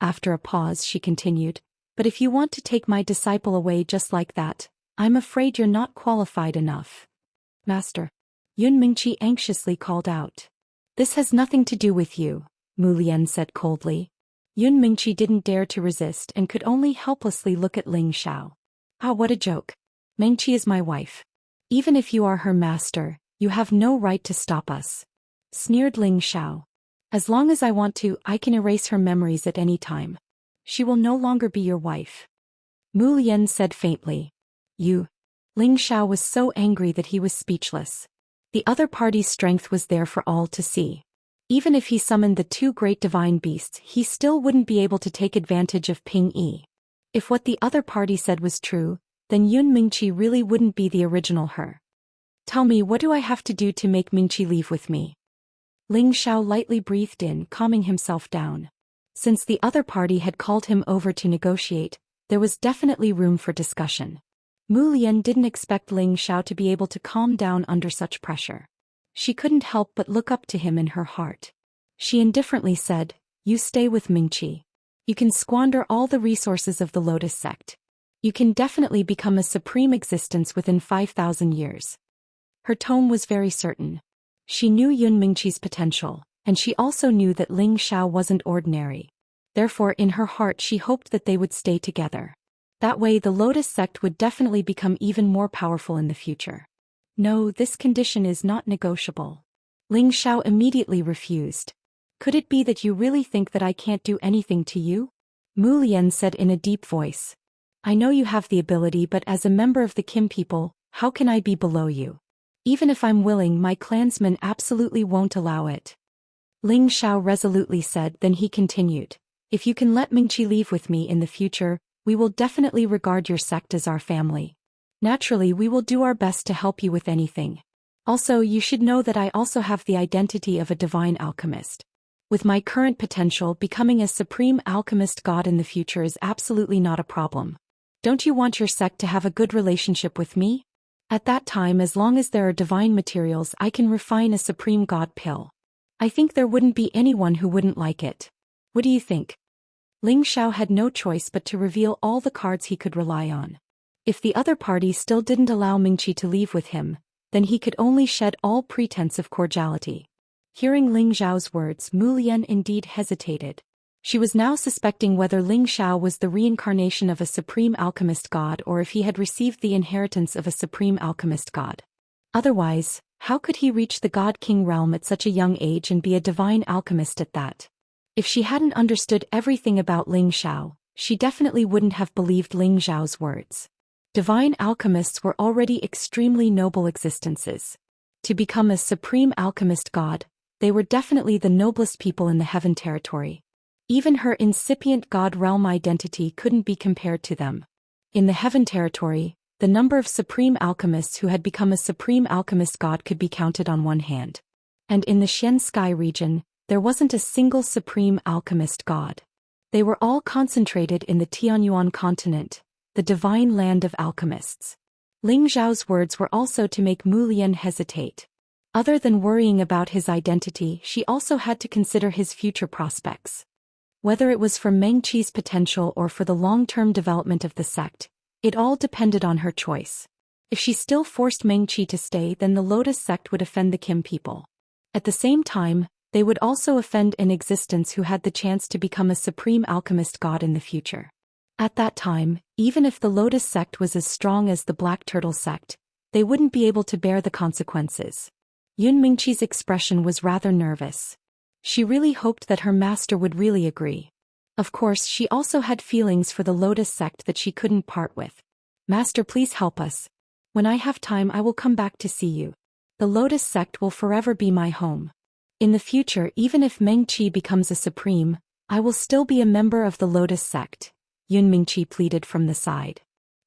After a pause, she continued, "But if you want to take my disciple away just like that, I'm afraid you're not qualified enough." "Master," Yun Mingqi anxiously called out. "This has nothing to do with you," Mu Lian said coldly. Yun Mingqi didn't dare to resist and could only helplessly look at Ling Xiao. "Ah, what a joke. Mingqi is my wife. Even if you are her master, you have no right to stop us," sneered Ling Xiao. "As long as I want to, I can erase her memories at any time. She will no longer be your wife." Mu Lian said faintly. "You." Ling Xiao was so angry that he was speechless. The other party's strength was there for all to see. Even if he summoned the two great divine beasts, he still wouldn't be able to take advantage of Ping Yi. If what the other party said was true, then Yun Mingqi really wouldn't be the original her. "Tell me, what do I have to do to make Mingqi leave with me?" Ling Xiao lightly breathed in, calming himself down. Since the other party had called him over to negotiate, there was definitely room for discussion. Mu Lian didn't expect Ling Xiao to be able to calm down under such pressure. She couldn't help but look up to him in her heart. She indifferently said, "You stay with Mingqi. You can squander all the resources of the Lotus sect. You can definitely become a supreme existence within 5,000 years." Her tone was very certain. She knew Yun Mingqi's potential, and she also knew that Ling Xiao wasn't ordinary. Therefore, in her heart, she hoped that they would stay together. That way, the Lotus sect would definitely become even more powerful in the future. "No, this condition is not negotiable." Ling Xiao immediately refused. "Could it be that you really think that I can't do anything to you?" Mu Lian said in a deep voice. "I know you have the ability, but as a member of the Kim people, how can I be below you? Even if I'm willing, my clansmen absolutely won't allow it." Ling Xiao resolutely said, then he continued, "If you can let Mingqi leave with me in the future, we will definitely regard your sect as our family. Naturally, we will do our best to help you with anything. Also, you should know that I also have the identity of a divine alchemist. With my current potential, becoming a supreme alchemist god in the future is absolutely not a problem. Don't you want your sect to have a good relationship with me? At that time, as long as there are divine materials, I can refine a supreme god pill. I think there wouldn't be anyone who wouldn't like it. What do you think?" Ling Xiao had no choice but to reveal all the cards he could rely on. If the other party still didn't allow Mingqi to leave with him, then he could only shed all pretense of cordiality. Hearing Ling Xiao's words, Mu Lian indeed hesitated. She was now suspecting whether Ling Xiao was the reincarnation of a supreme alchemist god or if he had received the inheritance of a supreme alchemist god. Otherwise, how could he reach the God-King realm at such a young age and be a divine alchemist at that? If she hadn't understood everything about Ling Xiao, she definitely wouldn't have believed Ling Xiao's words. Divine alchemists were already extremely noble existences. To become a supreme alchemist god, they were definitely the noblest people in the Heaven Territory. Even her incipient god realm identity couldn't be compared to them. In the Heaven Territory, the number of supreme alchemists who had become a supreme alchemist god could be counted on one hand. And in the Xianxia region, there wasn't a single supreme alchemist god. They were all concentrated in the Tianyuan continent, the divine land of alchemists. Ling Xiao's words were also to make Mu Lian hesitate. Other than worrying about his identity, she also had to consider his future prospects. Whether it was for Mengqi's potential or for the long-term development of the sect, it all depended on her choice. If she still forced Mengqi to stay, then the Lotus sect would offend the Kim people. At the same time, They would also offend an existence who had the chance to become a supreme alchemist god in the future. At that time, even if the Lotus sect was as strong as the Black Turtle sect, they wouldn't be able to bear the consequences. Yun Mingqi's expression was rather nervous. She really hoped that her master would really agree. Of course, she also had feelings for the Lotus sect that she couldn't part with. Master, please help us. When I have time, I will come back to see you. The Lotus sect will forever be my home. In the future, even if Mengqi becomes a supreme, I will still be a member of the Lotus sect, Yun Mingqi pleaded from the side.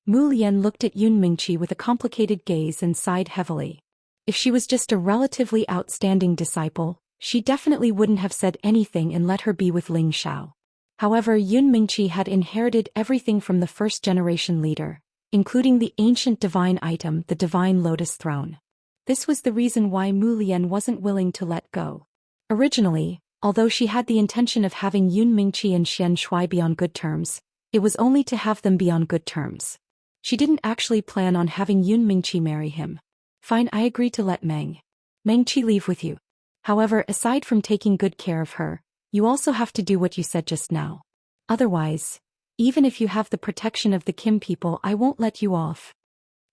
Mu Lian looked at Yun Mingqi with a complicated gaze and sighed heavily. If she was just a relatively outstanding disciple, she definitely wouldn't have said anything and let her be with Ling Xiao. However, Yun Mingqi had inherited everything from the first-generation leader, including the ancient divine item, the Divine Lotus Throne. This was the reason why Mu Lian wasn't willing to let go. Originally, although she had the intention of having Yun Mingqi and Xianxia be on good terms, it was only to have them be on good terms. She didn't actually plan on having Yun Mingqi marry him. Fine, I agree to let Mengqi leave with you. However, aside from taking good care of her, you also have to do what you said just now. Otherwise, even if you have the protection of the Kim people, I won't let you off.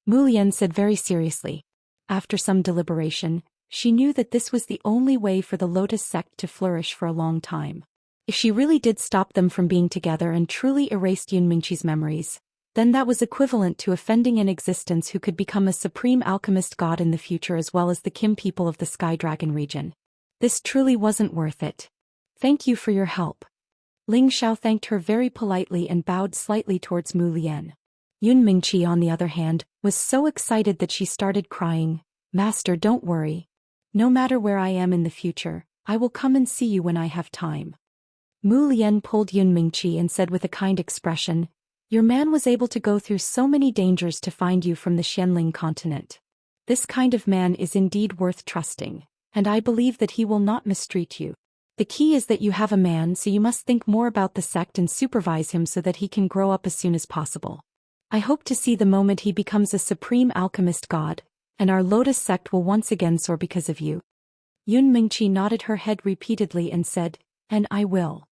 Mu Lian said very seriously. After some deliberation, she knew that this was the only way for the Lotus sect to flourish for a long time. If she really did stop them from being together and truly erased Yun Mingqi's memories, then that was equivalent to offending an existence who could become a supreme alchemist god in the future as well as the Kim people of the Sky Dragon region. This truly wasn't worth it. Thank you for your help. Ling Xiao thanked her very politely and bowed slightly towards Mu Lian. Yun Mingqi, on the other hand, was so excited that she started crying. Master, don't worry. No matter where I am in the future, I will come and see you when I have time. Mu Lian pulled Yun Mingqi and said with a kind expression, Your man was able to go through so many dangers to find you from the Xianling continent. This kind of man is indeed worth trusting, and I believe that he will not mistreat you. The key is that you have a man, so you must think more about the sect and supervise him so that he can grow up as soon as possible. I hope to see the moment he becomes a supreme alchemist god, and our Lotus sect will once again soar because of you. Yun Mingqi nodded her head repeatedly and said, And I will.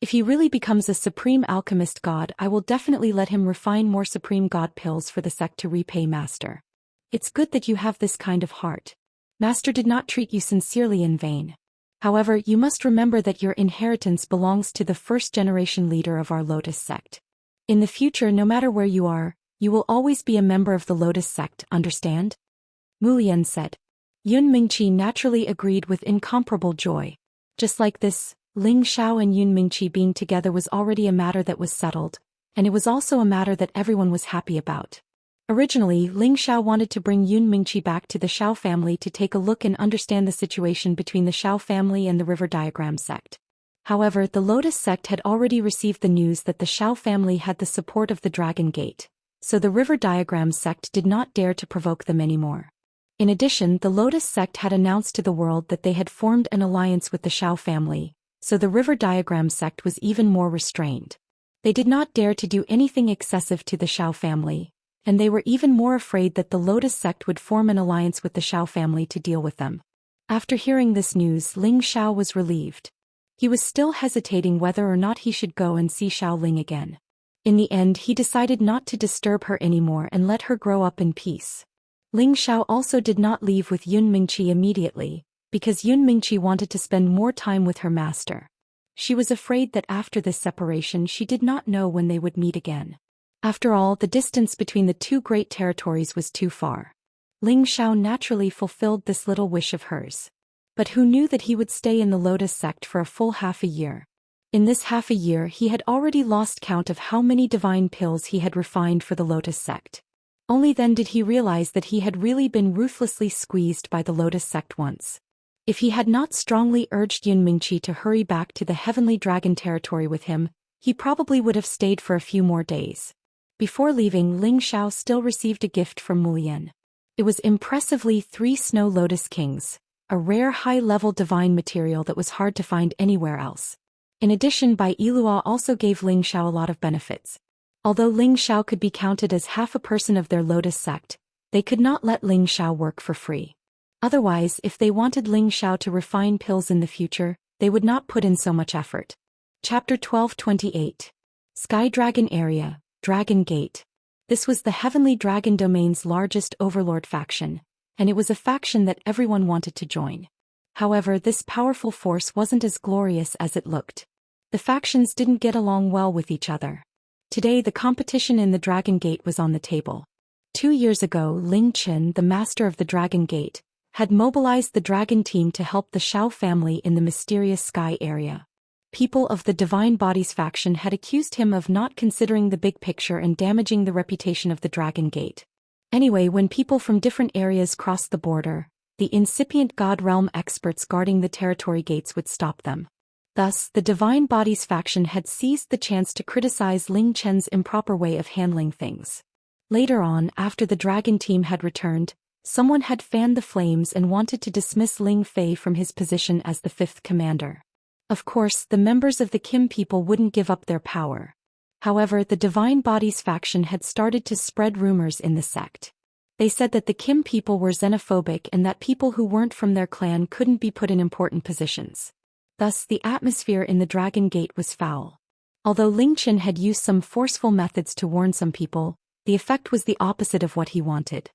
If he really becomes a supreme alchemist god, I will definitely let him refine more supreme god pills for the sect to repay Master. It's good that you have this kind of heart. Master did not treat you sincerely in vain. However, you must remember that your inheritance belongs to the first-generation leader of our Lotus sect. In the future, no matter where you are, you will always be a member of the Lotus sect, understand? Mu Lian said. Yun Mingqi naturally agreed with incomparable joy. Just like this, Ling Xiao and Yun Mingqi being together was already a matter that was settled, and it was also a matter that everyone was happy about. Originally, Ling Xiao wanted to bring Yun Mingqi back to the Xiao family to take a look and understand the situation between the Xiao family and the River Diagram sect. However, the Lotus sect had already received the news that the Xiao family had the support of the Dragon Gate, so the River Diagram sect did not dare to provoke them anymore. In addition, the Lotus sect had announced to the world that they had formed an alliance with the Xiao family, so the River Diagram sect was even more restrained. They did not dare to do anything excessive to the Xiao family, and they were even more afraid that the Lotus sect would form an alliance with the Xiao family to deal with them. After hearing this news, Ling Xiao was relieved. He was still hesitating whether or not he should go and see Xiao Ling again. In the end, he decided not to disturb her anymore and let her grow up in peace. Ling Xiao also did not leave with Yun Mingqi immediately, because Yun Mingqi wanted to spend more time with her master. She was afraid that after this separation she did not know when they would meet again. After all, the distance between the two great territories was too far. Ling Xiao naturally fulfilled this little wish of hers. But who knew that he would stay in the Lotus sect for a full half a year? In this half a year he had already lost count of how many divine pills he had refined for the Lotus sect. Only then did he realize that he had really been ruthlessly squeezed by the Lotus sect once. If he had not strongly urged Yun Mingqi to hurry back to the Heavenly Dragon territory with him, he probably would have stayed for a few more days. Before leaving, Ling Xiao still received a gift from Mu Lian. It was impressively 3 Snow Lotus Kings, a rare high-level divine material that was hard to find anywhere else. In addition, Bai Yilua also gave Ling Xiao a lot of benefits. Although Ling Xiao could be counted as half a person of their Lotus sect, they could not let Ling Xiao work for free. Otherwise, if they wanted Ling Xiao to refine pills in the future, they would not put in so much effort. Chapter 1228. Sky Dragon Area, Dragon Gate. This was the Heavenly Dragon Domain's largest overlord faction, and it was a faction that everyone wanted to join. However, this powerful force wasn't as glorious as it looked. The factions didn't get along well with each other. Today the competition in the Dragon Gate was on the table. 2 years ago, Ling Chen, the master of the Dragon Gate, had mobilized the dragon team to help the Xiao family in the mysterious sky area. People of the Divine Bodies faction had accused him of not considering the big picture and damaging the reputation of the Dragon Gate. Anyway, when people from different areas crossed the border, the incipient God Realm experts guarding the territory gates would stop them. Thus, the Divine Bodies faction had seized the chance to criticize Ling Chen's improper way of handling things. Later on, after the dragon team had returned, someone had fanned the flames and wanted to dismiss Ling Fei from his position as the 5th commander. Of course, the members of the Kim people wouldn't give up their power. However, the Divine Bodies faction had started to spread rumors in the sect. They said that the Kim people were xenophobic and that people who weren't from their clan couldn't be put in important positions. Thus, the atmosphere in the Dragon Gate was foul. Although Ling Chen had used some forceful methods to warn some people, the effect was the opposite of what he wanted.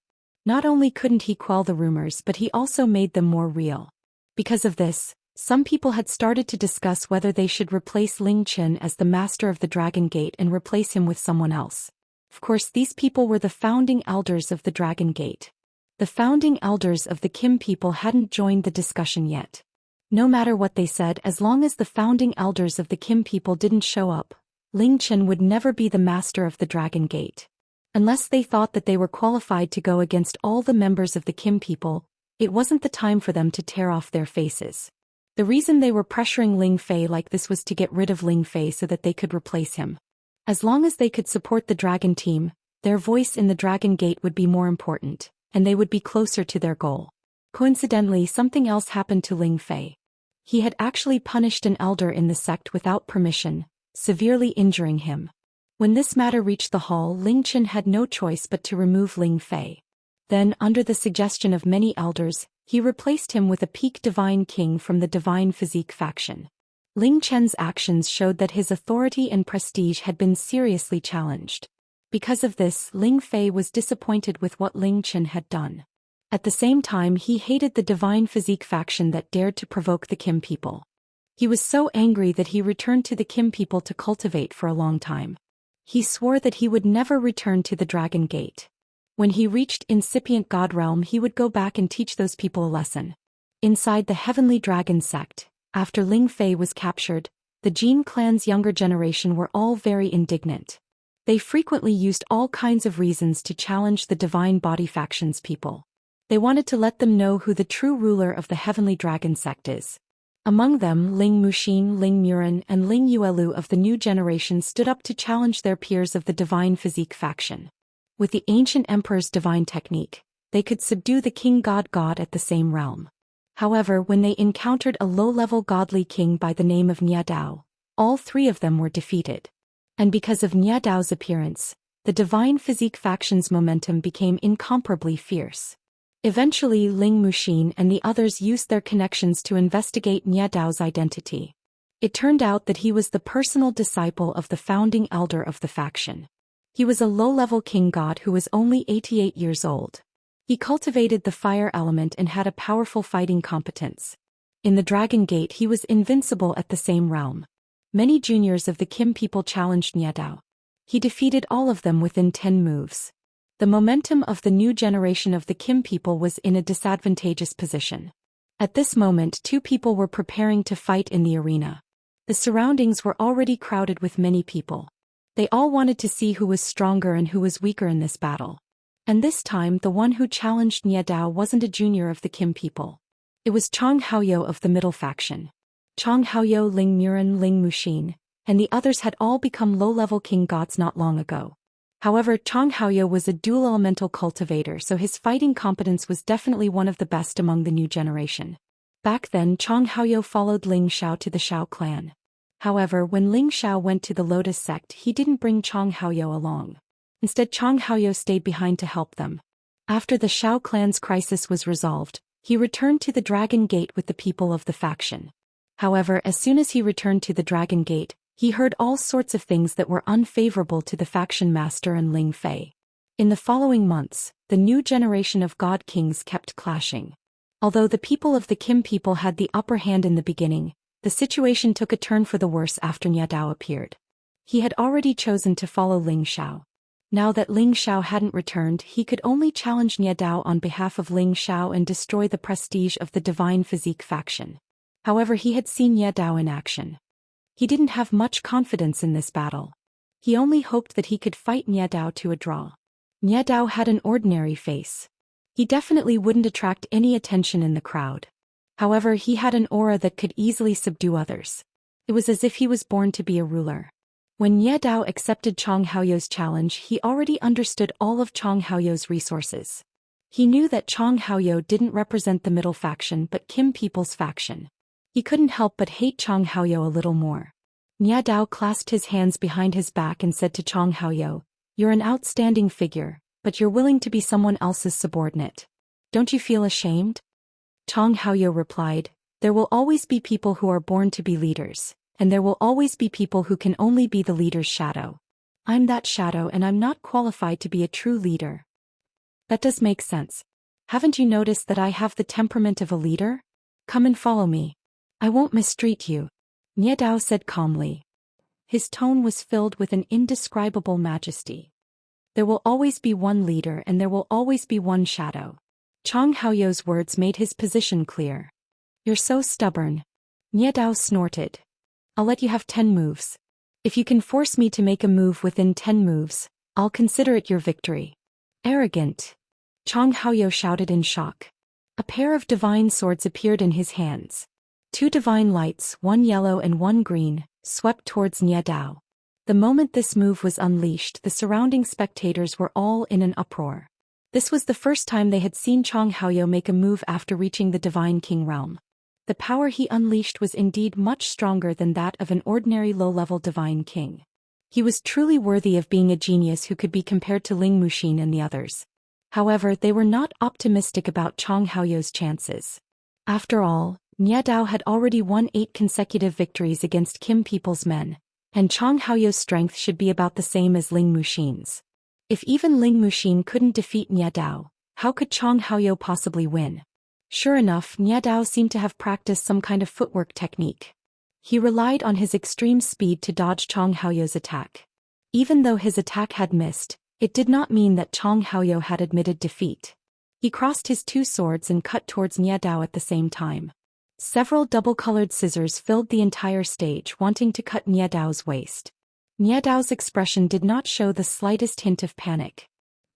Not only couldn't he quell the rumors, but he also made them more real. Because of this, some people had started to discuss whether they should replace Ling Chen as the master of the Dragon Gate and replace him with someone else. Of course, these people were the founding elders of the Dragon Gate. The founding elders of the Kim people hadn't joined the discussion yet. No matter what they said, as long as the founding elders of the Kim people didn't show up, Ling Chen would never be the master of the Dragon Gate. Unless they thought that they were qualified to go against all the members of the Kim people, it wasn't the time for them to tear off their faces. The reason they were pressuring Ling Fei like this was to get rid of Ling Fei so that they could replace him. As long as they could support the dragon team, their voice in the Dragon Gate would be more important, and they would be closer to their goal. Coincidentally, something else happened to Ling Fei. He had actually punished an elder in the sect without permission, severely injuring him. When this matter reached the hall, Ling Chen had no choice but to remove Ling Fei. Then, under the suggestion of many elders, he replaced him with a peak divine king from the Divine Physique faction. Ling Chen's actions showed that his authority and prestige had been seriously challenged. Because of this, Ling Fei was disappointed with what Ling Chen had done. At the same time, he hated the Divine Physique faction that dared to provoke the Kim people. He was so angry that he returned to the Kim people to cultivate for a long time. He swore that he would never return to the Dragon Gate. When he reached incipient God Realm, he would go back and teach those people a lesson. Inside the Heavenly Dragon sect, after Ling Fei was captured, the Jin clan's younger generation were all very indignant. They frequently used all kinds of reasons to challenge the Divine Body faction's people. They wanted to let them know who the true ruler of the Heavenly Dragon sect is. Among them, Ling Muxin, Ling Muren, and Ling Yuelu of the new generation stood up to challenge their peers of the Divine Physique faction. With the ancient emperor's divine technique, they could subdue the king god at the same realm. However, when they encountered a low-level godly king by the name of Nia Dao, all three of them were defeated. And because of Nia Dao's appearance, the Divine Physique faction's momentum became incomparably fierce. Eventually, Ling Muxin and the others used their connections to investigate Nia Dao's identity. It turned out that he was the personal disciple of the founding elder of the faction. He was a low-level king god who was only 88 years old. He cultivated the fire element and had a powerful fighting competence. In the Dragon Gate, he was invincible at the same realm. Many juniors of the Kim people challenged Nia Dao. He defeated all of them within 10 moves. The momentum of the new generation of the Kim people was in a disadvantageous position. At this moment, two people were preparing to fight in the arena. The surroundings were already crowded with many people. They all wanted to see who was stronger and who was weaker in this battle. And this time, the one who challenged Nia Dao wasn't a junior of the Kim people. It was Chang Haoyou of the middle faction. Chang Haoyou, Ling Muren, Ling Muxin, and the others had all become low-level king gods not long ago. However, Chang Haoyou was a dual-elemental cultivator, so his fighting competence was definitely one of the best among the new generation. Back then, Chang Haoyou followed Ling Xiao to the Xiao clan. However, when Ling Xiao went to the Lotus sect, he didn't bring Chang Haoyou along. Instead, Chang Haoyou stayed behind to help them. After the Xiao clan's crisis was resolved, He returned to the Dragon Gate with the people of the faction. However, as soon as he returned to the Dragon Gate, he heard all sorts of things that were unfavorable to the faction master and Ling Fei. In the following months, the new generation of God Kings kept clashing. Although the people of the Kim people had the upper hand in the beginning, the situation took a turn for the worse after Nie Dao appeared. He had already chosen to follow Ling Xiao. Now that Ling Xiao hadn't returned, he could only challenge Nie Dao on behalf of Ling Xiao and destroy the prestige of the Divine Physique faction. However, he had seen Nie Dao in action. He didn't have much confidence in this battle. He only hoped that he could fight Nie Dao to a draw. Nie Dao had an ordinary face. He definitely wouldn't attract any attention in the crowd. However, he had an aura that could easily subdue others. It was as if he was born to be a ruler. When Nie Dao accepted Chong Haoyou's challenge, he already understood all of Chong Haoyou's resources. He knew that Chong Haoyou didn't represent the middle faction but Kim people's faction. He couldn't help but hate Chong Haoyou a little more. Nie Dao clasped his hands behind his back and said to Chong Haoyou, "You're an outstanding figure, but you're willing to be someone else's subordinate. Don't you feel ashamed?" Chong Haoyou replied, "There will always be people who are born to be leaders, and there will always be people who can only be the leader's shadow. I'm that shadow and I'm not qualified to be a true leader." "That does make sense. Haven't you noticed that I have the temperament of a leader? Come and follow me. I won't mistreat you," Nie Dao said calmly. His tone was filled with an indescribable majesty. There will always be one leader and there will always be one shadow. Chong Haoyou's words made his position clear. "You're so stubborn." Nie Dao snorted. "I'll let you have 10 moves. If you can force me to make a move within 10 moves, I'll consider it your victory." "Arrogant!" Chong Haoyou shouted in shock. A pair of divine swords appeared in his hands. 2 divine lights, one yellow and one green, swept towards Nie Dao. The moment this move was unleashed, the surrounding spectators were all in an uproar. This was the first time they had seen Chong Haoyou make a move after reaching the Divine King realm. The power he unleashed was indeed much stronger than that of an ordinary low-level Divine King. He was truly worthy of being a genius who could be compared to Ling Muxin and the others. However, they were not optimistic about Chong Haoyou's chances. After all, Nie Dao had already won 8 consecutive victories against Kim people's men, and Chong Haoyou's strength should be about the same as Ling Muxin's. If even Ling Muxin couldn't defeat Nie Dao, how could Chong Haoyou possibly win? Sure enough, Nie Dao seemed to have practiced some kind of footwork technique. He relied on his extreme speed to dodge Chong Haoyou's attack. Even though his attack had missed, it did not mean that Chong Haoyou had admitted defeat. He crossed his 2 swords and cut towards Nie Dao at the same time. Several double-colored scissors filled the entire stage, wanting to cut Nie Dao's waist. Nie Dao's expression did not show the slightest hint of panic.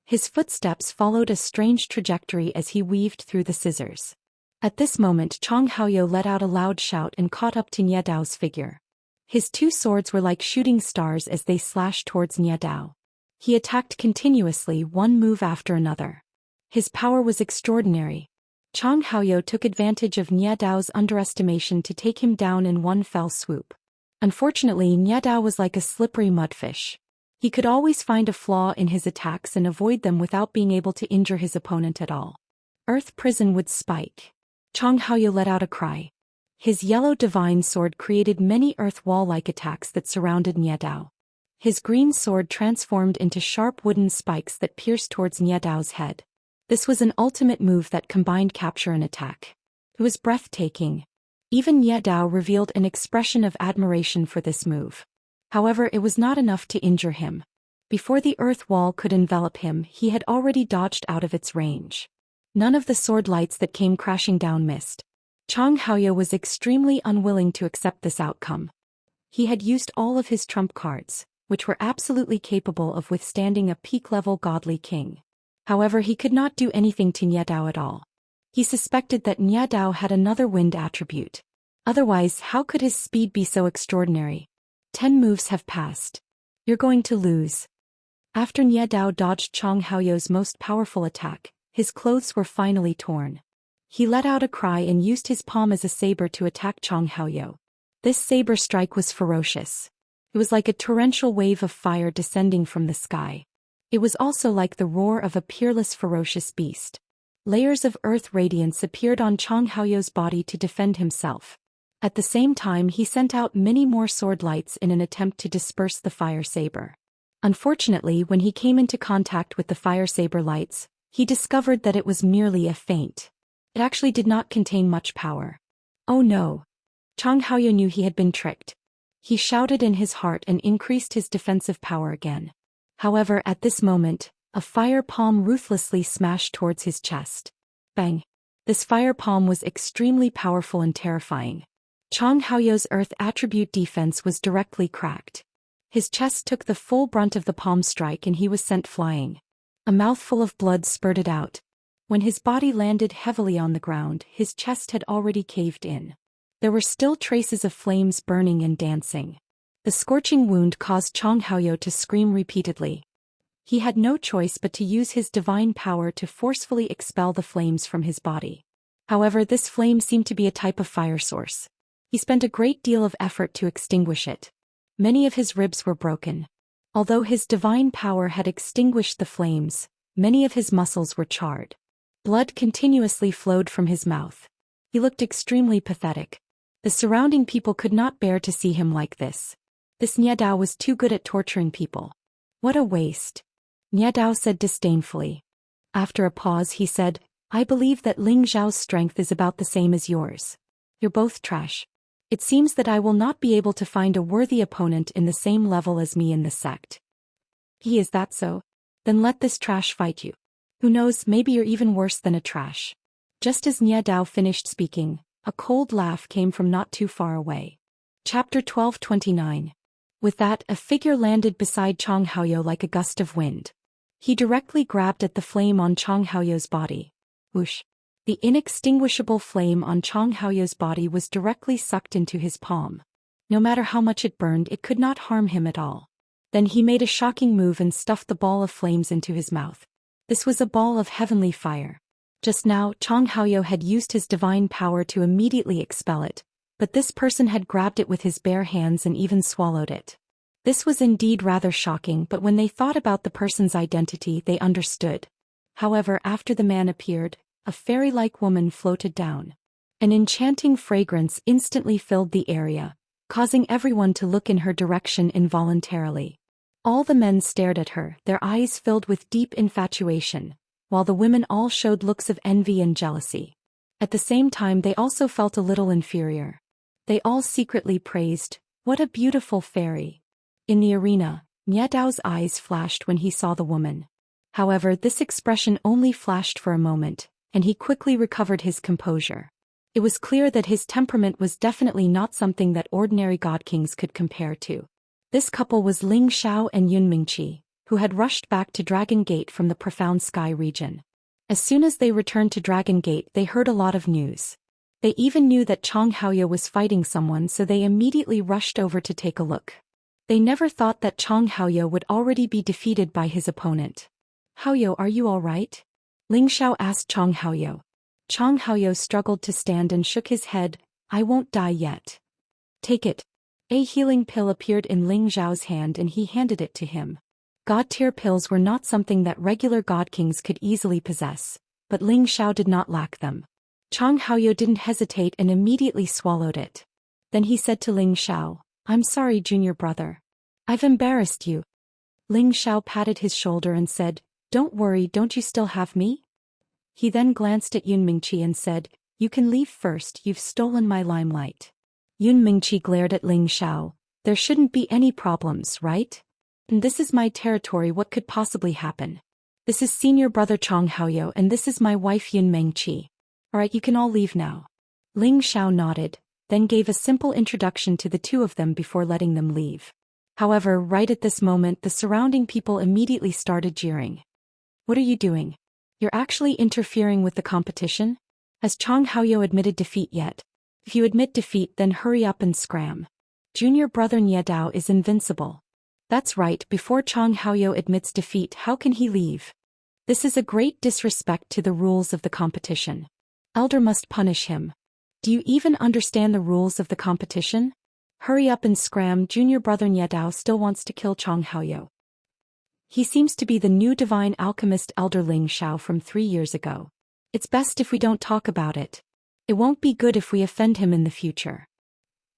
His footsteps followed a strange trajectory as he weaved through the scissors. At this moment, Chong Haoyou let out a loud shout and caught up to Nie Dao's figure. His 2 swords were like shooting stars as they slashed towards Nie Dao. He attacked continuously, one move after another. His power was extraordinary. Chong Haoyou took advantage of Nie Dao's underestimation to take him down in one fell swoop. Unfortunately, Nie Dao was like a slippery mudfish. He could always find a flaw in his attacks and avoid them without being able to injure his opponent at all. Earth Prison would spike. Chong Haoyou let out a cry. His yellow divine sword created many earth wall-like attacks that surrounded Nie Dao. His green sword transformed into sharp wooden spikes that pierced towards Nie Dao's head. This was an ultimate move that combined capture and attack. It was breathtaking. Even Nie Dao revealed an expression of admiration for this move. However, it was not enough to injure him. Before the earth wall could envelop him, he had already dodged out of its range. None of the sword lights that came crashing down missed. Chong Haoyou was extremely unwilling to accept this outcome. He had used all of his trump cards, which were absolutely capable of withstanding a peak-level godly king. However, he could not do anything to Nie Dao at all. He suspected that Nie Dao had another wind attribute. Otherwise, how could his speed be so extraordinary? 10 moves have passed. You're going to lose. After Nie Dao dodged Chong Haoyou's most powerful attack, his clothes were finally torn. He let out a cry and used his palm as a saber to attack Chong Haoyou. This saber strike was ferocious. It was like a torrential wave of fire descending from the sky. It was also like the roar of a peerless ferocious beast. Layers of earth radiance appeared on Chang Haoyou's body to defend himself. At the same time he sent out many more sword lights in an attempt to disperse the fire saber. Unfortunately, when he came into contact with the fire saber lights, he discovered that it was merely a feint. It actually did not contain much power. Oh no! Chang Haoyou knew he had been tricked. He shouted in his heart and increased his defensive power again. However, at this moment, a fire palm ruthlessly smashed towards his chest. Bang! This fire palm was extremely powerful and terrifying. Chang Haoyou's earth attribute defense was directly cracked. His chest took the full brunt of the palm strike and he was sent flying. A mouthful of blood spurted out. When his body landed heavily on the ground, his chest had already caved in. There were still traces of flames burning and dancing. The scorching wound caused Chang Haoyou to scream repeatedly. He had no choice but to use his divine power to forcefully expel the flames from his body. However, this flame seemed to be a type of fire source. He spent a great deal of effort to extinguish it. Many of his ribs were broken. Although his divine power had extinguished the flames, many of his muscles were charred. Blood continuously flowed from his mouth. He looked extremely pathetic. The surrounding people could not bear to see him like this. This Nie Dao was too good at torturing people. What a waste! Nie Dao said disdainfully. After a pause he said, I believe that Ling Zhao's strength is about the same as yours. You're both trash. It seems that I will not be able to find a worthy opponent in the same level as me in this sect. Is that so? Then let this trash fight you. Who knows, maybe you're even worse than a trash. Just as Nie Dao finished speaking, a cold laugh came from not too far away. Chapter 1229. With that, a figure landed beside Chang Haoyou like a gust of wind. He directly grabbed at the flame on Chang Haoyou's body. Whoosh! The inextinguishable flame on Chang Haoyou's body was directly sucked into his palm. No matter how much it burned, it could not harm him at all. Then he made a shocking move and stuffed the ball of flames into his mouth. This was a ball of heavenly fire. Just now, Chang Haoyou had used his divine power to immediately expel it, but this person had grabbed it with his bare hands and even swallowed it. This was indeed rather shocking, but when they thought about the person's identity, they understood. However, after the man appeared, a fairy-like woman floated down. An enchanting fragrance instantly filled the area, causing everyone to look in her direction involuntarily. All the men stared at her, their eyes filled with deep infatuation, while the women all showed looks of envy and jealousy. At the same time they also felt a little inferior. They all secretly praised, "What a beautiful fairy." In the arena, Nie Dao's eyes flashed when he saw the woman. However, this expression only flashed for a moment, and he quickly recovered his composure. It was clear that his temperament was definitely not something that ordinary god kings could compare to. This couple was Ling Xiao and Yun Mingqi, who had rushed back to Dragon Gate from the Profound Sky region. As soon as they returned to Dragon Gate, they heard a lot of news. They even knew that Chang Haoyou was fighting someone, so they immediately rushed over to take a look. They never thought that Chang Haoyou would already be defeated by his opponent. "Haoyou, are you all right?" Ling Xiao asked Chang Haoyou. Chang Haoyou struggled to stand and shook his head. "I won't die yet." "Take it." A healing pill appeared in Ling Xiao's hand and he handed it to him. God-tier pills were not something that regular god kings could easily possess, but Ling Xiao did not lack them. Chang Haoyou didn't hesitate and immediately swallowed it. Then he said to Ling Xiao, "I'm sorry, junior brother. I've embarrassed you." Ling Xiao patted his shoulder and said, "Don't worry, don't you still have me?" He then glanced at Yun Mingqi and said, "You can leave first, you've stolen my limelight." Yun Mingqi glared at Ling Xiao. "There shouldn't be any problems, right? And this is my territory, what could possibly happen? This is senior brother Chang Haoyou and this is my wife Yun Mingqi. Alright, you can all leave now." Ling Xiao nodded, then gave a simple introduction to the two of them before letting them leave. However, right at this moment the surrounding people immediately started jeering. "What are you doing? You're actually interfering with the competition? Has Chang Haoyou admitted defeat yet? If you admit defeat, then hurry up and scram. Junior brother Nie Dao is invincible." "That's right, before Chang Haoyou admits defeat, how can he leave? This is a great disrespect to the rules of the competition. Elder must punish him. Do you even understand the rules of the competition? Hurry up and scram, junior brother Nie Dao still wants to kill Chang Haoyou. He seems to be the new divine alchemist Elder Ling Xiao from 3 years ago. It's best if we don't talk about it. It won't be good if we offend him in the future.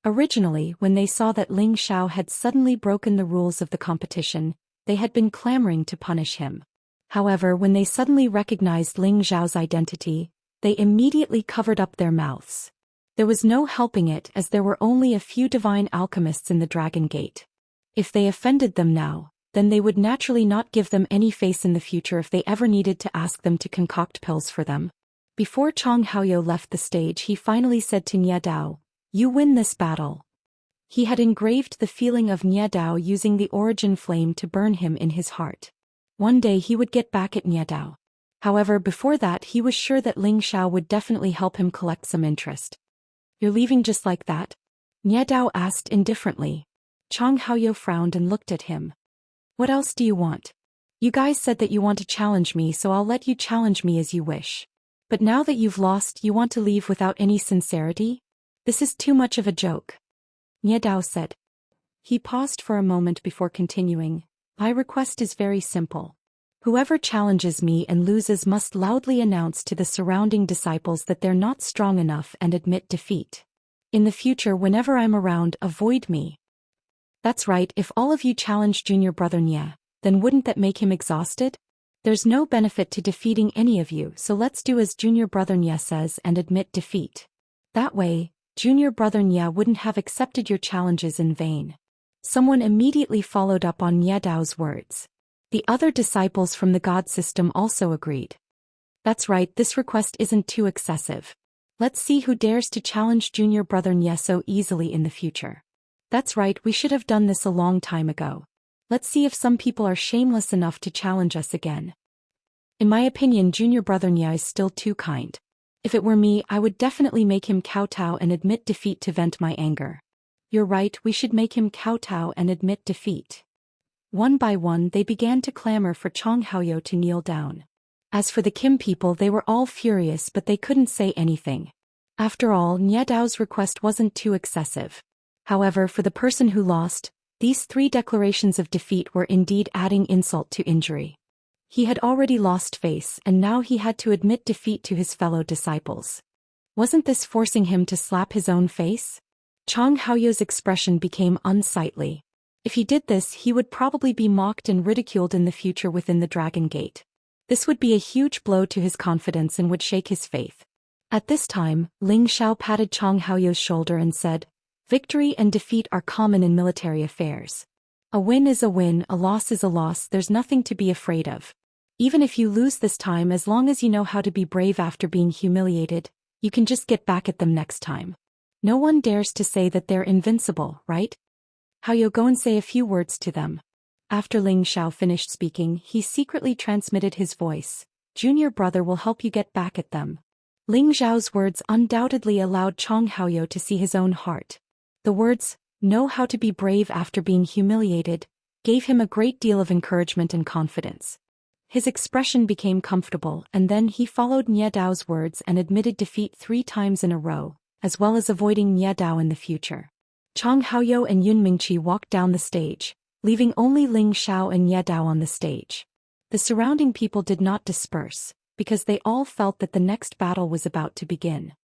Originally, when they saw that Ling Xiao had suddenly broken the rules of the competition, they had been clamoring to punish him. However, when they suddenly recognized Ling Xiao's identity, they immediately covered up their mouths. There was no helping it as there were only a few divine alchemists in the Dragon Gate. If they offended them now, then they would naturally not give them any face in the future if they ever needed to ask them to concoct pills for them. Before Chang Haoyou left the stage, he finally said to Nie Dao, "You win this battle." He had engraved the feeling of Nie Dao using the origin flame to burn him in his heart. One day he would get back at Nie Dao. However, before that he was sure that Ling Xiao would definitely help him collect some interest. "You're leaving just like that?" Nie Dao asked indifferently. Chang Haoyou frowned and looked at him. "What else do you want? You guys said that you want to challenge me, so I'll let you challenge me as you wish. But now that you've lost, you want to leave without any sincerity? This is too much of a joke." Nie Dao said. He paused for a moment before continuing. "My request is very simple. Whoever challenges me and loses must loudly announce to the surrounding disciples that they're not strong enough and admit defeat. In the future, whenever I'm around, avoid me." "That's right, if all of you challenge junior brother Nie, then wouldn't that make him exhausted? There's no benefit to defeating any of you, so let's do as junior brother Nie says and admit defeat. That way, junior brother Nie wouldn't have accepted your challenges in vain." Someone immediately followed up on Nie Dao's words. The other disciples from the god system also agreed. "That's right, this request isn't too excessive. Let's see who dares to challenge junior brother Nie so easily in the future. That's right, we should have done this a long time ago. Let's see if some people are shameless enough to challenge us again. In my opinion, junior brother Nie is still too kind. If it were me, I would definitely make him kowtow and admit defeat to vent my anger." "You're right, we should make him kowtow and admit defeat." One by one they began to clamor for Chang Haoyou to kneel down. As for the Kim people, they were all furious, but they couldn't say anything. After all, Nie Dao's request wasn't too excessive. However, for the person who lost, these 3 declarations of defeat were indeed adding insult to injury. He had already lost face, and now he had to admit defeat to his fellow disciples. Wasn't this forcing him to slap his own face? Chang Haoyou's expression became unsightly. If he did this, he would probably be mocked and ridiculed in the future within the Dragon Gate. This would be a huge blow to his confidence and would shake his faith. At this time, Ling Xiao patted Chang Haoyou's shoulder and said, "Victory and defeat are common in military affairs. A win is a win, a loss is a loss, there's nothing to be afraid of. Even if you lose this time, as long as you know how to be brave after being humiliated, you can just get back at them next time. No one dares to say that they're invincible, right? Haoyou, go and say a few words to them." After Ling Xiao finished speaking, he secretly transmitted his voice. "Junior brother will help you get back at them." Ling Xiao's words undoubtedly allowed Chang Haoyou to see his own heart. The words, "know how to be brave after being humiliated," gave him a great deal of encouragement and confidence. His expression became comfortable, and then he followed Nie Dao's words and admitted defeat 3 times in a row, as well as avoiding Nie Dao in the future. Chang Haoyou and Yun Mingqi walked down the stage, leaving only Ling Xiao and Nie Dao on the stage. The surrounding people did not disperse, because they all felt that the next battle was about to begin.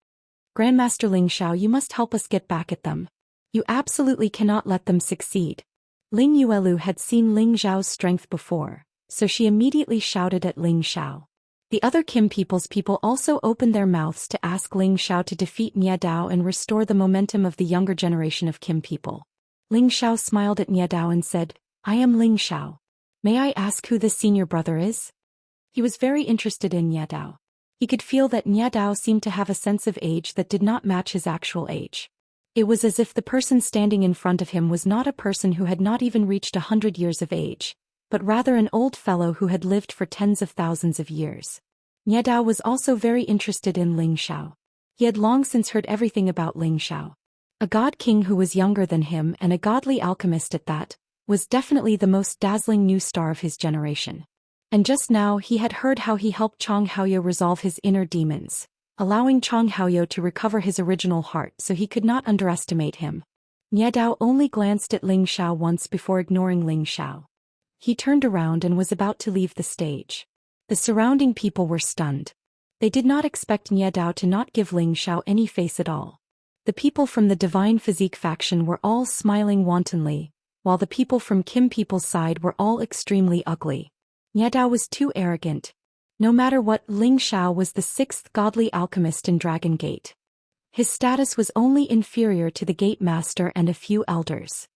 "Grandmaster Ling Xiao, you must help us get back at them. You absolutely cannot let them succeed." Ling Yuelu had seen Ling Xiao's strength before, so she immediately shouted at Ling Xiao. The other Kim people's people also opened their mouths to ask Ling Xiao to defeat Nie Dao and restore the momentum of the younger generation of Kim people. Ling Xiao smiled at Nie Dao and said, "I am Ling Xiao. May I ask who this senior brother is?" He was very interested in Nie Dao. He could feel that Nie Dao seemed to have a sense of age that did not match his actual age. It was as if the person standing in front of him was not a person who had not even reached 100 years of age, but rather an old fellow who had lived for tens of thousands of years. Nie Dao was also very interested in Ling Xiao. He had long since heard everything about Ling Xiao. A god king who was younger than him and a godly alchemist at that, was definitely the most dazzling new star of his generation. And just now he had heard how he helped Chang Haoyou resolve his inner demons, allowing Chang Haoyou to recover his original heart, so he could not underestimate him. Nie Dao only glanced at Ling Xiao once before ignoring Ling Xiao. He turned around and was about to leave the stage. The surrounding people were stunned. They did not expect Nie Dao to not give Ling Xiao any face at all. The people from the Divine Physique faction were all smiling wantonly, while the people from Kim people's side were all extremely ugly. Nie Dao was too arrogant. No matter what, Ling Xiao was the sixth godly alchemist in Dragon Gate. His status was only inferior to the Gate Master and a few elders.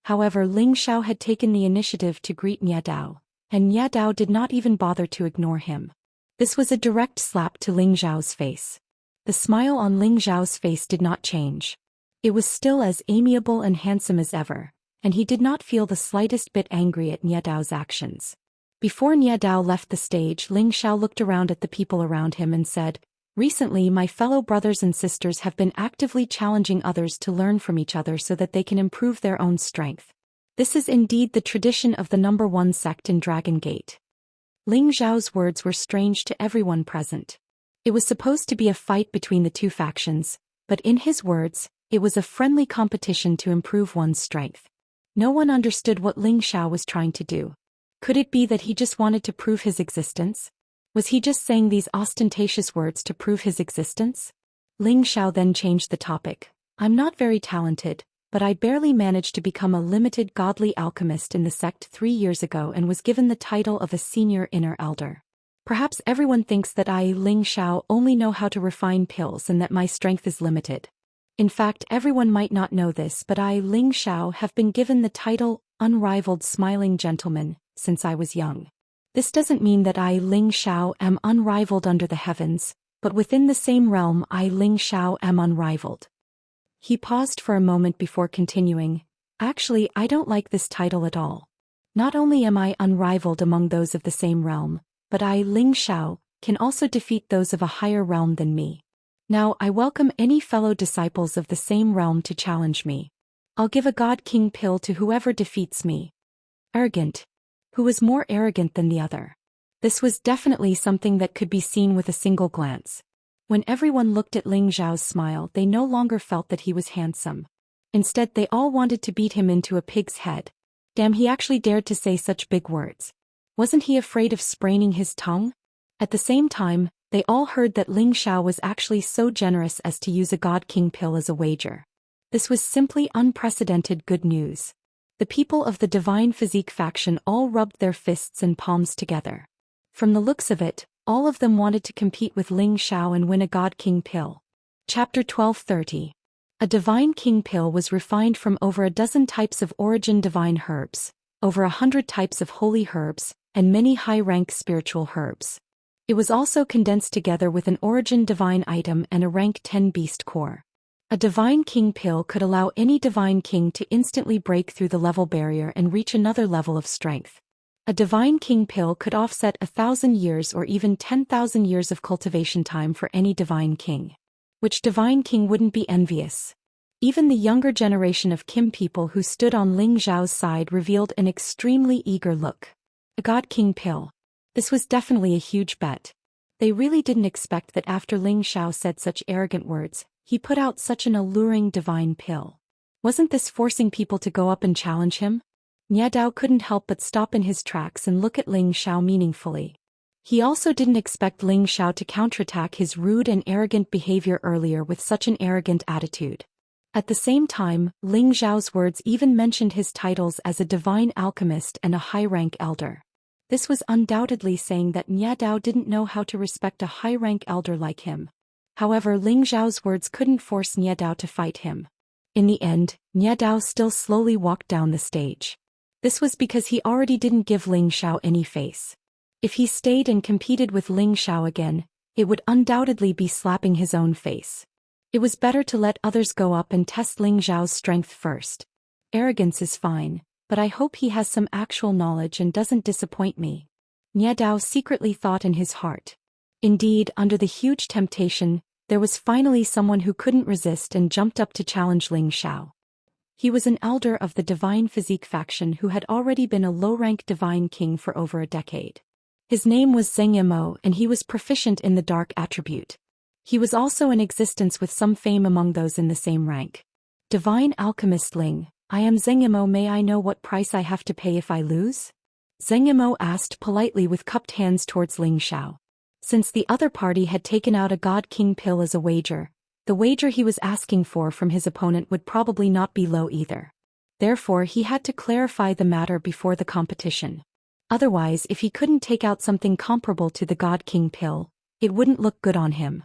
However, Ling Xiao had taken the initiative to greet Nie Dao, and Nie Dao did not even bother to ignore him. This was a direct slap to Ling Xiao's face. The smile on Ling Xiao's face did not change. It was still as amiable and handsome as ever, and he did not feel the slightest bit angry at Nie Dao's actions. Before Nie Dao left the stage, Ling Xiao looked around at the people around him and said, "Recently my fellow brothers and sisters have been actively challenging others to learn from each other so that they can improve their own strength. This is indeed the tradition of the number one sect in Dragon Gate." Ling Xiao's words were strange to everyone present. It was supposed to be a fight between the two factions, but in his words, it was a friendly competition to improve one's strength. No one understood what Ling Xiao was trying to do. Could it be that he just wanted to prove his existence? Was he just saying these ostentatious words to prove his existence? Ling Xiao then changed the topic. "I'm not very talented, but I barely managed to become a limited godly alchemist in the sect 3 years ago and was given the title of a senior inner elder. Perhaps everyone thinks that I, Ling Xiao, only know how to refine pills and that my strength is limited. In fact, everyone might not know this, but I, Ling Xiao, have been given the title Unrivaled Smiling Gentleman since I was young. This doesn't mean that I, Ling Xiao, am unrivaled under the heavens, but within the same realm I, Ling Xiao, am unrivaled." He paused for a moment before continuing, "Actually, I don't like this title at all. Not only am I unrivaled among those of the same realm, but I, Ling Xiao, can also defeat those of a higher realm than me. Now I welcome any fellow disciples of the same realm to challenge me. I'll give a God King pill to whoever defeats me." Arrogant. Who was more arrogant than the other? This was definitely something that could be seen with a single glance. When everyone looked at Ling Xiao's smile, they no longer felt that he was handsome. Instead, they all wanted to beat him into a pig's head. Damn, he actually dared to say such big words. Wasn't he afraid of spraining his tongue? At the same time, they all heard that Ling Xiao was actually so generous as to use a God King pill as a wager. This was simply unprecedented good news. The people of the Divine Physique faction all rubbed their fists and palms together. From the looks of it, all of them wanted to compete with Ling Xiao and win a God King pill. Chapter 1230. A Divine King pill was refined from over a dozen types of origin divine herbs, over 100 types of holy herbs, and many high-rank spiritual herbs. It was also condensed together with an origin divine item and a rank 10 beast core. A Divine King pill could allow any Divine King to instantly break through the level barrier and reach another level of strength. A Divine King pill could offset 1,000 years or even 10,000 years of cultivation time for any Divine King. Which Divine King wouldn't be envious? Even the younger generation of Kim people who stood on Ling Xiao's side revealed an extremely eager look. A God King pill. This was definitely a huge bet. They really didn't expect that after Ling Xiao said such arrogant words, he put out such an alluring divine pill. Wasn't this forcing people to go up and challenge him? Nie Dao couldn't help but stop in his tracks and look at Ling Xiao meaningfully. He also didn't expect Ling Xiao to counterattack his rude and arrogant behavior earlier with such an arrogant attitude. At the same time, Ling Xiao's words even mentioned his titles as a divine alchemist and a high-rank elder. This was undoubtedly saying that Nie Dao didn't know how to respect a high-rank elder like him. However, Ling Xiao's words couldn't force Nie Dao to fight him. In the end, Nie Dao still slowly walked down the stage. This was because he already didn't give Ling Xiao any face. If he stayed and competed with Ling Xiao again, it would undoubtedly be slapping his own face. It was better to let others go up and test Ling Xiao's strength first. Arrogance is fine, but I hope he has some actual knowledge and doesn't disappoint me. Nie Dao secretly thought in his heart. Indeed, under the huge temptation, there was finally someone who couldn't resist and jumped up to challenge Ling Xiao. He was an elder of the Divine Physique faction who had already been a low-rank Divine King for over a decade. His name was Zhou, and he was proficient in the dark attribute. He was also in existence with some fame among those in the same rank. Divine Alchemist Ling, I am Zhou, may I know what price I have to pay if I lose? Zhou asked politely with cupped hands towards Ling Xiao. Since the other party had taken out a God King pill as a wager, the wager he was asking for from his opponent would probably not be low either. Therefore he had to clarify the matter before the competition. Otherwise, if he couldn't take out something comparable to the God King pill, it wouldn't look good on him.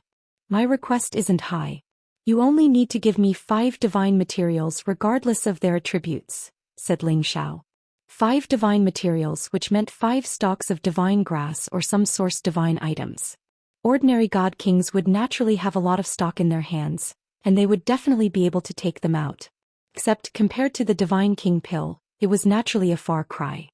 My request isn't high. You only need to give me 5 divine materials regardless of their attributes, said Ling Xiao. 5 divine materials, which meant 5 stalks of divine grass or some source divine items. Ordinary God Kings would naturally have a lot of stock in their hands, and they would definitely be able to take them out. Except, compared to the Divine King pill, it was naturally a far cry.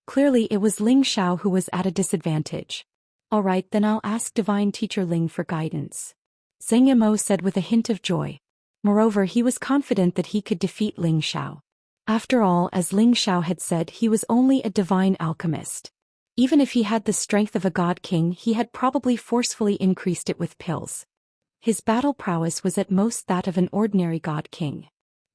Clearly it was Ling Xiao who was at a disadvantage. Alright, then I'll ask Divine Teacher Ling for guidance, Zheng Yimou said with a hint of joy. Moreover, he was confident that he could defeat Ling Xiao. After all, as Ling Xiao had said, he was only a divine alchemist. Even if he had the strength of a God King, he had probably forcefully increased it with pills. His battle prowess was at most that of an ordinary God King.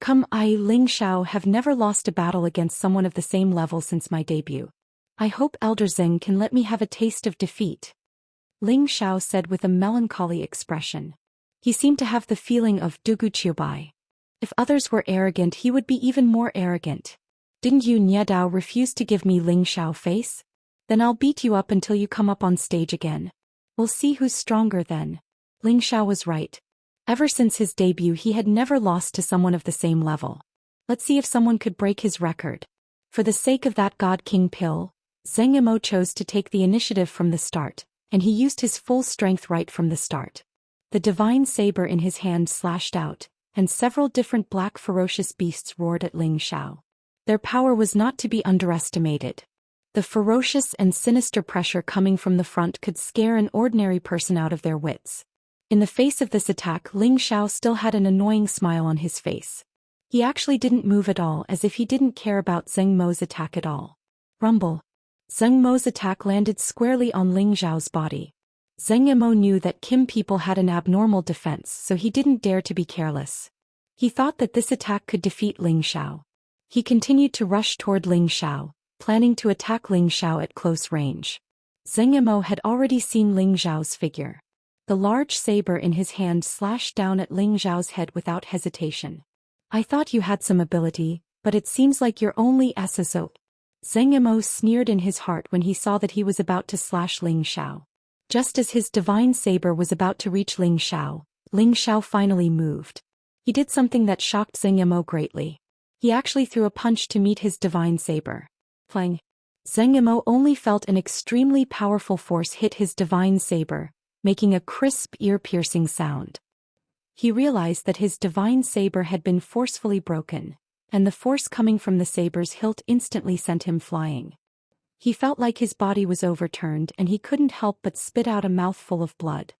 Ling Xiao, have never lost a battle against someone of the same level since my debut. I hope Elder Zheng can let me have a taste of defeat, Ling Xiao said with a melancholy expression. He seemed to have the feeling of Dugu Qiubai. If others were arrogant, he would be even more arrogant. Didn't you, Niedao, refuse to give me Ling Xiao face? Then I'll beat you up until you come up on stage again. We'll see who's stronger then. Ling Xiao was right. Ever since his debut, he had never lost to someone of the same level. Let's see if someone could break his record. For the sake of that God King pill, Zheng Yimou chose to take the initiative from the start, and he used his full strength right from the start. The divine saber in his hand slashed out, and several different black ferocious beasts roared at Ling Xiao. Their power was not to be underestimated. The ferocious and sinister pressure coming from the front could scare an ordinary person out of their wits. In the face of this attack, Ling Xiao still had an annoying smile on his face. He actually didn't move at all, as if he didn't care about Zheng Mo's attack at all. Rumble. Zheng Mo's attack landed squarely on Ling Xiao's body. Zheng Yimou knew that Kim people had an abnormal defense, so he didn't dare to be careless. He thought that this attack could defeat Ling Xiao. He continued to rush toward Ling Xiao, planning to attack Ling Xiao at close range. Zheng Yimou had already seen Ling Xiao's figure. The large saber in his hand slashed down at Ling Xiao's head without hesitation. I thought you had some ability, but it seems like you're only SSO. Zheng Yimou sneered in his heart when he saw that he was about to slash Ling Xiao. Just as his divine saber was about to reach Ling Xiao finally moved. He did something that shocked Zheng Yimou greatly. He actually threw a punch to meet his divine saber. Clang. Zheng Yimou only felt an extremely powerful force hit his divine saber, making a crisp, ear-piercing sound. He realized that his divine saber had been forcefully broken, and the force coming from the saber's hilt instantly sent him flying. He felt like his body was overturned, and he couldn't help but spit out a mouthful of blood.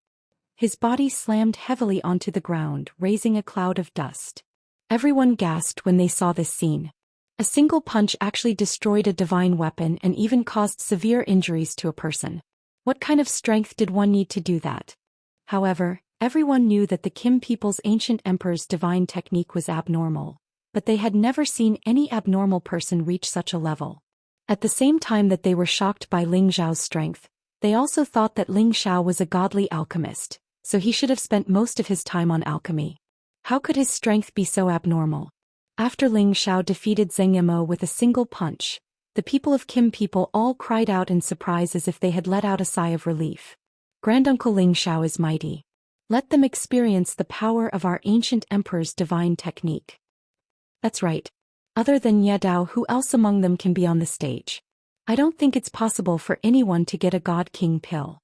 His body slammed heavily onto the ground, raising a cloud of dust. Everyone gasped when they saw this scene. A single punch actually destroyed a divine weapon and even caused severe injuries to a person. What kind of strength did one need to do that? However, everyone knew that the Kim people's ancient emperor's divine technique was abnormal, but they had never seen any abnormal person reach such a level. At the same time that they were shocked by Ling Xiao's strength, they also thought that Ling Xiao was a godly alchemist, so he should have spent most of his time on alchemy. How could his strength be so abnormal? After Ling Xiao defeated Zheng Yimou with a single punch, the people of Kim people all cried out in surprise as if they had let out a sigh of relief. Granduncle Ling Xiao is mighty. Let them experience the power of our ancient emperor's divine technique. That's right. Other than Ye Dao, who else among them can be on the stage? I don't think it's possible for anyone to get a God King pill.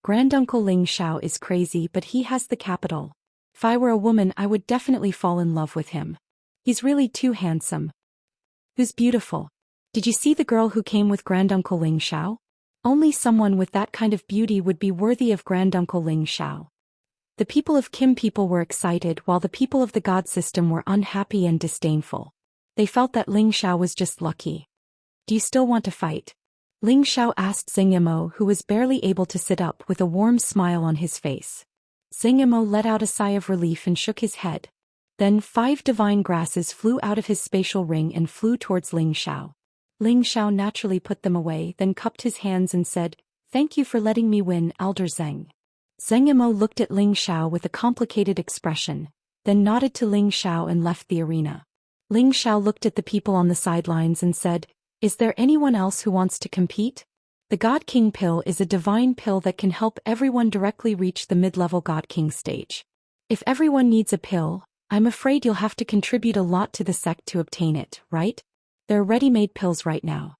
Granduncle Ling Xiao is crazy, but he has the capital. If I were a woman, I would definitely fall in love with him. He's really too handsome. Who's beautiful? Did you see the girl who came with Granduncle Ling Xiao? Only someone with that kind of beauty would be worthy of Granduncle Ling Xiao. The people of Kim people were excited, while the people of the God system were unhappy and disdainful. They felt that Ling Xiao was just lucky. Do you still want to fight? Ling Xiao asked Zheng Yimou, who was barely able to sit up, with a warm smile on his face. Zheng Yimou let out a sigh of relief and shook his head. Then 5 divine grasses flew out of his spatial ring and flew towards Ling Xiao. Ling Xiao naturally put them away, then cupped his hands and said, Thank you for letting me win, Elder Zheng. Zheng Yimou looked at Ling Xiao with a complicated expression, then nodded to Ling Xiao and left the arena. Ling Xiao looked at the people on the sidelines and said, "Is there anyone else who wants to compete?" The God King pill is a divine pill that can help everyone directly reach the mid-level God King stage. If everyone needs a pill, I'm afraid you'll have to contribute a lot to the sect to obtain it, right? There are ready-made pills right now.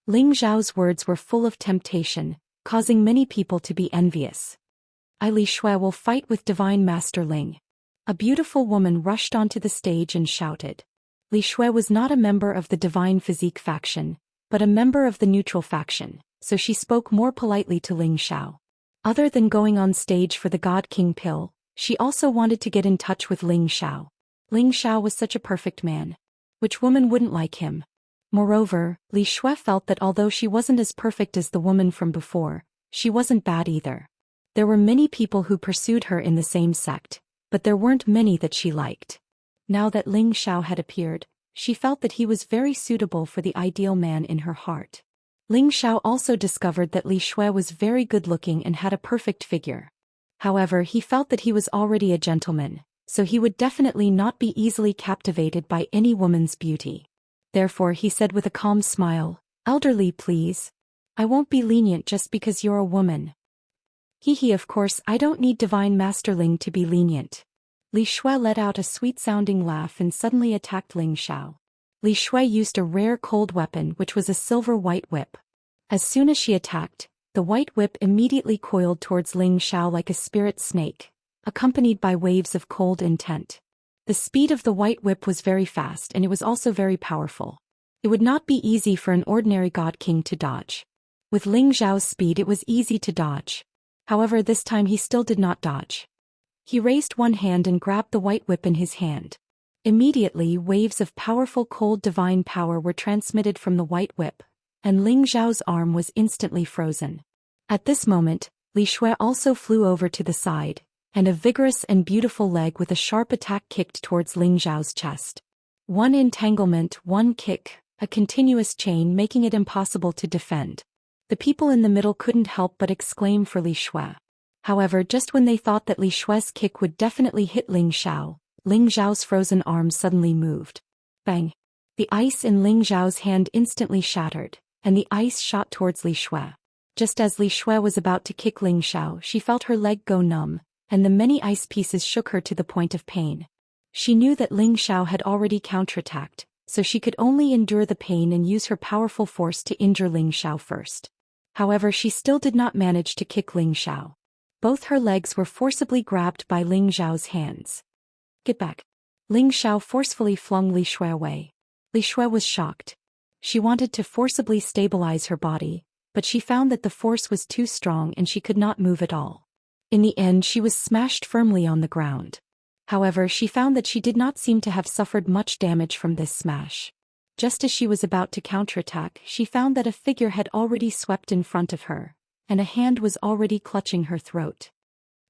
Ling Xiao's words were full of temptation, causing many people to be envious. I Li Shui will fight with Divine Master Ling. A beautiful woman rushed onto the stage and shouted. Li Shui was not a member of the Divine Physique faction, but a member of the neutral faction, so she spoke more politely to Ling Xiao. Other than going on stage for the God King pill, she also wanted to get in touch with Ling Xiao. Ling Xiao was such a perfect man. Which woman wouldn't like him? Moreover, Li Shui felt that although she wasn't as perfect as the woman from before, she wasn't bad either. There were many people who pursued her in the same sect, but there weren't many that she liked. Now that Ling Xiao had appeared, she felt that he was very suitable for the ideal man in her heart. Ling Xiao also discovered that Li Shui was very good-looking and had a perfect figure. However, he felt that he was already a gentleman, so he would definitely not be easily captivated by any woman's beauty. Therefore he said with a calm smile, "Elderly, please. I won't be lenient just because you're a woman." Of course I don't need Divine Master Ling to be lenient. Li Shui let out a sweet-sounding laugh and suddenly attacked Ling Xiao. Li Shui used a rare cold weapon which was a silver white whip. As soon as she attacked, the white whip immediately coiled towards Ling Xiao like a spirit snake, accompanied by waves of cold intent. The speed of the white whip was very fast and it was also very powerful. It would not be easy for an ordinary God King to dodge. With Ling Xiao's speed it was easy to dodge. However, this time he still did not dodge. He raised one hand and grabbed the white whip in his hand. Immediately, waves of powerful cold divine power were transmitted from the white whip, and Ling Xiao's arm was instantly frozen. At this moment, Li Shui also flew over to the side, and a vigorous and beautiful leg with a sharp attack kicked towards Ling Xiao's chest. One entanglement, one kick, a continuous chain making it impossible to defend. The people in the middle couldn't help but exclaim for Li Shui. However, just when they thought that Li Shui's kick would definitely hit Ling Xiao's frozen arm suddenly moved. Bang! The ice in Ling Xiao's hand instantly shattered, and the ice shot towards Li Shui. Just as Li Shui was about to kick Ling Xiao, she felt her leg go numb, and the many ice pieces shook her to the point of pain. She knew that Ling Xiao had already counterattacked, so she could only endure the pain and use her powerful force to injure Ling Xiao first. However, she still did not manage to kick Ling Xiao. Both her legs were forcibly grabbed by Ling Xiao's hands. Get back! Ling Xiao forcefully flung Li Shui away. Li Shui was shocked. She wanted to forcibly stabilize her body, but she found that the force was too strong and she could not move at all. In the end, she was smashed firmly on the ground. However, she found that she did not seem to have suffered much damage from this smash. Just as she was about to counterattack, she found that a figure had already swept in front of her, and a hand was already clutching her throat.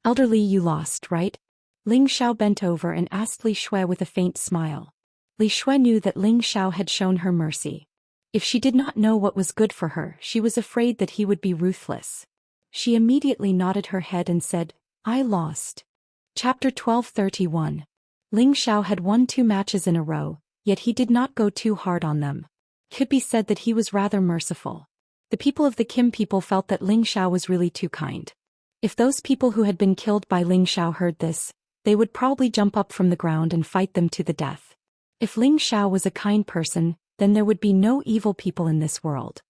"Elderly, you lost, right?" Ling Xiao bent over and asked Li Shui with a faint smile. Li Shui knew that Ling Xiao had shown her mercy. If she did not know what was good for her, she was afraid that he would be ruthless. She immediately nodded her head and said, "I lost." Chapter 1231. Ling Xiao had won 2 matches in a row, yet he did not go too hard on them. It could be said that he was rather merciful. The people of the Kim people felt that Ling Xiao was really too kind. If those people who had been killed by Ling Xiao heard this, they would probably jump up from the ground and fight them to the death. If Ling Xiao was a kind person, then there would be no evil people in this world.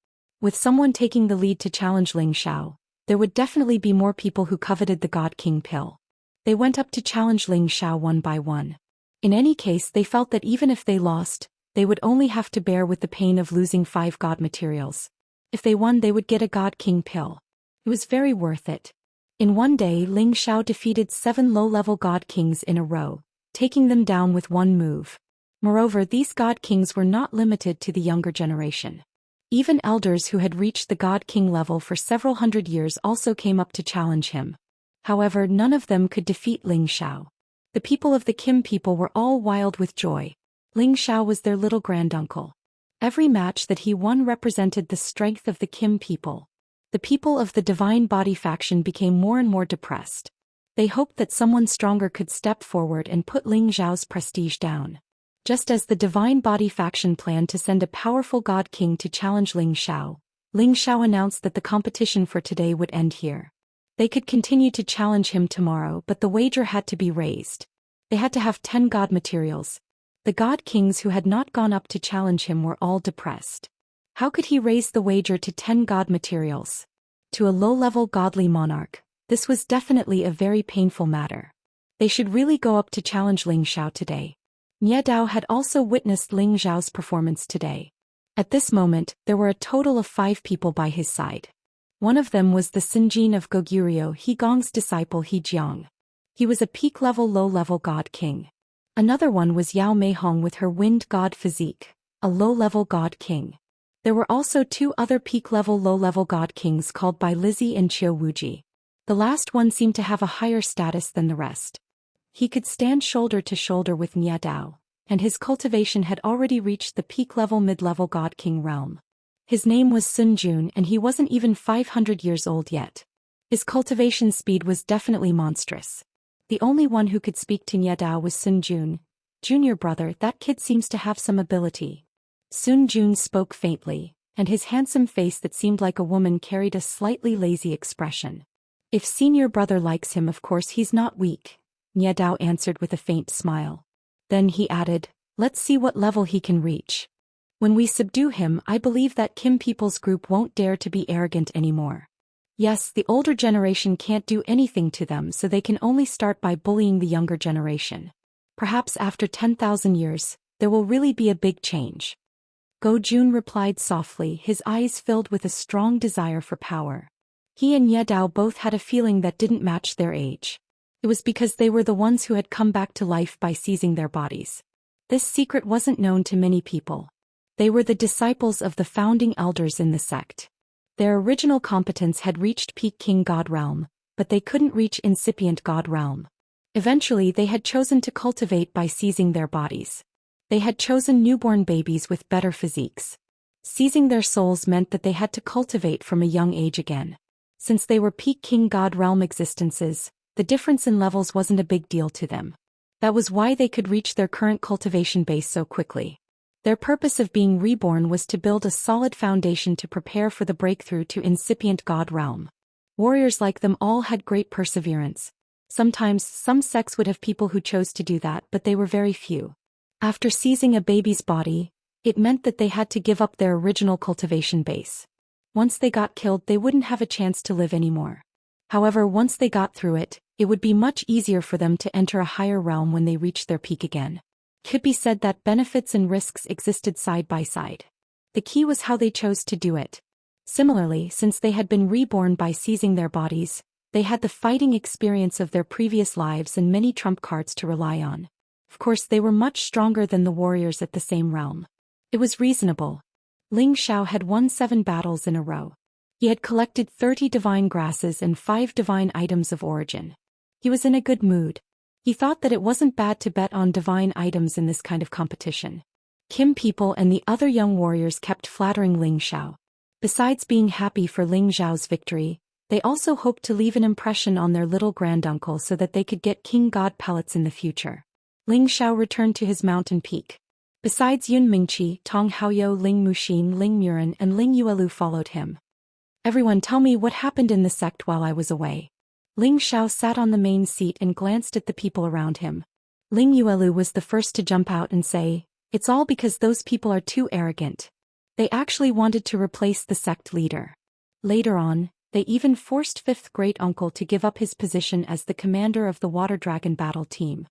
With someone taking the lead to challenge Ling Xiao, there would definitely be more people who coveted the God King pill. They went up to challenge Ling Xiao one by one. In any case, they felt that even if they lost, they would only have to bear with the pain of losing 5 god materials. If they won, they would get a God King pill. It was very worth it. In one day, Ling Xiao defeated 7 low-level God Kings in a row, taking them down with one move. Moreover, these God Kings were not limited to the younger generation. Even elders who had reached the God King level for several hundred years also came up to challenge him. However, none of them could defeat Ling Xiao. The people of the Kim people were all wild with joy. Ling Xiao was their little granduncle. Every match that he won represented the strength of the Kim people. The people of the Divine Body faction became more and more depressed. They hoped that someone stronger could step forward and put Ling Zhao's prestige down. Just as the Divine Body faction planned to send a powerful God King to challenge Ling Xiao announced that the competition for today would end here. They could continue to challenge him tomorrow, but the wager had to be raised. They had to have 10 God materials. The God Kings who had not gone up to challenge him were all depressed. How could he raise the wager to 10 God materials? To a low-level godly monarch, this was definitely a very painful matter. They should really go up to challenge Ling Xiao today. Nie Dao had also witnessed Ling Zhao's performance today. At this moment, there were a total of 5 people by his side. One of them was the Sinjin of Goguryeo He Gong's disciple He Jiang. He was a peak-level low-level God King. Another one was Yao Meihong with her Wind God physique, a low-level God King. There were also 2 other peak-level low-level God Kings called by Lizzie and Qiu Wuji. The last one seemed to have a higher status than the rest. He could stand shoulder to shoulder with Nie Dao, and his cultivation had already reached the peak-level mid-level God King realm. His name was Sun Jun and he wasn't even 500 years old yet. His cultivation speed was definitely monstrous. The only one who could speak to Nie Dao was Sun Jun. Junior brother, that kid seems to have some ability. Sun Jun spoke faintly, and his handsome face that seemed like a woman carried a slightly lazy expression. If senior brother likes him, of course he's not weak, Nie Dao answered with a faint smile. Then he added, let's see what level he can reach. When we subdue him, I believe that Kim people's group won't dare to be arrogant anymore. Yes, the older generation can't do anything to them, so they can only start by bullying the younger generation. Perhaps after 10,000 years, there will really be a big change. Go Jun replied softly, his eyes filled with a strong desire for power. He and Nie Dao both had a feeling that didn't match their age. It was because they were the ones who had come back to life by seizing their bodies. This secret wasn't known to many people. They were the disciples of the founding elders in the sect. Their original competence had reached peak King God realm, but they couldn't reach incipient God realm. Eventually they had chosen to cultivate by seizing their bodies. They had chosen newborn babies with better physiques. Seizing their souls meant that they had to cultivate from a young age again. Since they were peak King God realm existences, the difference in levels wasn't a big deal to them. That was why they could reach their current cultivation base so quickly. Their purpose of being reborn was to build a solid foundation to prepare for the breakthrough to incipient God realm. Warriors like them all had great perseverance. Sometimes some sects would have people who chose to do that, but they were very few. After seizing a baby's body, it meant that they had to give up their original cultivation base. Once they got killed, they wouldn't have a chance to live anymore. However, once they got through it, it would be much easier for them to enter a higher realm when they reached their peak again. Could be said that benefits and risks existed side by side. The key was how they chose to do it. Similarly, since they had been reborn by seizing their bodies, they had the fighting experience of their previous lives and many trump cards to rely on. Of course, they were much stronger than the warriors at the same realm. It was reasonable. Ling Xiao had won 7 battles in a row. He had collected 30 divine grasses and 5 divine items of origin. He was in a good mood. He thought that it wasn't bad to bet on divine items in this kind of competition. Kim people and the other young warriors kept flattering Ling Xiao. Besides being happy for Ling Zhao's victory, they also hoped to leave an impression on their little granduncle so that they could get King God pellets in the future. Ling Xiao returned to his mountain peak. Besides Yun Mingqi, Tong Haoyou, Ling Muxin, Ling Muren and Ling Yuelu followed him. Everyone tell me what happened in the sect while I was away. Ling Xiao sat on the main seat and glanced at the people around him. Ling Yuelu was the first to jump out and say, "It's all because those people are too arrogant. They actually wanted to replace the sect leader. Later on, they even forced fifth great-uncle to give up his position as the commander of the Water Dragon battle team."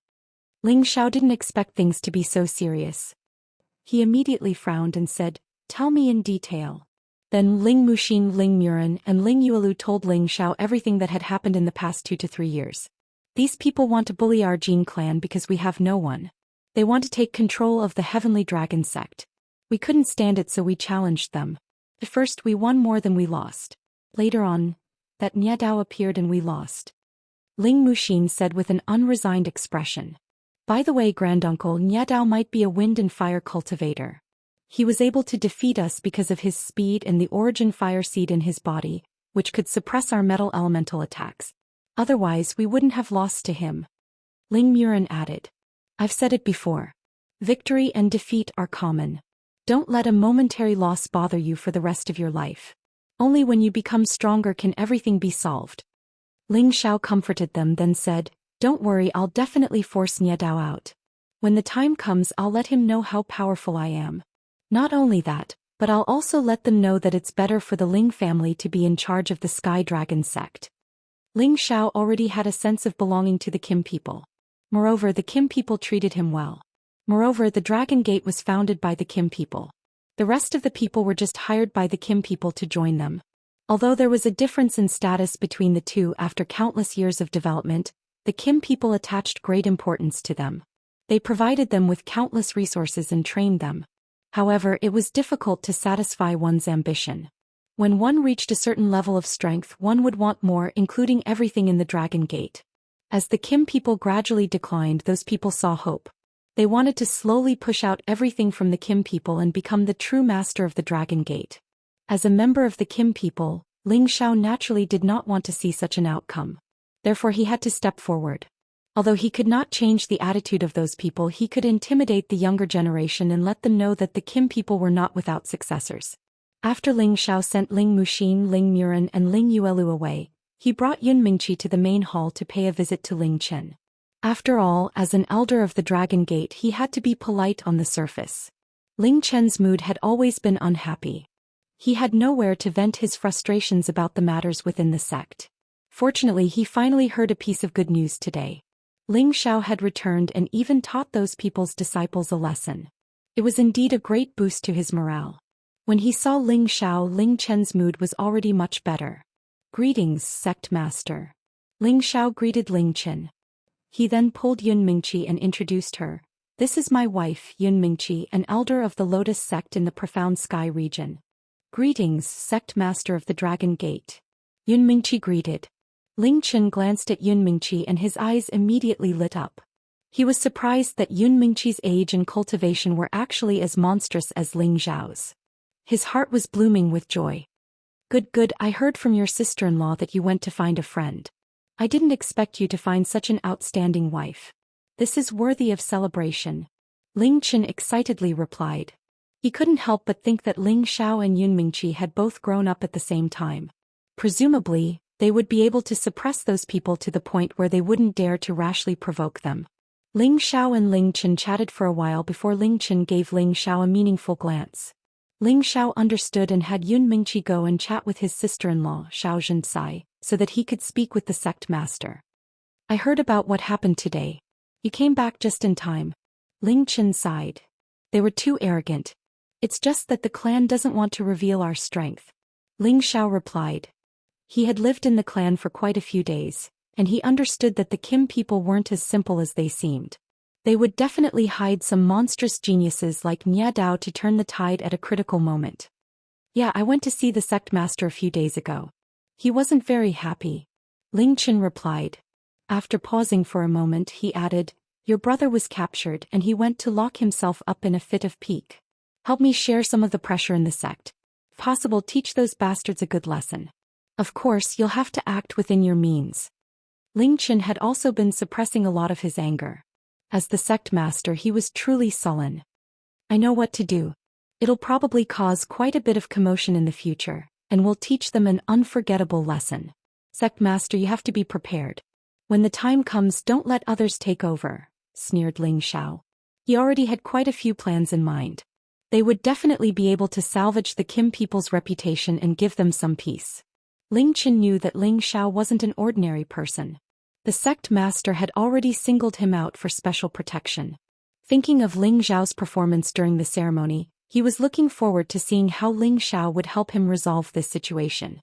Ling Xiao didn't expect things to be so serious. He immediately frowned and said, "Tell me in detail." Then Ling Muxin, Ling Muren and Ling Yuelu told Ling Xiao everything that had happened in the past 2 to 3 years. "These people want to bully our Jin clan because we have no one. They want to take control of the Heavenly Dragon sect. We couldn't stand it, so we challenged them. At first we won more than we lost. Later on, that Nie Dao appeared and we lost." Ling Muxin said with an unresigned expression. "By the way, granduncle, Nie Dao might be a wind and fire cultivator. He was able to defeat us because of his speed and the origin fire seed in his body, which could suppress our metal elemental attacks. Otherwise we wouldn't have lost to him. Ling Muren added. I've said it before. Victory and defeat are common. Don't let a momentary loss bother you for the rest of your life. Only when you become stronger can everything be solved. Ling Xiao comforted them, then said, Don't worry, I'll definitely force Nie Dao out. When the time comes, I'll let him know how powerful I am. Not only that, but I'll also let them know that it's better for the Ling family to be in charge of the Sky Dragon sect. Ling Xiao already had a sense of belonging to the Kim people. Moreover, the Kim people treated him well. Moreover, the Dragon Gate was founded by the Kim people. The rest of the people were just hired by the Kim people to join them. Although there was a difference in status between the two after countless years of development, the Kim people attached great importance to them. They provided them with countless resources and trained them. However, it was difficult to satisfy one's ambition. When one reached a certain level of strength, one would want more, including everything in the Dragon Gate. As the Kim people gradually declined, those people saw hope. They wanted to slowly push out everything from the Kim people and become the true master of the Dragon Gate. As a member of the Kim people, Ling Xiao naturally did not want to see such an outcome. Therefore he had to step forward. Although he could not change the attitude of those people, he could intimidate the younger generation and let them know that the Kim people were not without successors. After Ling Xiao sent Ling Muxin, Ling Muren and Ling Yuelu away, he brought Yun Mingqi to the main hall to pay a visit to Ling Chen. After all, as an elder of the Dragon Gate, he had to be polite on the surface. Ling Chen's mood had always been unhappy. He had nowhere to vent his frustrations about the matters within the sect. Fortunately, he finally heard a piece of good news today. Ling Xiao had returned and even taught those people's disciples a lesson. It was indeed a great boost to his morale. When he saw Ling Xiao, Ling Chen's mood was already much better. Greetings, Sect Master. Ling Xiao greeted Ling Chen. He then pulled Yun Mingqi and introduced her. This is my wife, Yun Mingqi, an elder of the Lotus sect in the Profound Sky region. Greetings, Sect Master of the Dragon Gate. Yun Mingqi greeted. Ling Chen glanced at Yun Mingqi and his eyes immediately lit up. He was surprised that Yun Mingqi's age and cultivation were actually as monstrous as Ling Xiao's. His heart was blooming with joy. Good, I heard from your sister-in-law that you went to find a friend. I didn't expect you to find such an outstanding wife. This is worthy of celebration. Ling Chen excitedly replied. He couldn't help but think that Ling Xiao and Yun Mingqi had both grown up at the same time. Presumably, they would be able to suppress those people to the point where they wouldn't dare to rashly provoke them. Ling Xiao and Ling Chen chatted for a while before Ling Chen gave Ling Xiao a meaningful glance. Ling Xiao understood and had Yun Mingqi go and chat with his sister-in-law, Xiao Zhensai, so that he could speak with the sect master. I heard about what happened today. You came back just in time. Ling Chen sighed. They were too arrogant. It's just that the clan doesn't want to reveal our strength. Ling Xiao replied. He had lived in the clan for quite a few days, and he understood that the Kim people weren't as simple as they seemed. They would definitely hide some monstrous geniuses like Nie Dao to turn the tide at a critical moment. Yeah, I went to see the sect master a few days ago. He wasn't very happy. Ling Chen replied. After pausing for a moment, he added, Your brother was captured and he went to lock himself up in a fit of pique. Help me share some of the pressure in the sect. If possible, teach those bastards a good lesson. Of course, you'll have to act within your means. Ling Chen had also been suppressing a lot of his anger. As the sect master, he was truly sullen. I know what to do. It'll probably cause quite a bit of commotion in the future, and will teach them an unforgettable lesson. Sect master, you have to be prepared. When the time comes, don't let others take over, sneered Ling Xiao. He already had quite a few plans in mind. They would definitely be able to salvage the Kim people's reputation and give them some peace. Ling Chen knew that Ling Xiao wasn't an ordinary person. The sect master had already singled him out for special protection. Thinking of Ling Xiao's performance during the ceremony, he was looking forward to seeing how Ling Xiao would help him resolve this situation.